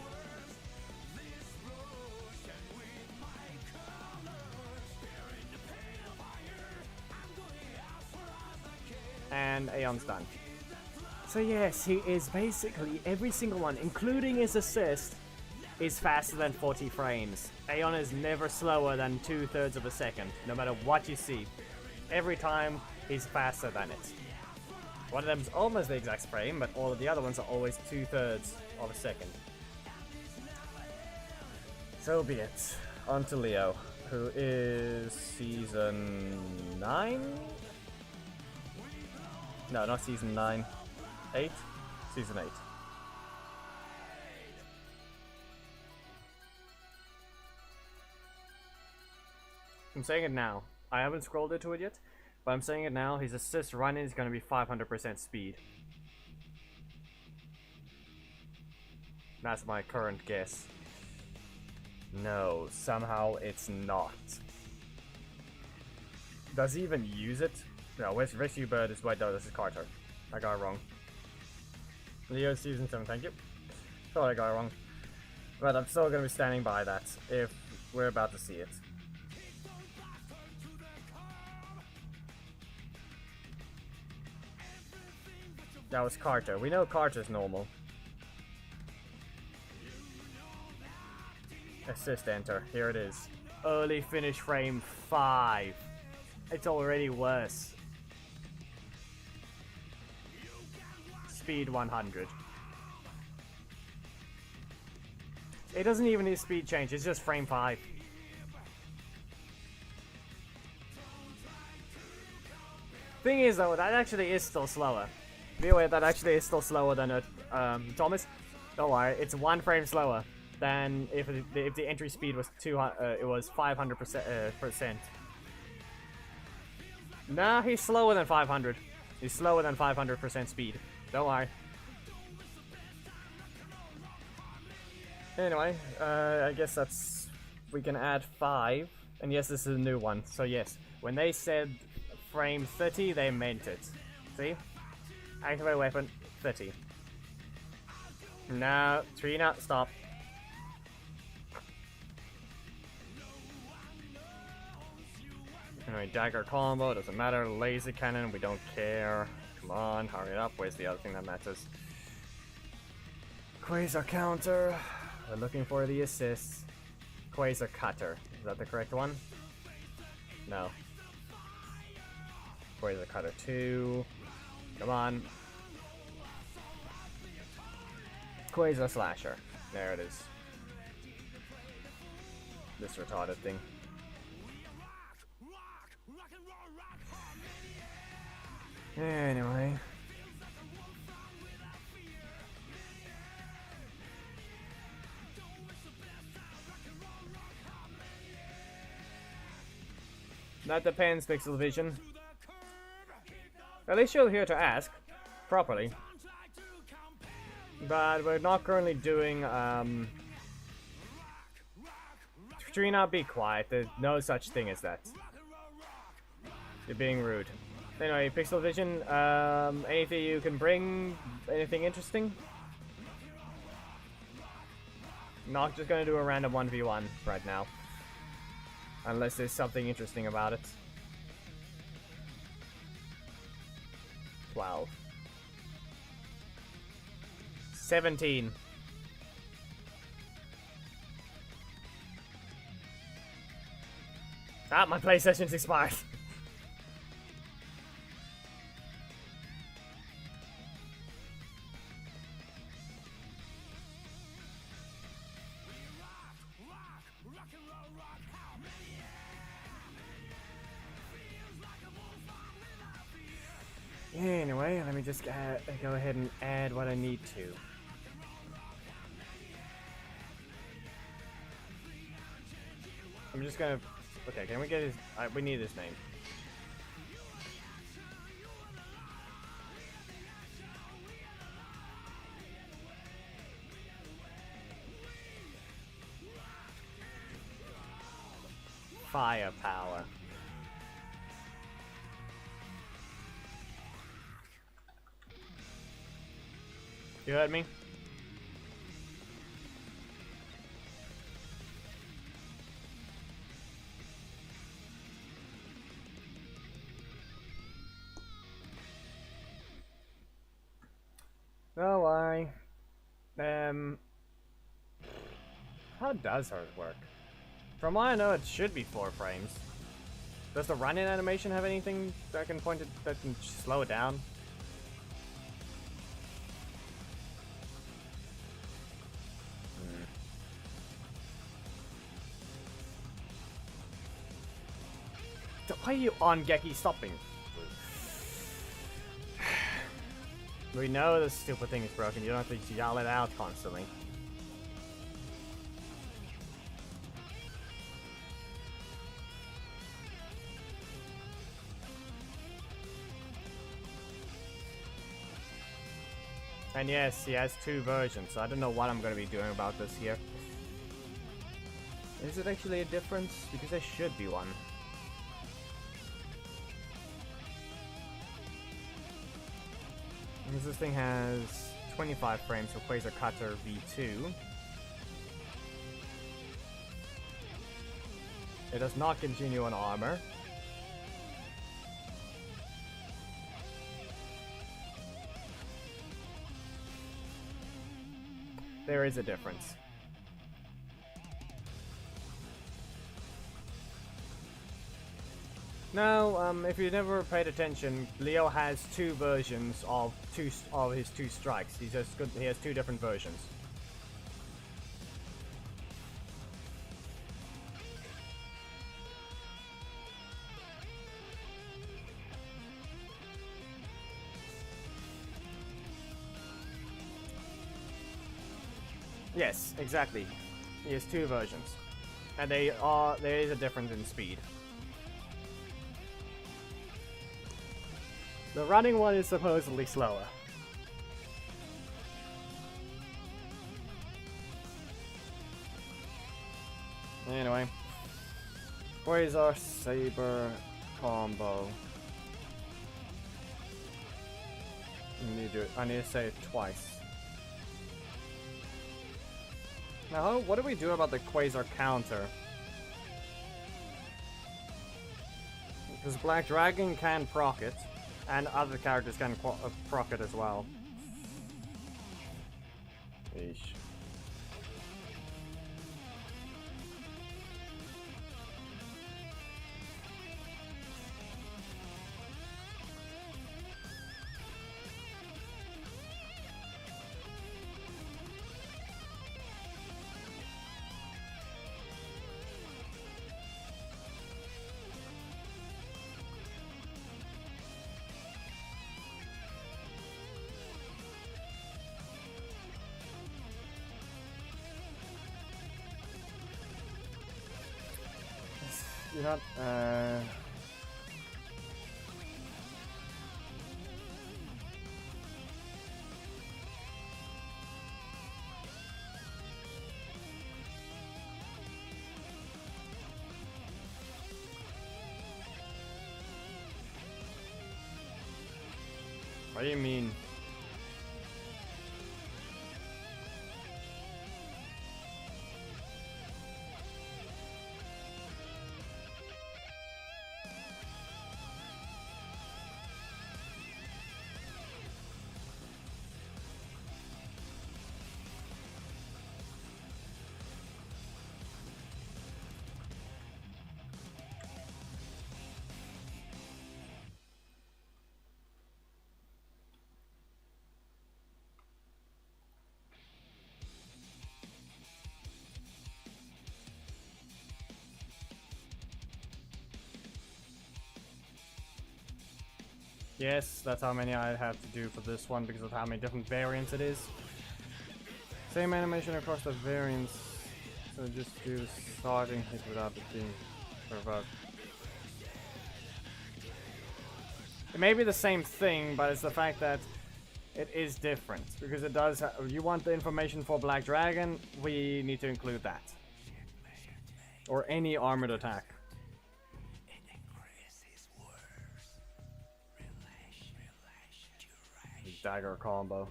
And Aeon's done. So yes, he is basically every single one, including his assist, is faster than 40 frames. Aeon is never slower than 2/3 of a second, no matter what you see. Every time, he's faster than it. One of them is almost the exact frame, but all of the other ones are always 2/3 of a second. So be it. On to Leo, who is season 9? No, not season 9. 8? Season 8. I'm saying it now. I haven't scrolled into it yet, but I'm saying it now. His assist running is going to be 500% speed. That's my current guess. No, somehow it's not. Does he even use it? No, where's Rescue Bird is white. No, this is Carter. I got it wrong. Leo season 7, thank you. Thought I got it wrong. But I'm still gonna be standing by that if we're about to see it. That was Carter. We know Carter's normal. Assist enter. Here it is. Early finish frame 5. It's already worse. Speed 100. It doesn't even need speed change, it's just frame 5. Thing is though, that actually is still slower. Be aware that actually is still slower than a Thomas. Don't worry, it's 1 frame slower than if the entry speed was 200. It was 500%. Nah, he's slower than 500. He's slower than 500% speed. Don't worry. Anyway, I guess that's... We can add 5. And yes, this is a new one. So yes, when they said frame 30, they meant it. See? Activate weapon, 30. No, Trina, stop. Anyway, dagger combo, doesn't matter. Laser cannon, we don't care. Come on, hurry it up. Where's the other thing that matters? Quasar counter. We're looking for the assists. Quasar cutter. Is that the correct one? No. Quasar cutter 2. Come on. Quasar slasher. There it is. This retarded thing. Anyway. That depends, Pixel Vision. At least you're here to ask properly. But we're not currently doing, Trina, be quiet. There's no such thing as that. You're being rude. Anyway, Pixel Vision, anything you can bring? Anything interesting? Not just gonna do a random 1v1 right now. Unless there's something interesting about it. 12. 17. Ah, my PlayStation's expired. Anyway, let me just go ahead and add what I need to. I'm just gonna... Okay, can we get his... we need his name. Firepower. You heard me? Don't worry. How does hers work? From what I know, it should be 4 frames. Does the run-in animation have anything that can point it, that can slow it down? Why are you on, Geki? Stopping. We know this stupid thing is broken. You don't have to yell it out constantly. And yes, he has 2 versions, so I don't know what I'm going to be doing about this here. Is it actually a difference? Because there should be one. Because this thing has 25 frames for Quasar Cutter V2. It does not continue on armor. There is a difference. Now, if you never paid attention, Leo has 2 versions of his 2 strikes. He has 2 different versions. Yes, exactly. He has 2 versions, and there is a difference in speed. The running one is supposedly slower. Anyway. Quasar Saber combo. I need to say it twice. Now, what do we do about the Quasar counter? Because Black Dragon can proc it, and other characters can proc it as well. Eesh. You're not, What do you mean? Yes, that's how many I have to do for this one because of how many different variants it is. Same animation across the variants, so just do the starting hit without it being provoked. It may be the same thing, but it's the fact that it is different because it does. You want the information for Black Dragon, we need to include that, or any armored attack. Dagger combo.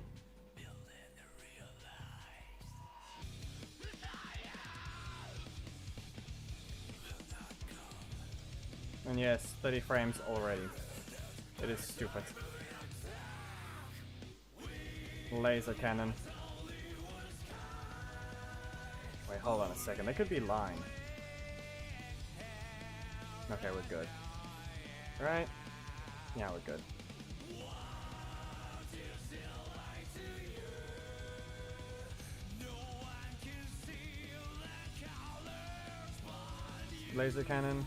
And yes, 30 frames already. It is stupid. Laser cannon. Wait, hold on a second. They could be lying. Okay, we're good. Right? Yeah, we're good. Laser cannon.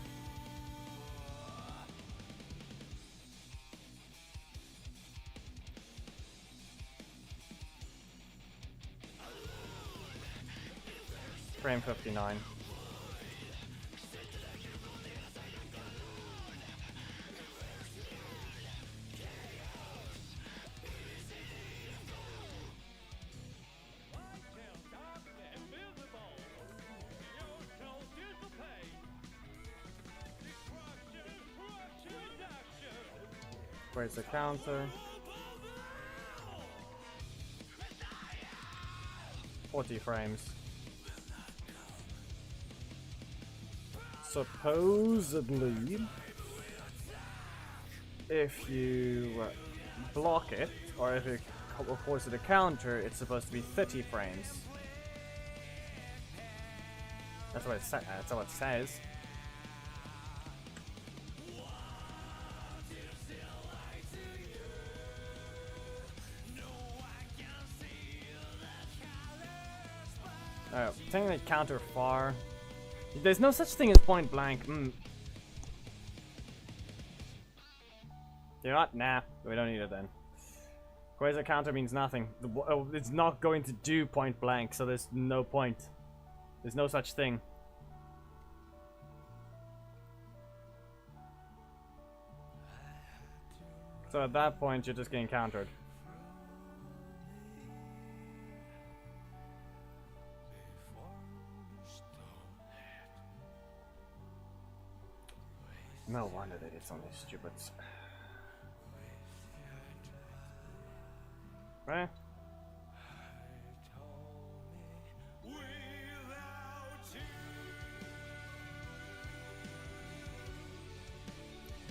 Frame 59. Where's the counter? 40 frames. Supposedly, if you block it, or if it reports to the counter, it's supposed to be 30 frames. That's what it says. Technically counter far. There's no such thing as point blank. You know what? Nah, we don't need it then. Quasar counter means nothing. It's not going to do point blank, so there's no point. There's no such thing. So at that point, you're just getting countered. No wonder that it's only stupid. Right?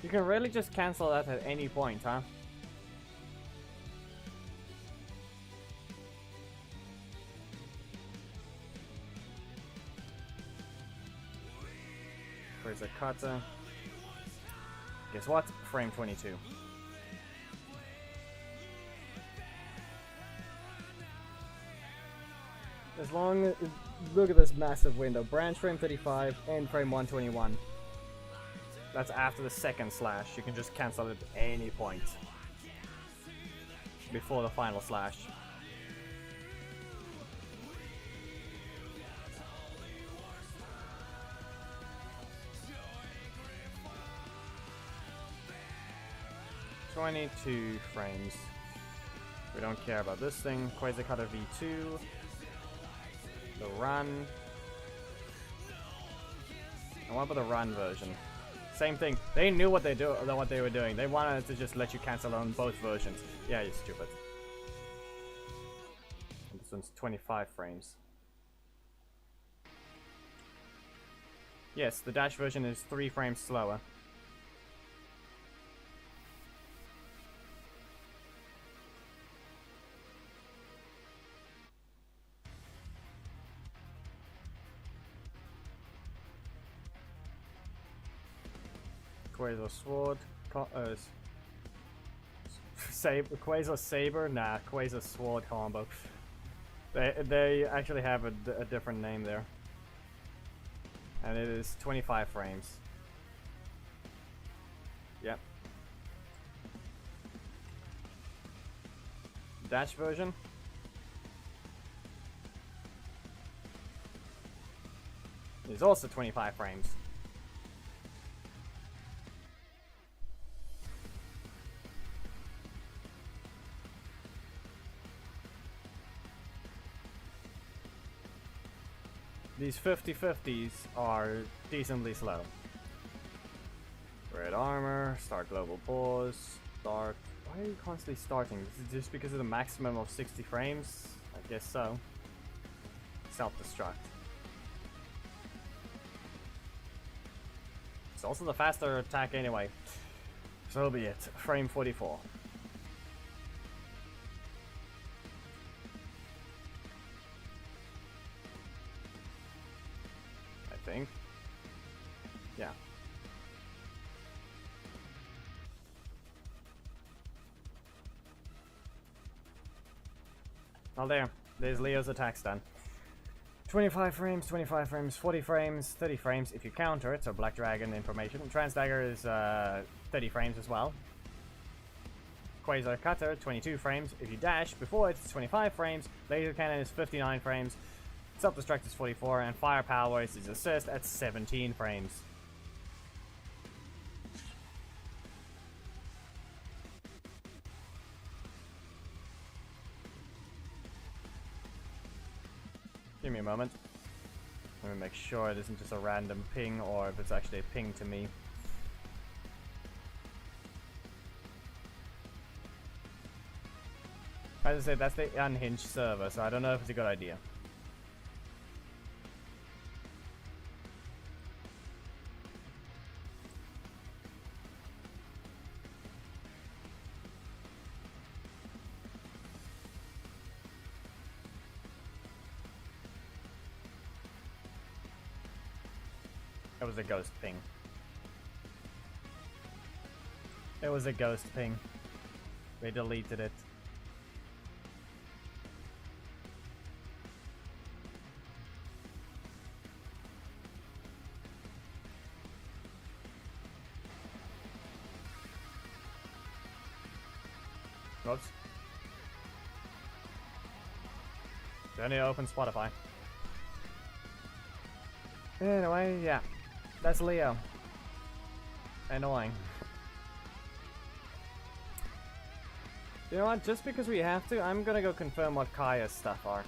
You can really just cancel that at any point, huh? Where's the cutter? Guess what? Frame 22. As long as... Look at this massive window. Branch frame 35, end frame 121. That's after the second slash. You can just cancel it at any point. Before the final slash. "22 frames. We don't care about this thing. Quasar Cutter V2. The run. And what about the run version? Same thing. They knew what they were doing. They wanted to just let you cancel on both versions. Yeah, you're stupid. And this one's 25 frames. Yes, the dash version is 3 frames slower. Quasar Sword, Quasar Saber, nah, Quasar Sword combo. They actually have a different name there. And it is 25 frames. Yep. Dash version. Is also 25 frames. These 50/50s are decently slow. Red armor, start global pause, start... Why are you constantly starting? Is it just because of the maximum of 60 frames? I guess so. Self-destruct. It's also the faster attack anyway. So be it. Frame 44. Think. Yeah. Oh, there's Leo's attacks done. 25 frames, 25 frames, 40 frames, 30 frames if you counter it, so Black Dragon information. Transdagger is 30 frames as well. Quasar Cutter, 22 frames. If you dash before it's 25 frames. Laser Cannon is 59 frames. Self-destruct is 44, and firepower is his assist at 17 frames. Give me a moment. Let me make sure it isn't just a random ping, or if it's actually a ping to me. As I say, that's the unhinged server, so I don't know if it's a good idea. It was a ghost ping. It was a ghost ping. We deleted it. Whoops. Only open Spotify. Anyway, yeah. That's Leo. Annoying. You know what? Just because we have to, I'm gonna go confirm what Kaya's stuff are.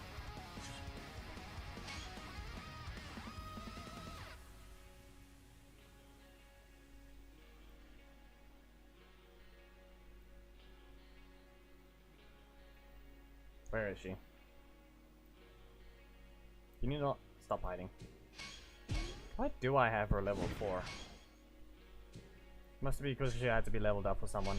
Where is she? Can you not stop hiding? Why do I have her level 4? Must be because she had to be leveled up for someone.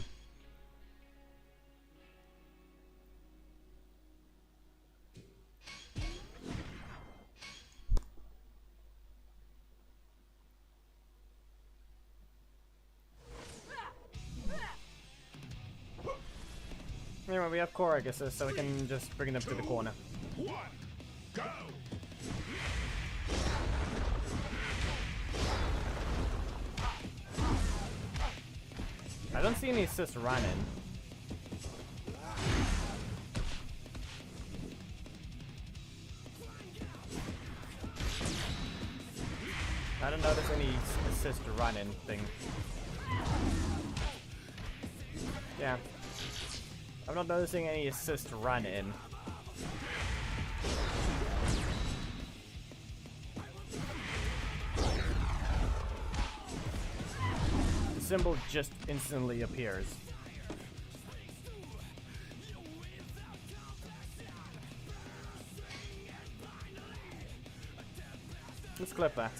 Anyway, we have core Aguses, so we can just bring them to the corner. One, go! I don't see any assists running. I don't notice any assist running thing. Yeah. I'm not noticing any assist run in. The symbol just instantly appears. Let's clip that.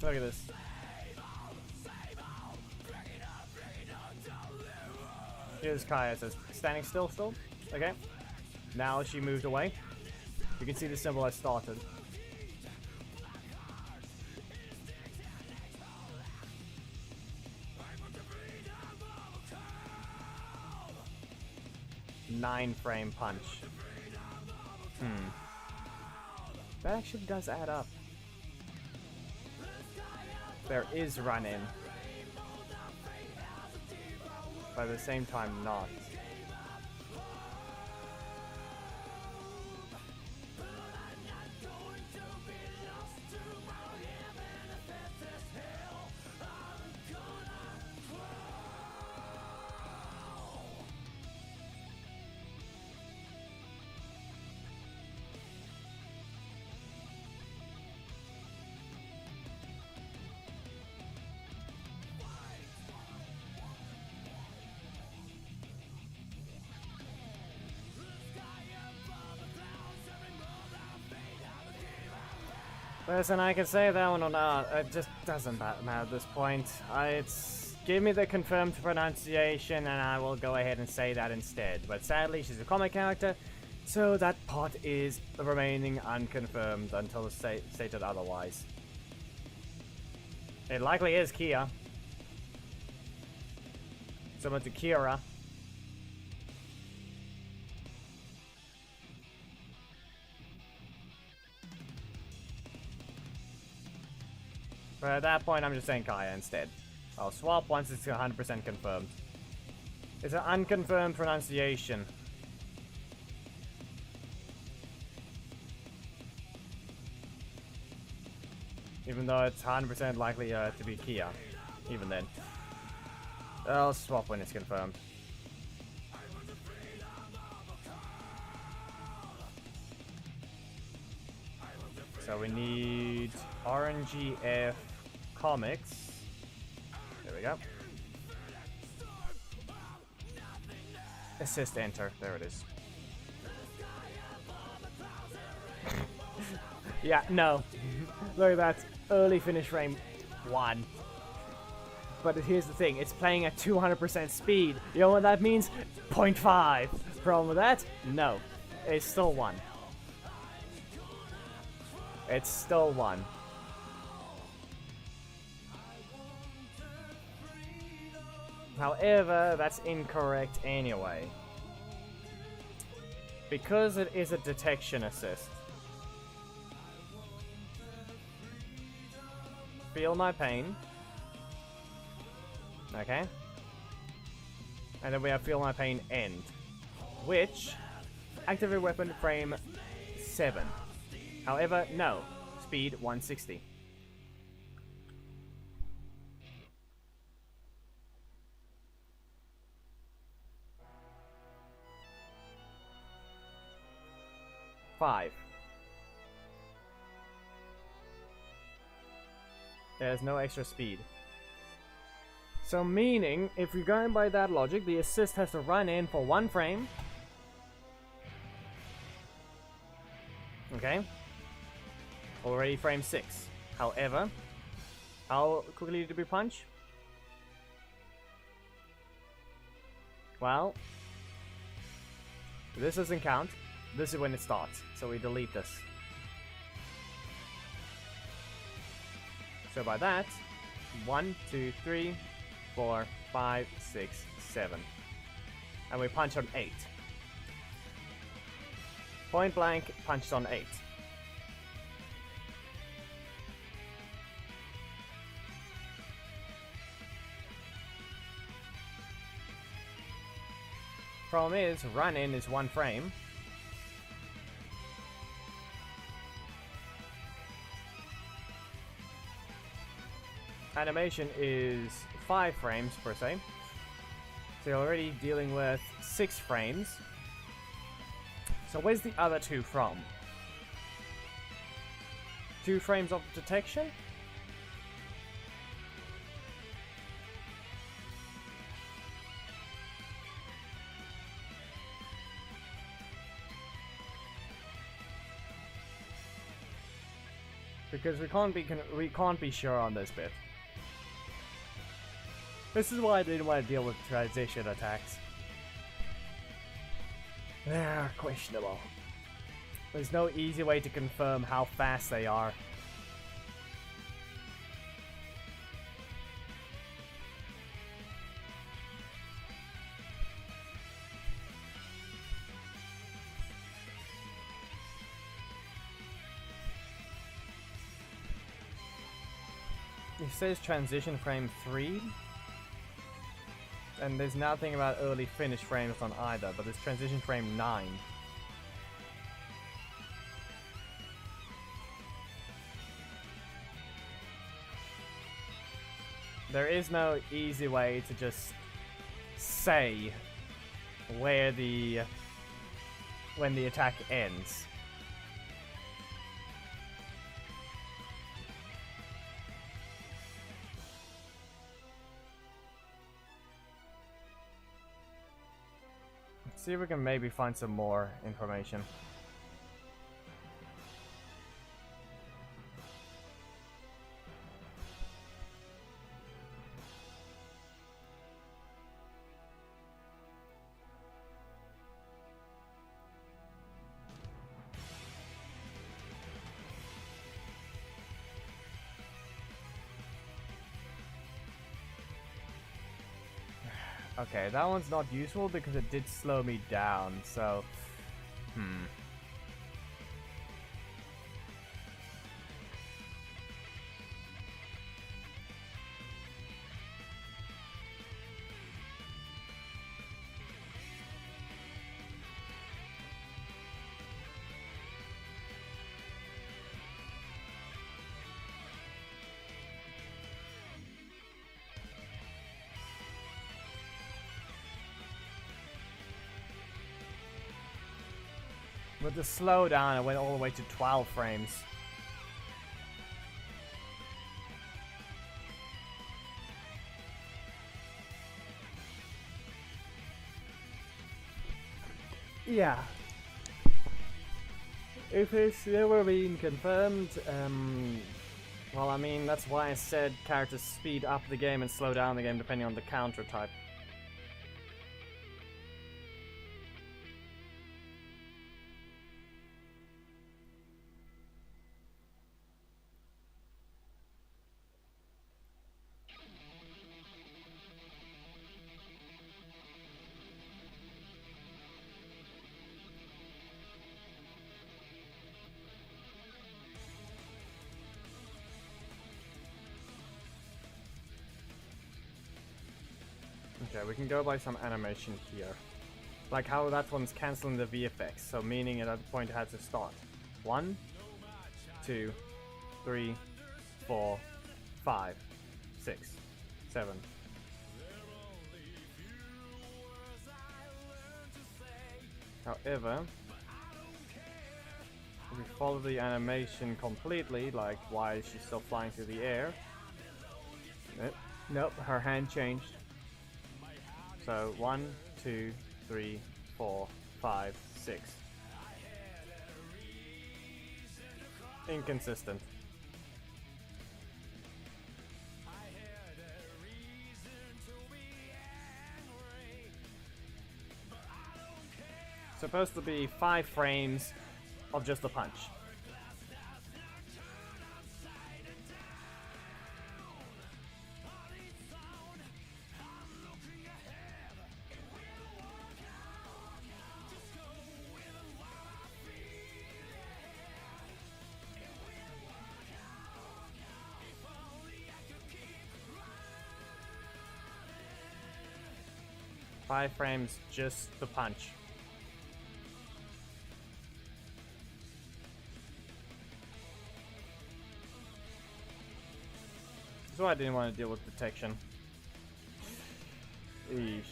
Look at this. Here's Kaya, it says standing still. Okay. Now she moved away. You can see the symbol has started. Nine-frame punch. That actually does add up. There is run-in. But at the same time, not. Listen, I can say that one or not. It just doesn't matter at this point. Give me the confirmed pronunciation and I will go ahead and say that instead. But sadly, she's a comic character, so that part is remaining unconfirmed until stated otherwise. It likely is Kia. Similar to Kira. But at that point, I'm just saying Kaya instead. I'll swap once it's 100% confirmed. It's an unconfirmed pronunciation. Even though it's 100% likely to be Kia. Even then. I'll swap when it's confirmed. So we need RNGF Comics. There we go. Assist enter. There it is. Yeah, no. Look at that. Early finish frame 1. But here's the thing. It's playing at 200% speed. You know what that means? 0.5. Problem with that? No. It's still 1. It's still 1. However, that's incorrect anyway. Because it is a detection assist. Feel my pain. Okay. And then we have feel my pain end. Which activate weapon frame 7. However, no. Speed 160. Five. There's no extra speed. So meaning, if you're going by that logic, the assist has to run in for 1 frame. Okay. Already frame 6. However, how quickly did we punch? Well, this doesn't count. This is when it starts, so we delete this. So by that, 1, 2, 3, 4, 5, 6, 7. And we punch on 8. Point blank, punched on 8. Problem is, run in is 1 frame. Animation is 5 frames per se. So you're already dealing with 6 frames. So where's the other 2 from? 2 frames of detection? Because we can't be sure on this bit. This is why I didn't want to deal with transition attacks. They're questionable. There's no easy way to confirm how fast they are. It says transition frame 3. And there's nothing about early finish frames on either, but there's transition frame 9. There is no easy way to just say where when the attack ends. See if we can maybe find some more information. Okay, that one's not useful because it did slow me down, so... With the slowdown, it went all the way to 12 frames. Yeah. If it's never been confirmed, well, I mean, that's why I said characters speed up the game and slow down the game depending on the counter type. Okay, we can go by some animation here. Like how that one's canceling the VFX, so meaning at that point it has to start. 1, 2, 3, 4, 5, 6, 7. However, if we follow the animation completely, like why is she still flying through the air? Nope, her hand changed. So 1, 2, 3, 4, 5, 6. Inconsistent. Supposed to be 5 frames of just a punch. Five frames, just the punch. That's why I didn't want to deal with detection. Eesh.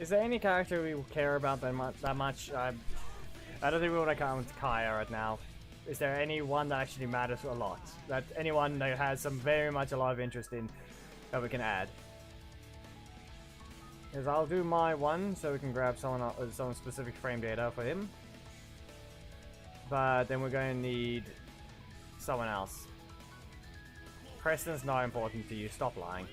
Is there any character we care about that much? I don't think we want to count Kaya right now. Is there anyone that actually matters a lot? That anyone that has some very much a lot of interest in that we can add? Because I'll do my one so we can grab some specific frame data for him. But then we're going to need someone else. Preston's not important to you. Stop lying.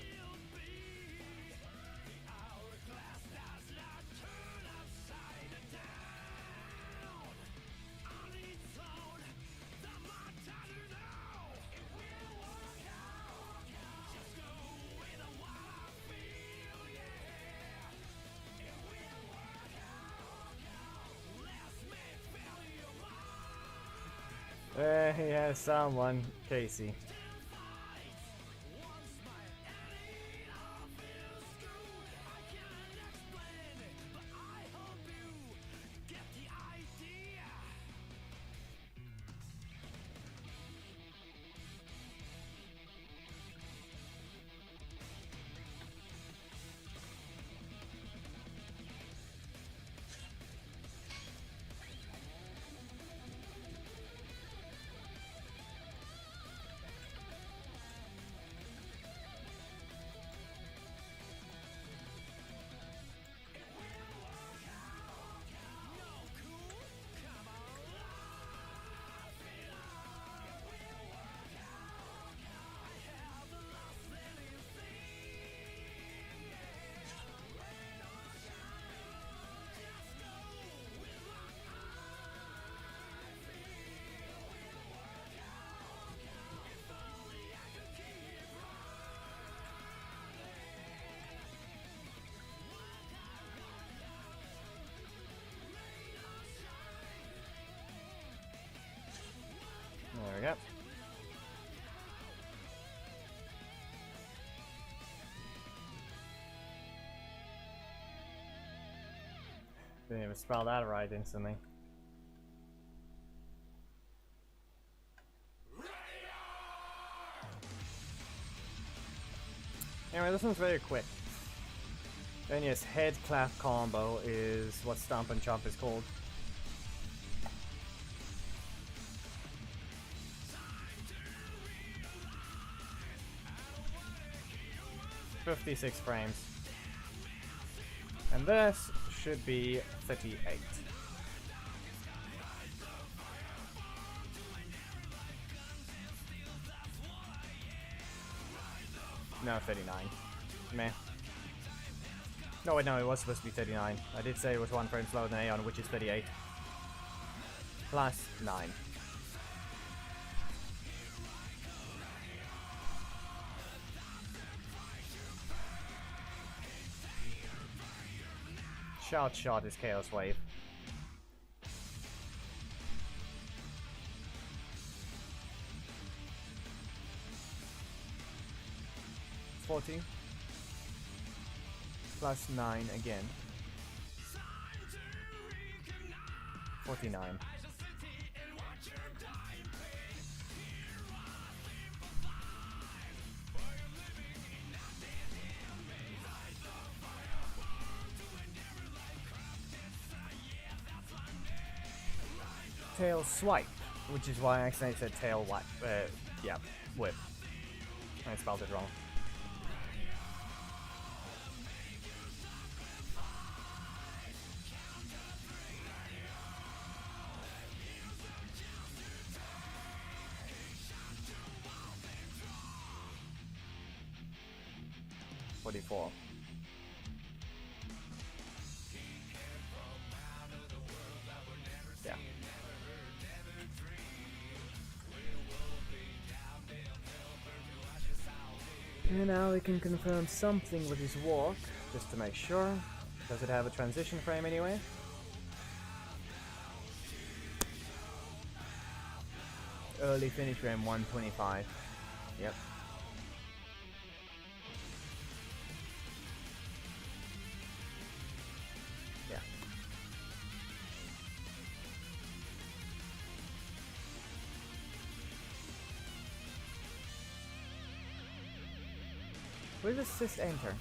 He has someone, Casey. There we go. Didn't even spell that right instantly. Anyway, this one's very quick. Then yes, head clap combo is what Stomp and Chomp is called. $56 frames. And this should be 38. No, 39. Meh. No, wait, no, it was supposed to be 39. I did say it was 1 frame slower than Aeon, which is 38. Plus 9. Shout shot is Chaos Wave. $40 plus 9 again. 49. Tail swipe, which is why I accidentally said tail wipe. Yeah, whip. I spelled it wrong. $44. Yeah. And now we can confirm something with his walk, just to make sure. Does it have a transition frame anyway? Early finish frame 125. Yep. Yeah. Where's assist enter?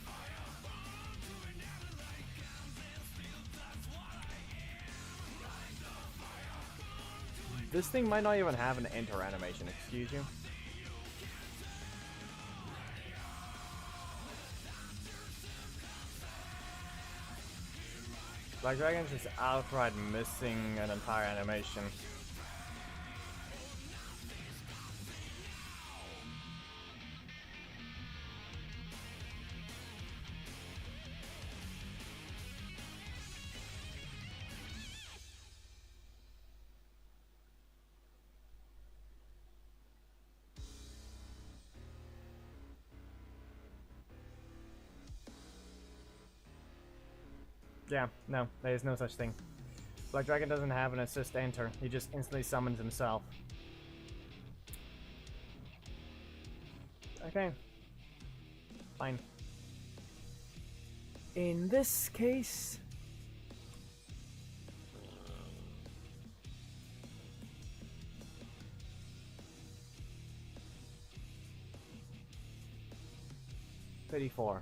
This thing might not even have an enter animation, excuse you. Black Dragon's just outright missing an entire animation. Yeah, no, there is no such thing. Black Dragon doesn't have an assist enter, he just instantly summons himself. Okay. Fine. In this case... $34.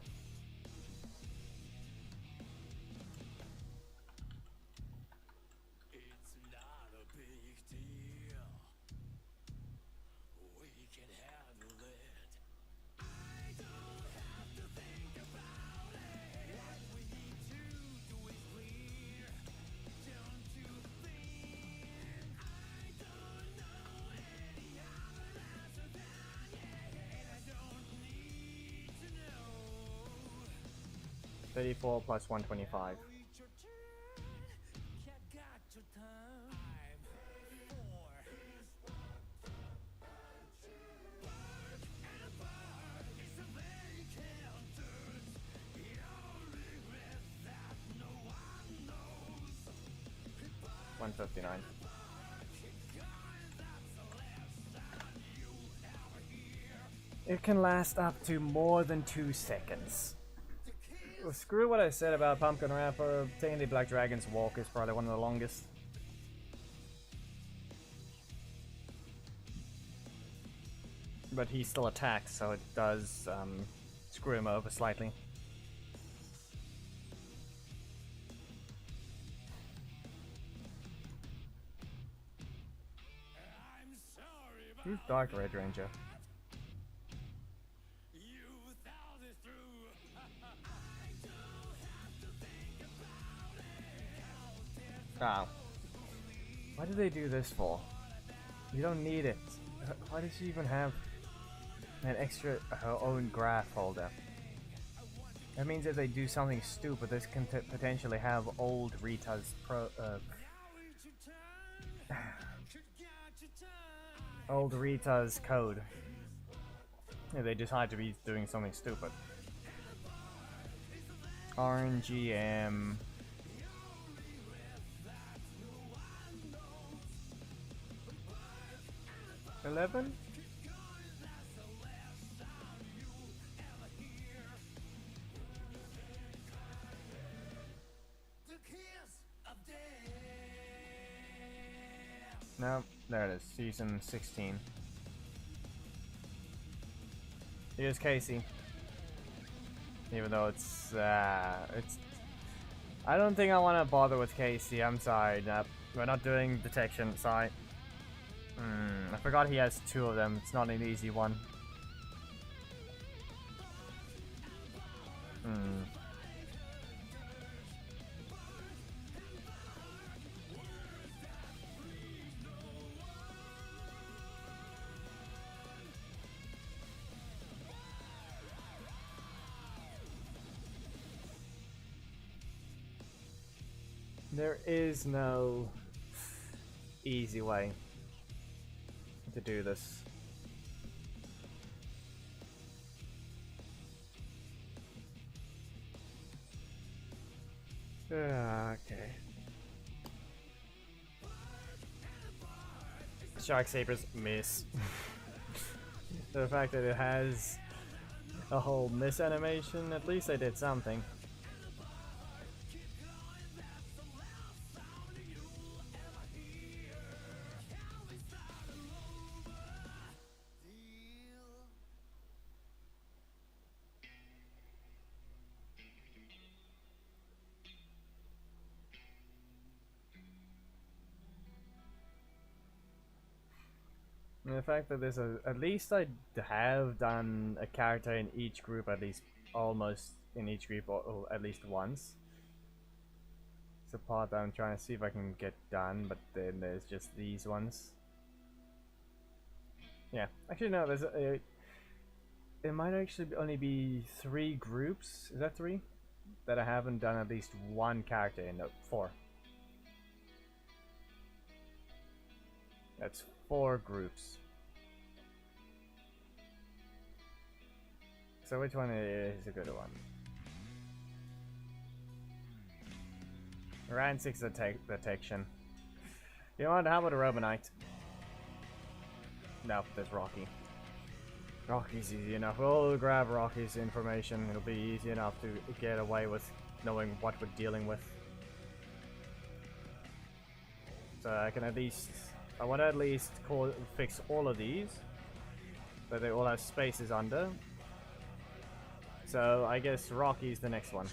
It's not a big deal. We can handle it. I don't have to think about it. What we need to do is clear. Don't you think? I don't know any other answer than yeah, and I don't need to know. 34 plus 125. It's your turn. Got your time. Four. It's a vacant dirt. Your regret that no one knows. 159. It can last up to more than 2 seconds. Well, screw what I said about Pumpkin Wrapper. Technically, Black Dragon's walk is probably one of the longest. But he still attacks, so it does screw him over slightly. I'm sorry about Who's Dark Red Ranger? you thought this through. I don't have to think about it. Ah. Why did they do this for? You don't need it. Why does she even have an extra her own graph holder? That means if they do something stupid, this can potentially have old Rita's old Rita's code. If they decide to be doing something stupid. RNGM 11? The kiss of death. No, there it is. Season 16. Here's Casey. Even though it's. I don't think I want to bother with Casey. I'm sorry. No, we're not doing detection. Sorry. I forgot he has 2 of them. It's not an easy one. There is no easy way to do this. Okay. Shark Sabers miss. The fact that it has a whole miss animation, at least I did something. And the fact that there's at least I have done a character in each group, at least almost in each group, or at least once. It's a part that I'm trying to see if I can get done, but then there's just these ones. Yeah, actually no, there's it might actually only be 3 groups. Is that 3? That I haven't done at least one character in. No, 4. That's 4 groups. So which one is a good one? Round 6 detection. You know what? How about a Robonite? No, there's Rocky. Rocky's easy enough. We'll grab Rocky's information. It'll be easy enough to get away with knowing what we're dealing with. So I can at least... I want to at least fix all of these. That they all have spaces under. So I guess Rocky's the next one.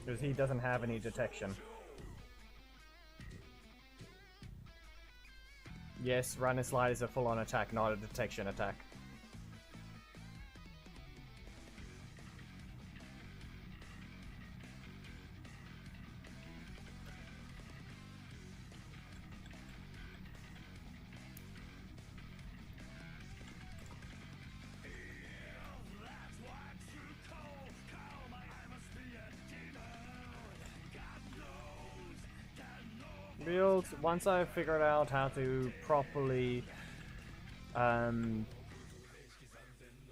Because he doesn't have any detection. Yes, run and slide is a full-on attack, not a detection attack. Once I've figured out how to properly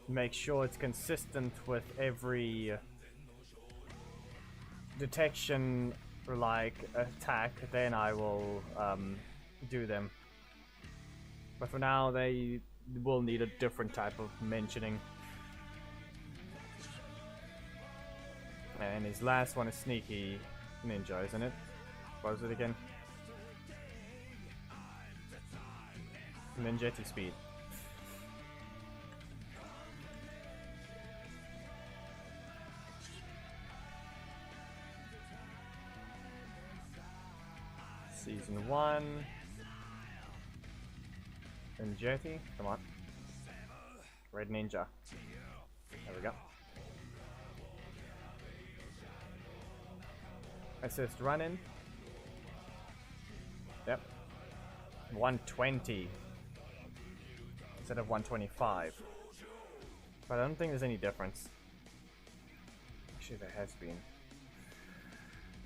make sure it's consistent with every detection like attack, then I will do them. But for now they will need a different type of mentioning. And his last one is Sneaky Ninja, isn't it? What was it again? Ninja speed. Season 1. Ninja, come on. Red Ninja. There we go. Assist running. Yep. 120. Instead of 125. But I don't think there's any difference. Actually, there has been.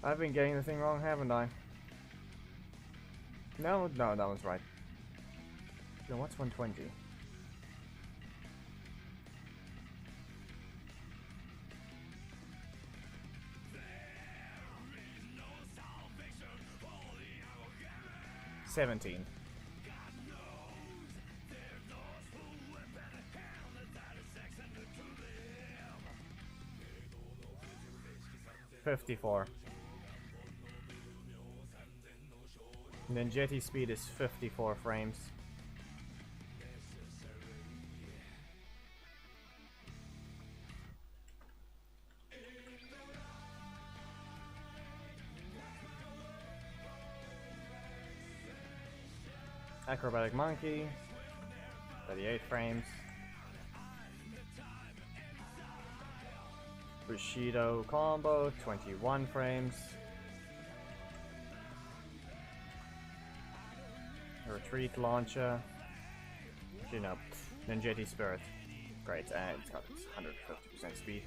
I've been getting the thing wrong, haven't I? No, that one's right. No, what's 120? 54. And then jetty speed is 54 frames. Acrobatic monkey, 38 frames. Bushido combo, 21 frames. Retreat launcher. You know, Ninjetti Spirit. Great, it's got 150% speed.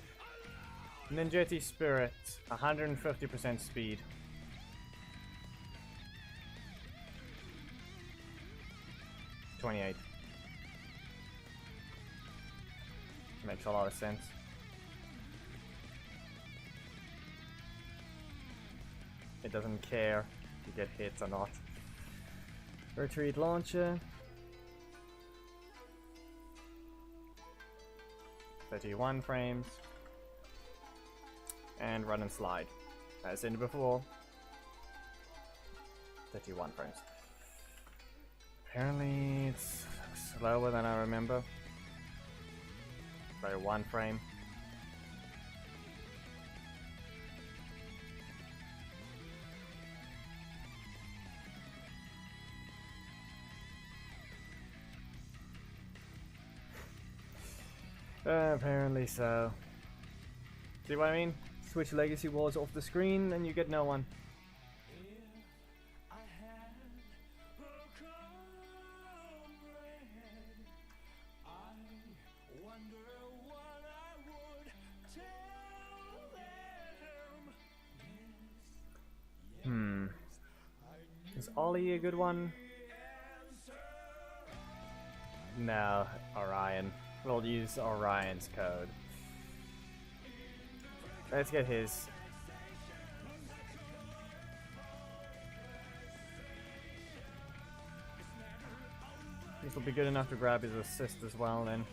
Ninjetti Spirit, 150% speed. $28. Makes a lot of sense. It doesn't care if you get hit or not. Retreat launcher. 31 frames. And run and slide. As seen before. 31 frames. Apparently it's slower than I remember. By 1 frame. Apparently so. See what I mean? Switch Legacy Wars off the screen and you get no one. I had a comrade. I wonder what I would tell them. Is Ollie a good one? No, Orion. We'll use Orion's code. Let's get his. This will be good enough to grab his assist as well then.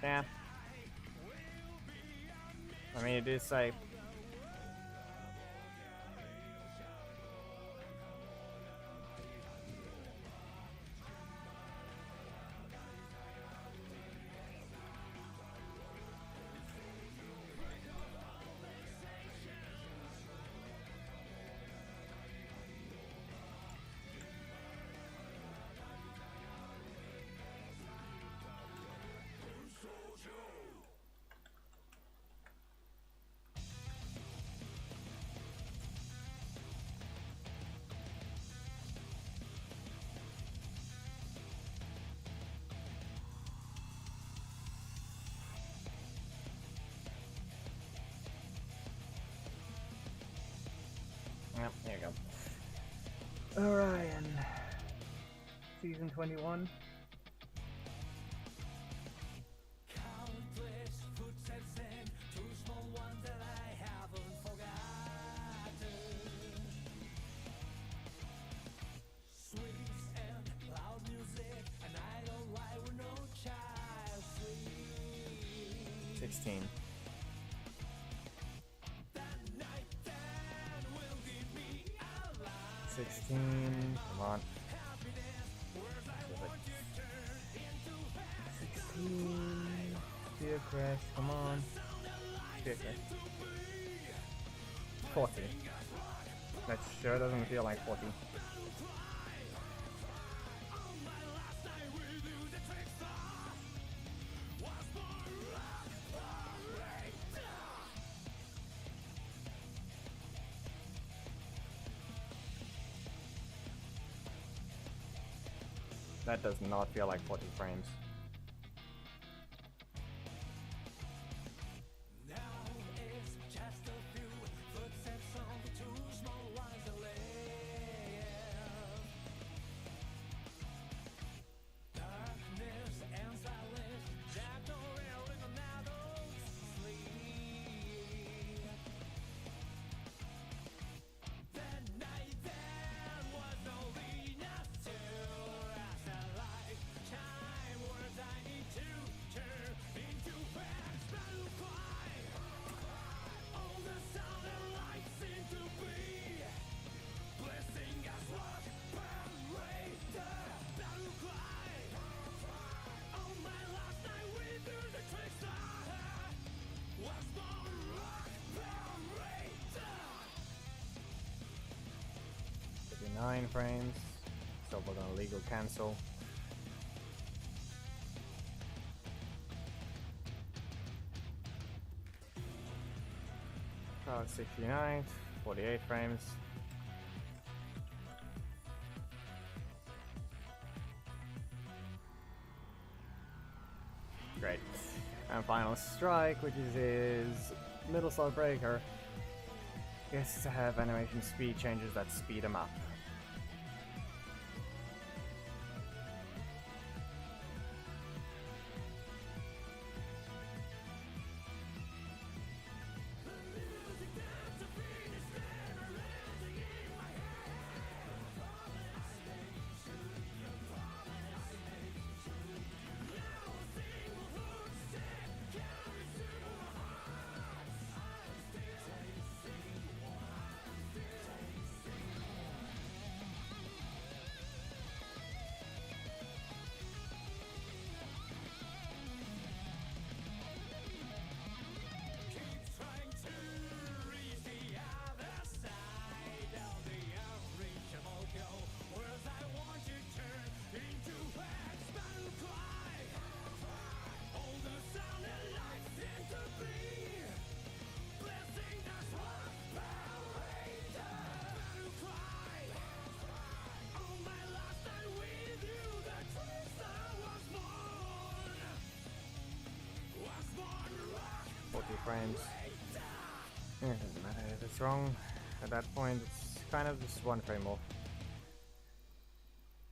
Yeah. I mean, it is safe. Yep, there you go. Orion. Season 21. Countless footsteps and two small ones that I haven't forgotten. Sweets and loud music, and I don't lie with no child free. 16. That night that will give me a life. 16. Come on. Words I want you turn into 16. Spear crash. Come on. Spear crash. 40. That sure doesn't feel like 40. That does not feel like 40 frames. Now it's just a few footsteps on the two small ones that live. Darkness and silence, Jack the rail in the meadows sleep. That night there was only enough 9 frames. So we're gonna legal cancel. Oh, 69, 48 frames. Great. And final strike, which is his middle slot breaker. Gets to have animation speed changes that speed him up. Trying to reach the other side of the unreachable goal. Whereas I want to turn into expanded cry. All the sound and light seem to be blessing us one parader. Battle cry. On my last night with you, the truth I was born. Was born rock. 40 frames. Yeah, it doesn't matter if it's wrong. At that point, it's kind of just 1 frame off.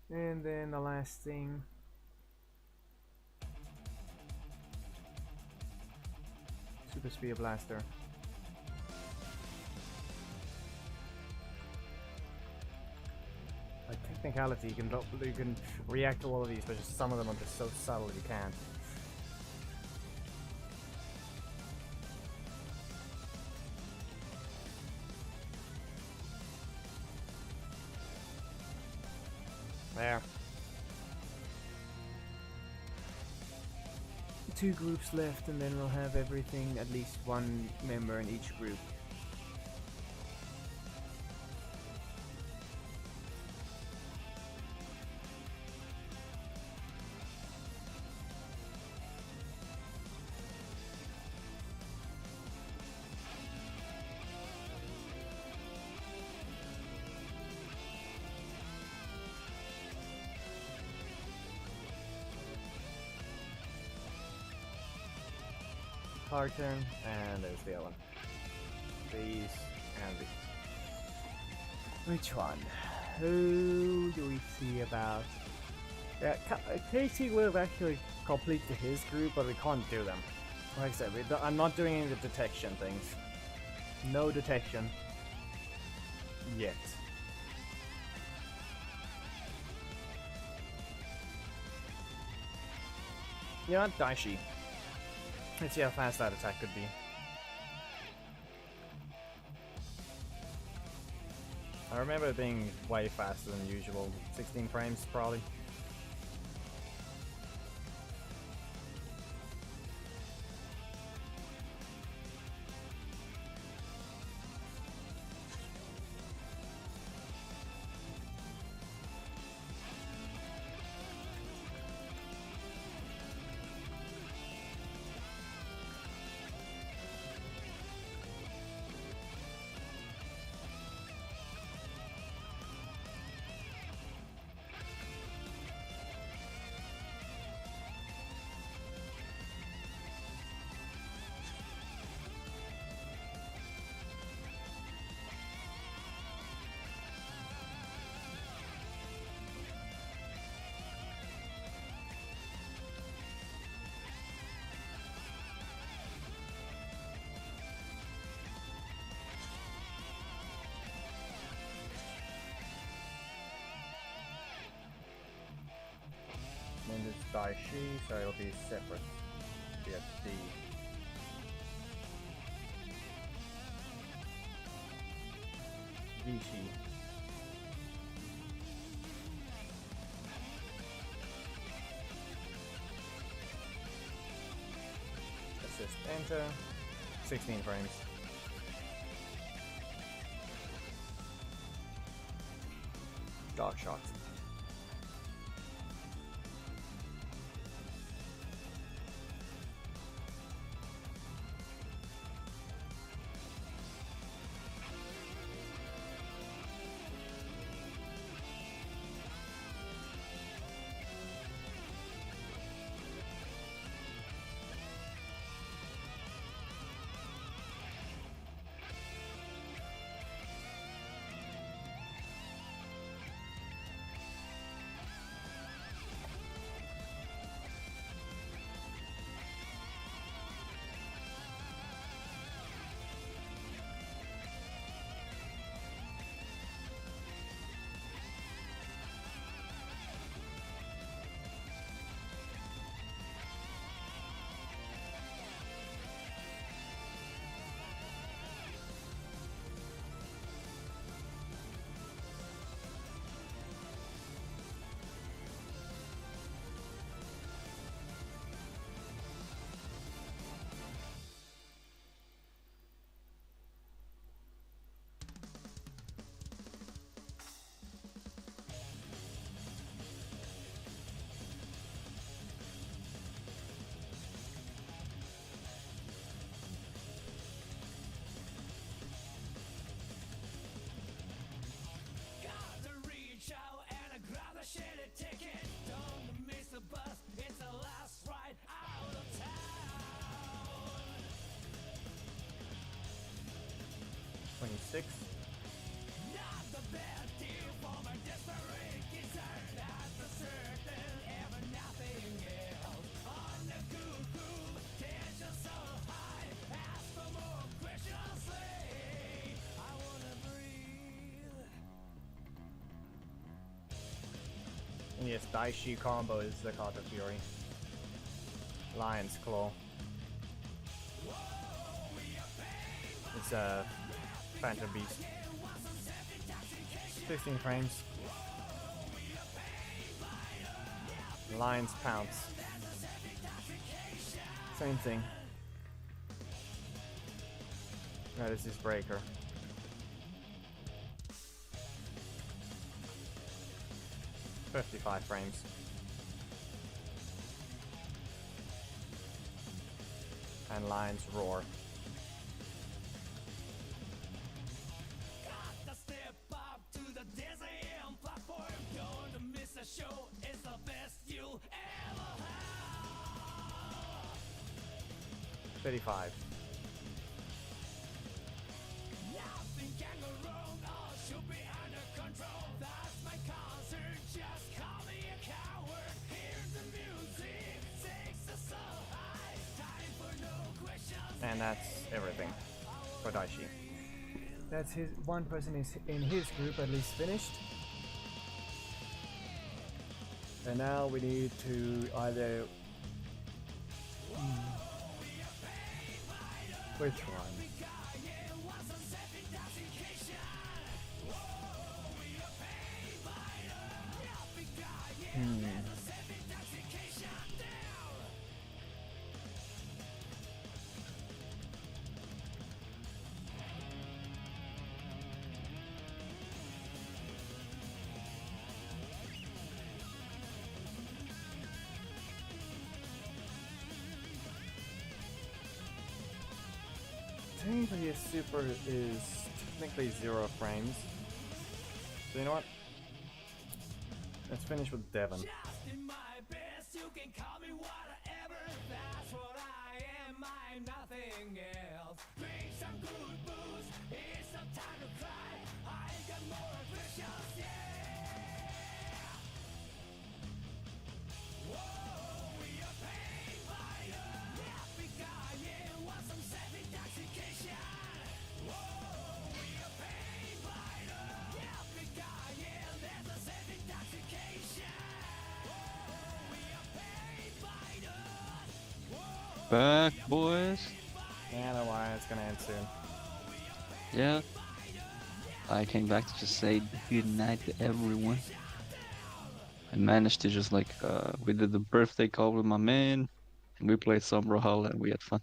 And then the last thing. Super Spear Blaster. By technicality, you can react to all of these, but just some of them are just so subtle you can't. There. 2 groups left, and then we'll have everything, at least 1 member in each group. Carton, and there's the other one. These and these. Which one? Who do we see about? Yeah, Casey will have actually completed his group, but we can't do them. Like I said, I'm not doing any of the detection things. No detection. Yet. You know what? Daishi. Let's see how fast that attack could be. I remember it being way faster than usual. 16 frames, probably. And it's Daishi, so it'll be separate. Be at D. Gishi. Assist enter. 16 frames. Dark shot. Gotta reach out and grab the shitty ticket. Don't miss the bus, it's the last ride out of town. 26. Not the bad deal for my desperate concern. Not the certain, ever nothing else. On the good groove, tension so high. Ask for more questions, say, I wanna breathe. And yes, Daishi combo is the Kata Fury. Lion's Claw. It's a Phantom Beast. 16 frames. Lion's Pounce. Same thing. That is his breaker. $55 frames. And Lion's Roar. Gotta step up to the Disney platform. Don't miss a show, it's the best you'll ever have. 35. Nothing can go wrong, all should be under control. That's my concert, just call me a coward. Hear the music, takes us so high. Time for no questions. And that's everything for Daishi. That's his one person is in his group at least finished. And now we need to either which one? Technically, a super is technically 0 frames. So you know what? Let's finish with Devon. Just in my best, you can call me whatever. That's what I am, I'm nothing else. Drink some good booze, it's some time to cry. I got more questions, yeah. Whoa, we are paid by the happy guy, yeah. Want some self intoxication? Whoa, we are paid by the happy guy, yeah. There's a self intoxication. Back, boys. Yeah, don't worry, it's gonna end soon. Yeah. I came back to just say good night to everyone. I managed to just like we did the birthday call with my man. And we played some Brawlhalla and we had fun.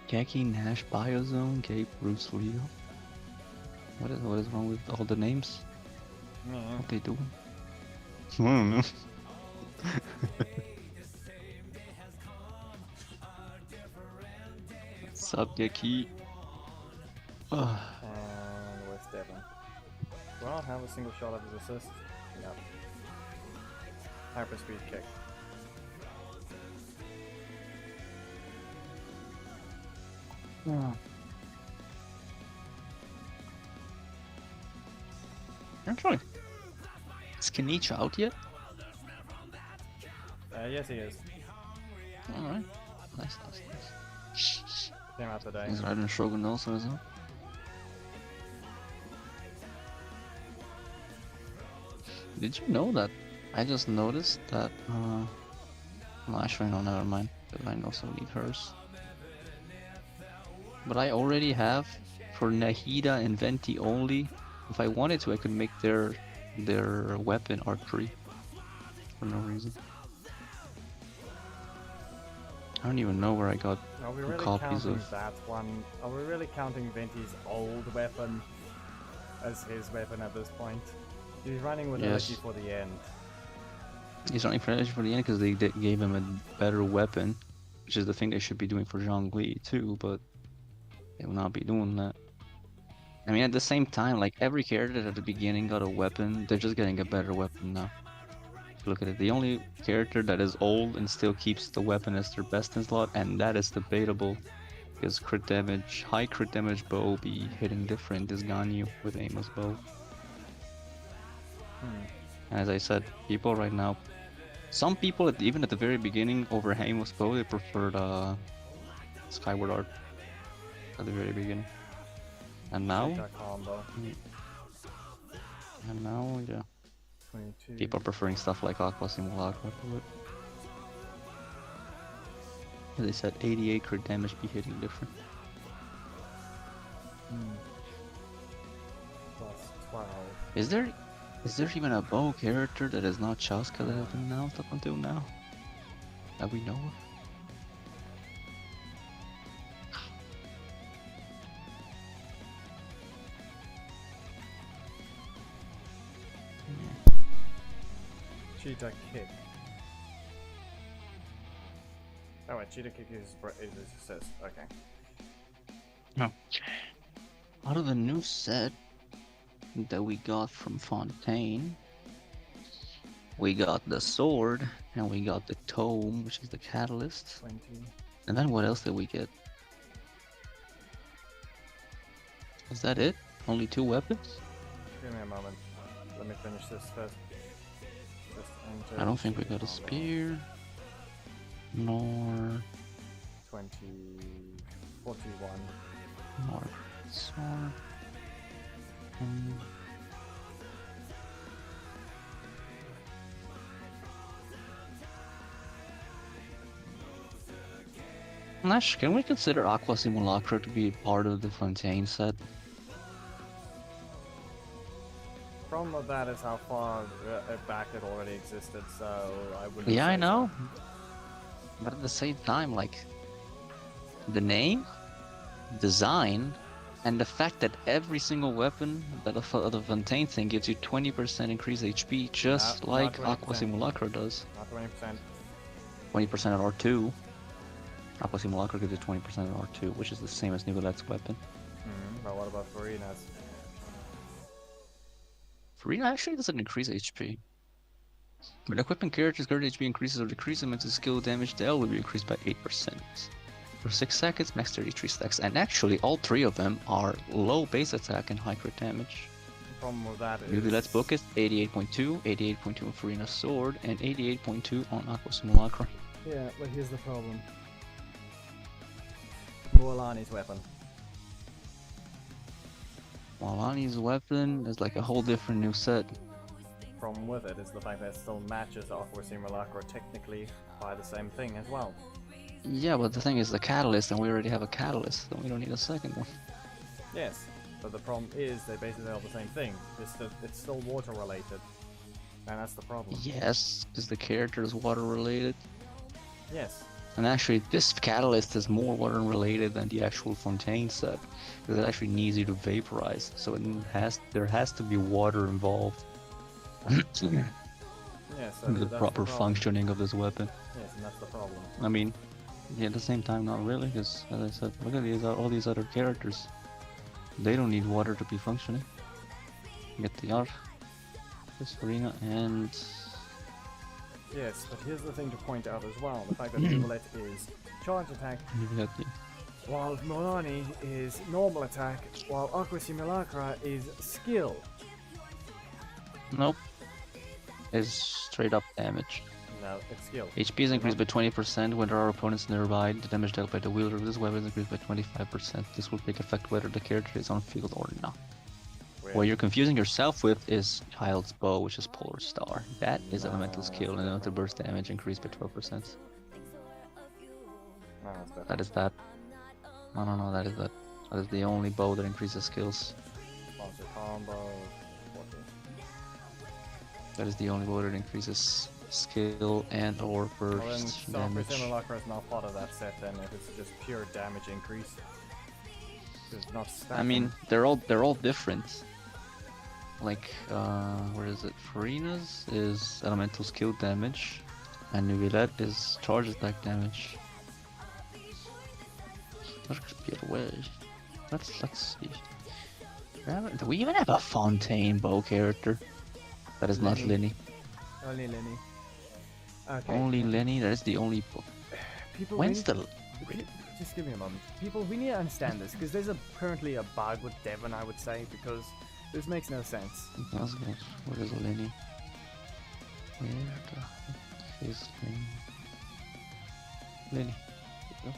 Keki, Nash, Biozone, Gabe, Bruce, Leo. What is wrong with all the names? Yeah. What they doing? I don't know. Subject And where's Devon? Do I not have a single shot of his assist? No. Hyperspeed kick. Actually, is Kenichi out yet? Yes, he is. Alright. Nice. Came out today. Is Raiden Shogun also as well? Did you know that? I just noticed that, well, actually, no, never mind. Because I also need hers. But I already have, for Nahida and Venti only, if I wanted to, I could make their weapon R3. For no reason. I don't even know where I got Are we really copies counting of. that one? Are we really counting Venti's old weapon as his weapon at this point? He's running with Yes. energy for the end. He's running for energy for the end because they gave him a better weapon, which is the thing they should be doing for Zhongli too, but they will not be doing that. I mean, at the same time, like every character that at the beginning got a weapon, they're just getting a better weapon now. If you look at it, the only character that is old and still keeps the weapon as their best in slot, and that is debatable, because crit damage, high crit damage bow be hitting different is Ganyu with aimless bow. And as I said, people right now, some people even at the very beginning over aimless bow, they preferred Skyward Art at the very beginning. And now, That combo. yeah, 22. people are preferring stuff like Aqua Simulacra to it. As I said, 88 crit damage be hitting different. Plus 12. Is there even a bow character that is not Chaska that has been announced up until now? That we know of? Cheetah kick. Oh wait, cheetah kick is his assist. Okay. No. Out of the new set that we got from Fontaine, we got the sword and we got the tome, which is the catalyst. 20. And then what else did we get? Is that it? Only 2 weapons? Give me a moment. Let me finish this first. Just enter I don't think we got a cheetah spear. Nor 20. 41. sword. Nash, can we consider Aqua Simulacra to be part of the Fontaine set? Problem with that is how far back it already existed, so I wouldn't. Yeah, I say know. But at the same time, like, the name, design, and the fact that every single weapon that the Fontaine thing gives you 20% increased HP, just Not like 20%. Aqua Simulacra does. Not 20%. 20% at R2. Aqua Simulacra gives you 20% at R2, which is the same as Nicolette's weapon. But what about Farina's? Farina actually doesn't increase HP. When equipping characters' current HP increases or decreases, means the skill damage dealt will be increased by 8%. For 6 seconds, max 33 stacks. And actually, all 3 of them are low base attack and high crit damage. The problem with that is. Nicolette's book is 88.2, 88.2 on Farina's sword, and 88.2 on Aqua Simulacra. Yeah, but here's the problem. Mualani's weapon. Walani's weapon is like a whole different new set. Problem with it is the fact that it still matches Aqua Simulacra technically by the same thing as well. Yeah, but the thing is the catalyst, and we already have a catalyst, so we don't need a second one. Yes, but the problem is they basically are the same thing. It's still water related, and that's the problem. Yes, because the character is water related. Yes, And actually, this catalyst is more water related than the actual Fontaine set, because it actually needs you to vaporize. So there has to be water involved Yes, in the that's proper the problem. functioning of this weapon. Yes, and that's the problem. I mean, yeah, at the same time, not really, because as I said, look at all these other characters. They don't need water to be functioning. Get the art, this arena, and Yes, but here's the thing to point out as well: the fact that Nuvolet is charge attack, you got the while Milani is normal attack, while Aqua Simulacra is skill. nope. Is straight up damage. No, it's skill. HP is increased by 20% when there are opponents nearby. The damage dealt by the wielder of this weapon is increased by 25%. This will take effect whether the character is on field or not. Weird. What you're confusing yourself with is Child's Bow, which is Polar Star. That is elemental skill and elemental burst damage increased by 12%. No, that's better. That is that. No, that is that. That is the only bow that increases skills. Sponsor combo. That is the only bow that increases skill and or Well, then burst Aqua damage. Simulacra is not part of that set then, if it's just pure damage increase. It's not I mean, stacking. they're all different. Like, where is it? Farina's is elemental skill damage, and Nuvilette is charge attack damage. Let's get away. Let's see. Do we even have a Fontaine bow character? That is not Lenny. Lenny. Only Lenny. Okay. Only Lenny. That is the only. People When's really- the? Pe- Just give me a moment. People, we need to understand this, because there's currently a bug with Devon, I would say, because this makes no sense. Where is Lenny? Where the heck is Lenny? Lenny. There you go.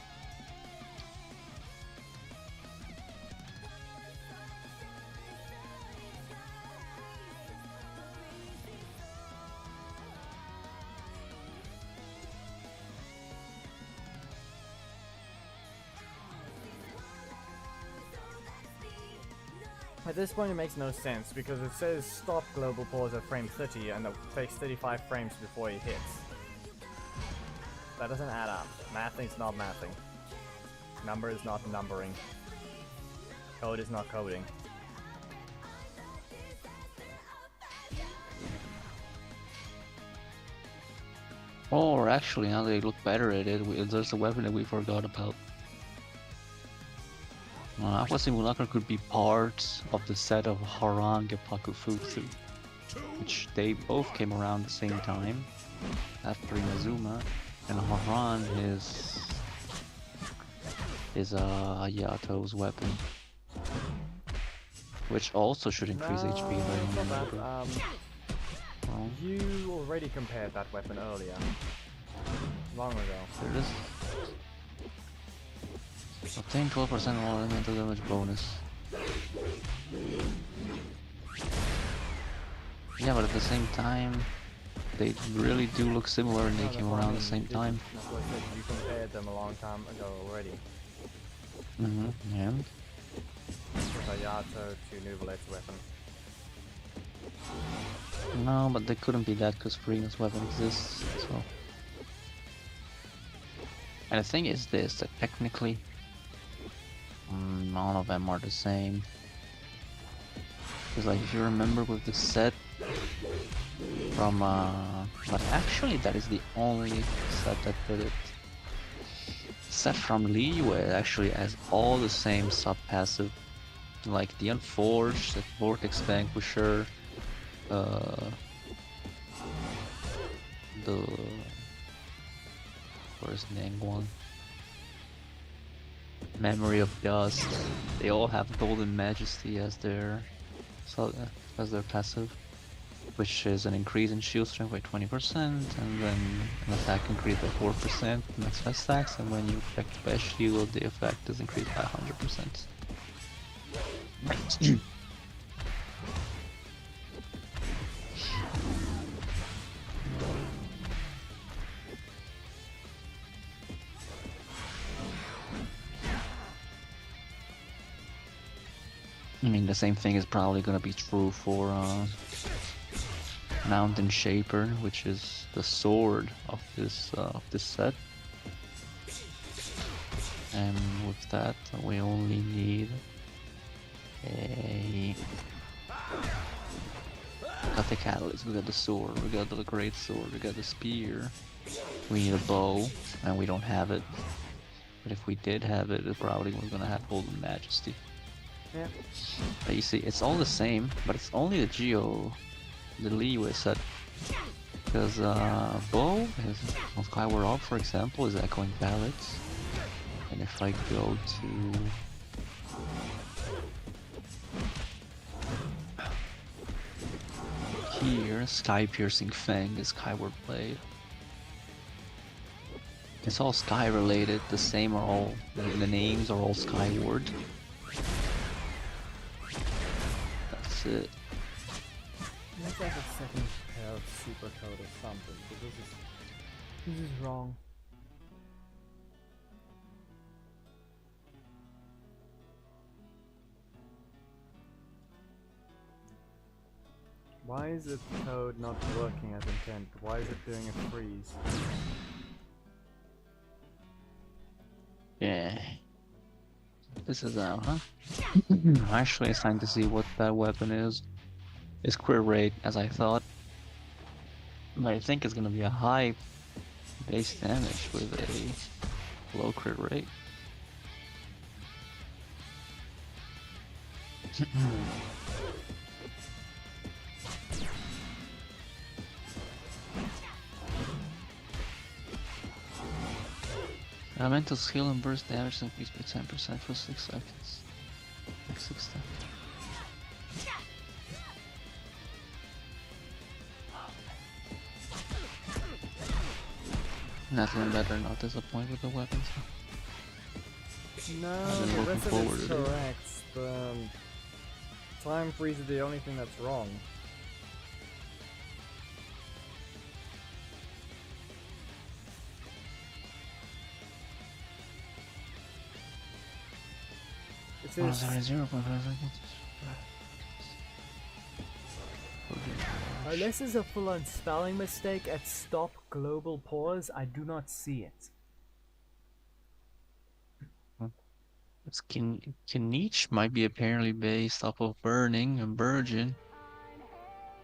At this point it makes no sense, because it says stop global pause at frame 30 and it takes 35 frames before it hits. That doesn't add up. Mathing's not mathing. Number is not numbering. Code is not coding. Or actually, now that I look better at it, there's a weapon that we forgot about. Aqua Simulacra could be part of the set of Haran Gepaku Futsu, which they both came around the same time after Inazuma, and Haran is Ayato's weapon, which also should increase HP. If I it's not remember. that. Well, You already compared that weapon earlier. Long ago. there it is. Obtain 12% more elemental damage bonus. Yeah, but at the same time, they really do look similar and they No, that's came what I around mean, the same you time. That's what I said, you compared them a long time ago already. And With Ayato to Nuvolet's weapon. no, but they couldn't be that because Farina's weapon exists, so. And the thing is this, that technically, none of them are the same. Because like, if you remember with the set from, but actually that is the only set that did it. Set from Liyue actually has all the same sub-passive, like the Unforged, the Vortex Vanquisher, the where's Nangwon? Memory of Dust. They all have Golden Majesty as their passive, which is an increase in shield strength by 20%, and then an attack increase by 4%, max 5 stacks, and when you affect by a shield, the effect is increased by 100%. I mean, the same thing is probably gonna be true for Mountain Shaper, which is the sword of this set. And with that, we only need a... Got the catalyst, we got the sword, we got the great sword, we got the spear. We need a bow, and we don't have it. But if we did have it, it probably was gonna have Golden Majesty. Yeah. But you see, it's all the same, but it's only the leeway set. Because bow is on Skyward Up, for example, is echoing ballads. And if I go to here, Sky Piercing Fang is Skyward Blade. It's all sky related, the same are all, the names are all Skyward. That's it. Make like a second pair of super code or something, because this is wrong. Why is the code not working as intended? Why is it doing a freeze? Yeah. This is out, huh? Actually, it's time to see what that weapon is. It's crit rate, as I thought. But I think it's gonna be a high base damage with a low crit rate. Elemental skill and burst damage increased by 10% for 6 seconds. Like 6 seconds. Nothing better, not disappointed with the weapons. No, I've been the looking rest of forward it's to it. correct, but time freeze is the only thing that's wrong. It Oh, is. sorry, 0.5 seconds. Unless it's a full-on spelling mistake at stop global pause, I do not see it. It's Kinich might be apparently based off of burning and virgin.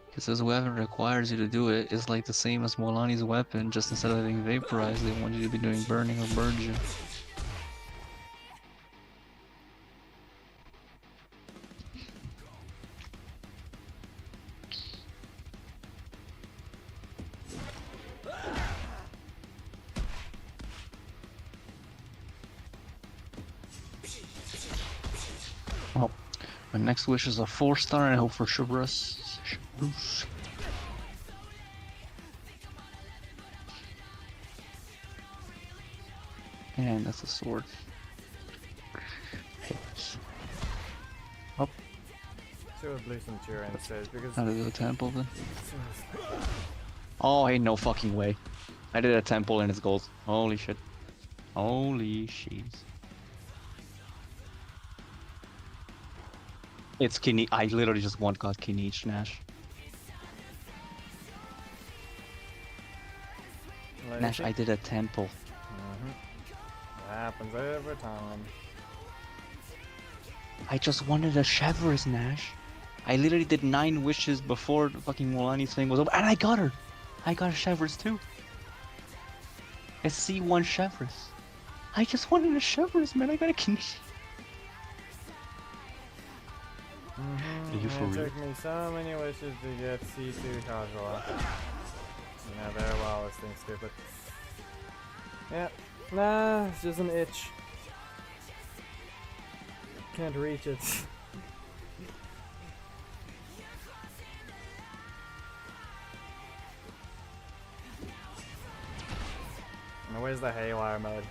Because this weapon requires you to do it. It's like the same as Molani's weapon, just instead of being vaporized, they want you to be doing burning or virgin. Well, my next wish is a 4-star and I hope for Shabrus. And that's a sword. Up. See what Blue Centurion says, because How to do a temple then? Oh, ain't no fucking way. I did a temple and it's gold. Holy shit. Holy shit. It's Kini. I literally just got Kinich Nash. Nash, I did a temple. It happens every time. I just wanted a Chevrolet, Nash. I literally did 9 wishes before the fucking Molani's thing was over, and I got her! I got a Chevrolet too. A C1 Chevrolet. I just wanted a Chevrolet, man. I got a Kinich. Are you for It real? took me so many wishes to get C2 casual. You know very well this thing's stupid. Yeah, nah, it's just an itch. Can't reach it. Now where's the haywire mode?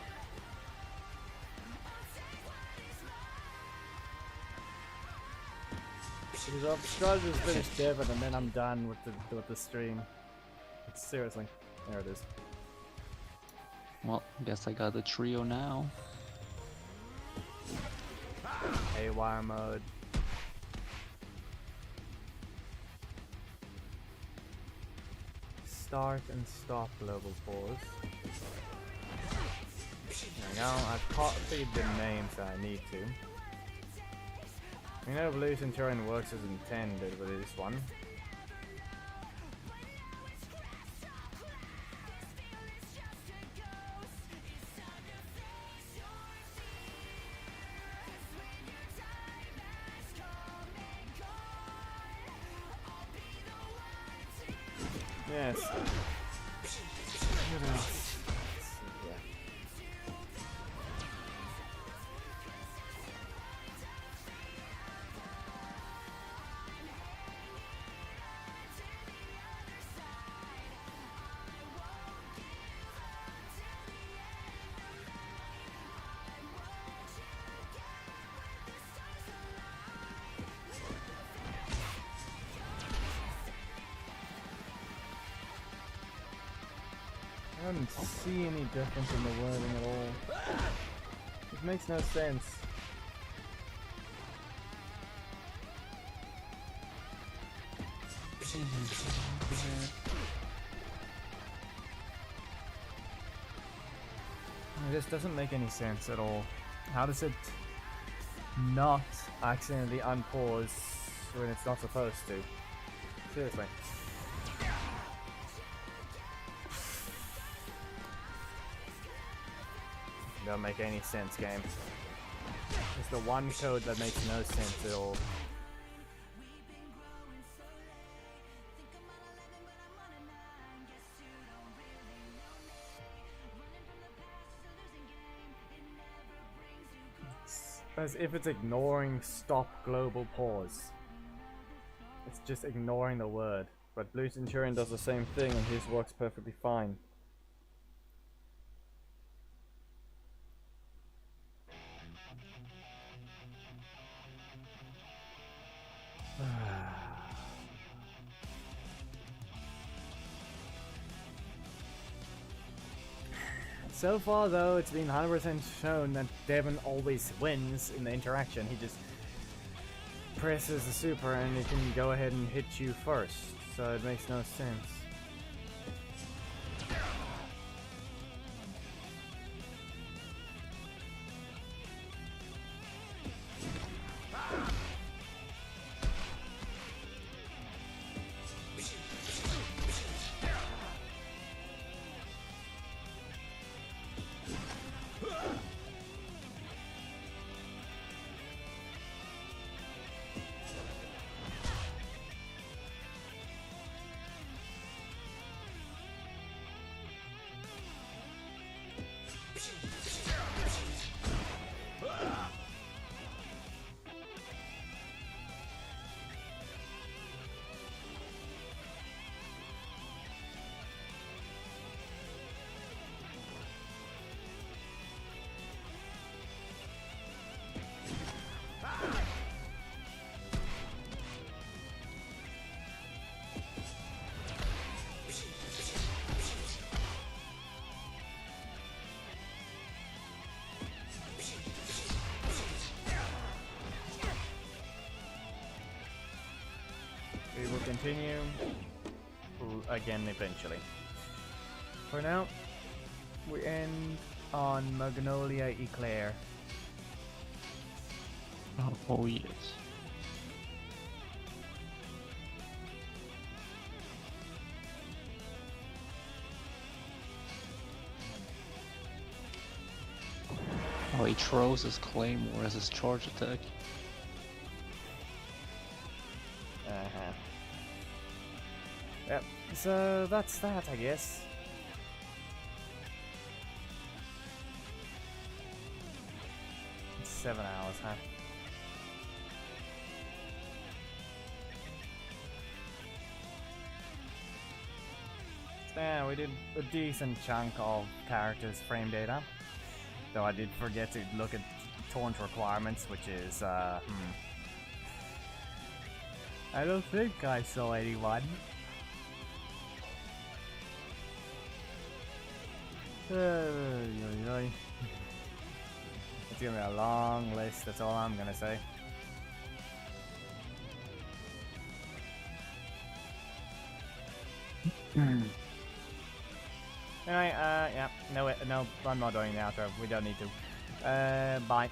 Because I'll try to just finish Devon and then I'm done with the stream. Seriously, there it is. Well, guess I got the trio now. Haywire mode. Start and stop global pause. There we go, I've copied the names that I need to. You know, Blue Centurion works as intended with this one. Yes. What else? Let's see here. I don't see any difference in the wording at all. It makes no sense. This doesn't make any sense at all. How does it not accidentally unpause when it's not supposed to? Seriously. Don't make any sense, game. It's the one code that makes no sense at all. It's as if it's ignoring stop global pause. It's just ignoring the word. But Blue Centurion does the same thing and his works perfectly fine. So far though, it's been 100% shown that Devon always wins in the interaction. He just presses the super and he can go ahead and hit you first, so it makes no sense. We will continue again eventually. For now, we end on Magnolia Eclair. Oh yes. Oh, he throws his claymore as his charge attack. Yep, so that's that, I guess. It's 7 hours, huh? Yeah, we did a decent chunk of characters' frame data. Though I did forget to look at taunt requirements, which is, I don't think I saw anyone. It's gonna be a long list, that's all I'm gonna say. Anyway, yeah, no, I'm not doing the outro. We don't need to. Bye.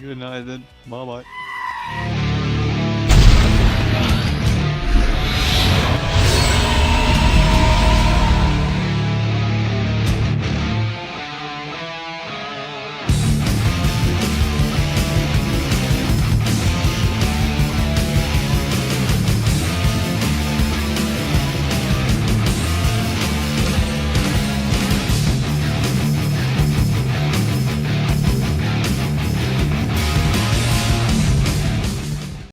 Good night then. Bye bye.